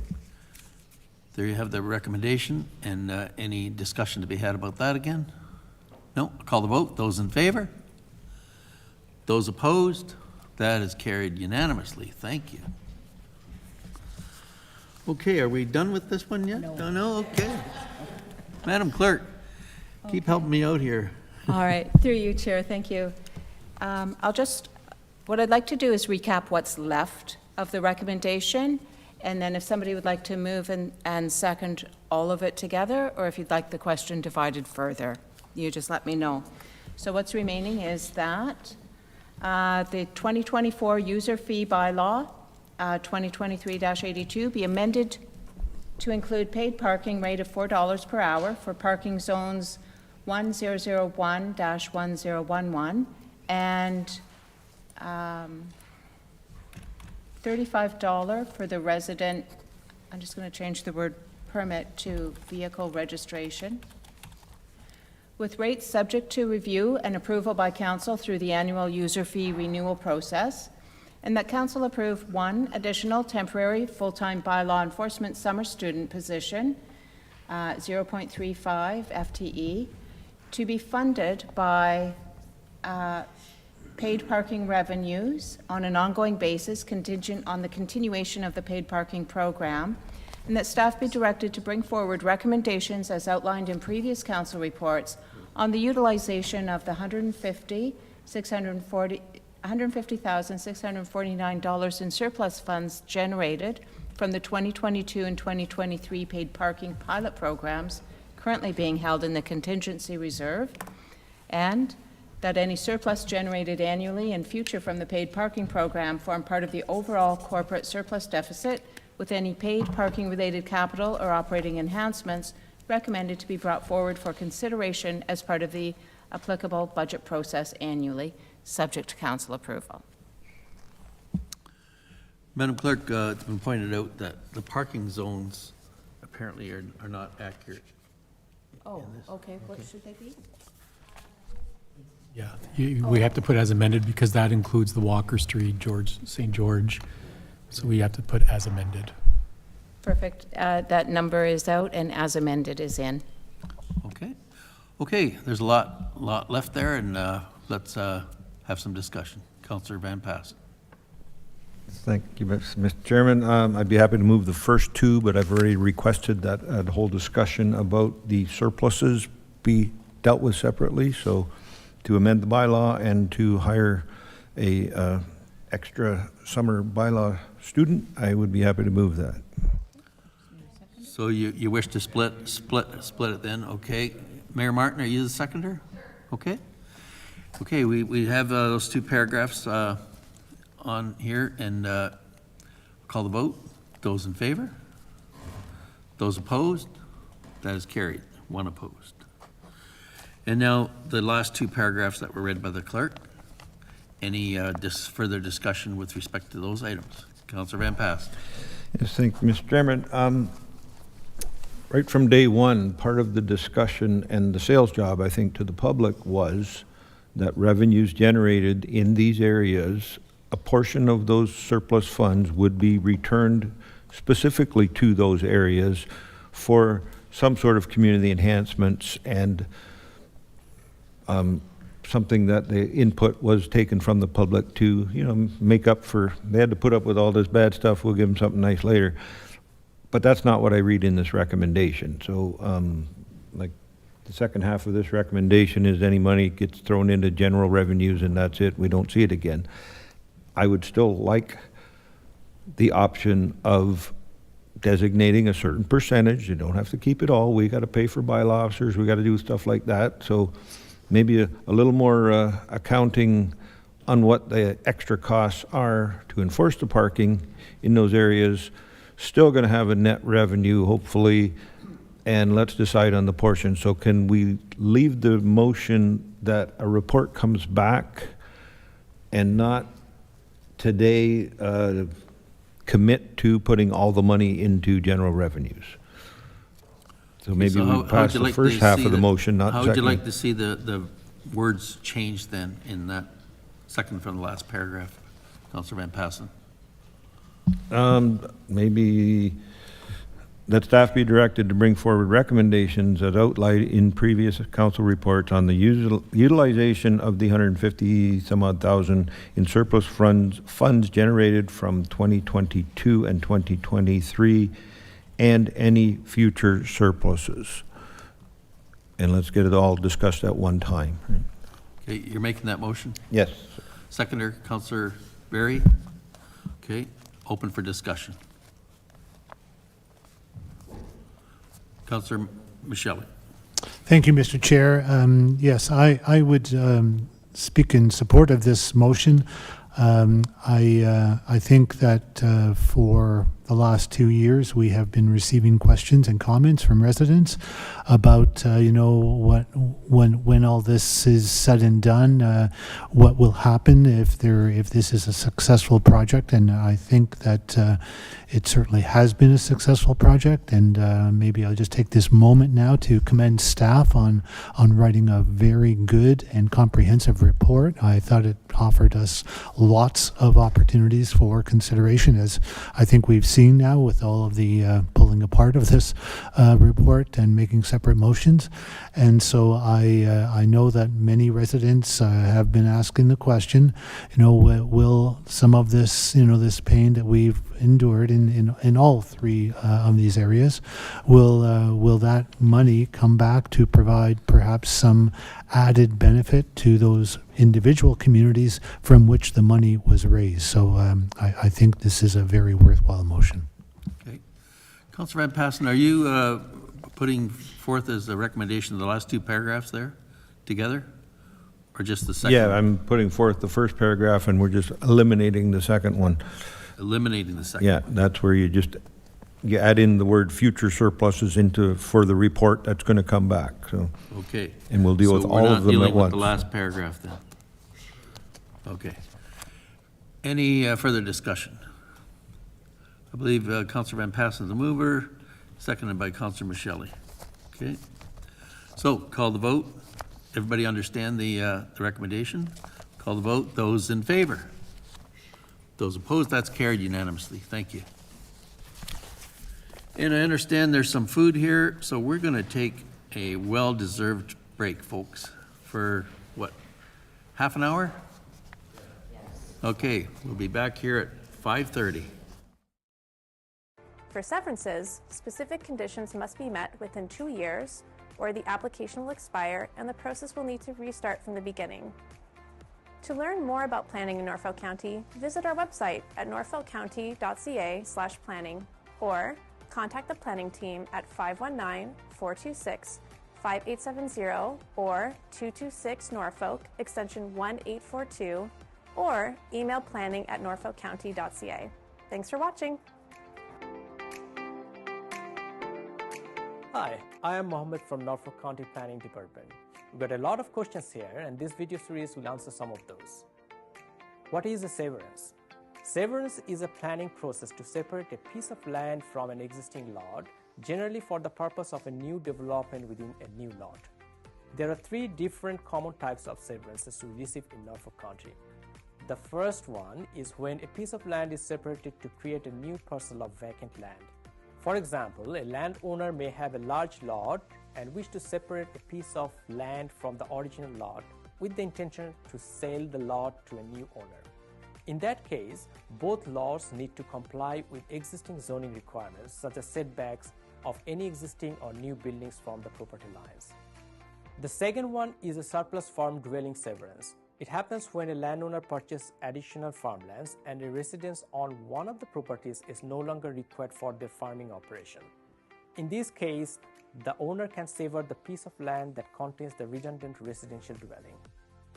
There you have the recommendation, and any discussion to be had about that again? No? I'll call the vote. Those in favor? Those opposed? That is carried unanimously. Thank you. Okay, are we done with this one yet? No, okay. Madam Clerk, keep helping me out here. All right, through you, Chair, thank you. What I'd like to do is recap what's left of the recommendation, and then if somebody would like to move and second all of it together, or if you'd like the question divided further, you just let me know. So what's remaining is that the 2024 user fee bylaw, 2023-82, be amended to include paid parking rate of $4 per hour for parking zones 1001-1011 and $35 for the resident, I'm just going to change the word permit to vehicle registration, with rates subject to review and approval by council through the annual user fee renewal process, and that council approve one additional temporary full-time bylaw enforcement summer student position, 0.35 FTE, to be funded by paid parking revenues on an ongoing basis contingent on the continuation of the paid parking program, and that staff be directed to bring forward recommendations as outlined in previous council reports on the utilization of the $150,649 in surplus funds generated from the 2022 and 2023 paid parking pilot programs currently being held in the contingency reserve, and that any surplus generated annually and future from the paid parking program form part of the overall corporate surplus deficit, with any paid parking related capital or operating enhancements recommended to be brought forward for consideration as part of the applicable budget process annually, subject to council approval. Madam Clerk, it's been pointed out that the parking zones apparently are not accurate. Oh, okay. What should they be? Yeah, we have to put as amended because that includes the Walker Street, St. George. So we have to put as amended. Perfect. That number is out and as amended is in. Okay. Okay, there's a lot left there, and let's have some discussion. Councillor Van Pass. Thank you, Mr. Chairman. I'd be happy to move the first two, but I've already requested that a whole discussion about the surpluses be dealt with separately. So to amend the bylaw and to hire a extra summer bylaw student, I would be happy to move that. So you wish to split it then? Okay. Mayor Martin, are you the seconder? Okay. Okay, we have those two paragraphs on here, and call the vote. Those in favor? Those opposed? That is carried. One opposed. And now the last two paragraphs that were read by the clerk. Any further discussion with respect to those items? Councillor Van Pass. Yes, thank you, Mr. Chairman. Right from day one, part of the discussion and the sales job, I think, to the public was that revenues generated in these areas, a portion of those surplus funds would be returned specifically to those areas for some sort of community enhancements, and something that the input was taken from the public to, make up for, they had to put up with all this bad stuff, we'll give them something nice later. But that's not what I read in this recommendation. So, like, the second half of this recommendation is any money gets thrown into general revenues and that's it, we don't see it again. I would still like the option of designating a certain percentage. You don't have to keep it all. We got to pay for bylaw officers, we got to do stuff like that. So maybe a little more accounting on what the extra costs are to enforce the parking in those areas. Still going to have a net revenue, hopefully, and let's decide on the portion. So can we leave the motion that a report comes back and not today commit to putting all the money into general revenues? So maybe we pass the first half of the motion, not the second. How would you like to see the words changed then in that second from the last paragraph, Councillor Van Passen? Maybe that staff be directed to bring forward recommendations as outlined in previous council reports on the utilization of the 150 some odd thousand in surplus funds generated from 2022 and 2023 and any future surpluses. And let's get it all discussed at one time. Okay, you're making that motion? Yes. Seconder, Councillor Berry? Okay, open for discussion. Councillor Michele. Thank you, Mr. Chair. Yes, I would speak in support of this motion. I think that for the last 2 years, we have been receiving questions and comments from residents about, when all this is said and done, what will happen if this is a successful project. And I think that it certainly has been a successful project. And maybe I'll just take this moment now to commend staff on writing a very good and comprehensive report. I thought it offered us lots of opportunities for consideration, as I think we've seen now with all of the pulling apart of this report and making separate motions. And so I know that many residents have been asking the question, will some of this, this pain that we've endured in all three of these areas, will that money come back to provide perhaps some added benefit to those individual communities from which the money was raised? So I think this is a very worthwhile motion. Okay. Councillor Van Passen, are you putting forth as a recommendation the last two paragraphs there together, or just the second? Yeah, I'm putting forth the first paragraph and we're just eliminating the second one. Eliminating the second. Yeah, that's where you add in the word future surpluses for the report that's going to come back. So okay. And we'll deal with all of them at once. So we're not dealing with the last paragraph then. Okay. Any further discussion? I believe Councillor Van Passen is the mover, seconded by Councillor Michele. Okay. So call the vote. Everybody understand the recommendation? Call the vote. Those in favor? Those opposed? That's carried unanimously. Thank you. And I understand there's some food here, so we're going to take a well-deserved break, folks, for what, half an hour? Okay, we'll be back here at 5:30. For severances, specific conditions must be met within 2 years, or the application will expire and the process will need to restart from the beginning. To learn more about planning in Norfolk County, visit our website at norfolkcounty.ca/planning or contact the planning team at 519-426-5870 or 226 Norfolk, extension 1842, or email planning@norfolkcounty.ca. Thanks for watching. Hi, I am Mohammed from Norfolk County Planning Department. We've got a lot of questions here, and this video series will answer some of those. What is a severance? Severance is a planning process to separate a piece of land from an existing lot, generally for the purpose of a new development within a new lot. There are 3 different common types of severances we receive in Norfolk County. The first one is when a piece of land is separated to create a new parcel of vacant land. For example, a landowner may have a large lot and wish to separate a piece of land from the original lot with the intention to sell the lot to a new owner. In that case, both lots need to comply with existing zoning requirements such as setbacks of any existing or new buildings from the property lines. The second one is a surplus farm dwelling severance. It happens when a landowner purchases additional farmlands and a residence on one of the properties is no longer required for their farming operation. In this case, the owner can sever the piece of land that contains the redundant residential dwelling.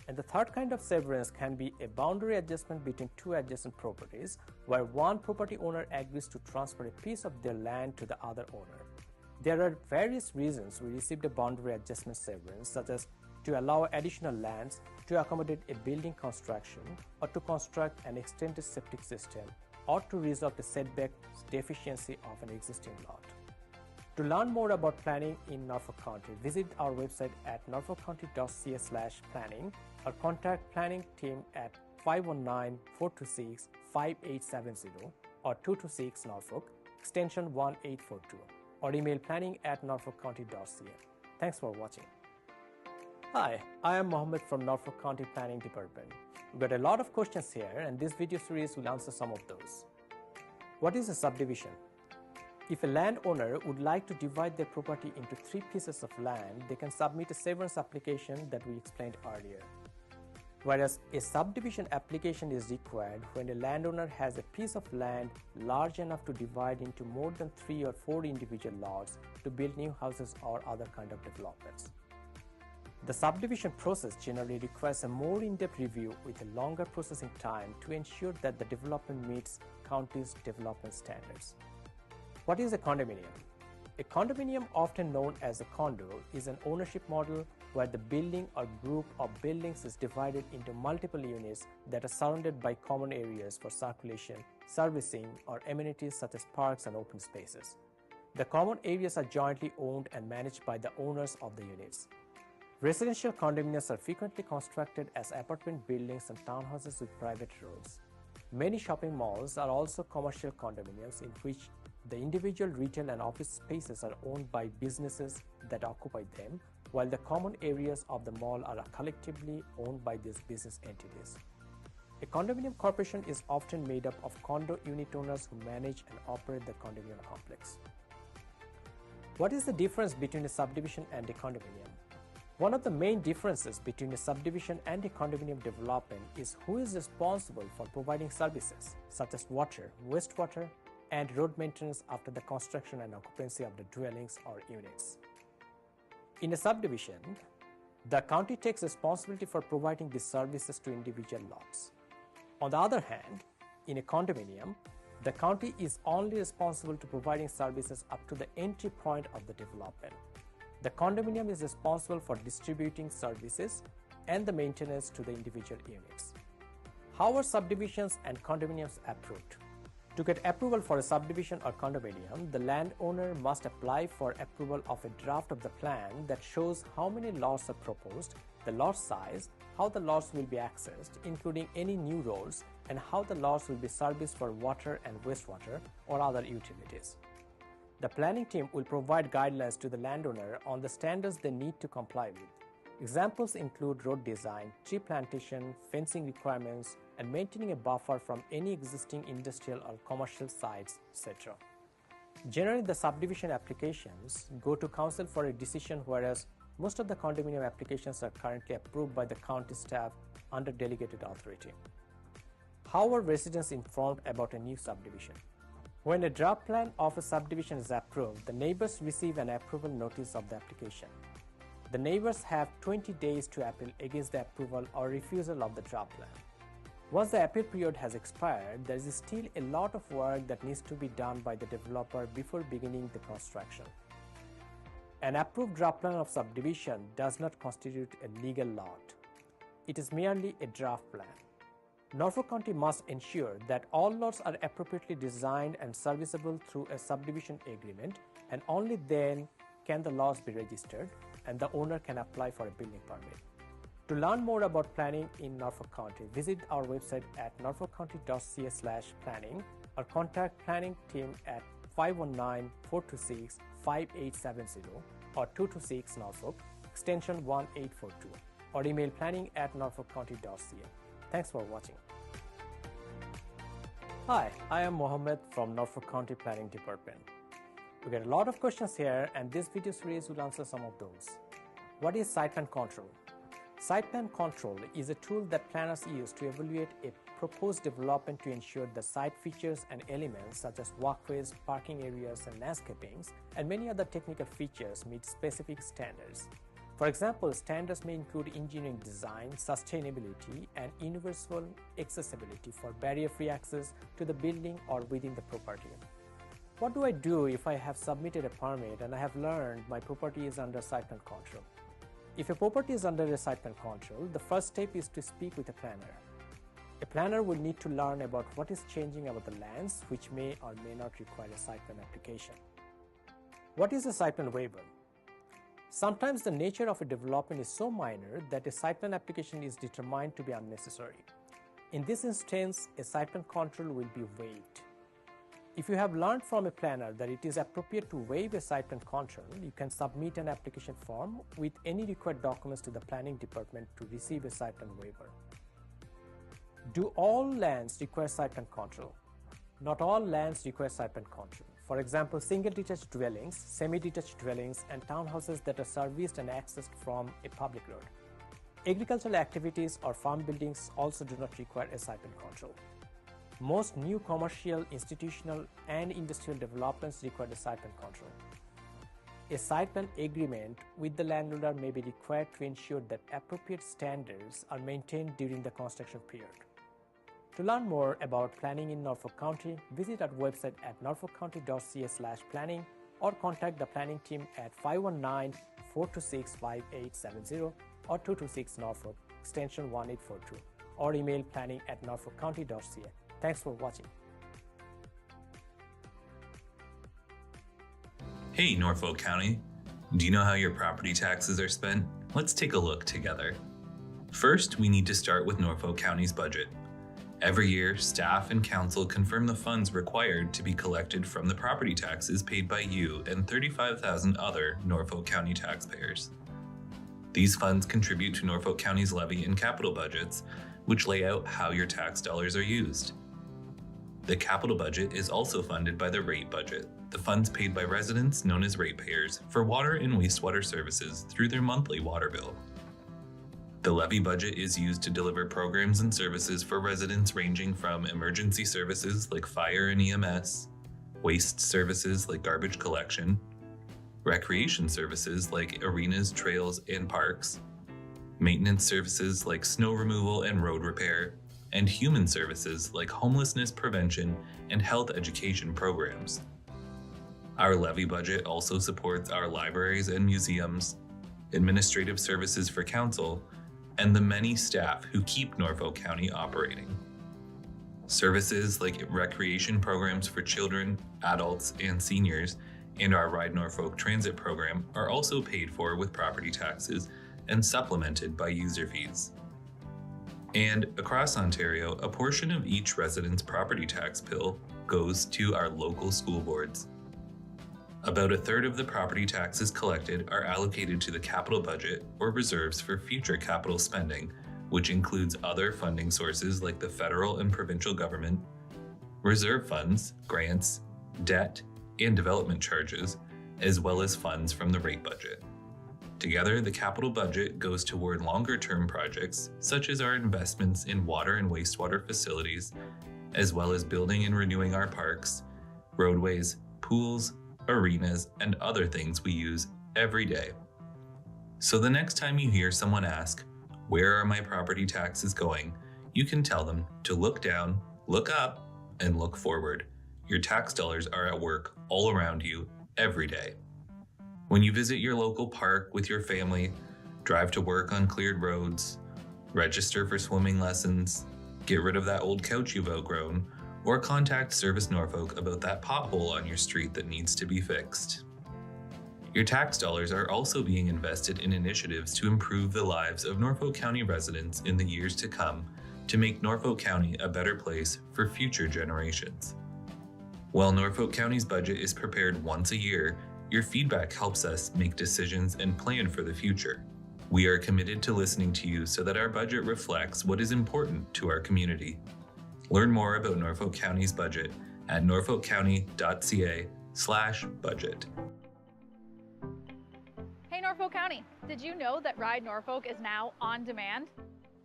And the third kind of severance can be a boundary adjustment between 2 adjacent properties, where one property owner agrees to transfer a piece of their land to the other owner. There are various reasons we received a boundary adjustment severance, such as to allow additional lands, to accommodate a building construction, or to construct an extended septic system, or to resolve the setback deficiency of an existing lot. To learn more about planning in Norfolk County, visit our website at norfolkcounty.ca/planning or contact planning team at 519-426-5870 or 226 Norfolk, extension 1842, or email planning@norfolkcounty.ca. Thanks for watching. Hi, I am Mohammed from Norfolk County Planning Department. We've got a lot of questions here, and this video series will answer some of those. What is a subdivision? If a landowner would like to divide their property into 3 pieces of land, they can submit a severance application that we explained earlier. Whereas a subdivision application is required when a landowner has a piece of land large enough to divide into more than 3 or 4 individual lots to build new houses or other kind of developments. The subdivision process generally requires a more in-depth review with a longer processing time to ensure that the development meets county's development standards. What is a condominium? A condominium, often known as a condo, is an ownership model where the building or group of buildings is divided into multiple units that are surrounded by common areas for circulation, servicing, or amenities such as parks and open spaces. The common areas are jointly owned and managed by the owners of the units. Residential condominiums are frequently constructed as apartment buildings and townhouses with private roads. Many shopping malls are also commercial condominiums in which the individual retail and office spaces are owned by businesses that occupy them, while the common areas of the mall are collectively owned by these business entities. A condominium corporation is often made up of condo unit owners who manage and operate the condominium complex. What is the difference between a subdivision and a condominium? One of the main differences between a subdivision and a condominium development is who is responsible for providing services such as water, wastewater, and road maintenance after the construction and occupancy of the dwellings or units. In a subdivision, the county takes responsibility for providing these services to individual lots. On the other hand, in a condominium, the county is only responsible to providing services up to the entry point of the development. The condominium is responsible for distributing services and the maintenance to the individual units. How are subdivisions and condominiums approved? To get approval for a subdivision or condominium, the landowner must apply for approval of a draft of the plan that shows how many lots are proposed, the lot size, how the lots will be accessed, including any new roads, and how the lots will be serviced for water and wastewater or other utilities. The planning team will provide guidelines to the landowner on the standards they need to comply with. Examples include road design, tree plantation, fencing requirements, and maintaining a buffer from any existing industrial or commercial sites, etc. Generally, the subdivision applications go to council for a decision, whereas most of the condominium applications are currently approved by the county staff under delegated authority. How are residents informed about a new subdivision? When a draft plan of a subdivision is approved, the neighbors receive an approval notice of the application. The neighbors have 20 days to appeal against the approval or refusal of the draft plan. Once the appeal period has expired, there is still a lot of work that needs to be done by the developer before beginning the construction. An approved draft plan of subdivision does not constitute a legal lot. It is merely a draft plan. Norfolk County must ensure that all lots are appropriately designed and serviceable through a subdivision agreement, and only then can the lots be registered and the owner can apply for a building permit. To learn more about planning in Norfolk County, visit our website at norfolkcounty.ca/planning or contact planning team at 519-426-5870 or 226 Norfolk, extension 1842, or email planning@norfolkcounty.ca. Thanks for watching. Hi, I am Mohammed from Norfolk County Planning Department. We get a lot of questions here, and this video series will answer some of those. What is site plan control? Site plan control is a tool that planners use to evaluate a proposed development to ensure the site features and elements such as walkways, parking areas, and landscapings, and many other technical features meet specific standards. For example, standards may include engineering design, sustainability, and universal accessibility for barrier-free access to the building or within the property. What do I do if I have submitted a permit and I have learned my property is under site plan control? If a property is under a site plan control, the first step is to speak with a planner. A planner will need to learn about what is changing about the lands, which may or may not require a site plan application. What is a site plan waiver? Sometimes the nature of a development is so minor that a site plan application is determined to be unnecessary. In this instance, a site plan control will be waived. If you have learned from a planner that it is appropriate to waive a site plan control, you can submit an application form with any required documents to the planning department to receive a site plan waiver. Do all lands require site plan control? Not all lands require site plan control. For example, single detached dwellings, semi-detached dwellings, and townhouses that are serviced and accessed from a public road. Agricultural activities or farm buildings also do not require a site plan control. Most new commercial, institutional, and industrial developments require a site plan control. A site plan agreement with the landowner may be required to ensure that appropriate standards are maintained during the construction period. To learn more about planning in Norfolk County, visit our website at norfolkcounty.ca/planning or contact the planning team at 519-426-5870 or 226 Norfolk, extension 1842, or email planning@norfolkcounty.ca. Thanks for watching. Hey, Norfolk County. Do you know how your property taxes are spent? Let's take a look together. First, we need to start with Norfolk County's budget. Every year, staff and council confirm the funds required to be collected from the property taxes paid by you and 35,000 other Norfolk County taxpayers. These funds contribute to Norfolk County's levy and capital budgets, which lay out how your tax dollars are used. The capital budget is also funded by the rate budget, the funds paid by residents known as ratepayers for water and wastewater services through their monthly water bill. The levy budget is used to deliver programs and services for residents ranging from emergency services like fire and EMS, waste services like garbage collection, recreation services like arenas, trails, and parks, maintenance services like snow removal and road repair, and human services like homelessness prevention and health education programs. Our levy budget also supports our libraries and museums, administrative services for council, and the many staff who keep Norfolk County operating. Services like recreation programs for children, adults, and seniors, and our Ride Norfolk transit program are also paid for with property taxes and supplemented by user fees. And across Ontario, a portion of each resident's property tax bill goes to our local school boards. About a third of the property taxes collected are allocated to the capital budget or reserves for future capital spending, which includes other funding sources like the federal and provincial government, reserve funds, grants, debt, and development charges, as well as funds from the rate budget. Together, the capital budget goes toward longer-term projects, such as our investments in water and wastewater facilities, as well as building and renewing our parks, roadways, pools, arenas, and other things we use every day. So the next time you hear someone ask, "Where are my property taxes going?" you can tell them to look down, look up, and look forward. Your tax dollars are at work all around you every day. When you visit your local park with your family, drive to work on cleared roads, register for swimming lessons, get rid of that old couch you've outgrown, or contact Service Norfolk about that pothole on your street that needs to be fixed. Your tax dollars are also being invested in initiatives to improve the lives of Norfolk County residents in the years to come to make Norfolk County a better place for future generations. While Norfolk County's budget is prepared once a year, your feedback helps us make decisions and plan for the future. We are committed to listening to you so that our budget reflects what is important to our community. Learn more about Norfolk County's budget at norfolkcounty.ca/budget. Hey Norfolk County, did you know that Ride Norfolk is now on demand?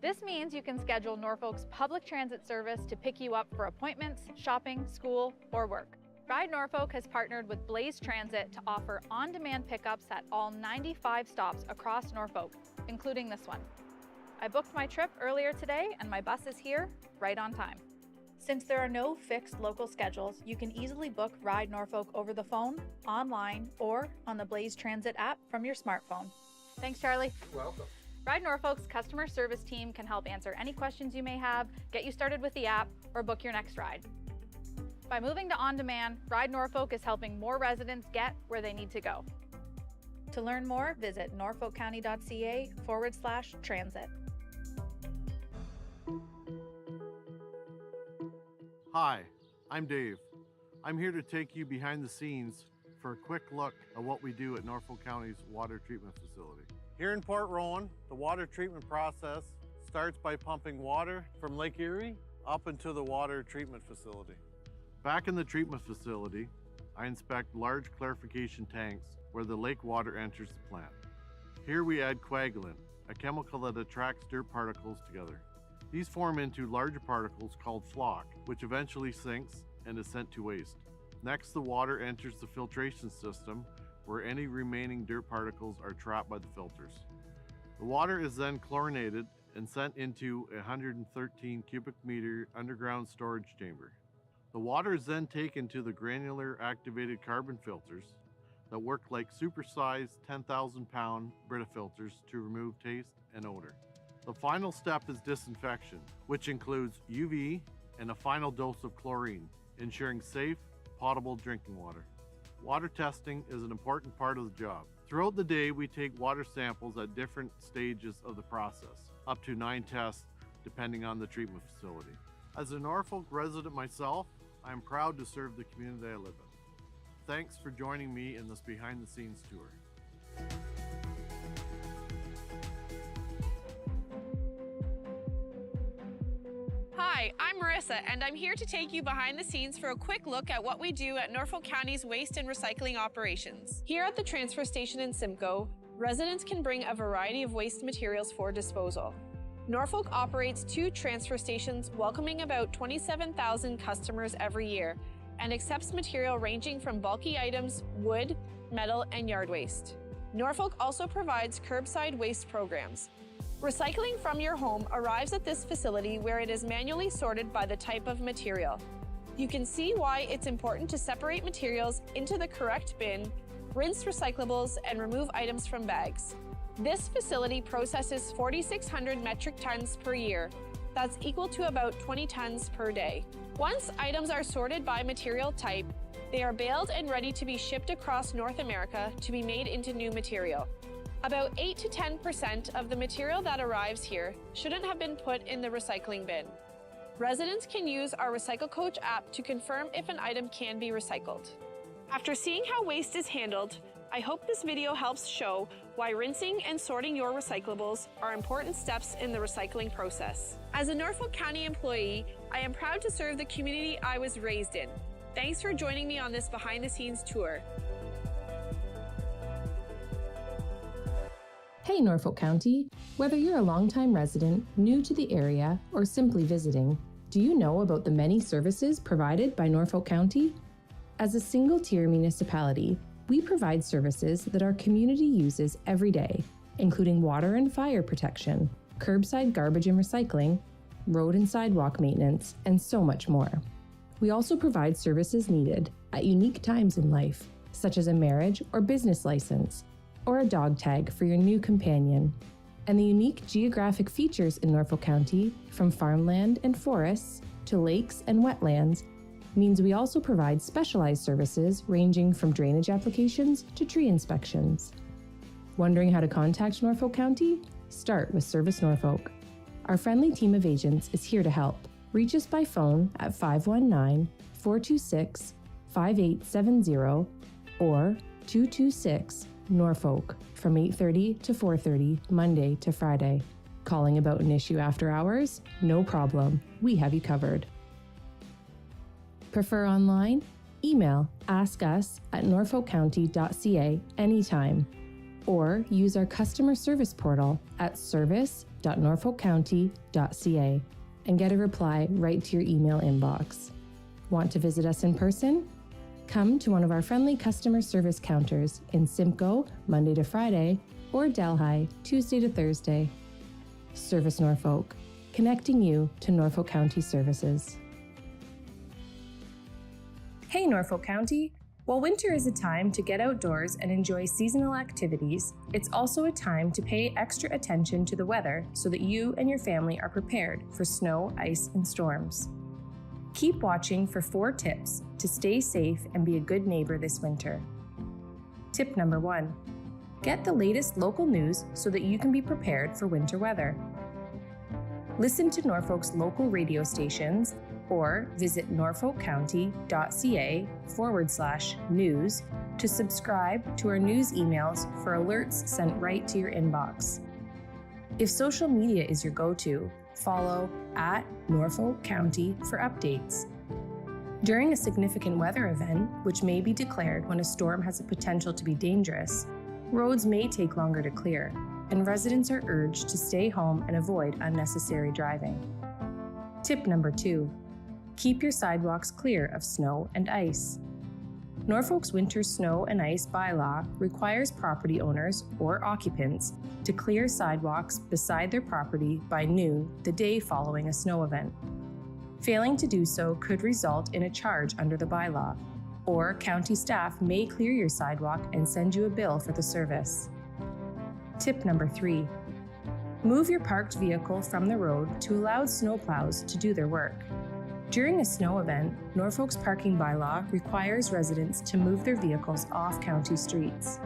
This means you can schedule Norfolk's public transit service to pick you up for appointments, shopping, school, or work. Ride Norfolk has partnered with Blaze Transit to offer on-demand pickups at all 95 stops across Norfolk, including this one. I booked my trip earlier today and my bus is here right on time. Since there are no fixed local schedules, you can easily book Ride Norfolk over the phone, online, or on the Blaze Transit app from your smartphone. Thanks, Charlie. You're welcome. Ride Norfolk's customer service team can help answer any questions you may have, get you started with the app, or book your next ride. By moving to on-demand, Ride Norfolk is helping more residents get where they need to go. To learn more, visit norfolkcounty.ca/transit. Hi, I'm Dave. I'm here to take you behind the scenes for a quick look at what we do at Norfolk County's water treatment facility. Here in Port Rowan, the water treatment process starts by pumping water from Lake Erie up into the water treatment facility. Back in the treatment facility, I inspect large clarification tanks where the lake water enters the plant. Here we add coagulant, a chemical that attracts dirt particles together. These form into larger particles called flock, which eventually sinks and is sent to waste. Next, the water enters the filtration system where any remaining dirt particles are trapped by the filters. The water is then chlorinated and sent into a 113 cubic meter underground storage chamber. The water is then taken to the granular activated carbon filters that work like supersized 10,000 pound Brita filters to remove taste and odor. The final step is disinfection, which includes UV and a final dose of chlorine, ensuring safe, potable drinking water. Water testing is an important part of the job. Throughout the day, we take water samples at different stages of the process, up to 9 tests depending on the treatment facility. As a Norfolk resident myself, I am proud to serve the community I live in. Thanks for joining me in this behind-the-scenes tour. Hi, I'm Marissa, and I'm here to take you behind the scenes for a quick look at what we do at Norfolk County's waste and recycling operations. Here at the transfer station in Simcoe, residents can bring a variety of waste materials for disposal. Norfolk operates 2 transfer stations welcoming about 27,000 customers every year and accepts material ranging from bulky items, wood, metal, and yard waste. Norfolk also provides curbside waste programs. Recycling from your home arrives at this facility where it is manually sorted by the type of material. You can see why it's important to separate materials into the correct bin, rinse recyclables, and remove items from bags. This facility processes 4,600 metric tons per year. That's equal to about 20 tons per day. Once items are sorted by material type, they are baled and ready to be shipped across North America to be made into new material. About 8 to 10% of the material that arrives here shouldn't have been put in the recycling bin. Residents can use our Recycle Coach app to confirm if an item can be recycled. After seeing how waste is handled, I hope this video helps show why rinsing and sorting your recyclables are important steps in the recycling process. As a Norfolk County employee, I am proud to serve the community I was raised in. Thanks for joining me on this behind-the-scenes tour. Hey Norfolk County! Whether you're a longtime resident, new to the area, or simply visiting, do you know about the many services provided by Norfolk County? As a single-tier municipality, we provide services that our community uses every day, including water and fire protection, curbside garbage and recycling, road and sidewalk maintenance, and so much more. We also provide services needed at unique times in life, such as a marriage or business license, or a dog tag for your new companion. And the unique geographic features in Norfolk County, from farmland and forests to lakes and wetlands, means we also provide specialized services ranging from drainage applications to tree inspections. Wondering how to contact Norfolk County? Start with Service Norfolk. Our friendly team of agents is here to help. Reach us by phone at 519-426-5870 or 226-NORFOLK from 8:30 to 4:30 Monday to Friday. Calling about an issue after hours? No problem. We have you covered. Prefer online? Email askus@norfolkcounty.ca anytime, or use our customer service portal at service.norfolkcounty.ca and get a reply right to your email inbox. Want to visit us in person? Come to one of our friendly customer service counters in Simcoe, Monday to Friday, or Delhi, Tuesday to Thursday. Service Norfolk, connecting you to Norfolk County services. Hey Norfolk County! While winter is a time to get outdoors and enjoy seasonal activities, it's also a time to pay extra attention to the weather so that you and your family are prepared for snow, ice, and storms. Keep watching for 4 tips to stay safe and be a good neighbor this winter. Tip number 1. Get the latest local news so that you can be prepared for winter weather. Listen to Norfolk's local radio stations or visit norfolkcounty.ca/news to subscribe to our news emails for alerts sent right to your inbox. If social media is your go-to, follow @Norfolk County for updates. During a significant weather event, which may be declared when a storm has the potential to be dangerous, roads may take longer to clear, and residents are urged to stay home and avoid unnecessary driving. Tip number 2. Keep your sidewalks clear of snow and ice. Norfolk's winter snow and ice bylaw requires property owners or occupants to clear sidewalks beside their property by noon the day following a snow event. Failing to do so could result in a charge under the bylaw, or county staff may clear your sidewalk and send you a bill for the service. Tip number 3. Move your parked vehicle from the road to allow snowplows to do their work. During a snow event, Norfolk's parking bylaw requires residents to move their vehicles off county streets.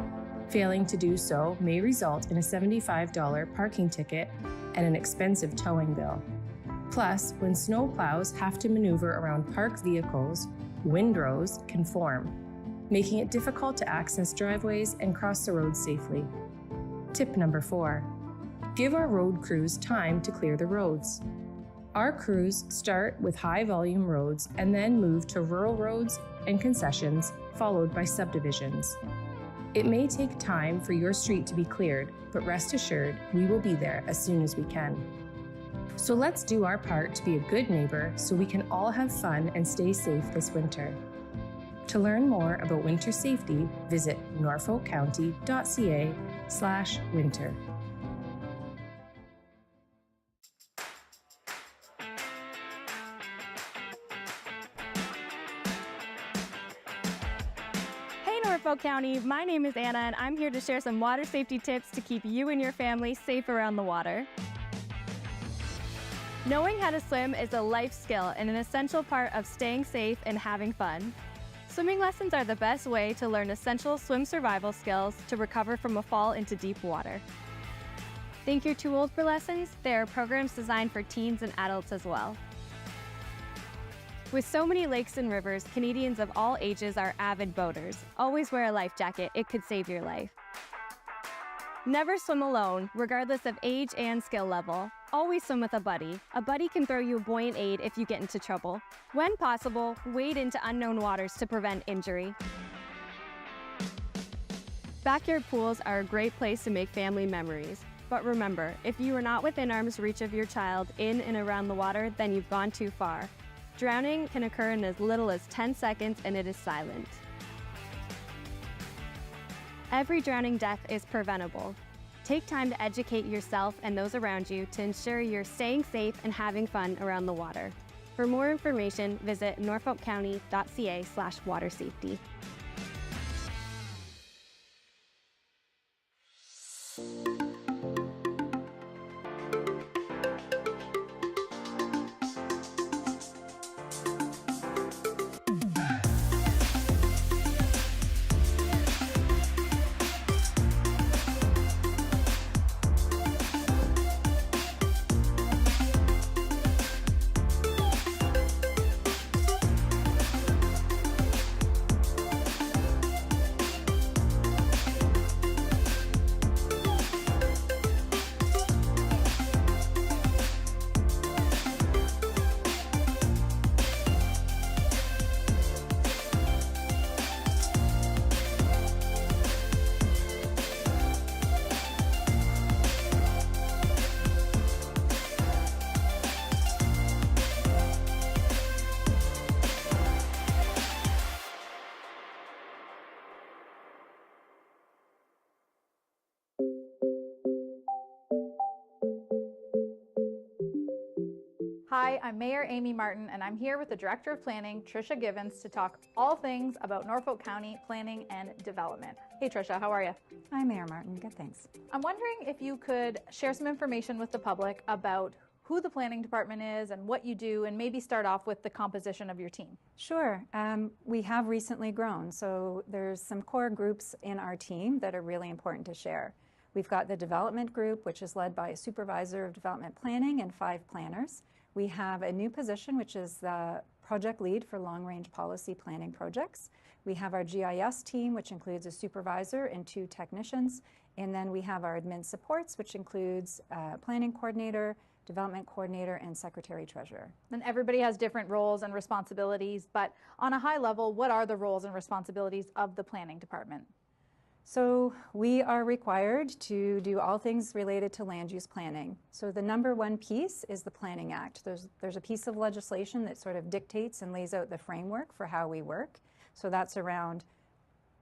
Failing to do so may result in a $75 parking ticket and an expensive towing bill. Plus, when snowplows have to maneuver around parked vehicles, windrows can form, making it difficult to access driveways and cross the road safely. Tip number 4. Give our road crews time to clear the roads. Our crews start with high-volume roads and then move to rural roads and concessions, followed by subdivisions. It may take time for your street to be cleared, but rest assured, we will be there as soon as we can. So let's do our part to be a good neighbor so we can all have fun and stay safe this winter. To learn more about winter safety, visit norfolkcounty.ca/winter. Norfolk County, my name is Anna and I'm here to share some water safety tips to keep you and your family safe around the water. Knowing how to swim is a life skill and an essential part of staying safe and having fun. Swimming lessons are the best way to learn essential swim survival skills to recover from a fall into deep water. Think you're too old for lessons? There are programs designed for teens and adults as well. With so many lakes and rivers, Canadians of all ages are avid boaters. Always wear a life jacket, it could save your life. Never swim alone, regardless of age and skill level. Always swim with a buddy. A buddy can throw you a buoyant aid if you get into trouble. When possible, wade into unknown waters to prevent injury. Backyard pools are a great place to make family memories. But remember, if you are not within arm's reach of your child in and around the water, then you've gone too far. Drowning can occur in as little as 10 seconds and it is silent. Every drowning death is preventable. Take time to educate yourself and those around you to ensure you're staying safe and having fun around the water. For more information, visit norfolkcounty.ca/watersafety. Hi, I'm Mayor Amy Martin, and I'm here with the Director of Planning, Tricia Givens, to talk all things about Norfolk County planning and development. Hey Tricia, how are you? Hi, Mayor Martin. Good, thanks. I'm wondering if you could share some information with the public about who the planning department is and what you do, and maybe start off with the composition of your team. Sure. We have recently grown, so there's some core groups in our team that are really important to share. We've got the development group, which is led by a supervisor of development planning and 5 planners. We have a new position, which is the project lead for long-range policy planning projects. We have our GIS team, which includes a supervisor and 2 technicians. And then we have our admin supports, which includes planning coordinator, development coordinator, and secretary treasurer. And everybody has different roles and responsibilities, but on a high level, what are the roles and responsibilities of the planning department? So we are required to do all things related to land use planning. So the number one piece is the Planning Act. There's a piece of legislation that sort of dictates and lays out the framework for how we work. So that's around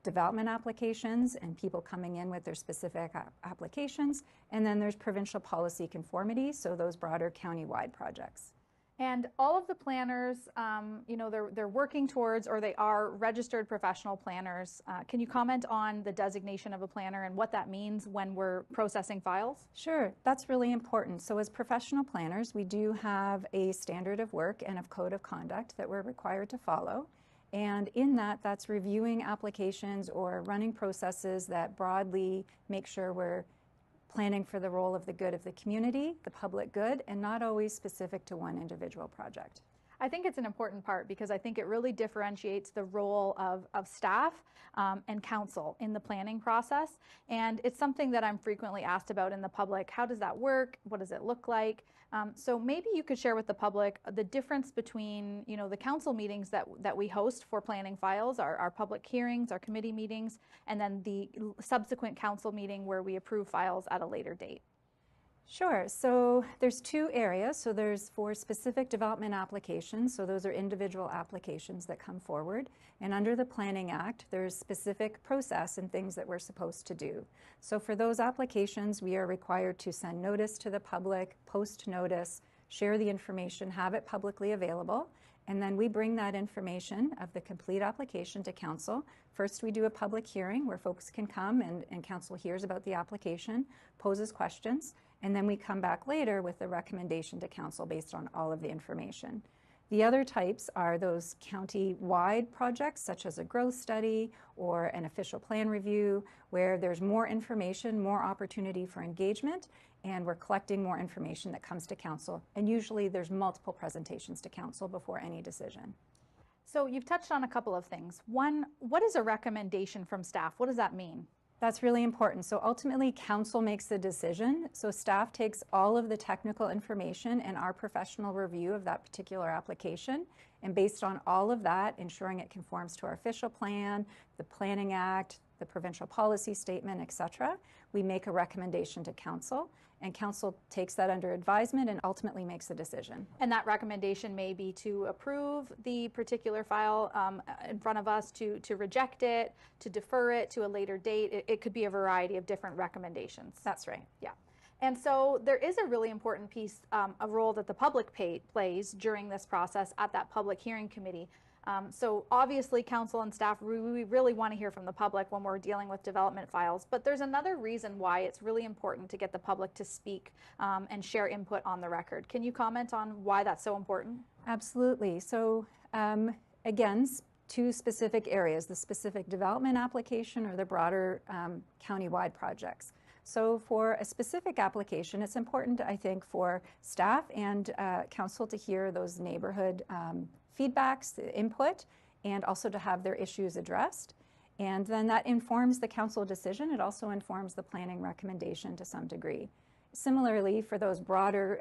development applications and people coming in with their specific applications. And then there's provincial policy conformity, so those broader county-wide projects. And all of the planners, they're working towards, or they are registered professional planners. Can you comment on the designation of a planner and what that means when we're processing files? Sure, that's really important. So as professional planners, we do have a standard of work and a code of conduct that we're required to follow. And in that, that's reviewing applications or running processes that broadly make sure we're planning for the role of the good of the community, the public good, and not always specific to one individual project. I think it's an important part because I think it really differentiates the role of staff and council in the planning process. And it's something that I'm frequently asked about in the public. How does that work? What does it look like? So maybe you could share with the public the difference between, the council meetings that we host for planning files, our public hearings, our committee meetings, and then the subsequent council meeting where we approve files at a later date. Sure. So there's 2 areas. So there's for specific development applications. So those are individual applications that come forward. And under the Planning Act, there's specific process and things that we're supposed to do. So for those applications, we are required to send notice to the public, post notice, share the information, have it publicly available. And then we bring that information of the complete application to council. First, we do a public hearing where folks can come and council hears about the application, poses questions, and then we come back later with a recommendation to council based on all of the information. The other types are those county-wide projects, such as a growth study or an official plan review, where there's more information, more opportunity for engagement, and we're collecting more information that comes to council. And usually there's multiple presentations to council before any decision. So you've touched on a couple of things. One, what is a recommendation from staff? What does that mean? That's really important. So ultimately, council makes the decision. So staff takes all of the technical information and our professional review of that particular application. And based on all of that, ensuring it conforms to our official plan, the Planning Act, the provincial policy statement, etc., we make a recommendation to council. And council takes that under advisement and ultimately makes the decision. And that recommendation may be to approve the particular file in front of us, to reject it, to defer it to a later date. It could be a variety of different recommendations. That's right. Yeah. And so there is a really important piece, a role that the public plays during this process at that public hearing committee. So obviously council and staff, we really want to hear from the public when we're dealing with development files, but there's another reason why it's really important to get the public to speak and share input on the record. Can you comment on why that's so important? Absolutely. So again, two specific areas, the specific development application or the broader county-wide projects. So for a specific application, it's important, I think, for staff and council to hear those neighborhood feedbacks, the input, and also to have their issues addressed. And then that informs the council decision. It also informs the planning recommendation to some degree. Similarly, for those broader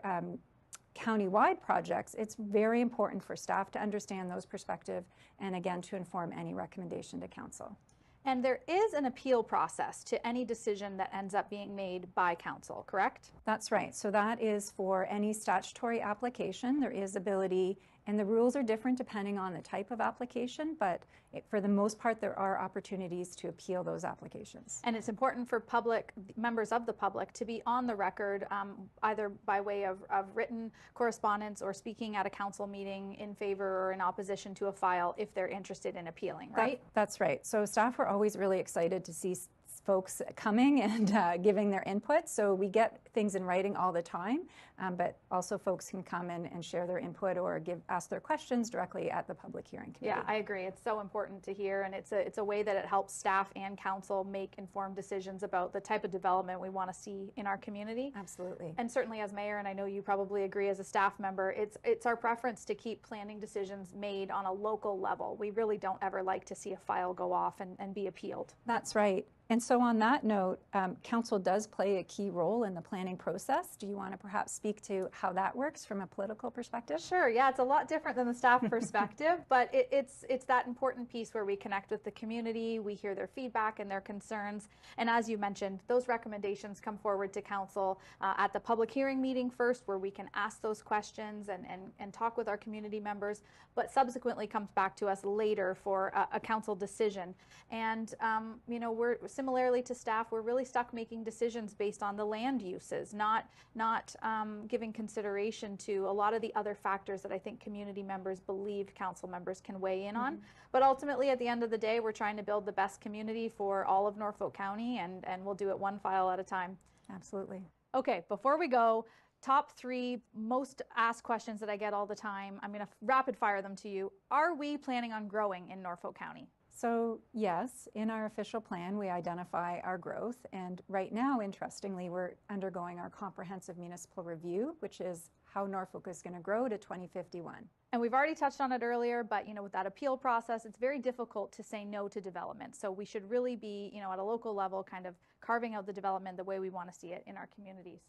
county-wide projects, it's very important for staff to understand those perspectives and again to inform any recommendation to council. And there is an appeal process to any decision that ends up being made by council, correct? That's right. So that is for any statutory application. There is ability, and the rules are different depending on the type of application, but for the most part, there are opportunities to appeal those applications. And it's important for members of the public to be on the record, either by way of written correspondence or speaking at a council meeting in favor or in opposition to a file if they're interested in appealing, right? That's right. So staff are always really excited to see folks coming and giving their input. So we get things in writing all the time, but also folks can come in and share their input or ask their questions directly at the public hearing committee. Yeah, I agree. It's so important to hear, and it's a way that it helps staff and council make informed decisions about the type of development we want to see in our community. Absolutely. And certainly as mayor, and I know you probably agree as a staff member, it's our preference to keep planning decisions made on a local level. We really don't ever like to see a file go off and be appealed. That's right. And so on that note, council does play a key role in the planning process. Do you want to perhaps speak to how that works from a political perspective? Sure, yeah, it's a lot different than the staff perspective, but it's that important piece where we connect with the community, we hear their feedback and their concerns, and as you mentioned, those recommendations come forward to council at the public hearing meeting first, where we can ask those questions and talk with our community members, but subsequently comes back to us later for a council decision. And we're similarly to staff, we're really stuck making decisions based on the land uses, not giving consideration to a lot of the other factors that I think community members believe council members can weigh in on. But ultimately, at the end of the day, we're trying to build the best community for all of Norfolk County, and we'll do it one file at a time. Absolutely. Okay, before we go, top 3 most asked questions that I get all the time. I'm going to rapid fire them to you. Are we planning on growing in Norfolk County? So yes, in our official plan, we identify our growth. And right now, interestingly, we're undergoing our comprehensive municipal review, which is how Norfolk is going to grow to 2051. And we've already touched on it earlier, but with that appeal process, it's very difficult to say no to development. So we should really be, at a local level, kind of carving out the development the way we want to see it in our communities.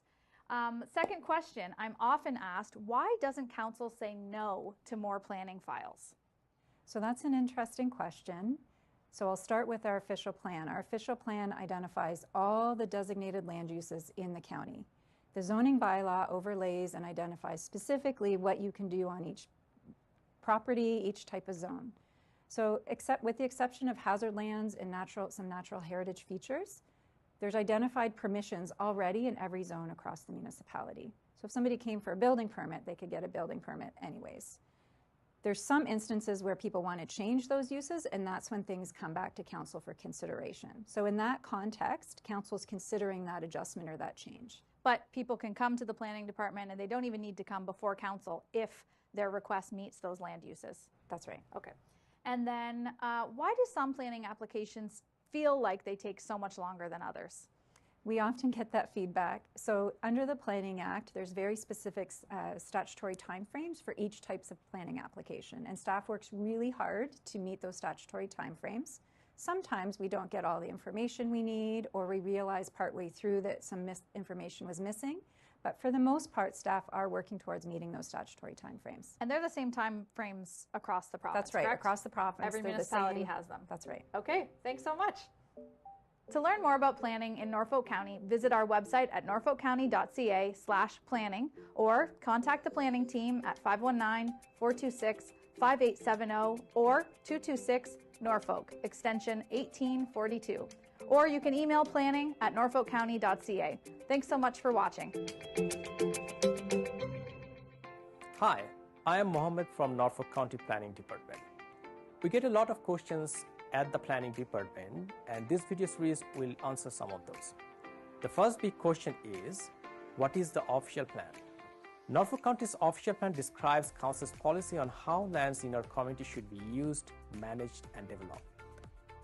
Second question, I'm often asked, why doesn't council say no to more planning files? So that's an interesting question. So I'll start with our official plan. Our official plan identifies all the designated land uses in the county. The zoning bylaw overlays and identifies specifically what you can do on each property, each type of zone. So with the exception of hazard lands and some natural heritage features, there's identified permissions already in every zone across the municipality. So if somebody came for a building permit, they could get a building permit anyways. There's some instances where people want to change those uses, and that's when things come back to council for consideration. So in that context, council's considering that adjustment or that change. But people can come to the planning department, and they don't even need to come before council if their request meets those land uses. That's right. Okay. And then why do some planning applications feel like they take so much longer than others? We often get that feedback. So under the Planning Act, there's very specific statutory timeframes for each types of planning application, and staff works really hard to meet those statutory timeframes. Sometimes we don't get all the information we need, or we realize partway through that some information was missing. But for the most part, staff are working towards meeting those statutory timeframes. And they're the same time frames across the province, That's right, correct? across the province. Every they're the municipality same. has them. That's right. Okay, thanks so much. To learn more about planning in Norfolk County, visit our website at norfolkcounty.ca/planning or contact the planning team at 519-426-5870 or 226 Norfolk, extension 1842. Or you can email planning@norfolkcounty.ca. Thanks so much for watching. Hi, I am Mohammed from Norfolk County Planning Department. We get a lot of questions at the Planning Department, and this video series will answer some of those. The first big question is, what is the official plan? Norfolk County's official plan describes Council's policy on how lands in our community should be used, managed, and developed.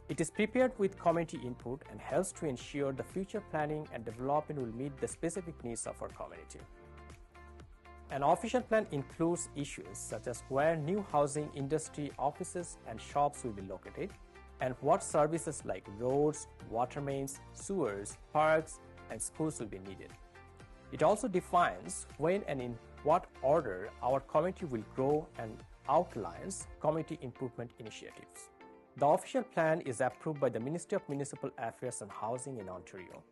It is prepared with community input and helps to ensure the future planning and development will meet the specific needs of our community. An official plan includes issues such as where new housing, industry, offices, and shops will be located, and what services like roads, water mains, sewers, parks, and schools will be needed. It also defines when and in what order our community will grow and outlines community improvement initiatives. The official plan is approved by the Ministry of Municipal Affairs and Housing in Ontario.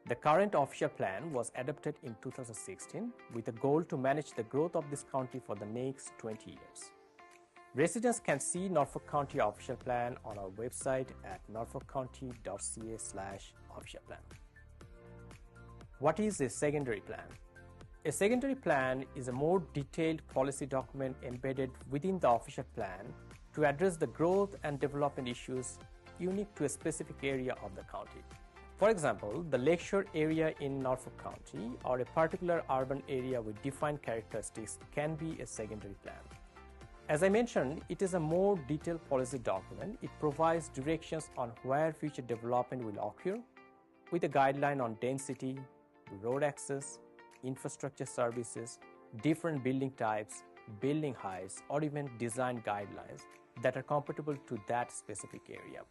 The current official plan was adopted in 2016 with a goal to manage the growth of this county for the next 20 years. Residents can see Norfolk County official plan on our website at norfolkcounty.ca/official plan. What is a secondary plan? A secondary plan is a more detailed policy document embedded within the official plan to address the growth and development issues unique to a specific area of the county. For example, the lakeshore area in Norfolk County or a particular urban area with defined characteristics can be a secondary plan. As I mentioned, it is a more detailed policy document. It provides directions on where future development will occur with a guideline on density, road access, infrastructure services, different building types, building heights, or even design guidelines that are compatible to that specific area.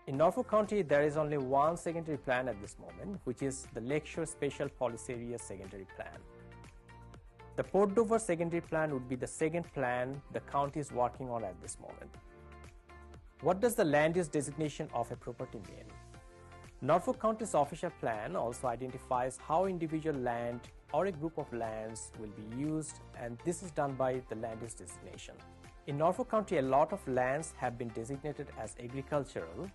In Norfolk County, there is only one secondary plan at this moment, which is the Lakeshore Special Policy Area Secondary Plan. The Port Dover Secondary Plan would be the second plan the county is working on at this moment. What does the land use designation of a property mean? Norfolk County's official plan also identifies how individual land or a group of lands will be used, and this is done by the land use designation. In Norfolk County, a lot of lands have been designated as agricultural.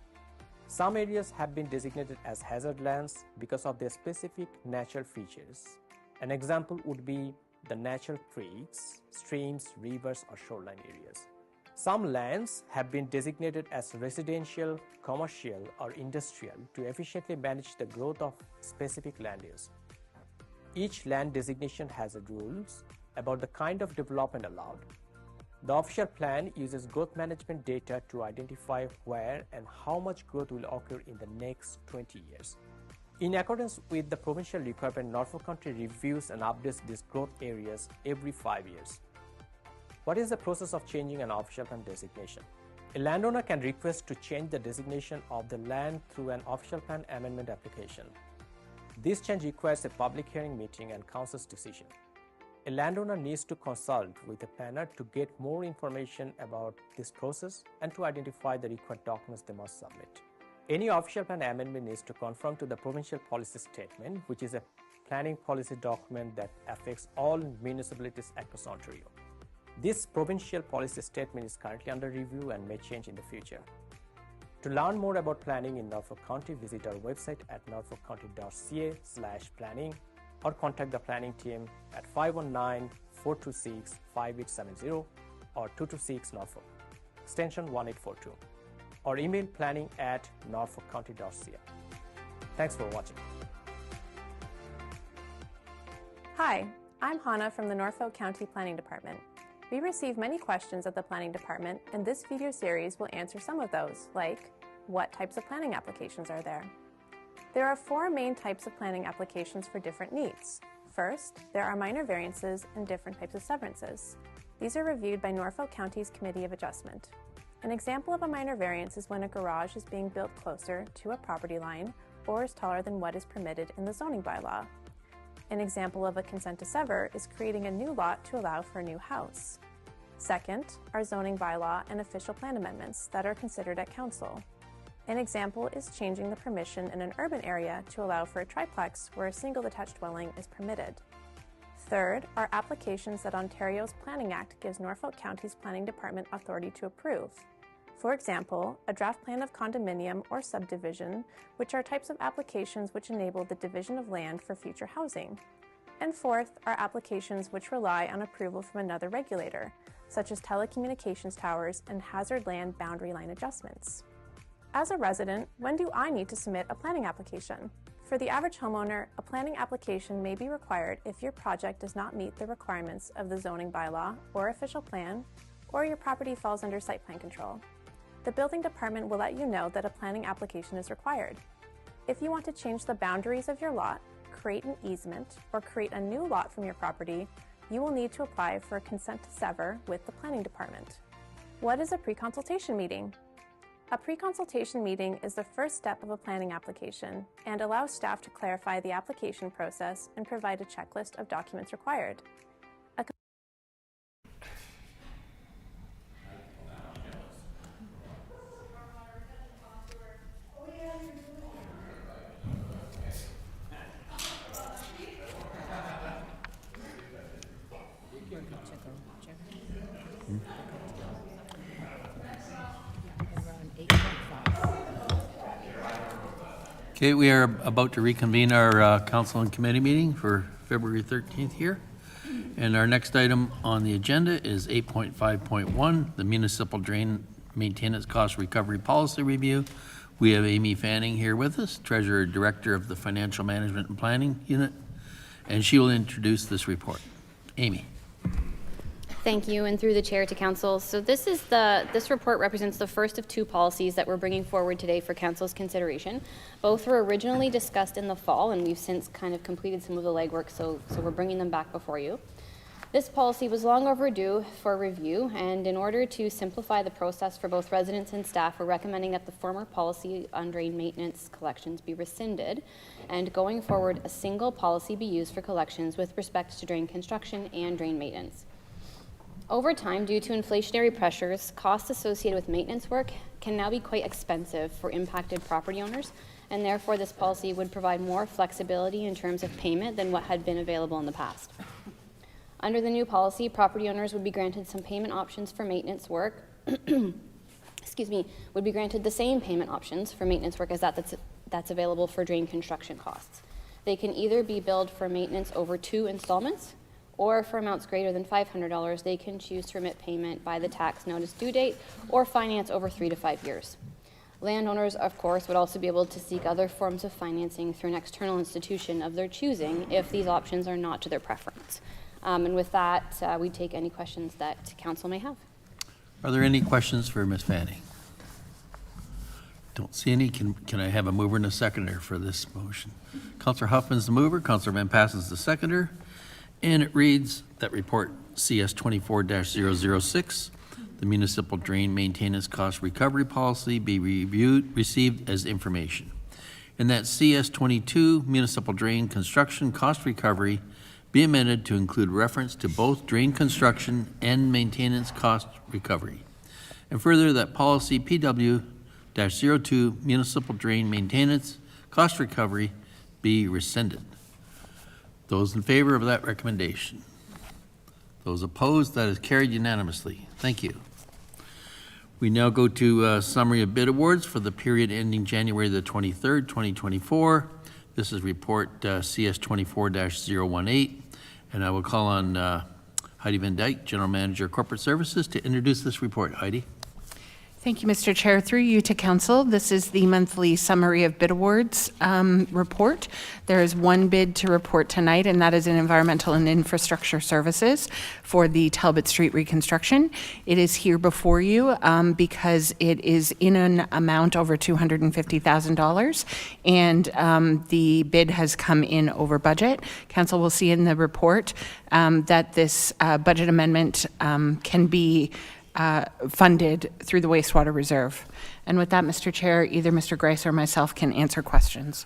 Some areas have been designated as hazard lands because of their specific natural features. An example would be the natural creeks, streams, rivers, or shoreline areas. Some lands have been designated as residential, commercial, or industrial to efficiently manage the growth of specific land use. Each land designation has rules about the kind of development allowed. The official plan uses growth management data to identify where and how much growth will occur in the next 20 years. In accordance with the provincial requirement, Norfolk County reviews and updates these growth areas every 5 years. What is the process of changing an official plan designation? A landowner can request to change the designation of the land through an official plan amendment application. This change requires a public hearing meeting and council's decision. A landowner needs to consult with a planner to get more information about this process and to identify the required documents they must submit. Any official plan amendment needs to conform to the provincial policy statement, which is a planning policy document that affects all municipalities across Ontario. This provincial policy statement is currently under review and may change in the future. To learn more about planning in Norfolk County, visit our website at norfolkcounty.ca/planning or contact the planning team at 519-426-5870 or 226 Norfolk, extension 1842, or email planning@norfolkcounty.ca. Thanks for watching. Hi, I'm Hannah from the Norfolk County Planning Department. We receive many questions at the Planning Department, and this video series will answer some of those, like what types of planning applications are there? There are 4 main types of planning applications for different needs. First, there are minor variances and different types of severances. These are reviewed by Norfolk County's Committee of Adjustment. An example of a minor variance is when a garage is being built closer to a property line or is taller than what is permitted in the zoning bylaw. An example of a consent to sever is creating a new lot to allow for a new house. Second, are zoning bylaw and official plan amendments that are considered at council. An example is changing the permission in an urban area to allow for a triplex where a single detached dwelling is permitted. Third, are applications that Ontario's Planning Act gives Norfolk County's Planning Department authority to approve. For example, a draft plan of condominium or subdivision, which are types of applications which enable the division of land for future housing. And fourth, are applications which rely on approval from another regulator, such as telecommunications towers and hazard land boundary line adjustments. As a resident, when do I need to submit a planning application? For the average homeowner, a planning application may be required if your project does not meet the requirements of the zoning bylaw or official plan, or your property falls under site plan control. The building department will let you know that a planning application is required. If you want to change the boundaries of your lot, create an easement, or create a new lot from your property, you will need to apply for a consent to sever with the planning department. What is a pre-consultation meeting? A pre-consultation meeting is the first step of a planning application and allows staff to clarify the application process and provide a checklist of documents required. Okay, we are about to reconvene our council and committee meeting for February 13th here. And our next item on the agenda is 8.5.1, the Municipal Drain Maintenance Cost Recovery Policy Review. We have Amy Fanning here with us, Treasurer Director of the Financial Management and Planning Unit, and she will introduce this report. Amy. Thank you, and through the chair to council. So this report represents the first of 2 policies that we're bringing forward today for council's consideration. Both were originally discussed in the fall, and we've since kind of completed some of the legwork, so we're bringing them back before you. This policy was long overdue for review, and in order to simplify the process for both residents and staff, we're recommending that the former policy on drain maintenance collections be rescinded, and going forward, a single policy be used for collections with respect to drain construction and drain maintenance. Over time, due to inflationary pressures, costs associated with maintenance work can now be quite expensive for impacted property owners, and therefore this policy would provide more flexibility in terms of payment than what had been available in the past. Under the new policy, property owners would be granted some payment options for maintenance work, would be granted the same payment options for maintenance work as that's available for drain construction costs. They can either be billed for maintenance over 2 installments, or for amounts greater than $500, they can choose to remit payment by the tax notice due date or finance over 3 to 5 years. Landowners, of course, would also be able to seek other forms of financing through an external institution of their choosing if these options are not to their preference. And with that, we take any questions that council may have. Are there any questions for Ms. Fanning? Don't see any. Can I have a mover and a seconder for this motion? Councillor Huffman's the mover, Councillor Van Passen's the seconder. And it reads that report CS 24-006, the Municipal Drain Maintenance Cost Recovery Policy be received as information. And that CS 22, Municipal Drain Construction Cost Recovery, be amended to include reference to both drain construction and maintenance cost recovery. And further, that policy PW-02, Municipal Drain Maintenance Cost Recovery, be rescinded. Those in favor of that recommendation? Those opposed? That is carried unanimously. Thank you. We now go to summary of bid awards for the period ending January the 23rd, 2024. This is report CS 24-018, and I will call on Heidi Van Dyke, General Manager, Corporate Services, to introduce this report. Heidi. Thank you, Mr. Chair. Through you to Council, this is the monthly summary of bid awards report. There is one bid to report tonight, and that is in environmental and infrastructure services for the Talbot Street reconstruction. It is here before you because it is in an amount over $250,000, and the bid has come in over budget. Council will see in the report that this budget amendment can be funded through the wastewater reserve. And with that, Mr. Chair, either Mr. Grice or myself can answer questions.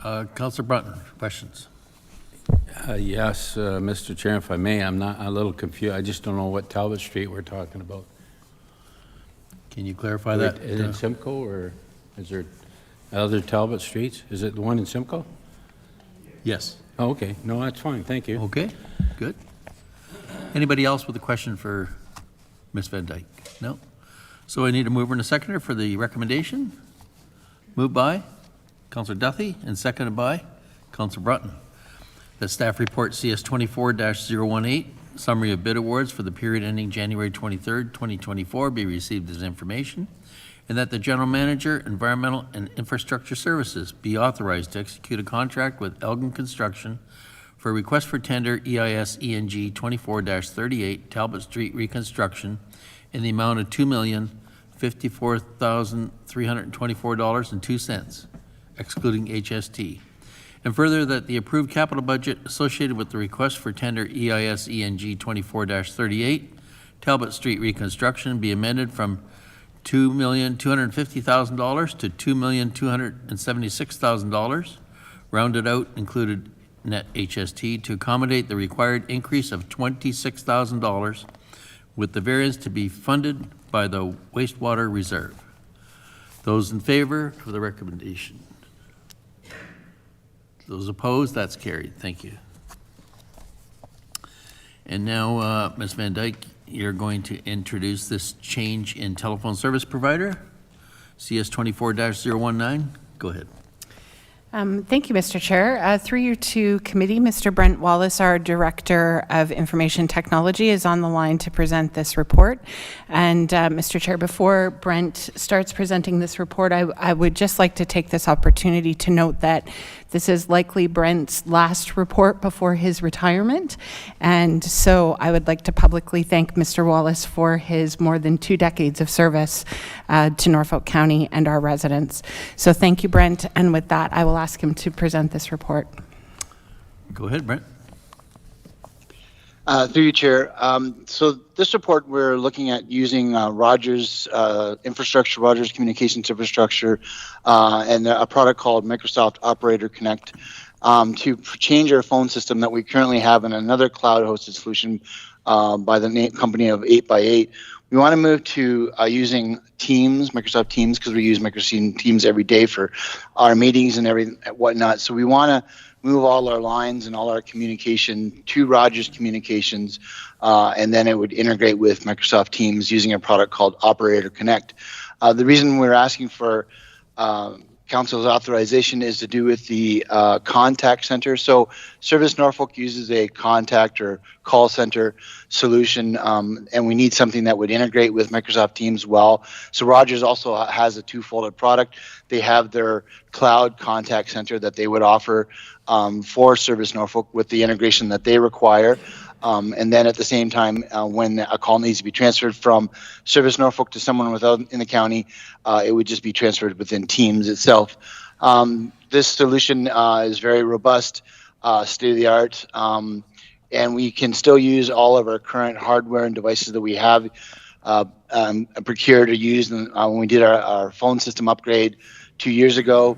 Councillor Brunton, questions? Yes, Mr. Chair, if I may, I'm not a little confused. I just don't know what Talbot Street we're talking about. Can you clarify that? Is it Simcoe, or is there other Talbot Streets? Is it the one in Simcoe? Yes. Oh, okay. No, that's fine. Thank you. Okay, good. Anybody else with a question for Ms. Van Dyke? No? So I need a mover and a seconder for the recommendation. Moved by Councillor Duthie and seconded by Councillor Brunton. That staff report CS 24-018, summary of bid awards for the period ending January 23rd, 2024 be received as information, and that the General Manager, Environmental and Infrastructure Services be authorized to execute a contract with Elgin Construction for a request for tender EIS ENG 24-38 Talbot Street reconstruction in the amount of $2,054,324.02, excluding HST. And further, that the approved capital budget associated with the request for tender EIS ENG 24-38 Talbot Street reconstruction be amended from $2,250,000 to $2,276,000, rounded out, included net HST, to accommodate the required increase of $26,000, with the variance to be funded by the wastewater reserve. Those in favor of the recommendation? Those opposed? That's carried. Thank you. And now, Ms. Van Dyke, you're going to introduce this change in telephone service provider, CS 24-019. Go ahead. Thank you, Mr. Chair. Through you to committee, Mr. Brent Wallace, our Director of Information Technology, is on the line to present this report. And Mr. Chair, before Brent starts presenting this report, I would just like to take this opportunity to note that this is likely Brent's last report before his retirement. And so I would like to publicly thank Mr. Wallace for his more than 2 decades of service to Norfolk County and our residents. So thank you, Brent. And with that, I will ask him to present this report. Go ahead, Brent. Through you, Chair. So this report, we're looking at using Rogers infrastructure, Rogers communications infrastructure, and a product called Microsoft Operator Connect to change our phone system that we currently have in another cloud-hosted solution by the company of 8x8. We want to move to using Teams, Microsoft Teams, because we use Microsoft Teams every day for our meetings and whatnot. So we want to move all our lines and all our communication to Rogers Communications, and then it would integrate with Microsoft Teams using a product called Operator Connect. The reason we're asking for Council's authorization is to do with the contact center. So Service Norfolk uses a contact or call center solution, and we need something that would integrate with Microsoft Teams well. So Rogers also has a two-folded product. They have their cloud contact center that they would offer for Service Norfolk with the integration that they require. And then at the same time, when a call needs to be transferred from Service Norfolk to someone in the county, it would just be transferred within Teams itself. This solution is very robust, state-of-the-art, and we can still use all of our current hardware and devices that we have procured or used when we did our phone system upgrade 2 years ago.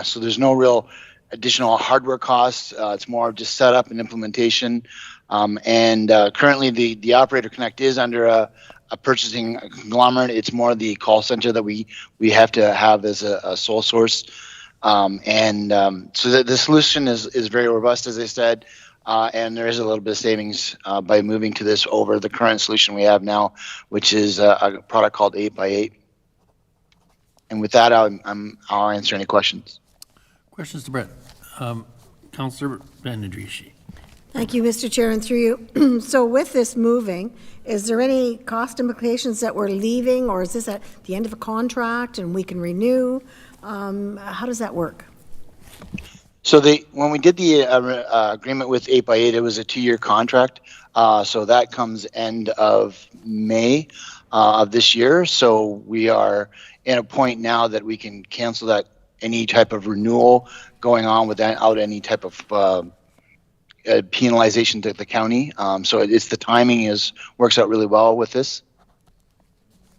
So there's no real additional hardware costs. It's more of just setup and implementation. And currently the Operator Connect is under a purchasing conglomerate. It's more the call center that we have to have as a sole source. So the solution is very robust, as I said, and there is a little bit of savings by moving to this over the current solution we have now, which is a product called 8x8. And with that, I'll answer any questions. Questions to Brett. Councillor Van Adrishi. Thank you, Mr. Chair, and through you. So with this moving, is there any cost implications that we're leaving, or is this at the end of a contract and we can renew? How does that work? So when we did the agreement with 8x8, it was a 2-year contract. So that comes end of May of this year. So we are in a point now that we can cancel that, any type of renewal going on without any type of penalization to the county. So it's the timing works out really well with this.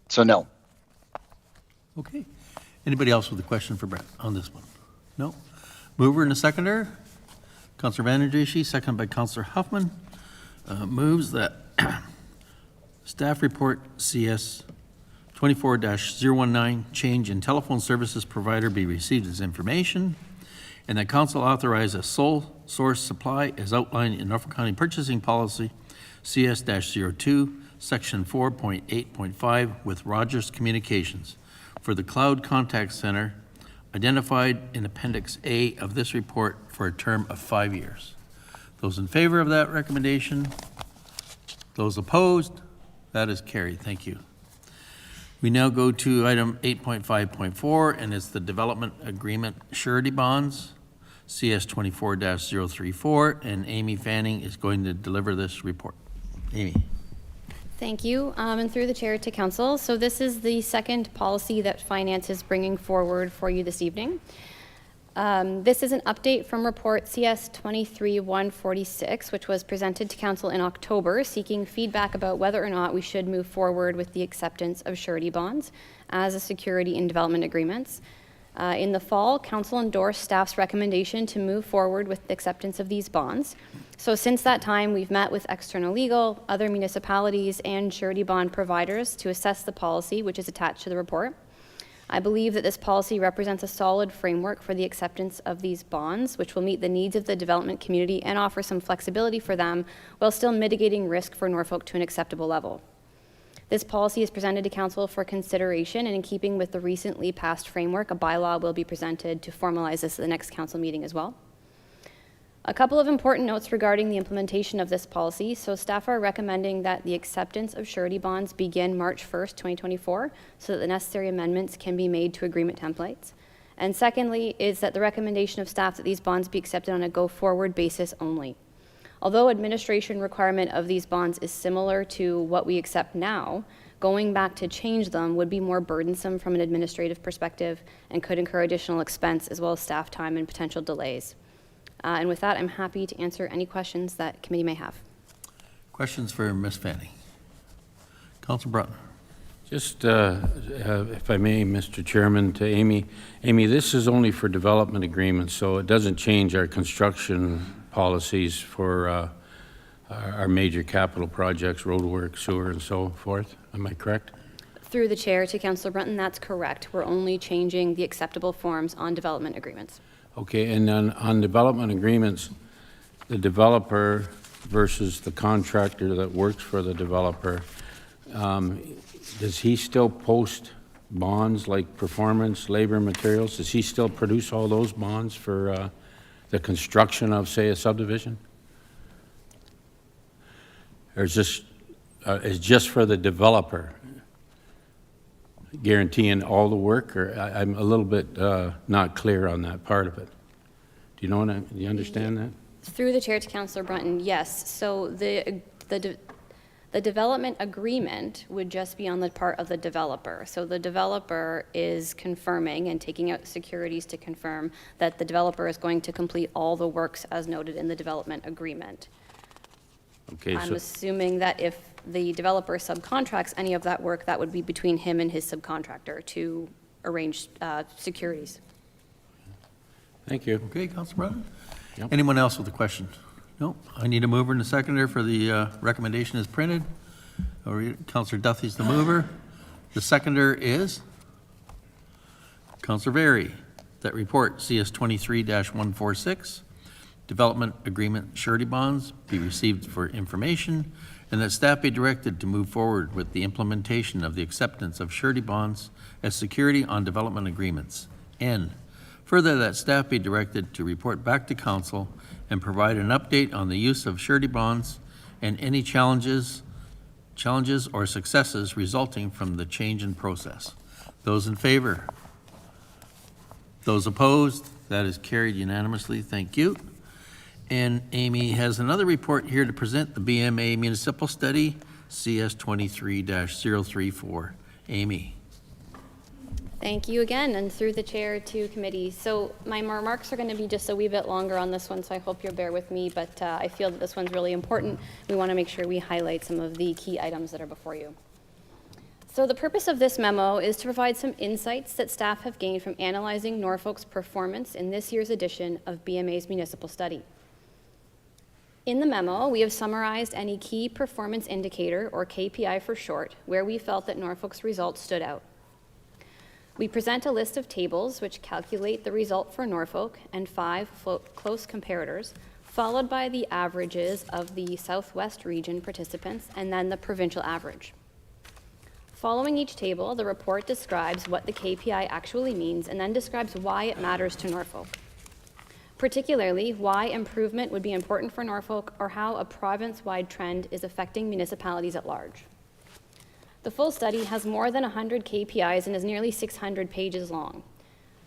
So no. Okay. Anybody else with a question for Brett on this one? No? Mover and a seconder. Councillor Vanadrishy, second by Councillor Huffman, moves that staff report CS 24-019 change in telephone services provider be received as information, and that council authorize a sole source supply as outlined in Norfolk County Purchasing Policy CS-02 section 4.8.5 with Rogers Communications for the Cloud Contact Center identified in Appendix A of this report for a term of 5 years. Those in favor of that recommendation? Those opposed? That is carried. Thank you. We now go to item 8.5.4, and it's the Development Agreement Surety Bonds, CS 24-034, and Amy Fanning is going to deliver this report. Amy. Thank you, and through the chair to council. So this is the second policy that finance is bringing forward for you this evening. This is an update from report CS 23-146, which was presented to council in October, seeking feedback about whether or not we should move forward with the acceptance of surety bonds as a security in development agreements. In the fall, council endorsed staff's recommendation to move forward with the acceptance of these bonds. So since that time, we've met with external legal, other municipalities, and surety bond providers to assess the policy, which is attached to the report. I believe that this policy represents a solid framework for the acceptance of these bonds, which will meet the needs of the development community and offer some flexibility for them while still mitigating risk for Norfolk to an acceptable level. This policy is presented to council for consideration, and in keeping with the recently passed framework, a bylaw will be presented to formalize this at the next council meeting as well. A couple of important notes regarding the implementation of this policy. So staff are recommending that the acceptance of surety bonds begin March 1st, 2024, so that the necessary amendments can be made to agreement templates. And secondly, is that the recommendation of staff that these bonds be accepted on a go-forward basis only. Although administration requirement of these bonds is similar to what we accept now, going back to change them would be more burdensome from an administrative perspective and could incur additional expense as well as staff time and potential delays. And with that, I'm happy to answer any questions that committee may have. Questions for Ms. Fanning? Councilor Broughton. Just, if I may, Mr. Chairman, to Amy. Amy, this is only for development agreements, so it doesn't change our construction policies for our major capital projects, roadwork, sewer, and so forth. Am I correct? Through the chair to Councillor Brunton, that's correct. We're only changing the acceptable forms on development agreements. Okay, and then on development agreements, the developer versus the contractor that works for the developer, does he still post bonds like performance, labor, materials? Does he still produce all those bonds for the construction of, say, a subdivision? Or is this just for the developer, guaranteeing all the work? Or I'm a little bit not clear on that part of it. Do you know do you understand that? Through the chair to Councillor Brunton, yes. So the development agreement would just be on the part of the developer. So the developer is confirming and taking out securities to confirm that the developer is going to complete all the works as noted in the development agreement. Okay, I'm assuming that if the developer subcontracts any of that work, that would be between him and his subcontractor to arrange securities. Thank you. Okay, Councilor Broughton. Yep. Anyone else with a question? No. I need a mover and a seconder for the recommendation as printed. Councillor Duthie's the mover. The seconder is Councillor Very. That report, CS 23-146, development agreement surety bonds be received for information, and that staff be directed to move forward with the implementation of the acceptance of surety bonds as security on development agreements. N, Further, that staff be directed to report back to council and provide an update on the use of surety bonds and any challenges or successes resulting from the change in process. Those in favor? Those opposed? That is carried unanimously. Thank you. And Amy has another report here to present, the BMA Municipal Study, CS 23-034. Amy. Thank you again, and through the chair to committee. So my remarks are going to be just a wee bit longer on this one, so I hope you'll bear with me, but I feel that this one's really important. We want to make sure we highlight some of the key items that are before you. So the purpose of this memo is to provide some insights that staff have gained from analyzing Norfolk's performance in this year's edition of BMA's Municipal Study. In the memo, we have summarized any key performance indicator, or KPI for short, where we felt that Norfolk's results stood out. We present a list of tables which calculate the result for Norfolk and 5 close comparators, followed by the averages of the Southwest region participants and then the provincial average. Following each table, the report describes what the KPI actually means and then describes why it matters to Norfolk. Particularly, why improvement would be important for Norfolk or how a province-wide trend is affecting municipalities at large. The full study has more than 100 KPIs and is nearly 600 pages long.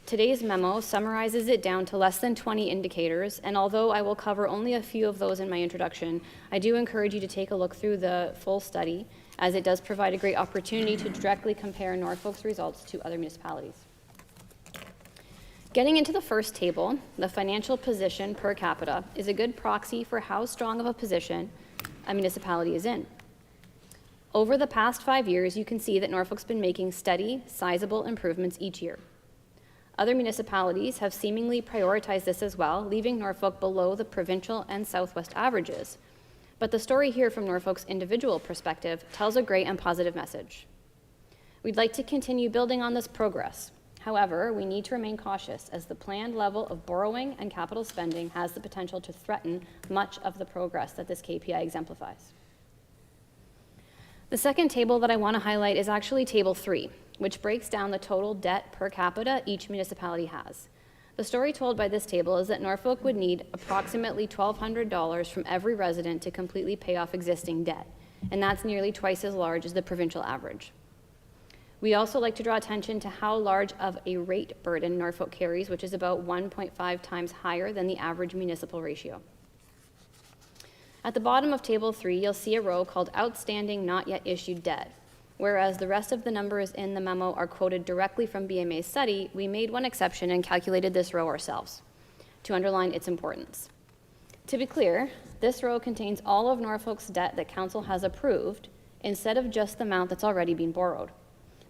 Today's memo summarizes it down to less than 20 indicators, and although I will cover only a few of those in my introduction, I do encourage you to take a look through the full study, as it does provide a great opportunity to directly compare Norfolk's results to other municipalities. Getting into the first table, the financial position per capita is a good proxy for how strong of a position a municipality is in. Over the past 5 years, you can see that Norfolk's been making steady, sizable improvements each year. Other municipalities have seemingly prioritized this as well, leaving Norfolk below the provincial and Southwest averages. But the story here from Norfolk's individual perspective tells a great and positive message. We'd like to continue building on this progress. However, we need to remain cautious as the planned level of borrowing and capital spending has the potential to threaten much of the progress that this KPI exemplifies. The second table that I want to highlight is actually Table 3, which breaks down the total debt per capita each municipality has. The story told by this table is that Norfolk would need approximately $1,200 from every resident to completely pay off existing debt, and that's nearly twice as large as the provincial average. We also like to draw attention to how large of a rate burden Norfolk carries, which is about 1.5 times higher than the average municipal ratio. At the bottom of Table 3, you'll see a row called Outstanding Not Yet Issued Debt. Whereas the rest of the numbers in the memo are quoted directly from BMA's study, we made one exception and calculated this row ourselves to underline its importance. To be clear, this row contains all of Norfolk's debt that Council has approved instead of just the amount that's already been borrowed.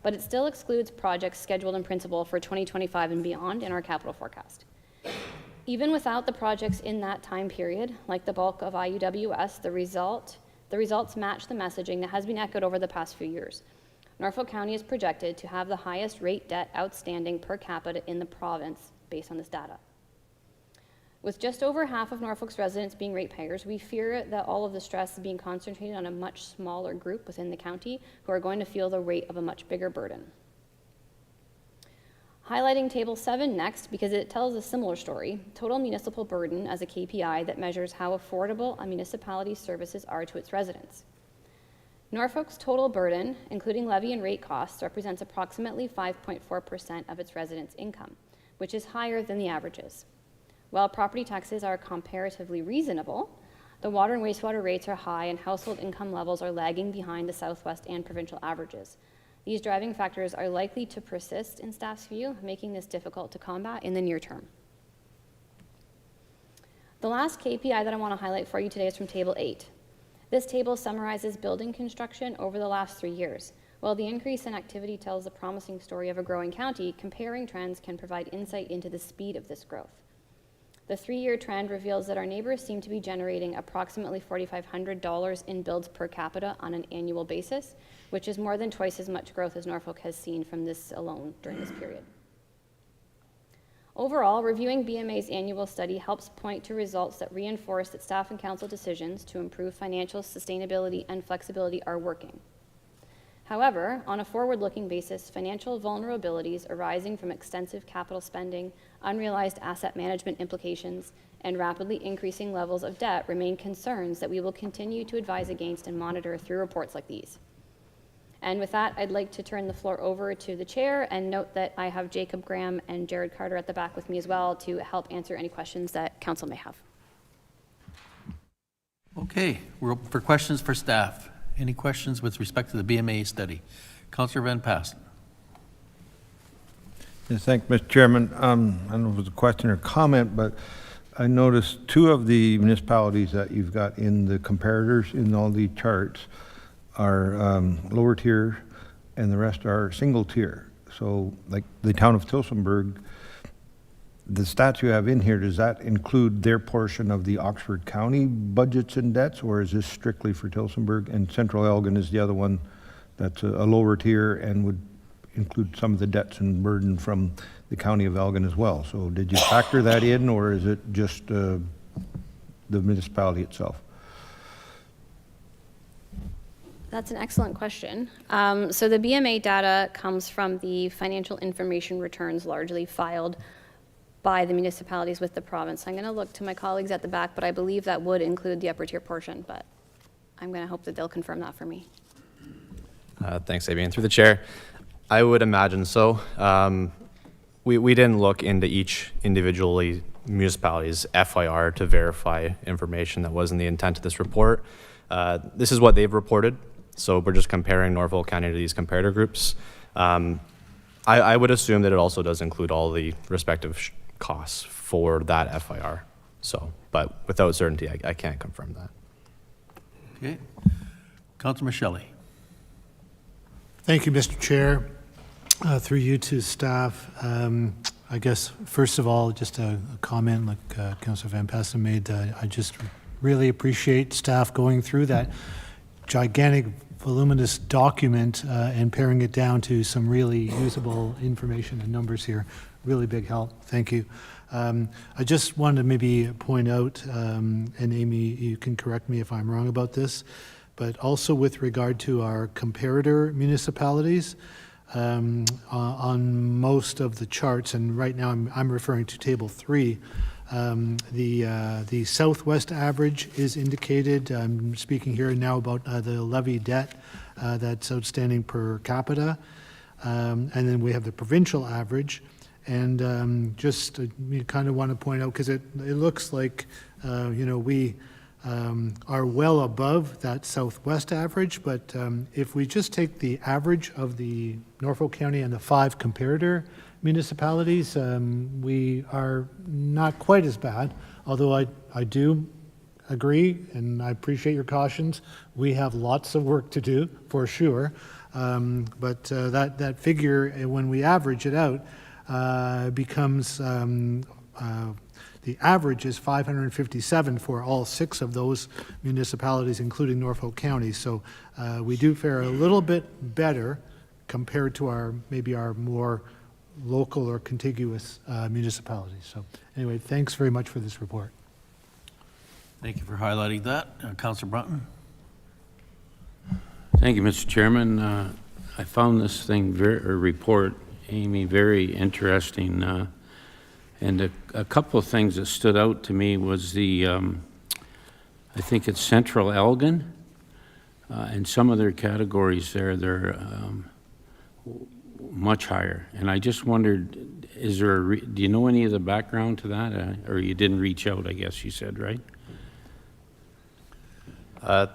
But it still excludes projects scheduled in principle for 2025 and beyond in our capital forecast. Even without the projects in that time period, like the bulk of IUWS, the results match the messaging that has been echoed over the past few years. Norfolk County is projected to have the highest rate debt outstanding per capita in the province based on this data. With just over half of Norfolk's residents being ratepayers, we fear that all of the stress is being concentrated on a much smaller group within the county who are going to feel the weight of a much bigger burden. Highlighting Table 7 next, because it tells a similar story, total municipal burden as a KPI that measures how affordable a municipality's services are to its residents. Norfolk's total burden, including levy and rate costs, represents approximately 5.4% of its residents' income, which is higher than the averages. While property taxes are comparatively reasonable, the water and wastewater rates are high and household income levels are lagging behind the Southwest and provincial averages. These driving factors are likely to persist in staff's view, making this difficult to combat in the near term. The last KPI that I want to highlight for you today is from Table 8. This table summarizes building construction over the last 3 years. While the increase in activity tells a promising story of a growing county, comparing trends can provide insight into the speed of this growth. The 3-year trend reveals that our neighbors seem to be generating approximately $4,500 in builds per capita on an annual basis, which is more than twice as much growth as Norfolk has seen from this alone during this period. Overall, reviewing BMA's annual study helps point to results that reinforce that staff and council decisions to improve financial sustainability and flexibility are working. However, on a forward-looking basis, financial vulnerabilities arising from extensive capital spending, unrealized asset management implications, and rapidly increasing levels of debt remain concerns that we will continue to advise against and monitor through reports like these. And with that, I'd like to turn the floor over to the chair and note that I have Jacob Graham and Jared Carter at the back with me as well to help answer any questions that council may have. Okay, we're open for questions for staff. Any questions with respect to the BMA study? Councillor Van Passen. Yes, thank you, Mr. Chairman. I don't know if it was a question or comment, but I noticed two of the municipalities that you've got in the comparators in all the charts are lower tier and the rest are single tier. So like the town of Tillsonburg, the stats you have in here, does that include their portion of the Oxford County budgets and debts, or is this strictly for Tillsonburg? And Central Elgin is the other one that's a lower tier and would include some of the debts and burden from the county of Elgin as well. So did you factor that in, or is it just the municipality itself? That's an excellent question. So the BMA data comes from the financial information returns largely filed by the municipalities with the province. I'm going to look to my colleagues at the back, but I believe that would include the upper tier portion, but I'm going to hope that they'll confirm that for me. Thanks, Amy. And through the chair, I would imagine so. We didn't look into each individually municipality's FIR to verify information that wasn't the intent of this report. This is what they've reported, so we're just comparing Norfolk County to these comparator groups. I would assume that it also does include all the respective costs for that FIR. So, but without certainty, I can't confirm that. Okay. Councilor Shelley. Thank you, Mr. Chair. Through you to staff, I guess, first of all, just a comment like Councillor Van Passen made. I just really appreciate staff going through that gigantic, voluminous document and paring it down to some really usable information and numbers here. Really big help. Thank you. I just wanted to maybe point out, and Amy, you can correct me if I'm wrong about this, but also with regard to our comparator municipalities, on most of the charts, and right now I'm referring to table 3, the southwest average is indicated. I'm speaking here now about the levy debt that's outstanding per capita, and then we have the provincial average. And just we kind of want to point out, because it looks like we are well above that southwest average, but if we just take the average of the Norfolk County and the 5 comparator municipalities, we are not quite as bad, although I do agree, and I appreciate your cautions. We have lots of work to do, for sure, but that figure, when we average it out, becomes the average is 557 for all 6 of those municipalities, including Norfolk County. So we do fare a little bit better compared to maybe our more local or contiguous municipalities. So anyway, thanks very much for this report. Thank you for highlighting that. Councillor Brunton. Thank you, Mr. Chairman. I found this report, Amy, very interesting. And a couple of things that stood out to me was I think it's Central Elgin, and some of their categories there, they're much higher. And I just wondered, do you know any of the background to that? Or you didn't reach out, I guess you said, right?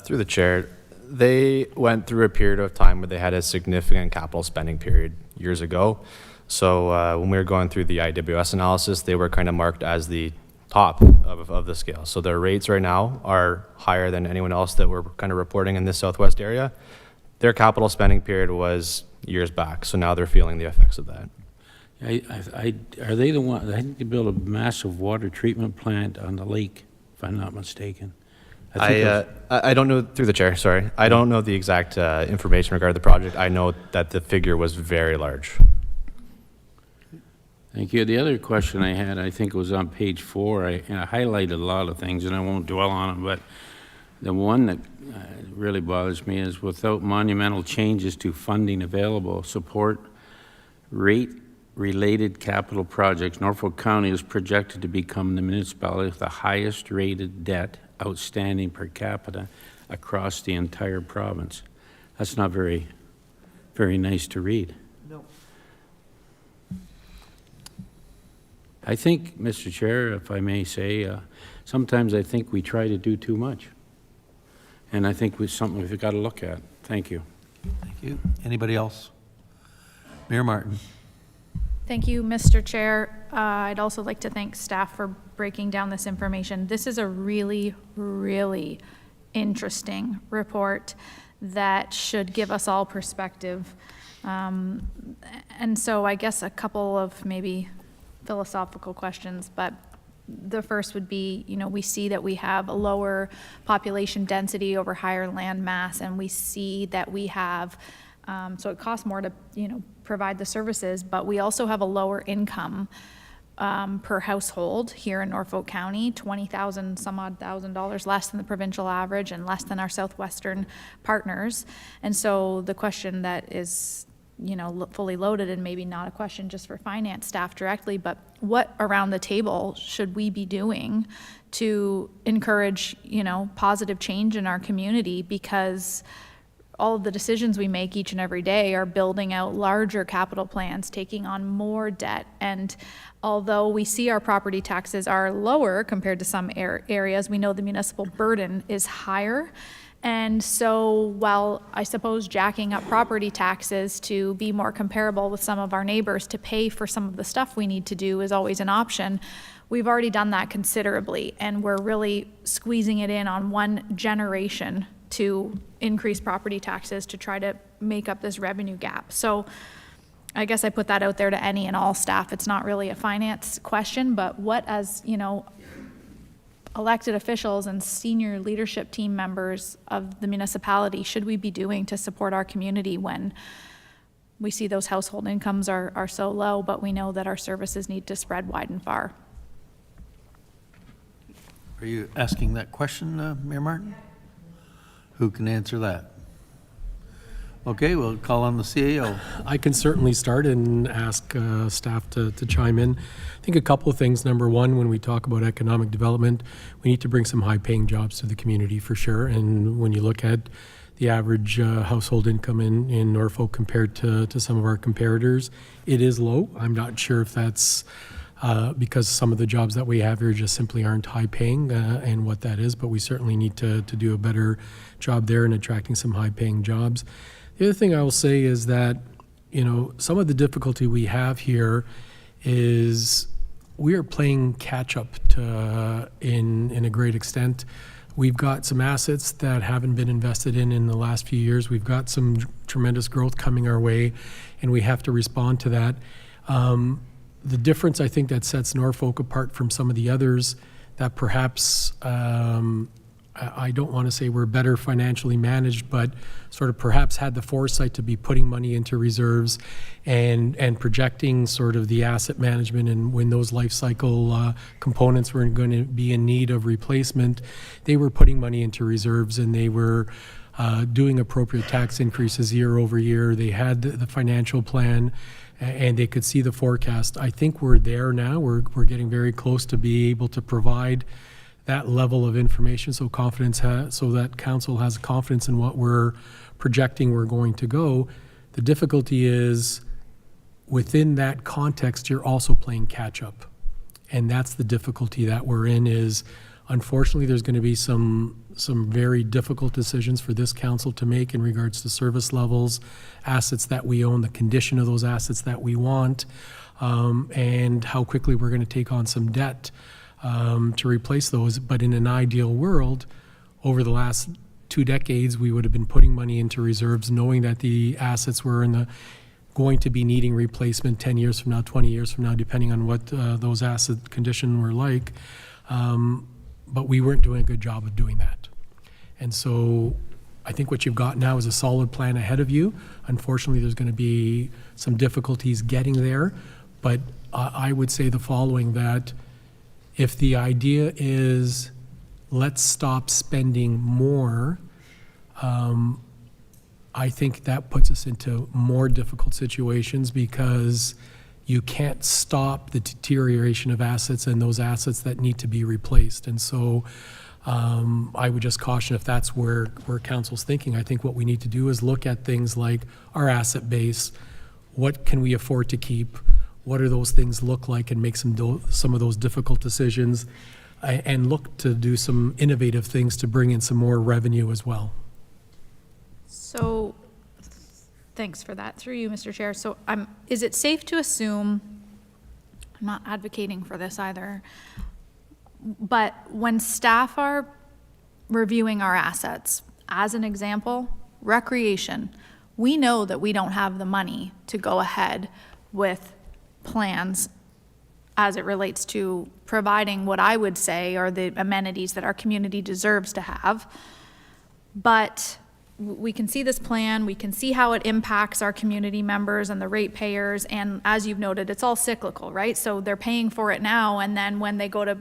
Through the chair, they went through a period of time where they had a significant capital spending period years ago. So when we were going through the IWS analysis, they were kind of marked as the top of the scale. So their rates right now are higher than anyone else that we're kind of reporting in this southwest area. Their capital spending period was years back, so now they're feeling the effects of that. Are they the one? I think they built a massive water treatment plant on the lake, if I'm not mistaken. I don't know, through the chair, sorry. I don't know the exact information regarding the project. I know that the figure was very large. Thank you. The other question I had, I think it was on page 4. I highlighted a lot of things, and I won't dwell on them, but The one that really bothers me is without monumental changes to funding available, support rate-related capital projects, Norfolk County is projected to become the municipality with the highest rated debt outstanding per capita across the entire province. That's not very, very nice to read. No. I think, Mr. Chair, if I may say, sometimes I think we try to do too much. And I think it's something we've got to look at. Thank you. Thank you. Anybody else? Mayor Martin. Thank you, Mr. Chair. I'd also like to thank staff for breaking down this information. This is a really, really interesting report that should give us all perspective. And so I guess a couple of maybe philosophical questions, but the first would be, you know, we see that we have a lower population density over higher land mass, and we see that we have, so it costs more to, you know, provide the services, but we also have a lower income per household here in Norfolk County, $20,000 some odd $1,000 less than the provincial average and less than our southwestern partners. And so the question that is, you know, fully loaded, and maybe not a question just for finance staff directly, but what around the table should we be doing to encourage, you know, positive change in our community? Because all of the decisions we make each and every day are building out larger capital plans, taking on more debt. And although we see our property taxes are lower compared to some areas, we know the municipal burden is higher. And so while I suppose jacking up property taxes to be more comparable with some of our neighbors to pay for some of the stuff we need to do is always an option, we've already done that considerably, and we're really squeezing it in on one generation to increase property taxes to try to make up this revenue gap. So I guess I put that out there to any and all staff. It's not really a finance question, but what, as, you know, elected officials and senior leadership team members of the municipality should we be doing to support our community when we see those household incomes are so low, but we know that our services need to spread wide and far? Are you asking that question, Mayor Martin? Who can answer that? Okay, we'll call on the CAO. I can certainly start and ask staff to chime in. I think a couple of things. Number one, when we talk about economic development, we need to bring some high-paying jobs to the community for sure. And when you look at the average household income in Norfolk compared to some of our comparators, it is low. I'm not sure if that's because some of the jobs that we have here just simply aren't high-paying and what that is, but we certainly need to do a better job there in attracting some high-paying jobs. The other thing I will say is that, you know, some of the difficulty we have here is we are playing catch-up in a great extent. We've got some assets that haven't been invested in the last few years. We've got some tremendous growth coming our way, and we have to respond to that. The difference, I think, that sets Norfolk apart from some of the others that perhaps I don't want to say we're better financially managed, but sort of perhaps had the foresight to be putting money into reserves and projecting sort of the asset management, and when those life cycle components were going to be in need of replacement, they were putting money into reserves, and they were doing appropriate tax increases year over year. They had the financial plan, and they could see the forecast. I think we're there now. We're getting very close to be able to provide that level of information, so that council has confidence in what we're projecting we're going to go. The difficulty is within that context, you're also playing catch up. And that's the difficulty that we're in is, unfortunately, there's going to be some very difficult decisions for this council to make in regards to service levels, assets that we own, the condition of those assets that we want, and how quickly we're going to take on some debt to replace those. But in an ideal world, over the last 2 decades, we would have been putting money into reserves, knowing that the assets were going to be needing replacement 10 years from now, 20 years from now, depending on what those asset condition were like. But we weren't doing a good job of doing that. And so I think what you've got now is a solid plan ahead of you. Unfortunately, there's going to be some difficulties getting there, but I would say the following, that if the idea is let's stop spending more, I think that puts us into more difficult situations because you can't stop the deterioration of assets and those assets that need to be replaced. And so I would just caution if that's where council's thinking. I think what we need to do is look at things like our asset base. What can we afford to keep? What do those things look like, and make some of those difficult decisions, and look to do some innovative things to bring in some more revenue as well. So, thanks for that, through you, Mr. Chair. So, is it safe to assume, I'm not advocating for this either, but when staff are reviewing our assets, as an example, recreation, we know that we don't have the money to go ahead with plans as it relates to providing what I would say are the amenities that our community deserves to have. But we can see this plan, we can see how it impacts our community members and the ratepayers, and as you've noted, it's all cyclical, right? So they're paying for it now, and then when they go to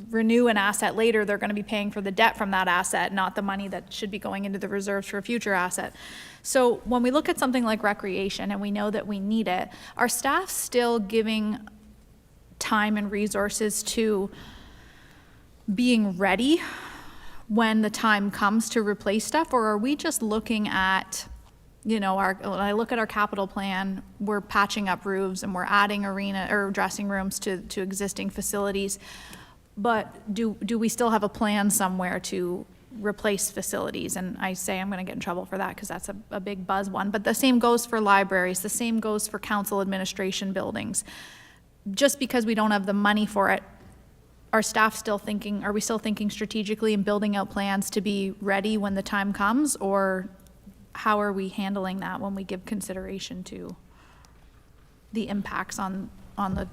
renew an asset later, they're going to be paying for the debt from that asset, not the money that should be going into the reserves for a future asset. So when we look at something like recreation and we know that we need it, are staff still giving time and resources to being ready when the time comes to replace stuff, or are we just looking at, when I look at our capital plan, we're patching up roofs and we're adding arena or dressing rooms to existing facilities, but do we still have a plan somewhere to replace facilities? And I say I'm going to get in trouble for that because that's a big buzz one, but the same goes for libraries, the same goes for council administration buildings. Just because we don't have the money for it, are we still thinking strategically and building out plans to be ready when the time comes, or how are we handling that when we give consideration to the impacts on the,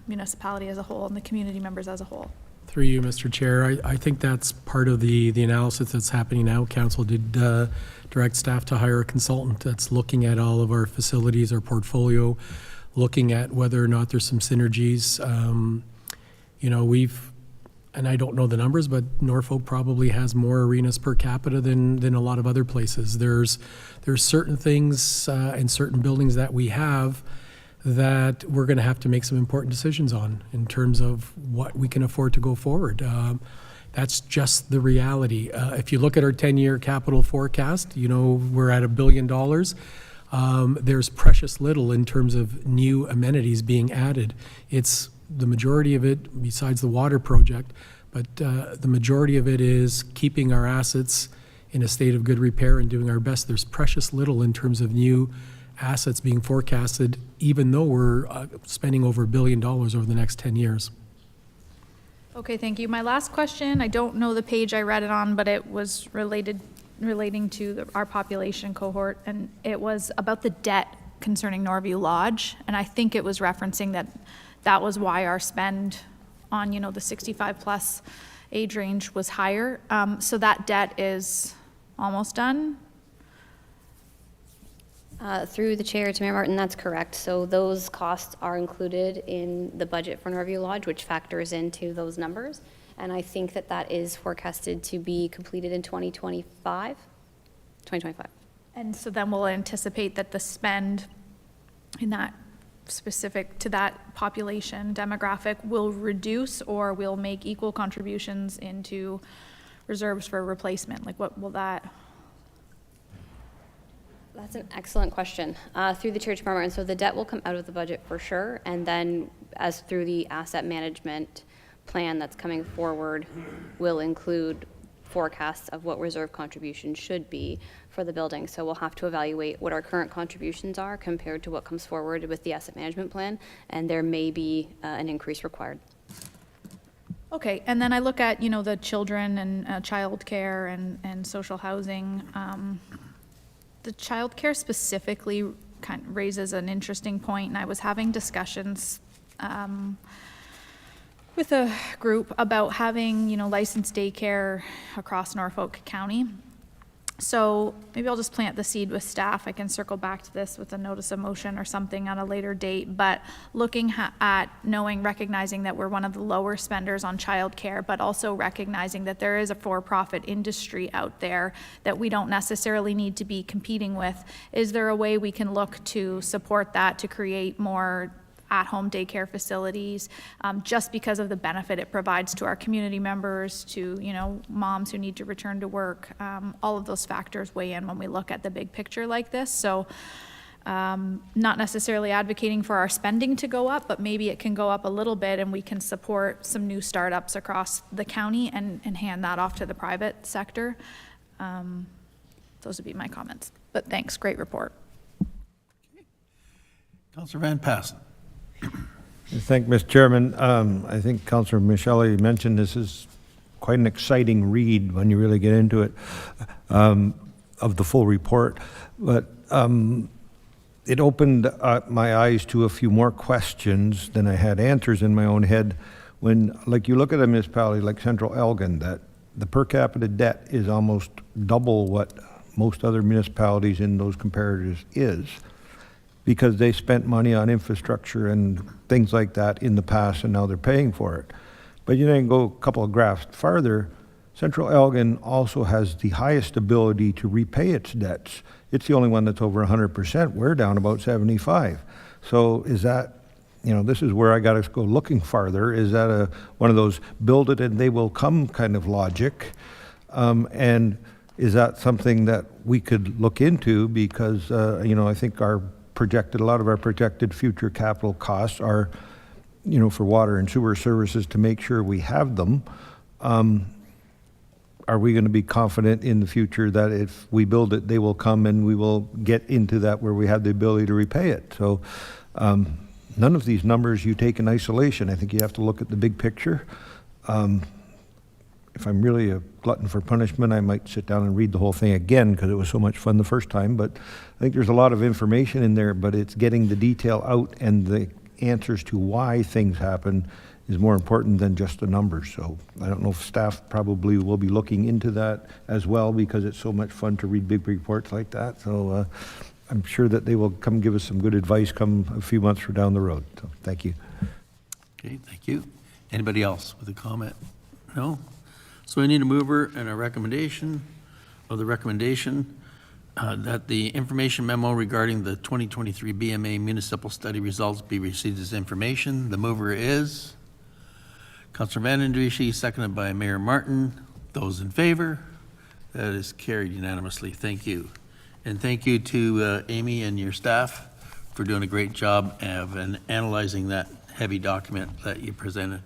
municipality as a whole and the community members as a whole? Through you, Mr. Chair, I think that's part of the analysis that's happening now. Council did direct staff to hire a consultant that's looking at all of our facilities, our portfolio, looking at whether or not there's some synergies. And I don't know the numbers, but Norfolk probably has more arenas per capita than a lot of other places. There's certain things and certain buildings that we have that we're going to have to make some important decisions on in terms of what we can afford to go forward. That's just the reality. If you look at our 10-year capital forecast, we're at $1 billion. There's precious little in terms of new amenities being added. It's the majority of it, besides the water project, but the majority of it is keeping our assets in a state of good repair and doing our best. There's precious little in terms of new assets being forecasted, even though we're spending over $1 billion over the next 10 years. Okay, thank you. My last question, I don't know the page I read it on, but it was relating to our population cohort, and it was about the debt concerning Norview Lodge, and I think it was referencing that was why our spend on, the 65 plus age range was higher. So that debt is almost done? Through the chair to Mayor Martin, that's correct. So those costs are included in the budget for Norview Lodge, which factors into those numbers. And I think that is forecasted to be completed in 2025. And so then we'll anticipate that the spend in that specific to that population demographic will reduce, or will make equal contributions into reserves for replacement? Like, what will that? That's an excellent question. Through the chair to Mayor Martin, so the debt will come out of the budget for sure, and then as through the asset management plan that's coming forward will include forecasts of what reserve contributions should be for the building. So we'll have to evaluate what our current contributions are compared to what comes forward with the asset management plan, and there may be an increase required. Okay, and then I look at, the children and childcare and social housing. The childcare specifically kind of raises an interesting point, and I was having discussions with a group about having, licensed daycare across Norfolk County. So maybe I'll just plant the seed with staff. I can circle back to this with a notice of motion or something at a later date, but looking at recognizing that we're one of the lower spenders on childcare, but also recognizing that there is a for-profit industry out there that we don't necessarily need to be competing with. Is there a way we can look to support that, to create more at-home daycare facilities, just because of the benefit it provides to our community members, to, you know, moms who need to return to work? All of those factors weigh in when we look at the big picture like this. So not necessarily advocating for our spending to go up, but maybe it can go up a little bit and we can support some new startups across the county and hand that off to the private sector. Those would be my comments. But thanks, great report. Councillor Van Passen. Thank you, Mr. Chairman. I think Councillor Michele mentioned this is quite an exciting read when you really get into it, of the full report. But it opened my eyes to a few more questions than I had answers in my own head. When, like, you look at a municipality like Central Elgin, that the per capita debt is almost double what most other municipalities in those comparators is, because they spent money on infrastructure and things like that in the past, and now they're paying for it. But you then go a couple of graphs farther, Central Elgin also has the highest ability to repay its debts. It's the only one that's over 100%. We're down about 75. So is that, you know, this is where I got to go looking farther. Is that one of those build it and they will come kind of logic? And is that something that we could look into? Because, you know, I think a lot of our projected future capital costs are, you know, for water and sewer services to make sure we have them. Are we going to be confident in the future that if we build it, they will come and we will get into that where we have the ability to repay it? So none of these numbers you take in isolation. I think you have to look at the big picture. If I'm really a glutton for punishment, I might sit down and read the whole thing again because it was so much fun the first time. But I think there's a lot of information in there, but it's getting the detail out and the answers to why things happen is more important than just the numbers. So I don't know if staff probably will be looking into that as well, because it's so much fun to read big reports like that. So I'm sure that they will come give us some good advice come a few months from down the road. So thank you. Okay, thank you. Anybody else with a comment? No? So we need a mover and a recommendation of the recommendation that the information memo regarding the 2023 BMA municipal study results be received as information. The mover is Councillor Van Andrieschie, seconded by Mayor Martin. Those in favor? That is carried unanimously. Thank you. And thank you to Amy and your staff for doing a great job of analyzing that heavy document that you presented.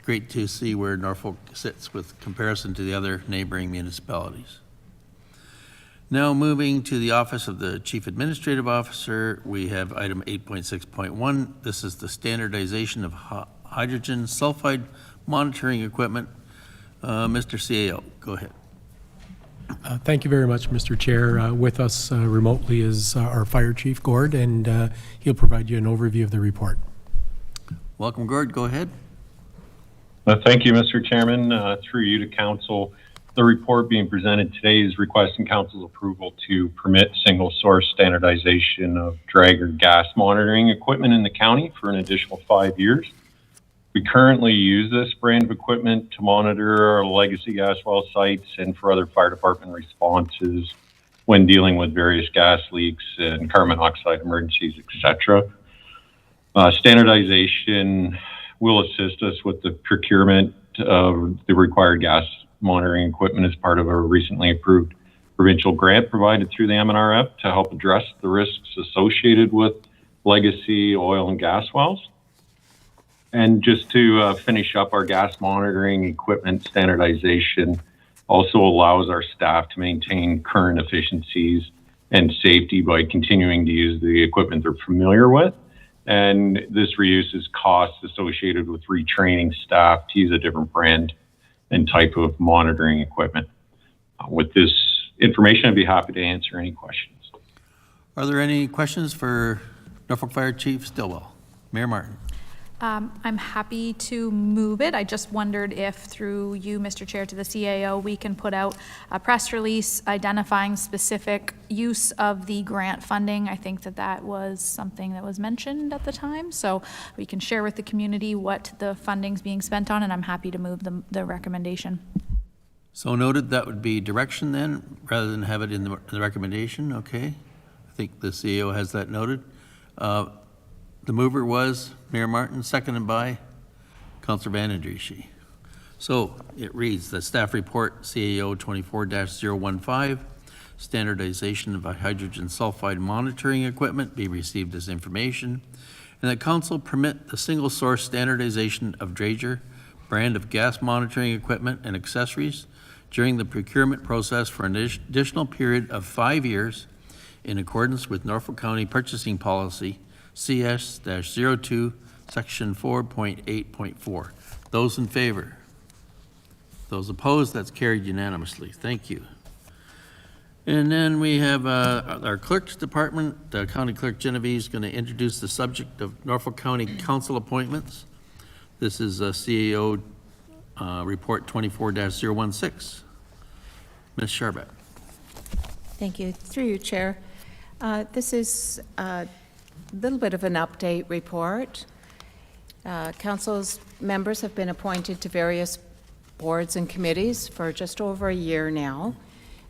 Great to see where Norfolk sits with comparison to the other neighboring municipalities. Now moving to the Office of the Chief Administrative Officer, we have item 8.6.1. This is the standardization of hydrogen sulfide monitoring equipment. Mr. CAO, go ahead. Thank you very much, Mr. Chair. With us remotely is our Fire Chief, Gord, and he'll provide you an overview of the report. Welcome, Gord. Go ahead. Thank you, Mr. Chairman. Through you to Council, the report being presented today is requesting Council's approval to permit single source standardization of dragger gas monitoring equipment in the county for an additional 5 years. We currently use this brand of equipment to monitor our legacy gas well sites and for other fire department responses when dealing with various gas leaks and carbon monoxide emergencies, etc. Standardization will assist us with the procurement of the required gas monitoring equipment as part of a recently approved provincial grant provided through the MNRF to help address the risks associated with legacy oil and gas wells. And just to finish up, our gas monitoring equipment standardization also allows our staff to maintain current efficiencies and safety by continuing to use the equipment they're familiar with. And this reduces costs associated with retraining staff to use a different brand and type of monitoring equipment. With this information, I'd be happy to answer any questions. Are there any questions for Norfolk Fire Chief Stillwell? Mayor Martin. I'm happy to move it. I just wondered if through you, Mr. Chair, to the CAO, we can put out a press release identifying specific use of the grant funding. I think that that was something that was mentioned at the time. So we can share with the community what the funding's being spent on, and I'm happy to move the recommendation. So noted, that would be direction then, rather than have it in the recommendation, okay? I think the CEO has that noted. The mover was Mayor Martin, seconded by Councillor Van Andriesch. So it reads, the staff report CAO 24-015, standardization of hydrogen sulfide monitoring equipment be received as information, and that council permit the single source standardization of Drager brand of gas monitoring equipment and accessories during the procurement process for an additional period of 5 years in accordance with Norfolk County Purchasing Policy CS-02, Section 4.8.4. Those in favor? Those opposed? That's carried unanimously. Thank you. And then we have our clerk's department. County Clerk Genevieve is going to introduce the subject of Norfolk County Council appointments. This is a CAO report 24-016. Ms. Sharbat. Thank you. Through you, Chair. This is a little bit of an update report. Council's members have been appointed to various boards and committees for just over a year now.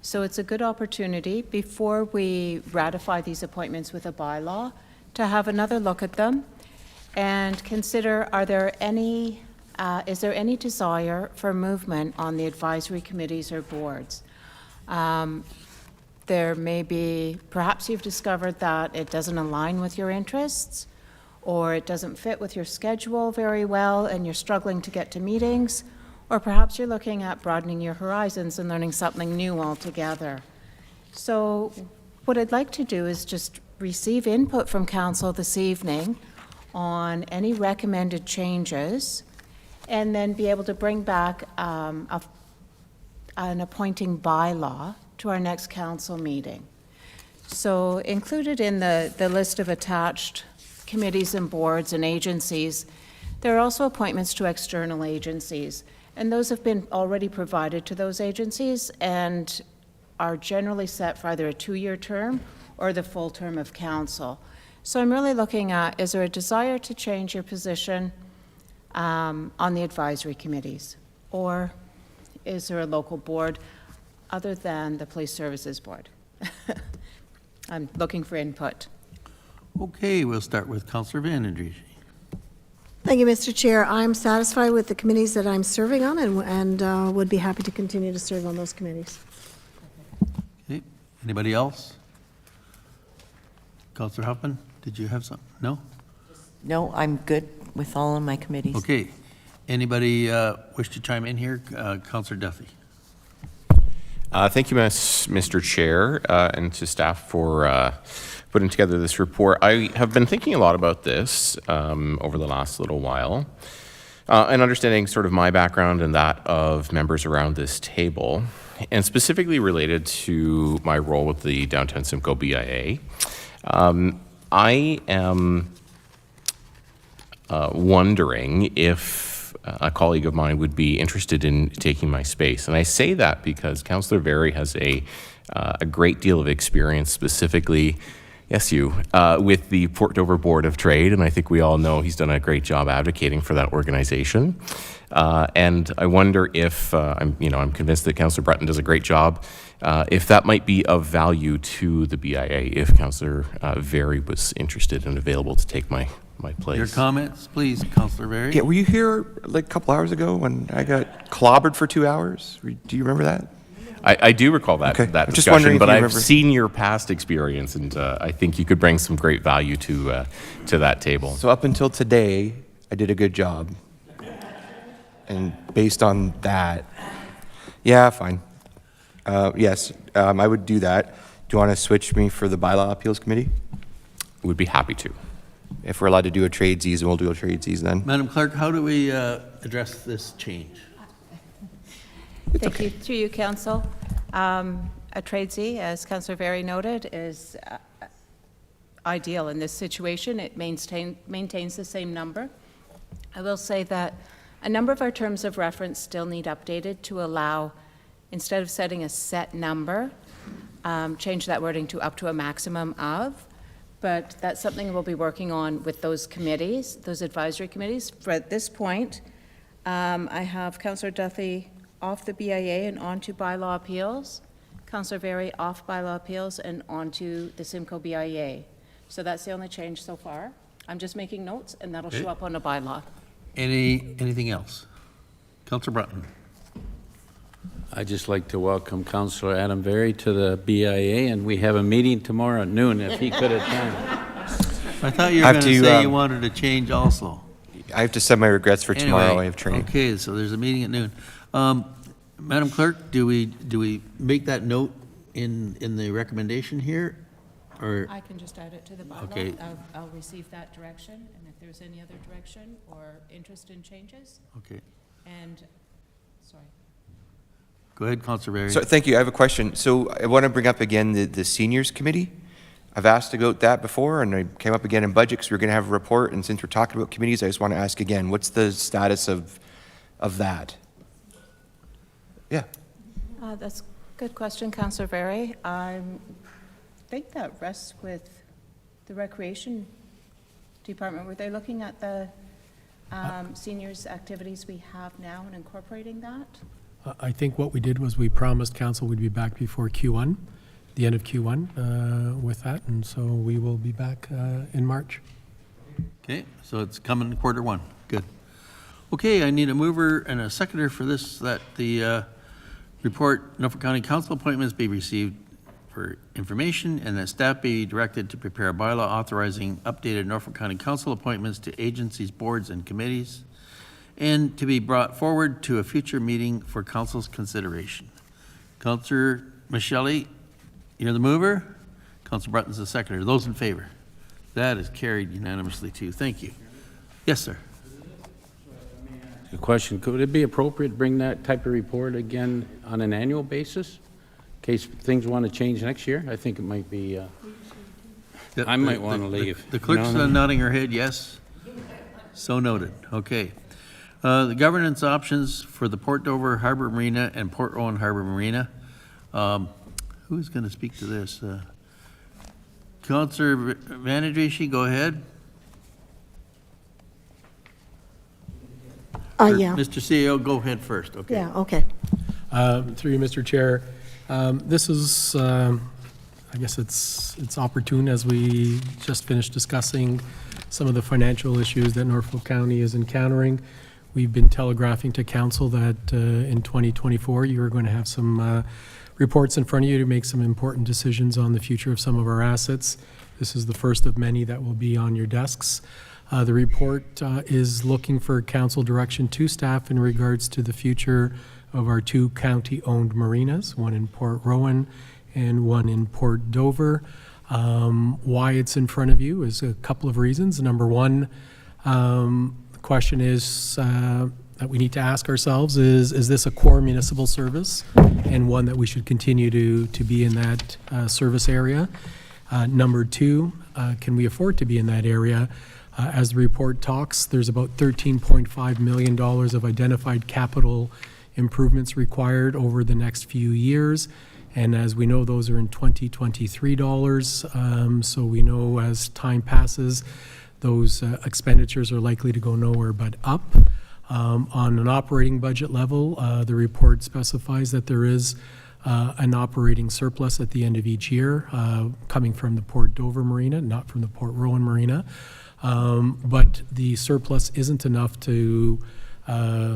So it's a good opportunity before we ratify these appointments with a bylaw to have another look at them and consider, is there any desire for movement on the advisory committees or boards? There may be, perhaps you've discovered that it doesn't align with your interests, or it doesn't fit with your schedule very well and you're struggling to get to meetings, or perhaps you're looking at broadening your horizons and learning something new altogether. So what I'd like to do is just receive input from council this evening on any recommended changes, and then be able to bring back an appointing bylaw to our next council meeting. So included in the list of attached committees and boards and agencies, there are also appointments to external agencies, and those have been already provided to those agencies and are generally set for either a 2-year term or the full term of council. So I'm really looking at, is there a desire to change your position on the advisory committees? Or is there a local board other than the Police Services Board? I'm looking for input. Okay, we'll start with Councillor Van Andriesch. Thank you, Mr. Chair. I'm satisfied with the committees that I'm serving on and would be happy to continue to serve on those committees. Okay, anybody else? Councillor Huffman, did you have something? No? No, I'm good with all of my committees. Okay. Anybody wish to chime in here? Councillor Duffy. Thank you, Mr. Chair, and to staff for putting together this report. I have been thinking a lot about this over the last little while, and understanding sort of my background and that of members around this table, and specifically related to my role with the Downtown Simcoe BIA. I am wondering if a colleague of mine would be interested in taking my space. And I say that because Councillor Very has a great deal of experience, specifically, yes, with the Port Dover Board of Trade, and I think we all know he's done a great job advocating for that organization. And I wonder if, I'm convinced that Councillor Breton does a great job, if that might be of value to the BIA, if Councillor Very was interested and available to take my place. Your comments, please, Councillor Very. Yeah, were you here like a couple hours ago when I got clobbered for 2 hours? Do you remember that? I do recall that, okay. that just discussion, but I've remember. seen your past experience, and I think you could bring some great value to that table. So up until today, I did a good job. And based on that, yeah, fine. Yes, I would do that. Do you want to switch me for the Bylaw Appeals Committee? Would be happy to. If we're allowed to do a tradesies, then we'll do a tradesies then. Madam Clerk, how do we address this change? Thank you. Through you, Council. A tradesy, as Councillor Very noted, is ideal in this situation. It maintains the same number I will say that a number of our terms of reference still need updated to allow, instead of setting a set number, change that wording to up to a maximum of. But that's something we'll be working on with those committees, those advisory committees. For at this point, I have Councillor Duthie off the BIA and on to bylaw appeals, Councillor Very off bylaw appeals and on to the Simcoe BIA. So that's the only change so far. I'm just making notes, and that'll show up on a bylaw. Anything else? Councillor Brunton. I'd just like to welcome Councillor Adam Very to the BIA, and we have a meeting tomorrow at noon if he could attend. I thought you were going to say you wanted to change also. I have to send my regrets for tomorrow. I have training. Okay, so there's a meeting at noon. Madam Clerk, do we make that note in the recommendation here? Or I can just add it to the bylaw. Okay. I'll receive that direction, and if there's any other direction or interest in changes. Okay. And, sorry. Go ahead, Councillor Berry. So thank you. I have a question. So I want to bring up again the seniors committee. I've asked about that before, and it came up again in budget because we're going to have a report. And since we're talking about committees, I just want to ask again, what's the status of that? Yeah. That's a good question, Councillor Very. I think that rests with the Recreation Department. Were they looking at the seniors' activities we have now and incorporating that? I think what we did was we promised council we'd be back before Q1, the end of Q1 with that, and so we will be back in March. Okay, so it's coming quarter one. Good. Okay, I need a mover and a seconder for this, that the report Norfolk County Council appointments be received for information, and that staff be directed to prepare a bylaw authorizing updated Norfolk County Council appointments to agencies, boards, and committees, and to be brought forward to a future meeting for council's consideration. Councillor Michelli, you're the mover. Councillor Brunton's the seconder. Those in favor? That is carried unanimously too. Thank you. Yes, sir. A question, could it be appropriate to bring that type of report again on an annual basis? In case things want to change next year? I think it might be, I might want to leave. The clerk's nodding her head, yes. So noted. Okay. The governance options for the Port Dover Harbor Marina and Port Rowan Harbor Marina. Who's going to speak to this? Councillor Vanadrishi, go ahead. Yeah. Mr. CEO, go ahead first. Okay. Yeah, okay. Through you, Mr. Chair. This is, I guess it's opportune as we just finished discussing some of the financial issues that Norfolk County is encountering. We've been telegraphing to council that in 2024, you are going to have some reports in front of you to make some important decisions on the future of some of our assets. This is the first of many that will be on your desks. The report is looking for council direction to staff in regards to the future of our two county-owned marinas, one in Port Rowan and one in Port Dover. Why it's in front of you is a couple of reasons. Number one, the question is that we need to ask ourselves is this a core municipal service and one that we should continue to be in that service area? Number two, can we afford to be in that area? As the report talks, there's about $13.5 million of identified capital improvements required over the next few years. And as we know, those are in 2023 dollars. So we know as time passes, those expenditures are likely to go nowhere but up. On an operating budget level, the report specifies that there is an operating surplus at the end of each year coming from the Port Dover Marina, not from the Port Rowan Marina. But the surplus isn't enough to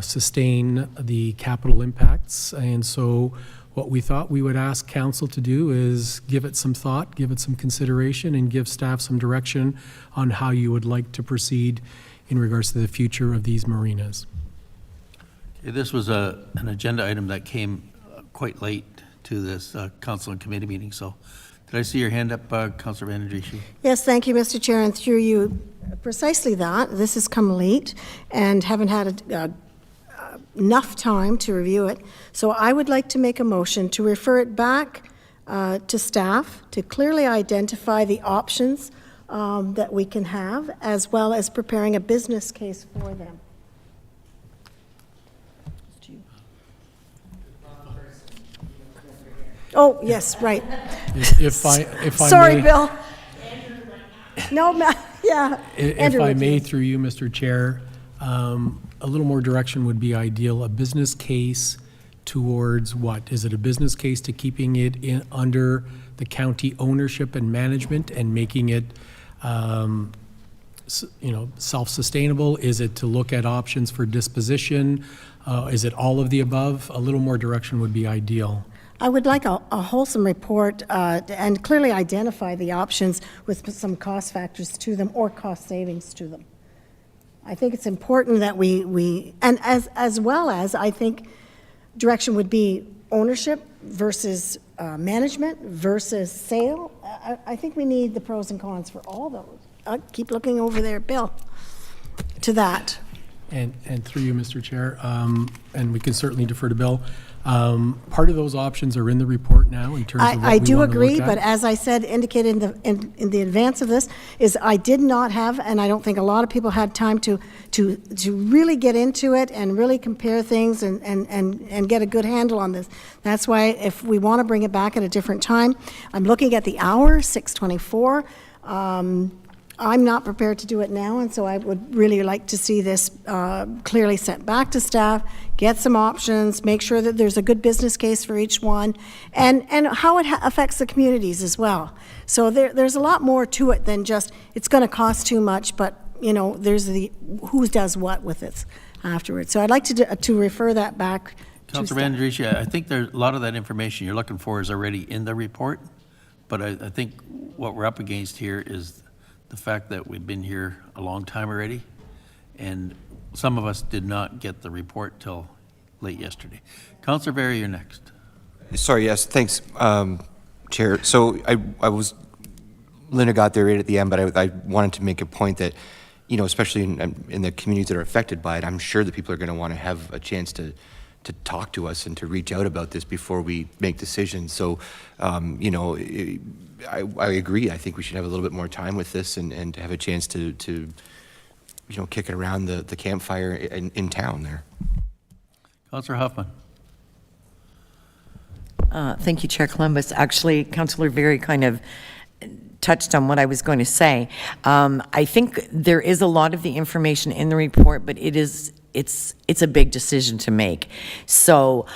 sustain the capital impacts. And so what we thought we would ask council to do is give it some thought, give it some consideration, and give staff some direction on how you would like to proceed in regards to the future of these marinas. Okay, this was an agenda item that came quite late to this council and committee meeting. So did I see your hand up, Councillor Vanadrishi? Yes, thank you, Mr. Chair, and through you, precisely that. This has come late and haven't had enough time to review it. So I would like to make a motion to refer it back to staff to clearly identify the options that we can have, as well as preparing a business case for them. Oh, yes, right. If I Sorry, may, Bill. No, yeah. If Andrew I would may, do. through you, Mr. Chair, a little more direction would be ideal. A business case towards what? Is it a business case to keeping it under the county ownership and management and making it, self-sustainable? Is it to look at options for disposition? Is it all of the above? A little more direction would be ideal. I would like a wholesome report and clearly identify the options with some cost factors to them or cost savings to them. I think it's important that we and as well as I think direction would be ownership versus management versus sale. I think we need the pros and cons for all those. I'll keep looking over there, Bill, to that. And through you, Mr. Chair, and we can certainly defer to Bill. Part of those options are in the report now in terms of what we want to look at. I do agree, but as I said, indicated in the advance of this, is I did not have, and I don't think a lot of people had time to really get into it and really compare things and get a good handle on this. That's why if we want to bring it back at a different time, I'm looking at the hour, 6:24. I'm not prepared to do it now, and so I would really like to see this clearly sent back to staff, get some options, make sure that there's a good business case for each one, and how it affects the communities as well. So there's a lot more to it than just, it's going to cost too much, but, there's the who does what with it afterwards. So I'd like to refer that back to Councilor staff. Van Drisha, I think there's a lot of that information you're looking for is already in the report, but I think what we're up against here is the fact that we've been here a long time already, and some of us did not get the report till late yesterday. Councilor Berry, you're next. Sorry, yes, thanks, Chair. So Linda got there right at the end, but I wanted to make a point that, especially in the communities that are affected by it, I'm sure that people are going to want to have a chance to talk to us and to reach out about this before we make decisions. So, I agree. I think we should have a little bit more time with this and to have a chance to kick it around the campfire in town there. Councilor Huffman. Thank you, Chair Columbus. Actually, Councillor Very kind of touched on what I was going to say. I think there is a lot of the information in the report, but it's a big decision to make. So,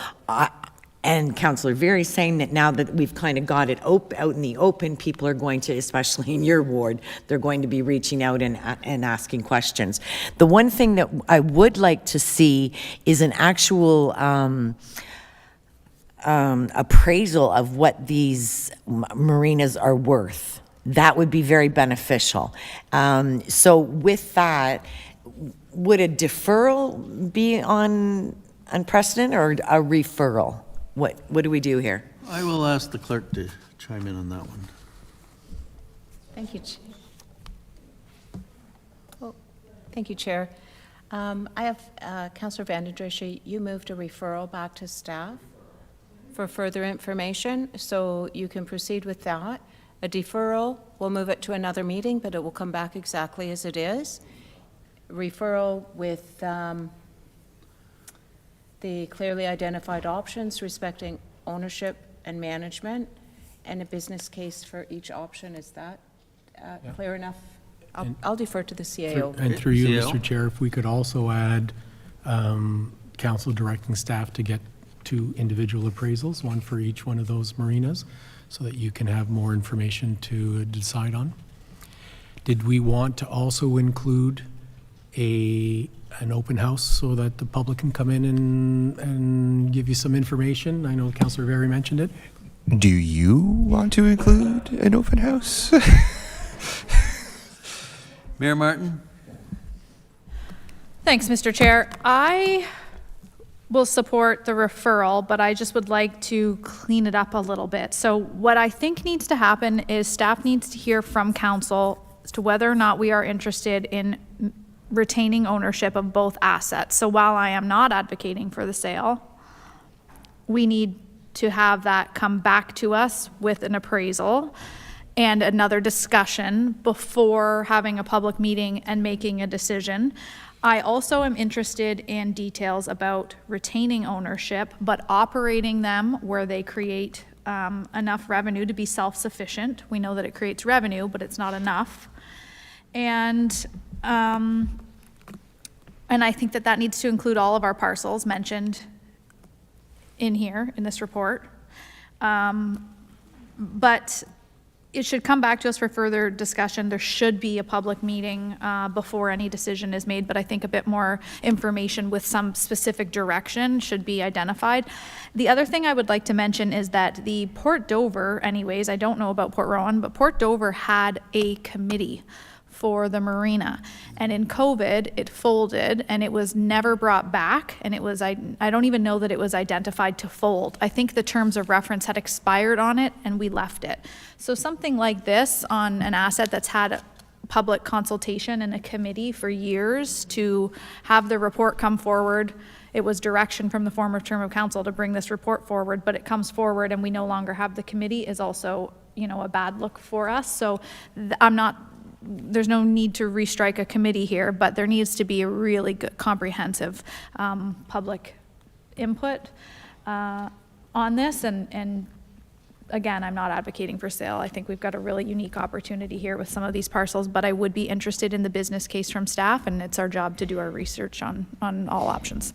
and Councillor Very saying that now that we've kind of got it out in the open, people are going to, especially in your ward, they're going to be reaching out and asking questions. The one thing that I would like to see is an actual appraisal of what these marinas are worth. That would be very beneficial. So with that, would a deferral be on precedent or a referral? What do we do here? I will ask the clerk to chime in on that one. Thank you. Thank you, Chair. I have Councillor Van Drisha, you moved a referral back to staff for further information, so you can proceed with that. A deferral, we'll move it to another meeting, but it will come back exactly as it is. Referral with the clearly identified options respecting ownership and management, and a business case for each option. Is that clear enough? I'll defer to the CAO. And through you, Mr. Chair, if we could also add council directing staff to get 2 individual appraisals, one for each one of those marinas, so that you can have more information to decide on. Did we want to also include an open house so that the public can come in and give you some information? I know Councillor Very mentioned it. Do you want to include an open house? Mayor Martin? Thanks, Mr. Chair. I will support the referral, but I just would like to clean it up a little bit. So what I think needs to happen is staff needs to hear from council as to whether or not we are interested in retaining ownership of both assets. So while I am not advocating for the sale, we need to have that come back to us with an appraisal and another discussion before having a public meeting and making a decision. I also am interested in details about retaining ownership, but operating them where they create enough revenue to be self-sufficient. We know that it creates revenue, but it's not enough. And I think that that needs to include all of our parcels mentioned in here, in this report. But it should come back to us for further discussion. There should be a public meeting before any decision is made, but I think a bit more information with some specific direction should be identified. The other thing I would like to mention is that the Port Dover, anyways, I don't know about Port Rowan, but Port Dover had a committee for the marina. And in COVID, it folded and it was never brought back. And it was, I don't even know that it was identified to fold. I think the terms of reference had expired on it and we left it. So something like this on an asset that's had public consultation and a committee for years to have the report come forward. It was direction from the former term of council to bring this report forward, but it comes forward and we no longer have the committee is also, a bad look for us. So there's no need to restrike a committee here, but there needs to be a really good comprehensive public input on this. And again, I'm not advocating for sale. I think we've got a really unique opportunity here with some of these parcels, but I would be interested in the business case from staff, and it's our job to do our research on all options.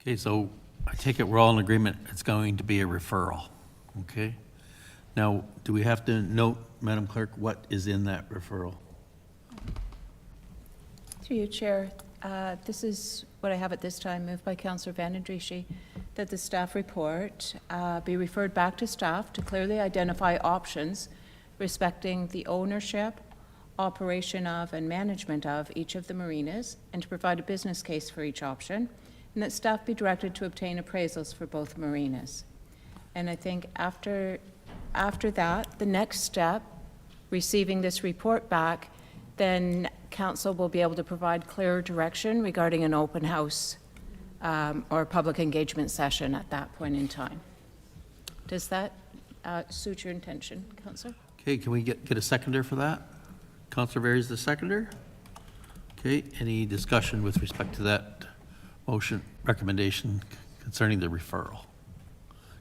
Okay, so I take it we're all in agreement it's going to be a referral, okay? Now, do we have to note, Madam Clerk, what is in that referral? Through you, Chair. This is what I have at this time, moved by Councillor Van Andrieschie, that the staff report be referred back to staff to clearly identify options respecting the ownership, operation of, and management of each of the marinas, and to provide a business case for each option, and that staff be directed to obtain appraisals for both marinas. And I think after that, the next step, receiving this report back, then council will be able to provide clearer direction regarding an open house or public engagement session at that point in time. Does that suit your intention, Councillor? Okay, can we get a seconder for that? Councillor Berry is the seconder. Okay, any discussion with respect to that motion, recommendation concerning the referral?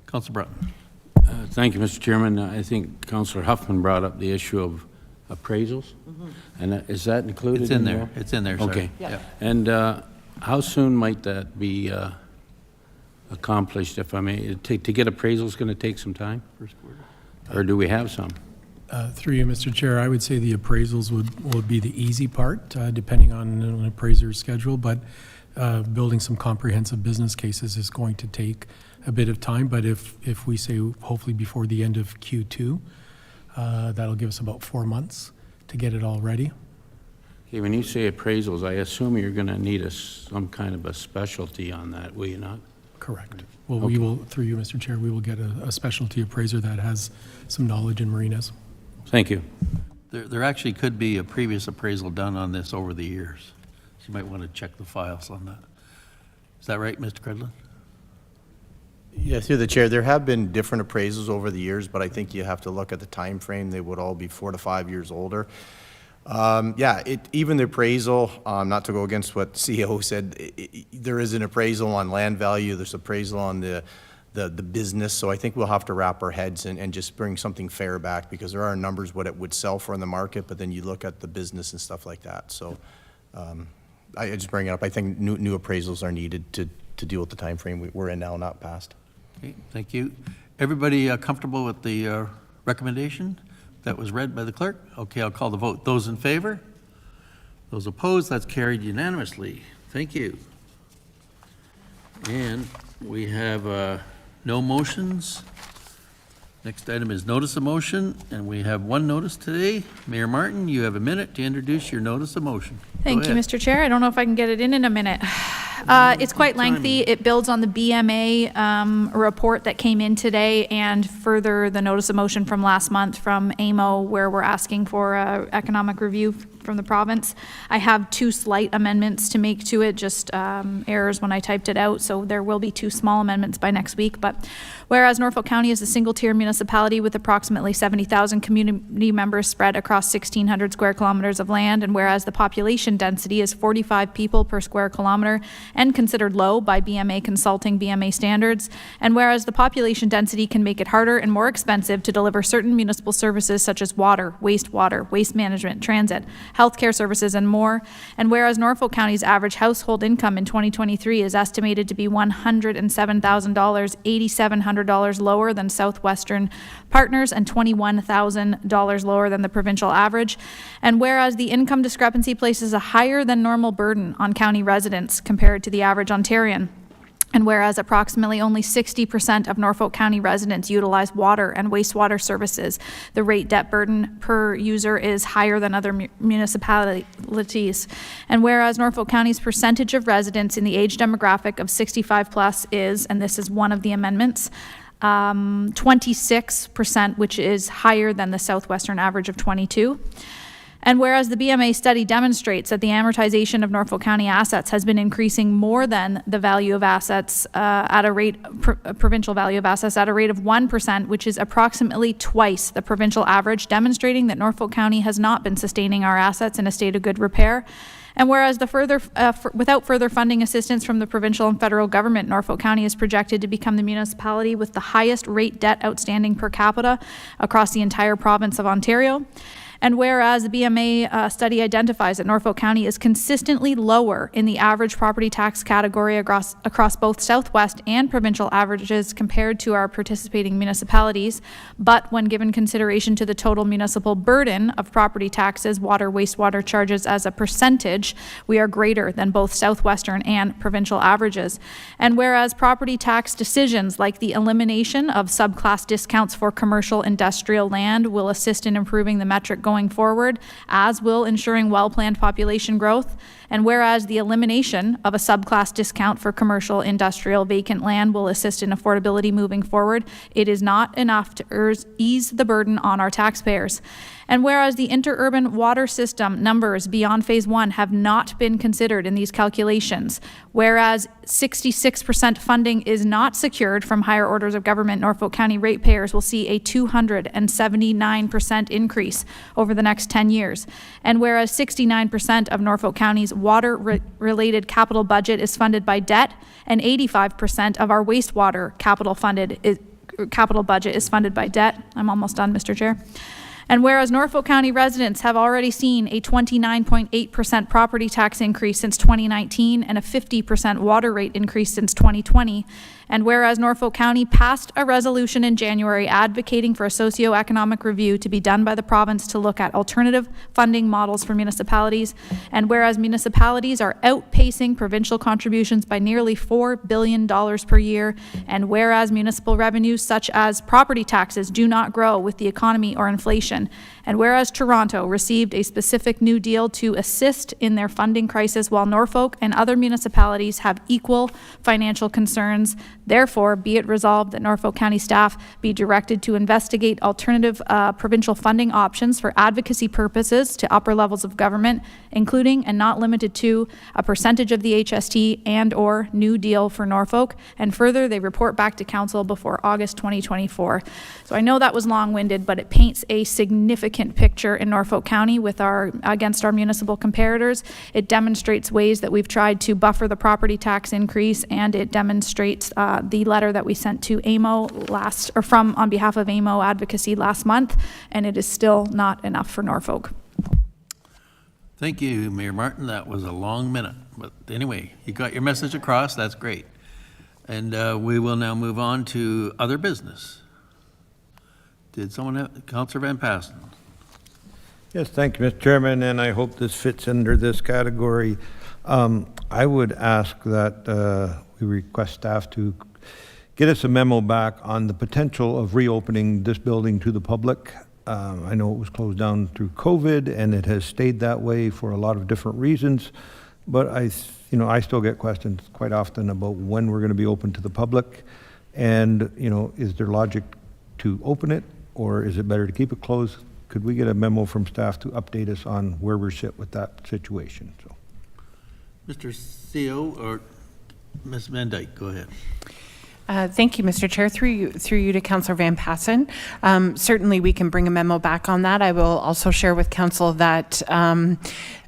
Councillor Brunton. Thank you, Mr. Chairman. I think Councillor Huffman brought up the issue of appraisals. And is that included? It's in there. It's in there, sir. Okay. Yeah. And how soon might that be accomplished, if I may? To get appraisals going to take some time? First quarter. Or do we have some? Through you, Mr. Chair, I would say the appraisals would be the easy part, depending on an appraiser's schedule, but building some comprehensive business cases is going to take a bit of time, but if we say hopefully before the end of Q2, that'll give us about 4 months to get it all ready. Okay, when you say appraisals, I assume you're going to need some kind of a specialty on that, will you not? Correct. Well, Okay. we will, through you, Mr. Chair, we will get a specialty appraiser that has some knowledge in marinas. Thank you. There actually could be a previous appraisal done on this over the years. So you might want to check the files on that. Is that right, Mr. Credlin? Yeah, through the chair, there have been different appraisals over the years, but I think you have to look at the time frame. They would all be 4 to 5 years older. Even the appraisal, not to go against what CEO said, there is an appraisal on land value, there's appraisal on the business, so I think we'll have to wrap our heads and just bring something fair back, because there are numbers what it would sell for in the market, but then you look at the business and stuff like that. So I just bring it up. I think new appraisals are needed to deal with the time frame we're in now, not past. Okay, thank you. Everybody comfortable with the recommendation that was read by the clerk? Okay, I'll call the vote. Those in favor? Those opposed? That's carried unanimously. Thank you. And we have no motions. Next item is notice of motion, and we have one notice today. Mayor Martin, you have a minute to introduce your notice of motion. Thank you, Mr. Chair. I don't know if I can get it in a minute. It's quite lengthy. It builds on the BMA report that came in today and further the notice of motion from last month from AMO, where we're asking for economic review from the province. I have 2 slight amendments to make to it, just errors when I typed it out, so there will be 2 small amendments by next week. But whereas Norfolk County is a single-tier municipality with approximately 70,000 community members spread across 1,600 square kilometers of land, and whereas the population density is 45 people per square kilometer and considered low by BMA Consulting BMA standards, and whereas the population density can make it harder and more expensive to deliver certain municipal services such as water, wastewater, waste management, transit, healthcare services, and more, and whereas Norfolk County's average household income in 2023 is estimated to be $107,000, $8,700 lower than Southwestern partners and $21,000 lower than the provincial average, and whereas the income discrepancy places a higher than normal burden on county residents compared to the average Ontarian, and whereas approximately only 60% of Norfolk County residents utilize water and wastewater services, the rate debt burden per user is higher than other municipalities. And whereas Norfolk County's percentage of residents in the age demographic of 65 plus is, and this is one of the amendments, 26%, which is higher than the Southwestern average of 22%. And whereas the BMA study demonstrates that the amortization of Norfolk County assets has been increasing more than the value of assets at a rate, provincial value of assets at a rate of 1%, which is approximately twice the provincial average, demonstrating that Norfolk County has not been sustaining our assets in a state of good repair. And whereas without further funding assistance from the provincial and federal government, Norfolk County is projected to become the municipality with the highest rate debt outstanding per capita across the entire province of Ontario. And whereas the BMA study identifies that Norfolk County is consistently lower in the average property tax category across both Southwest and provincial averages compared to our participating municipalities, but when given consideration to the total municipal burden of property taxes, water, wastewater charges as a percentage, we are greater than both Southwestern and provincial averages. And whereas property tax decisions like the elimination of subclass discounts for commercial industrial land will assist in improving the metric going forward, as will ensuring well-planned population growth. And whereas the elimination of a subclass discount for commercial industrial vacant land will assist in affordability moving forward, it is not enough to ease the burden on our taxpayers. And whereas the interurban water system numbers beyond phase 1 have not been considered in these calculations, whereas 66% funding is not secured from higher orders of government, Norfolk County ratepayers will see a 279% increase over the next 10 years. And whereas 69% of Norfolk County's water-related capital budget is funded by debt, and 85% of our wastewater capital budget is funded by debt. I'm almost done, Mr. Chair. And whereas Norfolk County residents have already seen a 29.8% property tax increase since 2019 and a 50% water rate increase since 2020, and whereas Norfolk County passed a resolution in January advocating for a socioeconomic review to be done by the province to look at alternative funding models for municipalities, and whereas municipalities are outpacing provincial contributions by nearly $4 billion per year, and whereas municipal revenues such as property taxes do not grow with the economy or inflation, and whereas Toronto received a specific new deal to assist in their funding crisis while Norfolk and other municipalities have equal financial concerns, therefore be it resolved that Norfolk County staff be directed to investigate alternative provincial funding options for advocacy purposes to upper levels of government, including and not limited to a percentage of the HST and or new deal for Norfolk, and further they report back to council before August 2024. So I know that was long-winded, but it paints a significant picture in Norfolk County with against our municipal comparators. It demonstrates ways that we've tried to buffer the property tax increase, and it demonstrates the letter that we sent to AMO on behalf of AMO Advocacy last month, and it is still not enough for Norfolk. Thank you, Mayor Martin. That was a long minute, but anyway, you got your message across. That's great. And we will now move on to other business. Did someone have, Councillor Van Passen? Yes, thank you, Mr. Chairman, and I hope this fits under this category. I would ask that we request staff to get us a memo back on the potential of reopening this building to the public. I know it was closed down through COVID, and it has stayed that way for a lot of different reasons, but I still get questions quite often about when we're going to be open to the public, and is there logic to open it, or is it better to keep it closed? could we get a memo from staff to update us on where we're at with that situation? So, Mr. CEO or Ms. Van Dyke, go ahead. Thank you, Mr. Chair. Through you to Councillor Van Passen. Certainly, we can bring a memo back on that. I will also share with Council that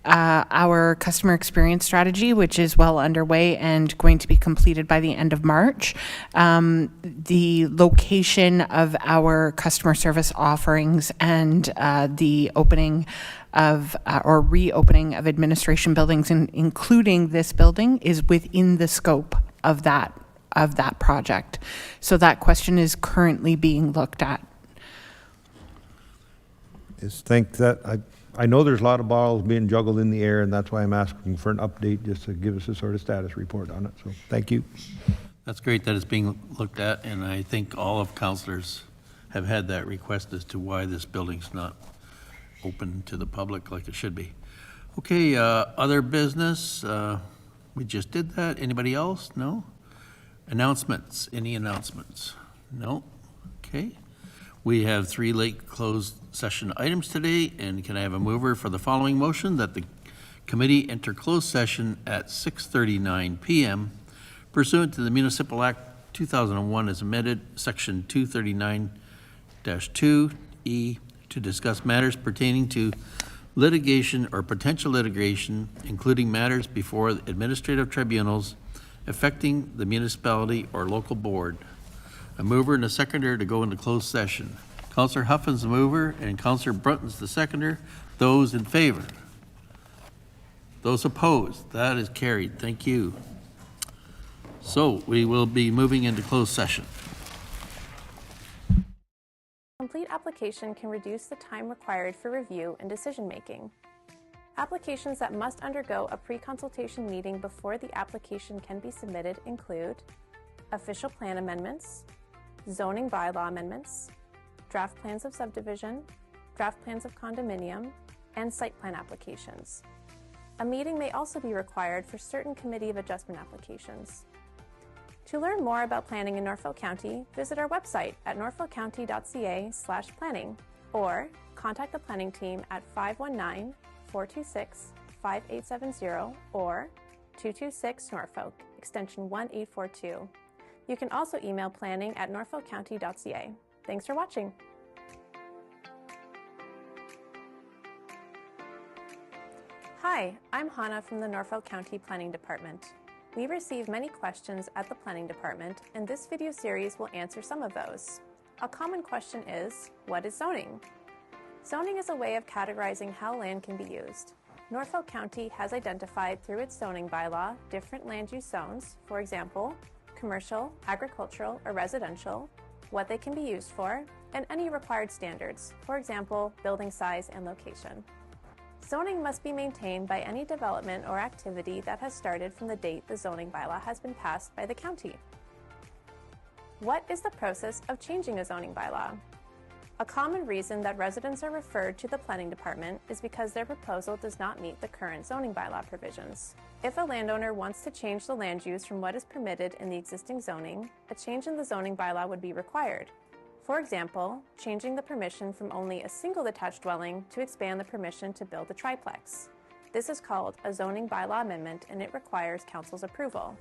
our customer experience strategy, which is well underway and going to be completed by the end of March, the location of our customer service offerings and the opening of or reopening of administration buildings, including this building, is within the scope of that project. So that question is currently being looked at. I know there's a lot of balls being juggled in the air, and that's why I'm asking for an update, just to give us a sort of status report on it. So thank you. That's great that it's being looked at, and I think all of councilors have had that request as to why this building's not open to the public like it should be. Okay, other business, we just did that. Anybody else? No? Announcements, any announcements? No? Okay. We have 3 late closed session items today, and can I have a mover for the following motion that the committee enter closed session at 6:39 p.m. pursuant to the Municipal Act 2001 as amended, section 239-2E, to discuss matters pertaining to litigation or potential litigation, including matters before administrative tribunals affecting the municipality or local board. A mover and a seconder to go into closed session. Councillor Huffin's the mover and Councillor Brunton's the seconder. Those in favor? Those opposed? That is carried. Thank you. So we will be moving into closed session. Complete application can reduce the time required for review and decision-making. Applications that must undergo a pre-consultation meeting before the application can be submitted include official plan amendments, zoning bylaw amendments, draft plans of subdivision, draft plans of condominium, and site plan applications. A meeting may also be required for certain Committee of Adjustment applications. To learn more about planning in Norfolk County, visit our website at norfolkcounty.ca/planning or contact the planning team at 519-426-5870 or 226 Norfolk, extension 1842. You can also email planning@norfolkcounty.ca. Thanks for watching. Hi, I'm Hannah from the Norfolk County Planning Department. We receive many questions at the Planning Department, and this video series will answer some of those. A common question is, what is zoning? Zoning is a way of categorizing how land can be used. Norfolk County has identified through its zoning bylaw different land use zones, for example, commercial, agricultural, or residential, what they can be used for, and any required standards, for example, building size and location. Zoning must be maintained by any development or activity that has started from the date the zoning bylaw has been passed by the county. What is the process of changing a zoning bylaw? A common reason that residents are referred to the Planning Department is because their proposal does not meet the current zoning bylaw provisions. If a landowner wants to change the land use from what is permitted in the existing zoning, a change in the zoning bylaw would be required. For example, changing the permission from only a single detached dwelling to expand the permission to build a triplex. This is called a zoning bylaw amendment, and it requires council's approval.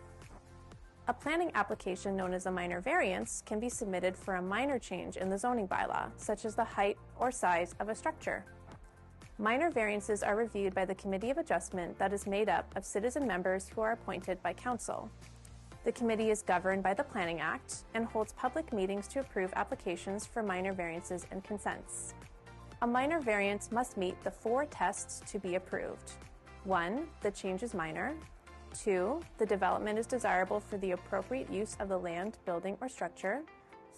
A planning application known as a minor variance can be submitted for a minor change in the zoning bylaw, such as the height or size of a structure. Minor variances are reviewed by the Committee of Adjustment that is made up of citizen members who are appointed by council. The committee is governed by the Planning Act and holds public meetings to approve applications for minor variances and consents. A minor variance must meet the 4 tests to be approved. 1, the change is minor. 2, the development is desirable for the appropriate use of the land, building, or structure.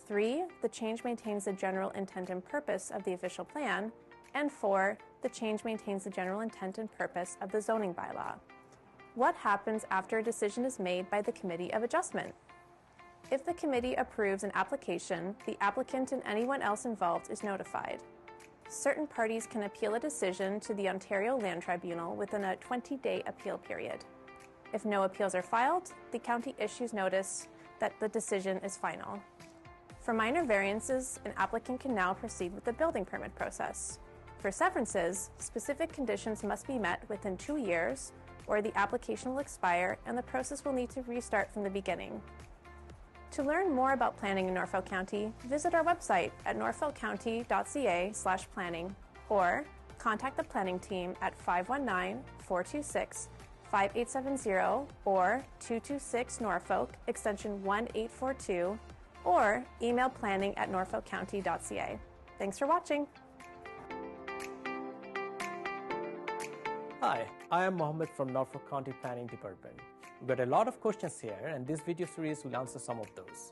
3, the change maintains the general intent and purpose of the official plan. And 4, the change maintains the general intent and purpose of the zoning bylaw. What happens after a decision is made by the Committee of Adjustment? If the committee approves an application, the applicant and anyone else involved is notified. Certain parties can appeal a decision to the Ontario Land Tribunal within a 20-day appeal period. If no appeals are filed, the county issues notice that the decision is final. For minor variances, an applicant can now proceed with the building permit process. For severances, specific conditions must be met within 2 years, or the application will expire and the process will need to restart from the beginning. To learn more about planning in Norfolk County, visit our website at norfolkcounty.ca/planning or contact the planning team at 519-426-5870 or 226 Norfolk, extension 1842, or email planning@norfolkcounty.ca. Thanks for watching. Hi, I am Mohammed from Norfolk County Planning Department. We've got a lot of questions here, and this video series will answer some of those.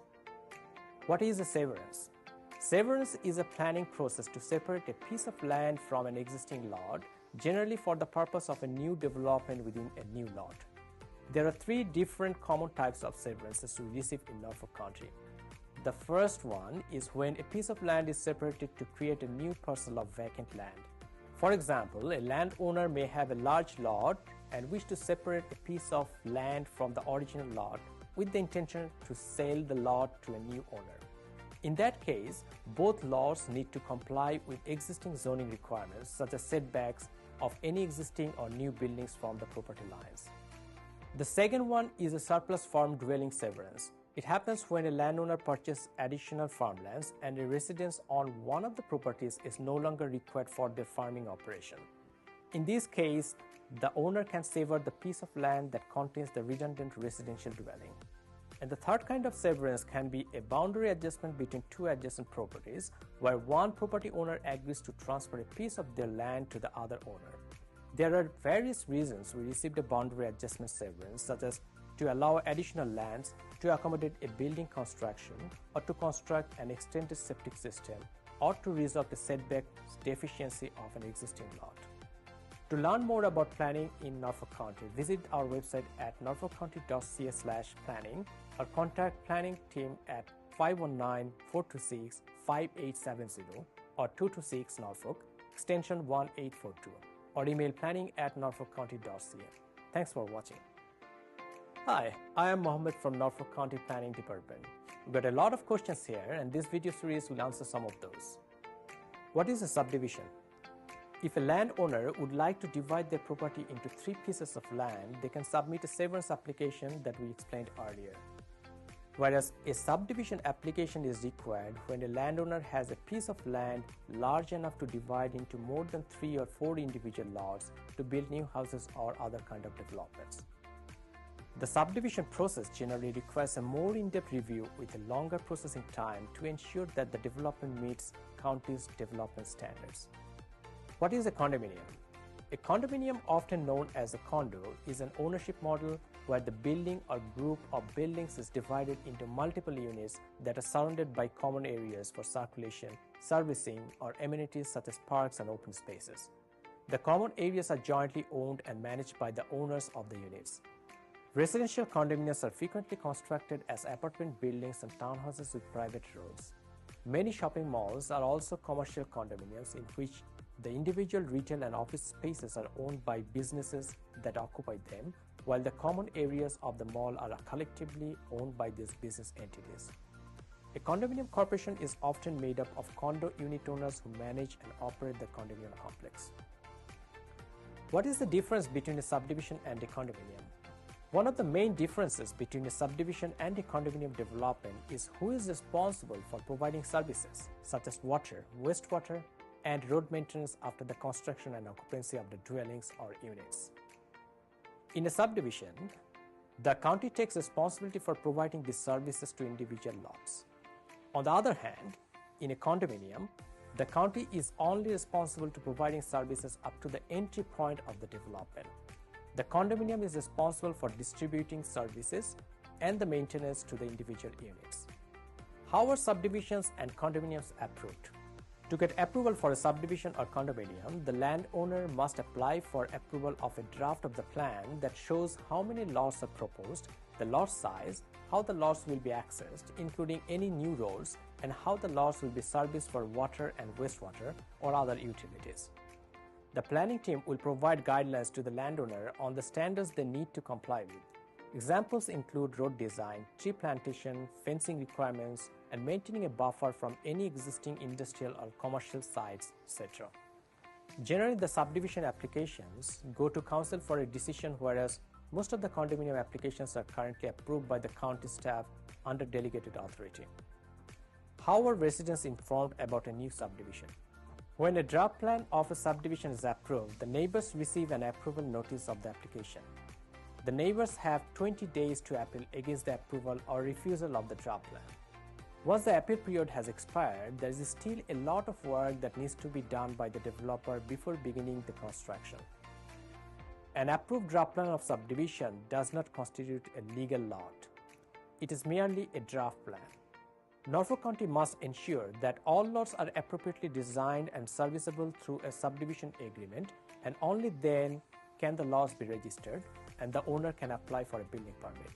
What is a severance? Severance is a planning process to separate a piece of land from an existing lot, generally for the purpose of a new development within a new lot. There are 3 different common types of severances we receive in Norfolk County. The first one is when a piece of land is separated to create a new parcel of vacant land. For example, a landowner may have a large lot and wish to separate a piece of land from the original lot with the intention to sell the lot to a new owner. In that case, both lots need to comply with existing zoning requirements such as setbacks of any existing or new buildings from the property lines. The second one is a surplus farm dwelling severance. It happens when a landowner purchases additional farmlands and a residence on one of the properties is no longer required for their farming operation. In this case, the owner can sever the piece of land that contains the redundant residential dwelling. And the third kind of severance can be a boundary adjustment between 2 adjacent properties, where one property owner agrees to transfer a piece of their land to the other owner. There are various reasons we received a boundary adjustment severance, such as to allow additional lands, to accommodate a building construction, or to construct an extended septic system, or to resolve the setback deficiency of an existing lot. To learn more about planning in Norfolk County, visit our website at norfolkcounty.ca/planning or contact planning team at 519-426-5870 or 226 Norfolk, extension 1842, or email planning@norfolkcounty.ca. Thanks for watching. Hi, I am Mohammed from Norfolk County Planning Department. We've got a lot of questions here, and this video series will answer some of those. What is a subdivision? If a landowner would like to divide their property into 3 pieces of land, they can submit a severance application that we explained earlier. Whereas a subdivision application is required when a landowner has a piece of land large enough to divide into more than 3 or 4 individual lots to build new houses or other kind of developments. The subdivision process generally requires a more in-depth review with a longer processing time to ensure that the development meets county's development standards. What is a condominium? A condominium, often known as a condo, is an ownership model where the building or group of buildings is divided into multiple units that are surrounded by common areas for circulation, servicing, or amenities such as parks and open spaces. The common areas are jointly owned and managed by the owners of the units. Residential condominiums are frequently constructed as apartment buildings and townhouses with private roads. Many shopping malls are also commercial condominiums in which the individual retail and office spaces are owned by businesses that occupy them, while the common areas of the mall are collectively owned by these business entities. A condominium corporation is often made up of condo unit owners who manage and operate the condominium complex. What is the difference between a subdivision and a condominium? One of the main differences between a subdivision and a condominium development is who is responsible for providing services such as water, wastewater, and road maintenance after the construction and occupancy of the dwellings or units. In a subdivision, the county takes responsibility for providing these services to individual lots. On the other hand, in a condominium, the county is only responsible to providing services up to the entry point of the development. The condominium is responsible for distributing services and the maintenance to the individual units. How are subdivisions and condominiums approved? To get approval for a subdivision or condominium, the landowner must apply for approval of a draft of the plan that shows how many lots are proposed, the lot size, how the lots will be accessed, including any new roads, and how the lots will be serviced for water and wastewater or other utilities. The planning team will provide guidelines to the landowner on the standards they need to comply with. Examples include road design, tree plantation, fencing requirements, and maintaining a buffer from any existing industrial or commercial sites, etc. Generally, the subdivision applications go to council for a decision, whereas most of the condominium applications are currently approved by the county staff under delegated authority. How are residents informed about a new subdivision? When a draft plan of a subdivision is approved, the neighbors receive an approval notice of the application. The neighbors have 20 days to appeal against the approval or refusal of the draft plan. Once the appeal period has expired, there is still a lot of work that needs to be done by the developer before beginning the construction. An approved draft plan of subdivision does not constitute a legal lot. It is merely a draft plan. Norfolk County must ensure that all lots are appropriately designed and serviceable through a subdivision agreement, and only then can the lots be registered and the owner can apply for a building permit.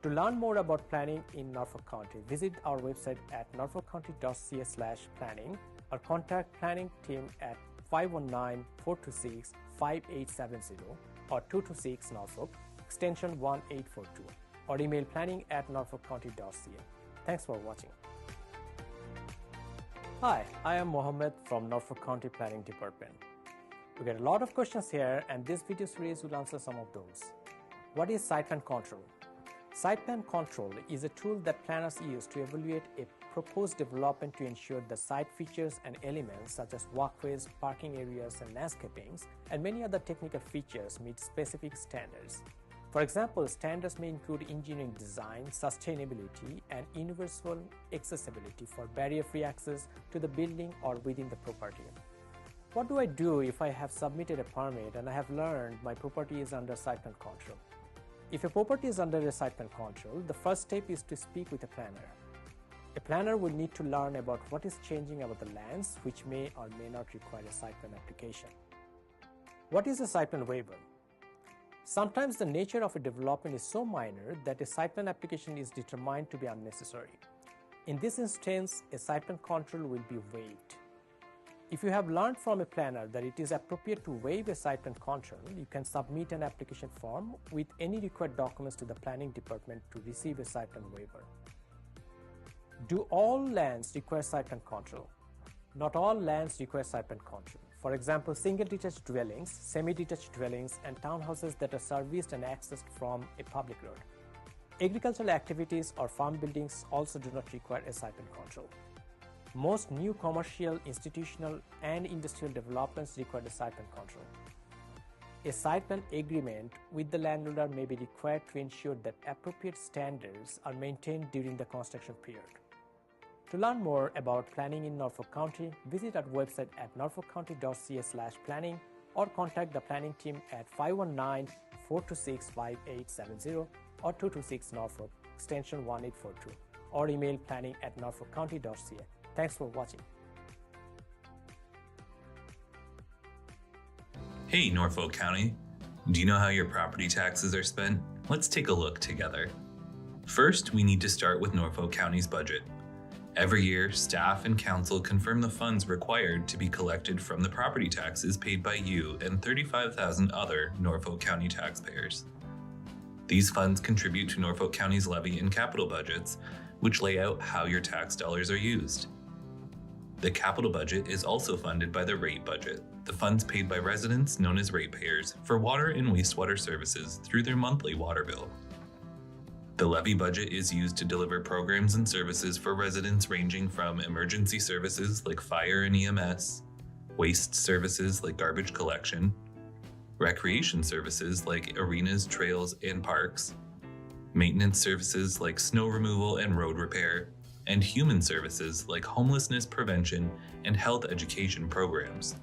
To learn more about planning in Norfolk County, visit our website at norfolkcounty.ca/planning or contact planning team at 519-426-5870 or 226 Norfolk, extension 1842, or email planning@norfolkcounty.ca. Thanks for watching. Hi, I am Mohammed from Norfolk County Planning Department. We get a lot of questions here, and this video series will answer some of those. What is site plan control? Site plan control is a tool that planners use to evaluate a proposed development to ensure the site features and elements such as walkways, parking areas, and landscapings, and many other technical features meet specific standards. For example, standards may include engineering design, sustainability, and universal accessibility for barrier-free access to the building or within the property. What do I do if I have submitted a permit and I have learned my property is under site plan control? If a property is under a site plan control, the first step is to speak with a planner. A planner will need to learn about what is changing about the lands, which may or may not require a site plan application. What is a site plan waiver? Sometimes the nature of a development is so minor that a site plan application is determined to be unnecessary. In this instance, a site plan control will be waived. If you have learned from a planner that it is appropriate to waive a site plan control, you can submit an application form with any required documents to the planning department to receive a site plan waiver. Do all lands require site plan control? Not all lands require site plan control. For example, single detached dwellings, semi-detached dwellings, and townhouses that are serviced and accessed from a public road. Agricultural activities or farm buildings also do not require a site plan control. Most new commercial, institutional, and industrial developments require a site plan control. A site plan agreement with the landowner may be required to ensure that appropriate standards are maintained during the construction period. To learn more about planning in Norfolk County, visit our website at norfolkcounty.ca/planning or contact the planning team at 519-426-5870 or 226 Norfolk, extension 1842, or email planning@norfolkcounty.ca. Thanks for watching. Hey, Norfolk County. Do you know how your property taxes are spent? Let's take a look together. First, we need to start with Norfolk County's budget. Every year, staff and council confirm the funds required to be collected from the property taxes paid by you and 35,000 other Norfolk County taxpayers. These funds contribute to Norfolk County's levy and capital budgets, which lay out how your tax dollars are used. The capital budget is also funded by the rate budget, the funds paid by residents known as ratepayers for water and wastewater services through their monthly water bill. The levy budget is used to deliver programs and services for residents ranging from emergency services like fire and EMS, waste services like garbage collection, recreation services like arenas, trails, and parks, maintenance services like snow removal and road repair, and human services like homelessness prevention and health education programs.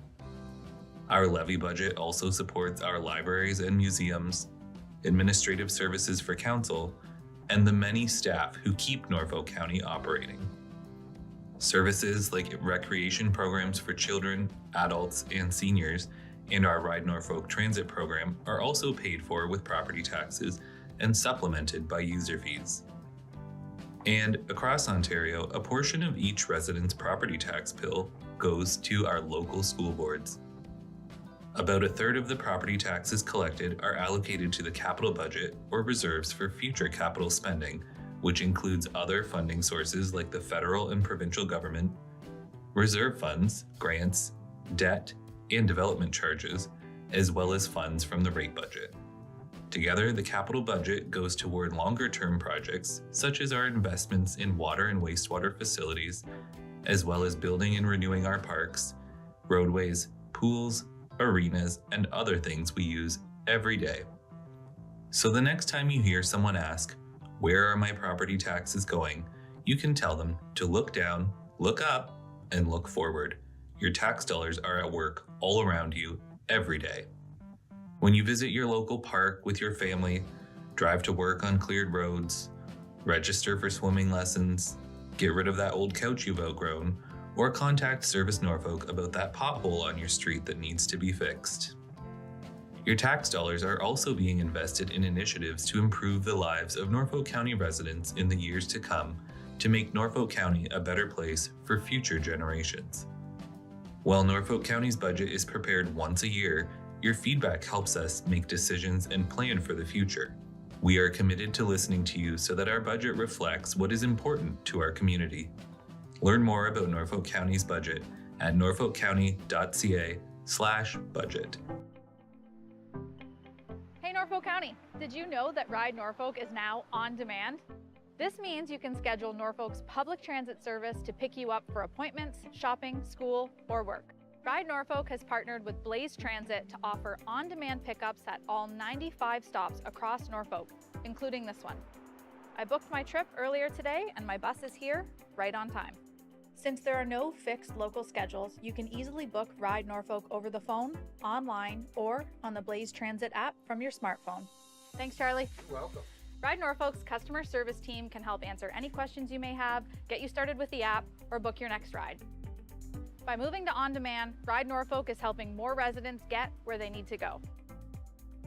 Our levy budget also supports our libraries and museums, administrative services for council, and the many staff who keep Norfolk County operating. Services like recreation programs for children, adults, and seniors, and our Ride Norfolk Transit program are also paid for with property taxes and supplemented by user fees. And across Ontario, a portion of each resident's property tax bill goes to our local school boards. About a third of the property taxes collected are allocated to the capital budget or reserves for future capital spending, which includes other funding sources like the federal and provincial government, reserve funds, grants, debt, and development charges, as well as funds from the rate budget. Together, the capital budget goes toward longer-term projects, such as our investments in water and wastewater facilities, as well as building and renewing our parks, roadways, pools, arenas, and other things we use every day. So the next time you hear someone ask, "Where are my property taxes going?" you can tell them to look down, look up, and look forward. Your tax dollars are at work all around you every day. When you visit your local park with your family, drive to work on cleared roads, register for swimming lessons, get rid of that old couch you've outgrown, or contact Service Norfolk about that pothole on your street that needs to be fixed. Your tax dollars are also being invested in initiatives to improve the lives of Norfolk County residents in the years to come to make Norfolk County a better place for future generations. While Norfolk County's budget is prepared once a year, your feedback helps us make decisions and plan for the future. We are committed to listening to you so that our budget reflects what is important to our community. Learn more about Norfolk County's budget at norfolkcounty.ca/budget. Hey Norfolk County, did you know that Ride Norfolk is now on demand? This means you can schedule Norfolk's public transit service to pick you up for appointments, shopping, school, or work. Ride Norfolk has partnered with Blaze Transit to offer on-demand pickups at all 95 stops across Norfolk, including this one. I booked my trip earlier today and my bus is here right on time. Since there are no fixed local schedules, you can easily book Ride Norfolk over the phone, online, or on the Blaze Transit app from your smartphone. Thanks, Charlie. You're welcome. Ride Norfolk's customer service team can help answer any questions you may have, get you started with the app, or book your next ride. By moving to on-demand, Ride Norfolk is helping more residents get where they need to go.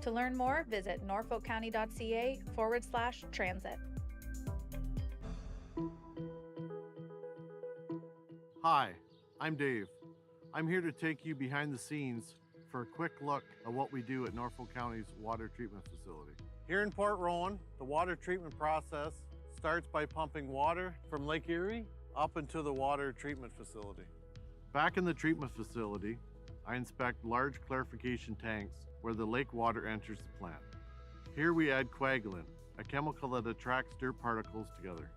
To learn more, visit norfolkcounty.ca/transit. Hi, I'm Dave. I'm here to take you behind the scenes for a quick look at what we do at Norfolk County's water treatment facility. Here in Port Rowan, the water treatment process starts by pumping water from Lake Erie up into the water treatment facility. Back in the treatment facility, I inspect large clarification tanks where the lake water enters the plant. Here we add coagulant, a chemical that attracts dirt particles together.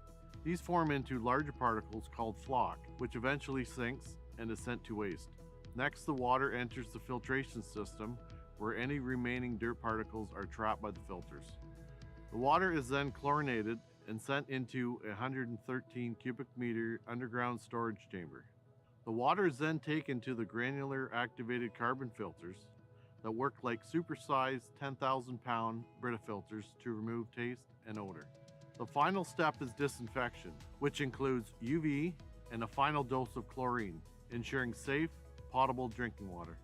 These form into larger particles called flock, which eventually sinks and is sent to waste. Next, the water enters the filtration system where any remaining dirt particles are trapped by the filters. The water is then chlorinated and sent into a 113 cubic meter underground storage chamber. The water is then taken to the granular activated carbon filters that work like supersized 10,000-pound Brita filters to remove taste and odor. The final step is disinfection, which includes UV and a final dose of chlorine, ensuring safe, potable drinking water.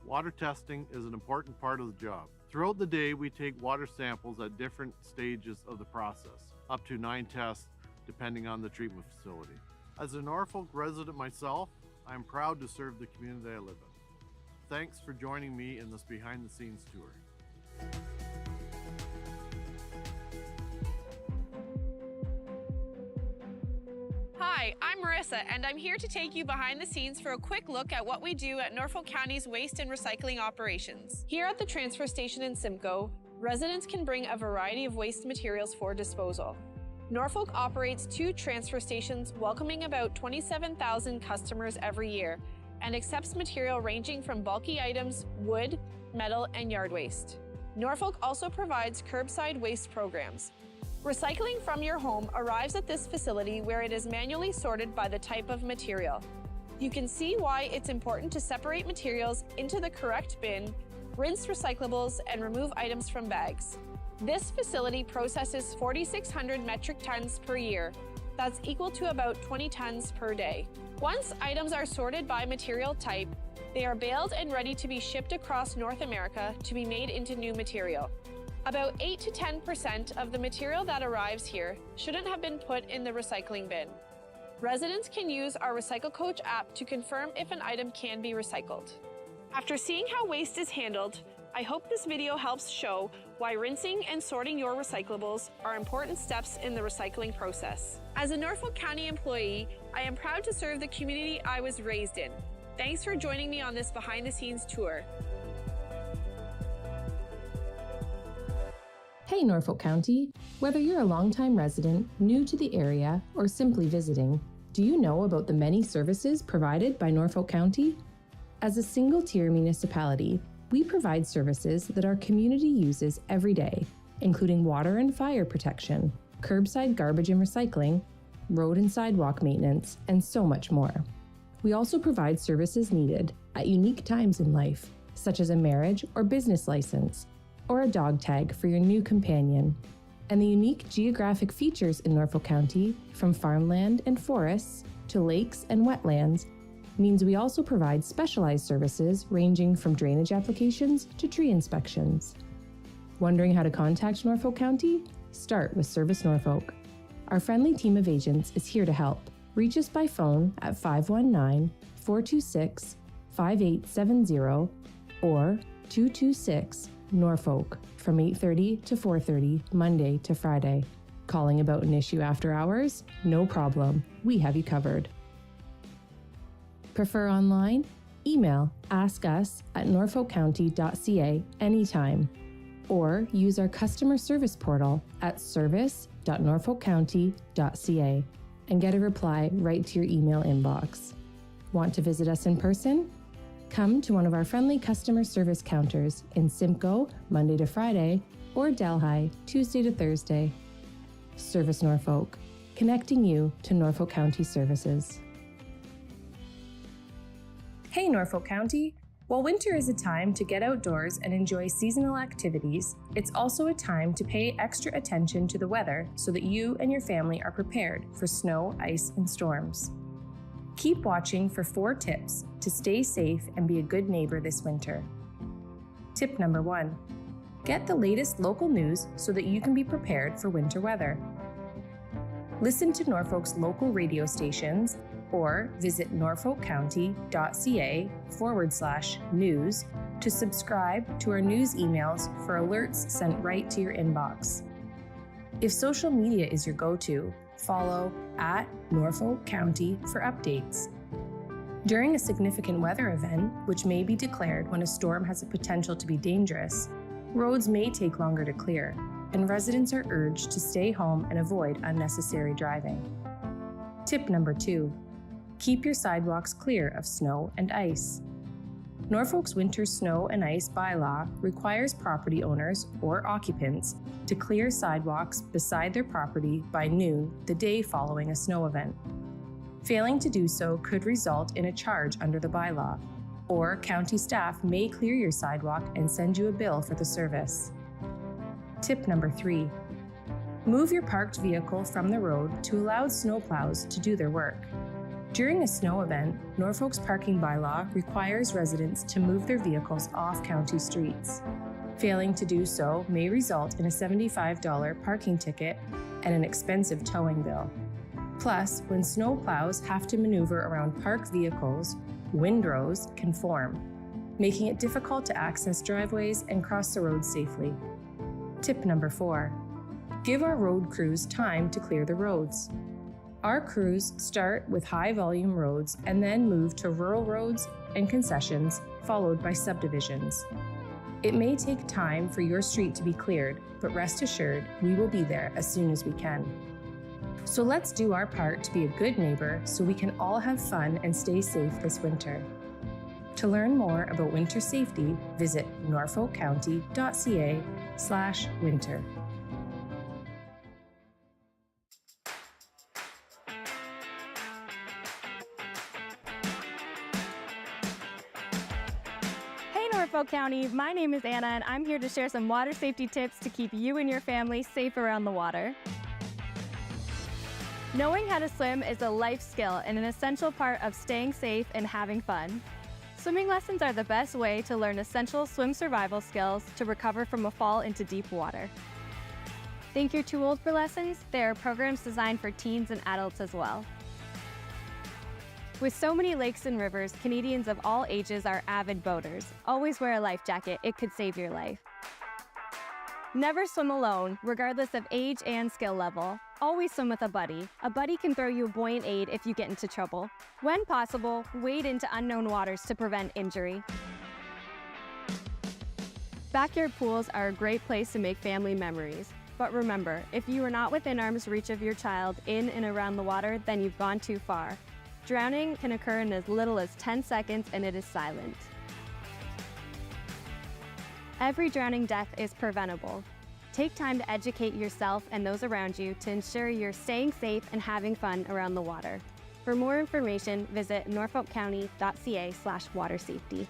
Water testing is an important part of the job. Throughout the day, we take water samples at different stages of the process, up to 9 tests depending on the treatment facility. As a Norfolk resident myself, I am proud to serve the community I live in. Thanks for joining me in this behind-the-scenes tour. Hi, I'm Marissa, and I'm here to take you behind the scenes for a quick look at what we do at Norfolk County's waste and recycling operations. Here at the transfer station in Simcoe, residents can bring a variety of waste materials for disposal. Norfolk operates 2 transfer stations welcoming about 27,000 customers every year and accepts material ranging from bulky items, wood, metal, and yard waste. Norfolk also provides curbside waste programs. Recycling from your home arrives at this facility where it is manually sorted by the type of material. You can see why it's important to separate materials into the correct bin, rinse recyclables, and remove items from bags. This facility processes 4,600 metric tons per year. That's equal to about 20 tons per day. Once items are sorted by material type, they are baled and ready to be shipped across North America to be made into new material. About 8 to 10% of the material that arrives here shouldn't have been put in the recycling bin. Residents can use our Recycle Coach app to confirm if an item can be recycled. After seeing how waste is handled, I hope this video helps show why rinsing and sorting your recyclables are important steps in the recycling process. As a Norfolk County employee, I am proud to serve the community I was raised in. Thanks for joining me on this behind-the-scenes tour. Hey Norfolk County! Whether you're a longtime resident, new to the area, or simply visiting, do you know about the many services provided by Norfolk County? As a single-tier municipality, we provide services that our community uses every day, including water and fire protection, curbside garbage and recycling, road and sidewalk maintenance, and so much more. We also provide services needed at unique times in life, such as a marriage or business license, or a dog tag for your new companion. And the unique geographic features in Norfolk County, from farmland and forests to lakes and wetlands, means we also provide specialized services ranging from drainage applications to tree inspections. Wondering how to contact Norfolk County? Start with Service Norfolk. Our friendly team of agents is here to help. Reach us by phone at 519-426-5870 or 226-NORFOLK from 8:30 to 4:30, Monday to Friday. Calling about an issue after hours? No problem. We have you covered. Prefer online? Email askus@norfolkcounty.ca anytime, or use our customer service portal at service.norfolkcounty.ca and get a reply right to your email inbox. Want to visit us in person? Come to one of our friendly customer service counters in Simcoe, Monday to Friday, or Delhi, Tuesday to Thursday. Service Norfolk, connecting you to Norfolk County services. Hey Norfolk County! While winter is a time to get outdoors and enjoy seasonal activities, it's also a time to pay extra attention to the weather so that you and your family are prepared for snow, ice, and storms. Keep watching for 4 tips to stay safe and be a good neighbor this winter. Tip number 1. Get the latest local news so that you can be prepared for winter weather. Listen to Norfolk's local radio stations or visit norfolkcounty.ca/news to subscribe to our news emails for alerts sent right to your inbox. If social media is your go-to, follow @Norfolk County for updates. During a significant weather event, which may be declared when a storm has a potential to be dangerous, roads may take longer to clear, and residents are urged to stay home and avoid unnecessary driving. Tip number 2. Keep your sidewalks clear of snow and ice. Norfolk's winter snow and ice bylaw requires property owners or occupants to clear sidewalks beside their property by noon the day following a snow event. Failing to do so could result in a charge under the bylaw, or county staff may clear your sidewalk and send you a bill for the service. Tip number 3. Move your parked vehicle from the road to allow snowplows to do their work. During a snow event, Norfolk's parking bylaw requires residents to move their vehicles off county streets. Failing to do so may result in a $75 parking ticket and an expensive towing bill. Plus, when snowplows have to maneuver around parked vehicles, windrows can form, making it difficult to access driveways and cross the road safely. Tip number 4. Give our road crews time to clear the roads. Our crews start with high-volume roads and then move to rural roads and concessions, followed by subdivisions. It may take time for your street to be cleared, but rest assured, we will be there as soon as we can. So let's do our part to be a good neighbor so we can all have fun and stay safe this winter. To learn more about winter safety, visit norfolkcounty.ca/winter. Norfolk County. My name is Anna, and I'm here to share some water safety tips to keep you and your family safe around the water. Knowing how to swim is a life skill and an essential part of staying safe and having fun. Swimming lessons are the best way to learn essential swim survival skills to recover from a fall into deep water. Think you're too old for lessons? There are programs designed for teens and adults as well. With so many lakes and rivers, Canadians of all ages are avid boaters. Always wear a life jacket, it could save your life. Never swim alone, regardless of age and skill level. Always swim with a buddy. A buddy can throw you a buoyant aid if you get into trouble. When possible, wade into unknown waters to prevent injury. Backyard pools are a great place to make family memories. But remember, if you are not within arm's reach of your child in and around the water, then you've gone too far. Drowning can occur in as little as 10 seconds and it is silent. Every drowning death is preventable. Take time to educate yourself and those around you to ensure you're staying safe and having fun around the water. For more information, visit norfolkcounty.ca/watersafety.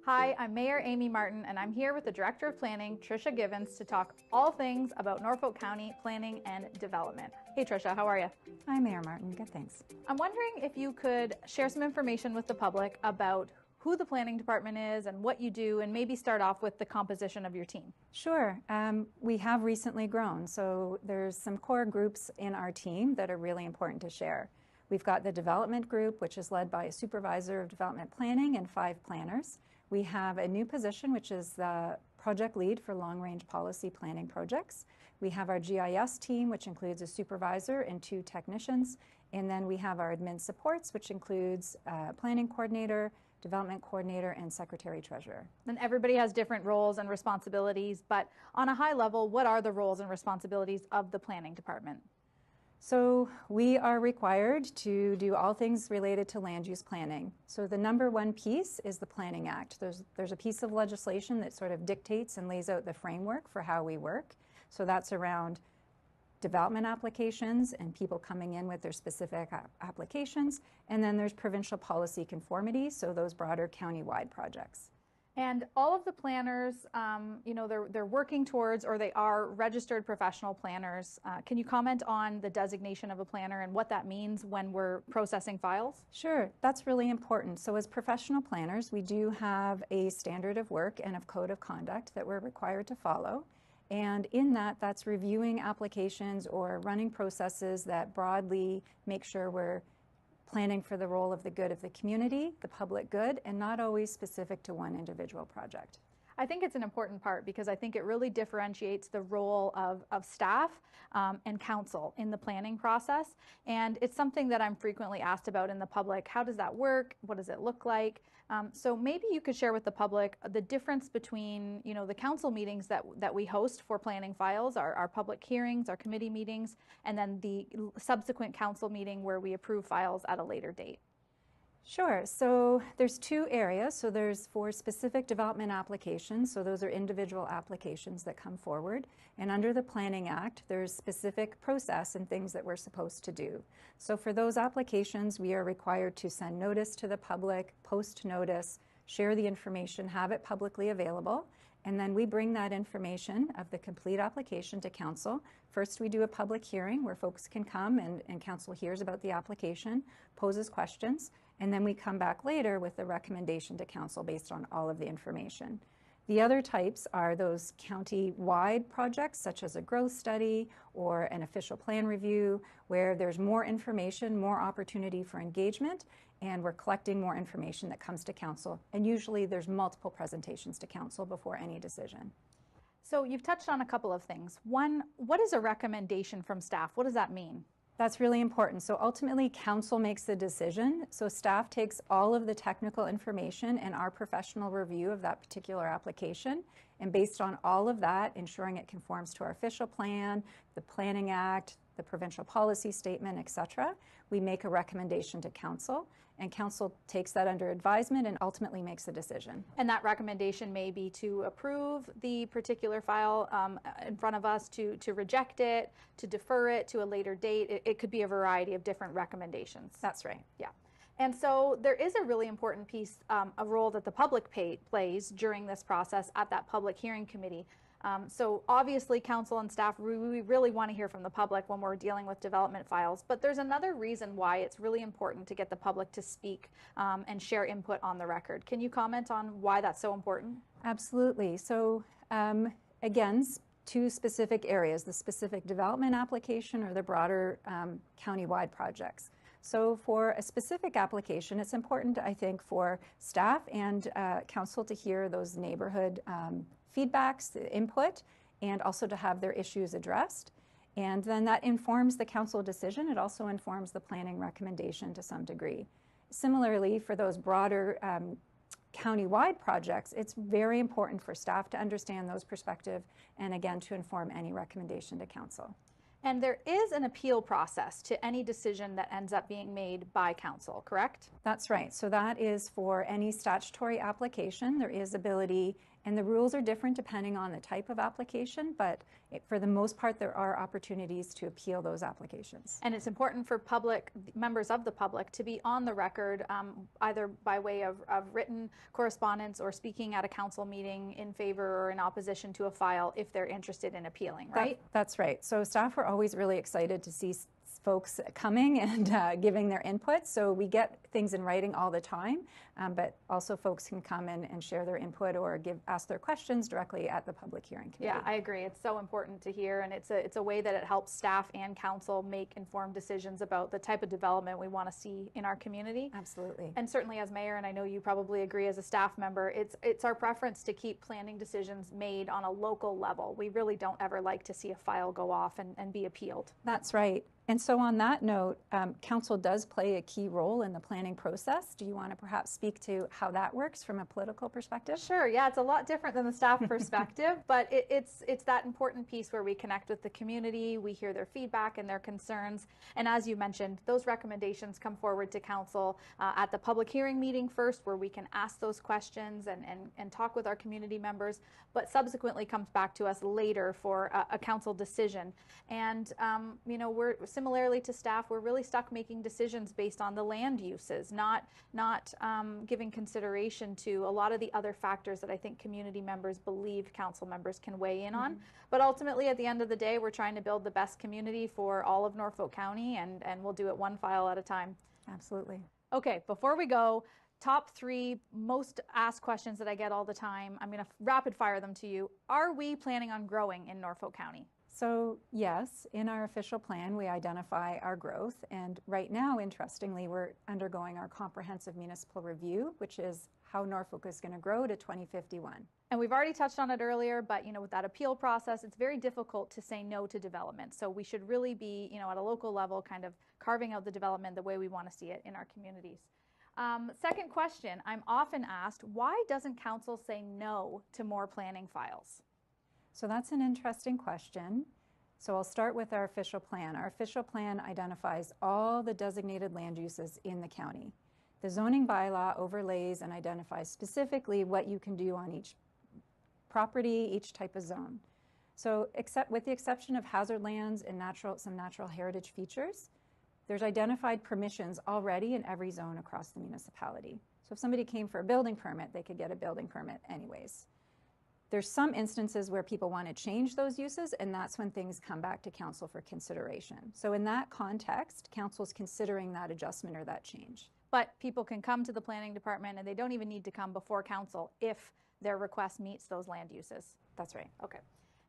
Hi, I'm Mayor Amy Martin, and I'm here with the Director of Planning, Tricia Givens, to talk all things about Norfolk County planning and development. Hey Tricia, how are you? Hi, Mayor Martin. Good, thanks. I'm wondering if you could share some information with the public about who the planning department is and what you do, and maybe start off with the composition of your team. Sure. We have recently grown, so there's some core groups in our team that are really important to share. We've got the development group, which is led by a supervisor of development planning and 5 planners. We have a new position, which is the project lead for long-range policy planning projects. We have our GIS team, which includes a supervisor and 2 technicians. And then we have our admin supports, which includes planning coordinator, development coordinator, and secretary treasurer. And everybody has different roles and responsibilities, but on a high level, what are the roles and responsibilities of the planning department? So we are required to do all things related to land use planning. So the number one piece is the Planning Act. There's a piece of legislation that sort of dictates and lays out the framework for how we work. So that's around development applications and people coming in with their specific applications. And then there's provincial policy conformity, so those broader county-wide projects. And all of the planners, they're working towards, or they are registered professional planners. Can you comment on the designation of a planner and what that means when we're processing files? Sure, that's really important. So as professional planners, we do have a standard of work and a code of conduct that we're required to follow. And in that, that's reviewing applications or running processes that broadly make sure we're planning for the role of the good of the community, the public good, and not always specific to one individual project. I think it's an important part because I think it really differentiates the role of staff and council in the planning process. And it's something that I'm frequently asked about in the public. How does that work? What does it look like? So maybe you could share with the public the difference between, the council meetings that we host for planning files, our public hearings, our committee meetings, and then the subsequent council meeting where we approve files at a later date. Sure. So there's 2 areas. So there's for specific development applications. So those are individual applications that come forward. And under the Planning Act, there's specific process and things that we're supposed to do. So for those applications, we are required to send notice to the public, post notice, share the information, have it publicly available. And then we bring that information of the complete application to council. First, we do a public hearing where folks can come and council hears about the application, poses questions, and then we come back later with a recommendation to council based on all of the information. The other types are those county-wide projects, such as a growth study or an official plan review, where there's more information, more opportunity for engagement, and we're collecting more information that comes to council. And usually there's multiple presentations to council before any decision. So you've touched on a couple of things. One, what is a recommendation from staff? What does that mean? That's really important. So ultimately, council makes the decision. So staff takes all of the technical information and our professional review of that particular application. And based on all of that, ensuring it conforms to our official plan, the Planning Act, the provincial policy statement, et cetera, we make a recommendation to council, and council takes that under advisement and ultimately makes the decision. And that recommendation may be to approve the particular file in front of us, to reject it, to defer it to a later date. It could be a variety of different recommendations. That's right. Yeah. And so there is a really important piece, a role that the public plays during this process at that public hearing committee. So obviously council and staff, we really want to hear from the public when we're dealing with development files, but there's another reason why it's really important to get the public to speak and share input on the record. Can you comment on why that's so important? Absolutely. So again, two specific areas, the specific development application or the broader county-wide projects. So for a specific application, it's important, I think, for staff and council to hear those neighborhood feedbacks, the input, and also to have their issues addressed. And then that informs the council decision. It also informs the planning recommendation to some degree. Similarly, for those broader county-wide projects, it's very important for staff to understand those perspectives and again to inform any recommendation to council. And there is an appeal process to any decision that ends up being made by council, correct? That's right. So that is for any statutory application. There is ability, and the rules are different depending on the type of application, but for the most part, there are opportunities to appeal those applications. And it's important for members of the public to be on the record, either by way of written correspondence or speaking at a council meeting in favor or in opposition to a file if they're interested in appealing, right? That's right. So staff are always really excited to see folks coming and giving their input. So we get things in writing all the time, but also folks can come in and share their input or ask their questions directly at the public hearing committee. Yeah, I agree. It's so important to hear, and it's a way that it helps staff and council make informed decisions about the type of development we want to see in our community. Absolutely. And certainly as mayor, and I know you probably agree as a staff member, it's our preference to keep planning decisions made on a local level. We really don't ever like to see a file go off and be appealed. That's right. And so on that note, council does play a key role in the planning process. Do you want to perhaps speak to how that works from a political perspective? Sure, yeah, it's a lot different than the staff perspective, but it's that important piece where we connect with the community, we hear their feedback and their concerns, and as you mentioned, those recommendations come forward to council at the public hearing meeting first, where we can ask those questions and talk with our community members, but subsequently comes back to us later for a council decision. And you know, we're similarly to staff, we're really stuck making decisions based on the land uses, not giving consideration to a lot of the other factors that I think community members believe council members can weigh in on. But ultimately, at the end of the day, we're trying to build the best community for all of Norfolk County, and we'll do it one file at a time. Absolutely. Okay, before we go, top 3 most asked questions that I get all the time. I'm going to rapid fire them to you. Are we planning on growing in Norfolk County? So yes, in our official plan, we identify our growth. And right now, interestingly, we're undergoing our comprehensive municipal review, which is how Norfolk is going to grow to 2051. And we've already touched on it earlier, but you know, with that appeal process, it's very difficult to say no to development. So we should really be, you know, at a local level, kind of carving out the development the way we want to see it in our communities. Second question, I'm often asked, why doesn't council say no to more planning files? So that's an interesting question. So I'll start with our official plan. Our official plan identifies all the designated land uses in the county. The zoning bylaw overlays and identifies specifically what you can do on each property, each type of zone. So with the exception of hazard lands and some natural heritage features, there's identified permissions already in every zone across the municipality. So if somebody came for a building permit, they could get a building permit anyways. There's some instances where people want to change those uses, and that's when things come back to council for consideration. So in that context, council's considering that adjustment or that change. But people can come to the planning department and they don't even need to come before council if their request meets those land uses. That's right. Okay.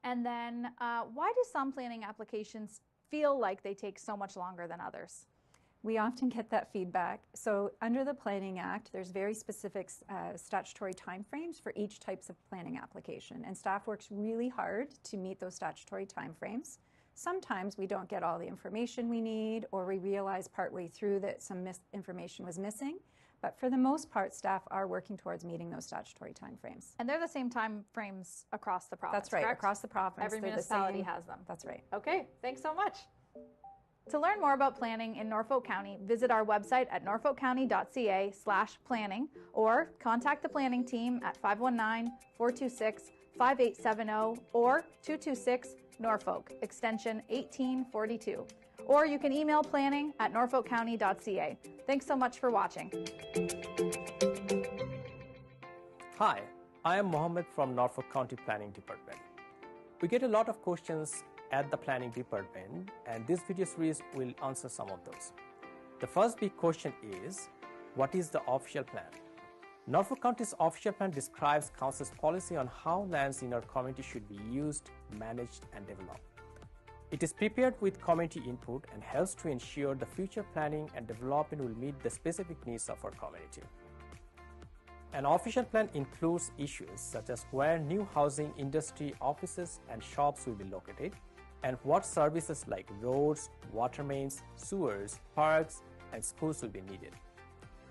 And then why do some planning applications feel like they take so much longer than others? We often get that feedback. So under the Planning Act, there's very specific statutory timeframes for each types of planning application. And staff works really hard to meet those statutory timeframes. Sometimes we don't get all the information we need, or we realize partway through that some information was missing. But for the most part, staff are working towards meeting those statutory timeframes. And they're the same time frames across the province, That's right, correct? across the province. Every they're the municipality same. has them. That's right. Okay, thanks so much. To learn more about planning in Norfolk County, visit our website at norfolkcounty.ca/planning or contact the planning team at 519-426-5870 or 226 Norfolk, extension 1842. Or you can email planning@norfolkcounty.ca. Thanks so much for watching. Hi, I am Mohammed from Norfolk County Planning Department. We get a lot of questions at the Planning Department, and this video series will answer some of those. The first big question is, what is the official plan? Norfolk County's official plan describes Council's policy on how lands in our community should be used, managed, and developed. It is prepared with community input and helps to ensure the future planning and development will meet the specific needs of our community. An official plan includes issues such as where new housing, industry, offices, and shops will be located, and what services like roads, water mains, sewers, parks, and schools will be needed.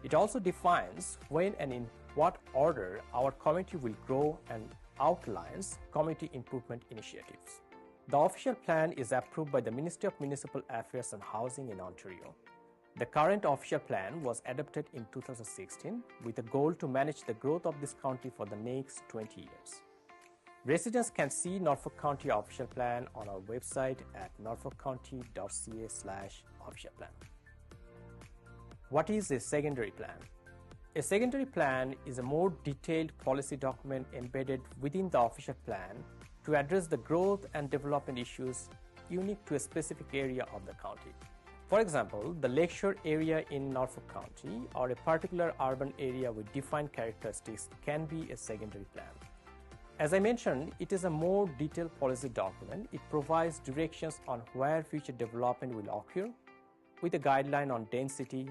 It also defines when and in what order our community will grow and outlines community improvement initiatives. The official plan is approved by the Ministry of Municipal Affairs and Housing in Ontario. The current official plan was adopted in 2016 with a goal to manage the growth of this county for the next 20 years. Residents can see Norfolk County official plan on our website at norfolkcounty.ca/official plan. What is a secondary plan? A secondary plan is a more detailed policy document embedded within the official plan to address the growth and development issues unique to a specific area of the county. For example, the lakeshore area in Norfolk County or a particular urban area with defined characteristics can be a secondary plan. As I mentioned, it is a more detailed policy document. It provides directions on where future development will occur with a guideline on density,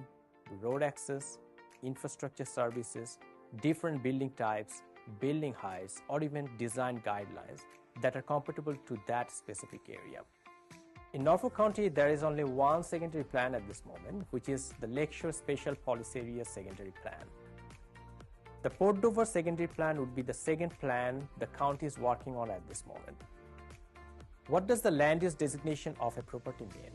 road access, infrastructure services, different building types, building heights, or even design guidelines that are compatible to that specific area. In Norfolk County, there is only one secondary plan at this moment, which is the Lakeshore Special Policy Area Secondary Plan. The Port Dover Secondary Plan would be the second plan the county is working on at this moment. What does the land use designation of a property mean?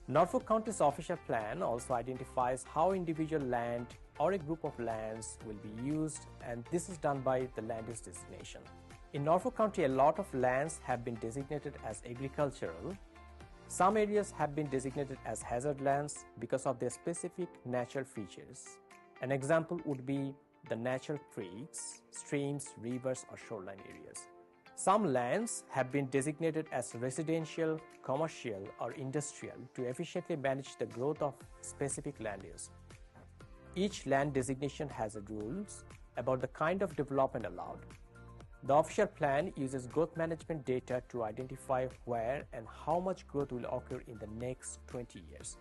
Norfolk County's official plan also identifies how individual land or a group of lands will be used, and this is done by the land use designation. In Norfolk County, a lot of lands have been designated as agricultural. Some areas have been designated as hazard lands because of their specific natural features. An example would be the natural creeks, streams, rivers, or shoreline areas. Some lands have been designated as residential, commercial, or industrial to efficiently manage the growth of specific land use. Each land designation has rules about the kind of development allowed. The official plan uses growth management data to identify where and how much growth will occur in the next 20 years.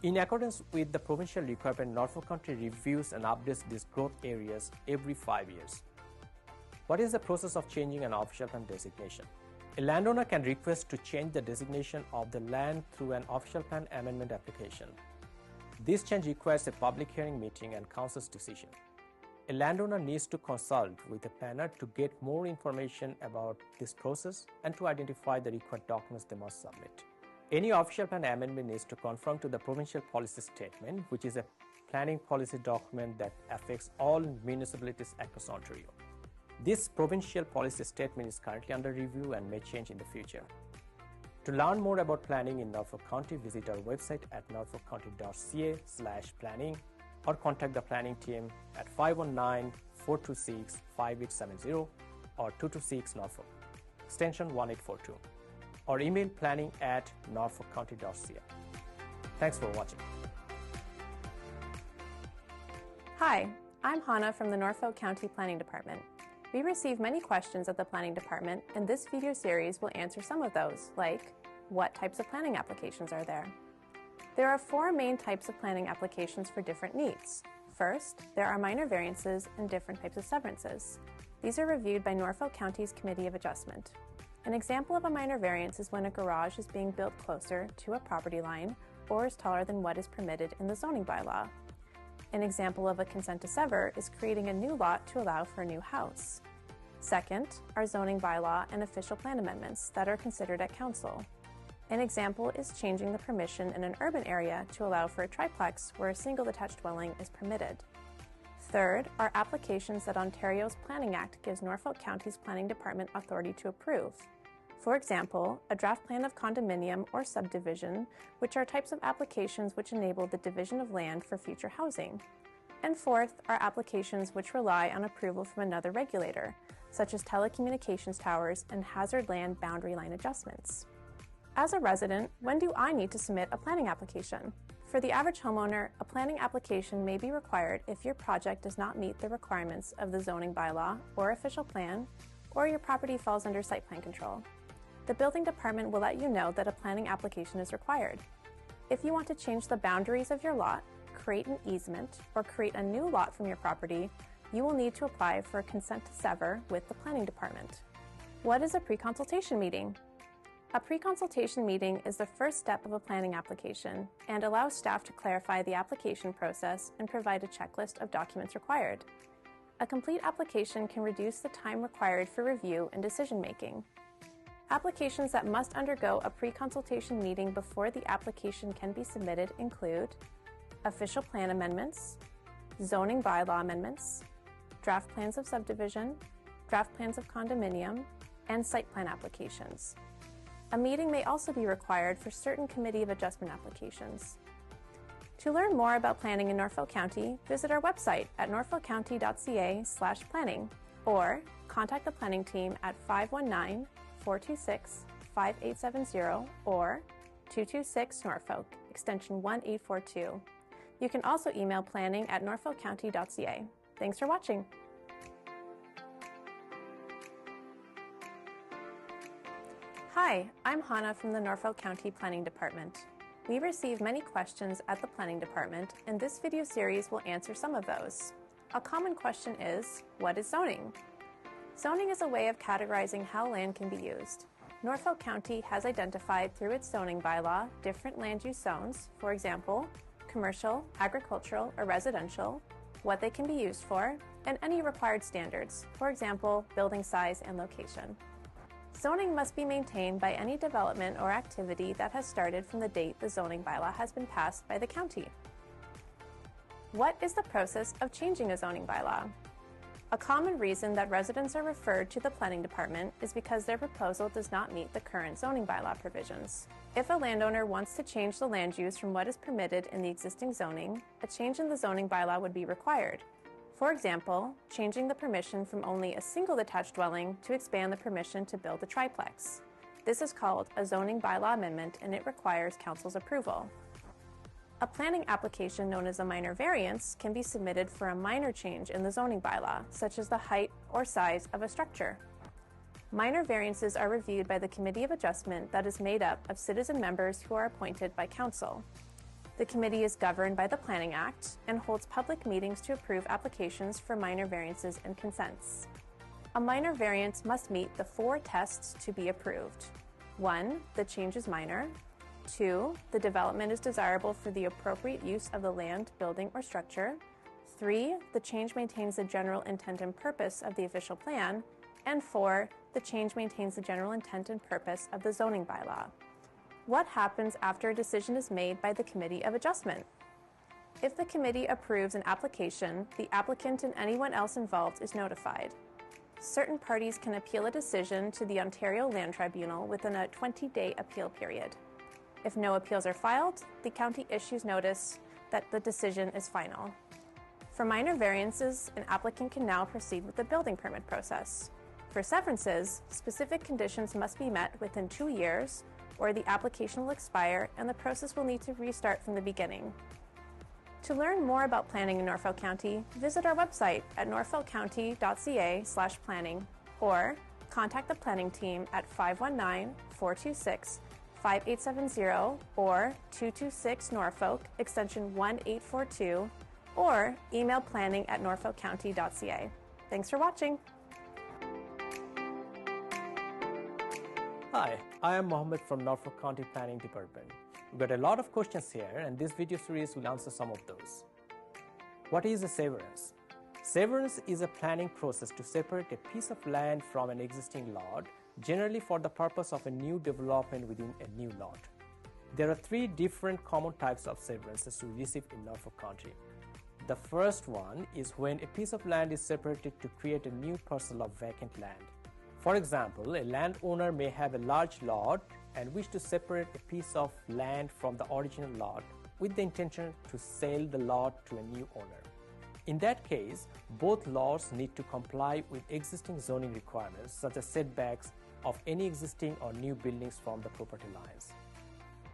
In accordance with the provincial requirement, Norfolk County reviews and updates these growth areas every 5 years. What is the process of changing an official plan designation? A landowner can request to change the designation of the land through an official plan amendment application. This change requires a public hearing meeting and council's decision. A landowner needs to consult with a planner to get more information about this process and to identify the required documents they must submit. Any official plan amendment needs to conform to the provincial policy statement, which is a planning policy document that affects all municipalities across Ontario. This provincial policy statement is currently under review and may change in the future. To learn more about planning in Norfolk County, visit our website at norfolkcounty.ca/planning or contact the planning team at 519-426-5870 or 226 Norfolk, extension 1842, or email planning@norfolkcounty.ca. Thanks for watching. Hi, I'm Hannah from the Norfolk County Planning Department. We receive many questions at the Planning Department, and this video series will answer some of those, like what types of planning applications are there? There are 4 main types of planning applications for different needs. First, there are minor variances and different types of severances. These are reviewed by Norfolk County's Committee of Adjustment. An example of a minor variance is when a garage is being built closer to a property line or is taller than what is permitted in the zoning bylaw. An example of a consent to sever is creating a new lot to allow for a new house. Second, are zoning bylaw and official plan amendments that are considered at council. An example is changing the permission in an urban area to allow for a triplex where a single detached dwelling is permitted. Third, are applications that Ontario's Planning Act gives Norfolk County's Planning Department authority to approve. For example, a draft plan of condominium or subdivision, which are types of applications which enable the division of land for future housing. And fourth, are applications which rely on approval from another regulator, such as telecommunications towers and hazard land boundary line adjustments. As a resident, when do I need to submit a planning application? For the average homeowner, a planning application may be required if your project does not meet the requirements of the zoning bylaw or official plan, or your property falls under site plan control. The building department will let you know that a planning application is required. If you want to change the boundaries of your lot, create an easement, or create a new lot from your property, you will need to apply for a consent to sever with the planning department. What is a pre-consultation meeting? A pre-consultation meeting is the first step of a planning application and allows staff to clarify the application process and provide a checklist of documents required. A complete application can reduce the time required for review and decision-making. Applications that must undergo a pre-consultation meeting before the application can be submitted include official plan amendments, zoning bylaw amendments, draft plans of subdivision, draft plans of condominium, and site plan applications. A meeting may also be required for certain Committee of Adjustment applications. To learn more about planning in Norfolk County, visit our website at norfolkcounty.ca/planning or contact the planning team at 519-426-5870 or 226 Norfolk, extension 1842. You can also email planning@norfolkcounty.ca. Thanks for watching. Hi, I'm Hannah from the Norfolk County Planning Department. We receive many questions at the Planning Department, and this video series will answer some of those. A common question is, what is zoning? Zoning is a way of categorizing how land can be used. Norfolk County has identified through its zoning bylaw different land use zones, for example, commercial, agricultural, or residential, what they can be used for, and any required standards, for example, building size and location. Zoning must be maintained by any development or activity that has started from the date the zoning bylaw has been passed by the county. What is the process of changing a zoning bylaw? A common reason that residents are referred to the planning department is because their proposal does not meet the current zoning bylaw provisions. If a landowner wants to change the land use from what is permitted in the existing zoning, a change in the zoning bylaw would be required. For example, changing the permission from only a single detached dwelling to expand the permission to build a triplex. This is called a zoning bylaw amendment and it requires council's approval. A planning application known as a minor variance can be submitted for a minor change in the zoning bylaw, such as the height or size of a structure. Minor variances are reviewed by the Committee of Adjustment that is made up of citizen members who are appointed by council. The committee is governed by the Planning Act and holds public meetings to approve applications for minor variances and consents. A minor variance must meet the 4 tests to be approved. 1, the change is minor. 2, the development is desirable for the appropriate use of the land, building, or structure. 3, the change maintains the general intent and purpose of the official plan. And 4, the change maintains the general intent and purpose of the zoning bylaw. What happens after a decision is made by the Committee of Adjustment? If the committee approves an application, the applicant and anyone else involved is notified. Certain parties can appeal a decision to the Ontario Land Tribunal within a 20-day appeal period. If no appeals are filed, the county issues notice that the decision is final. For minor variances, an applicant can now proceed with the building permit process. For severances, specific conditions must be met within 2 years, or the application will expire and the process will need to restart from the beginning. To learn more about planning in Norfolk County, visit our website at norfolkcounty.ca/planning or contact the planning team at 519-426-5870 or 226 Norfolk, extension 1842, or email planning@norfolkcounty.ca. Thanks for watching. Hi, I am Mohammed from Norfolk County Planning Department. We've got a lot of questions here, and this video series will answer some of those. What is a severance? Severance is a planning process to separate a piece of land from an existing lot, generally for the purpose of a new development within a new lot. There are three different common types of severances we receive in Norfolk County. The first one is when a piece of land is separated to create a new parcel of vacant land. For example, a landowner may have a large lot and wish to separate a piece of land from the original lot with the intention to sell the lot to a new owner. In that case, both lots need to comply with existing zoning requirements such as setbacks of any existing or new buildings from the property lines.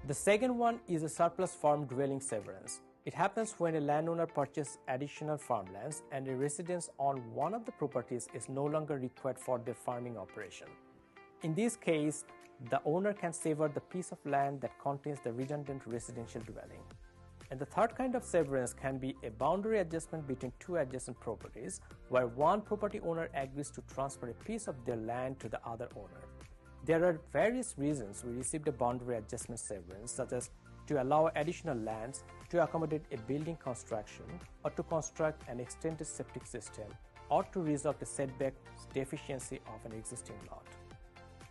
The second one is a surplus farm dwelling severance. It happens when a landowner purchases additional farmlands and a residence on one of the properties is no longer required for their farming operation. In this case, the owner can sever the piece of land that contains the redundant residential dwelling. And the third kind of severance can be a boundary adjustment between two adjacent properties, where one property owner agrees to transfer a piece of their land to the other owner. There are various reasons we received a boundary adjustment severance, such as to allow additional lands, to accommodate a building construction, or to construct an extended septic system, or to resolve the setback deficiency of an existing lot.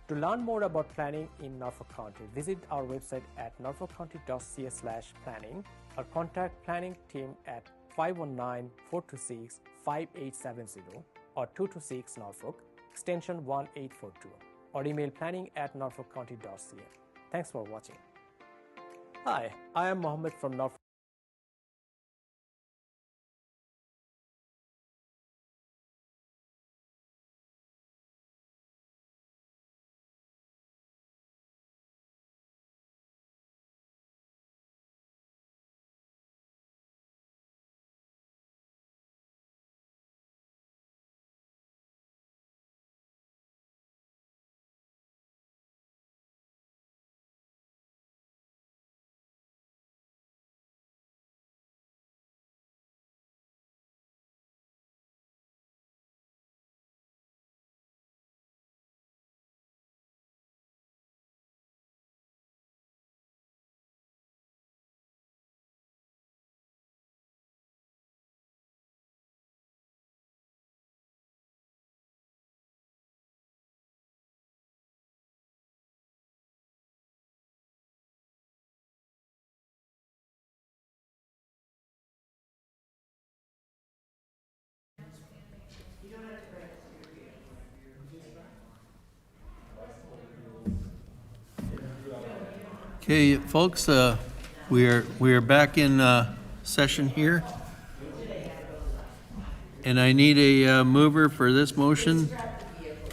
To learn more about planning in Norfolk County, visit our website at norfolkcounty.ca/planning or contact planning team at 519-426-5870 or 226 Norfolk, extension 1842, or email planning@norfolkcounty.ca. Thanks for watching. Hi, I am Mohammed from Norfolk. Okay, folks, we are back in session here. And I need a mover for this motion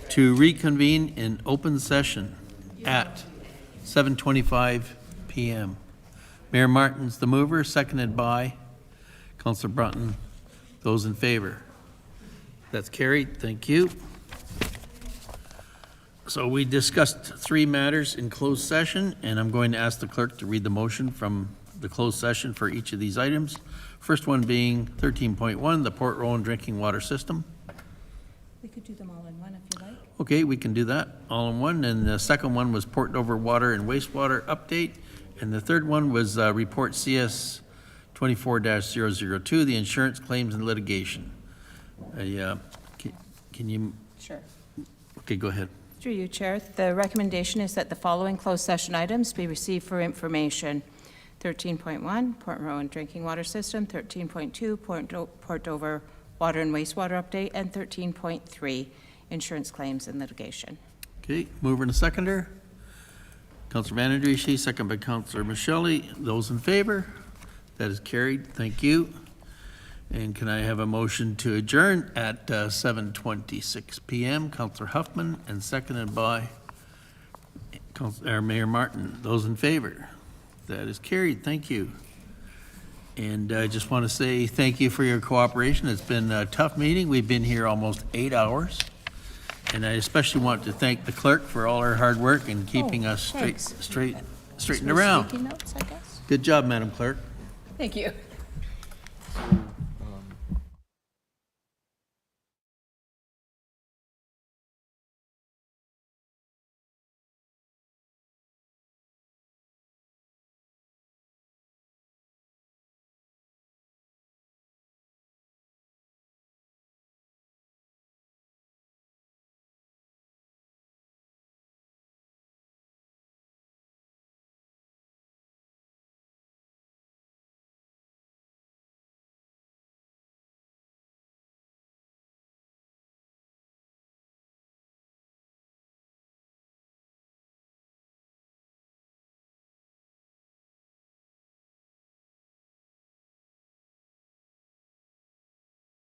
to reconvene in open session at 7:25 PM. Mayor Martin's the mover, seconded by Councillor Brunton. Those in favor? That's carried. Thank you. So we discussed three matters in closed session, and I'm going to ask the clerk to read the motion from the closed session for each of these items. First one being 13.1, the Port Rowan drinking water system. We could do them all in one if you like. Okay, we can do that all in one. And the second one was Port Dover water and wastewater update. And the third one was report CS 24-002, the insurance claims and litigation. Can you? Sure. Okay, go ahead. Through you, Chair. The recommendation is that the following closed session items be received for information. 13.1, Port Rowan drinking water system, 13.2, Port Dover water and wastewater update, and 13.3, insurance claims and litigation. Okay, mover and a seconder. Councillor Van Andriesch, second by Councillor Michelli. Those in favor? That is carried. Thank you. And can I have a motion to adjourn at 7:26 PM? Councillor Huffman, and seconded by Mayor Martin. Those in favor? That is carried. Thank you. And I just want to say thank you for your cooperation. It's been a tough meeting. We've been here almost 8 hours. And I especially want to thank the clerk for all her hard work and keeping us straightened around. Notes, I guess. Good job, Madam Clerk. Thank you.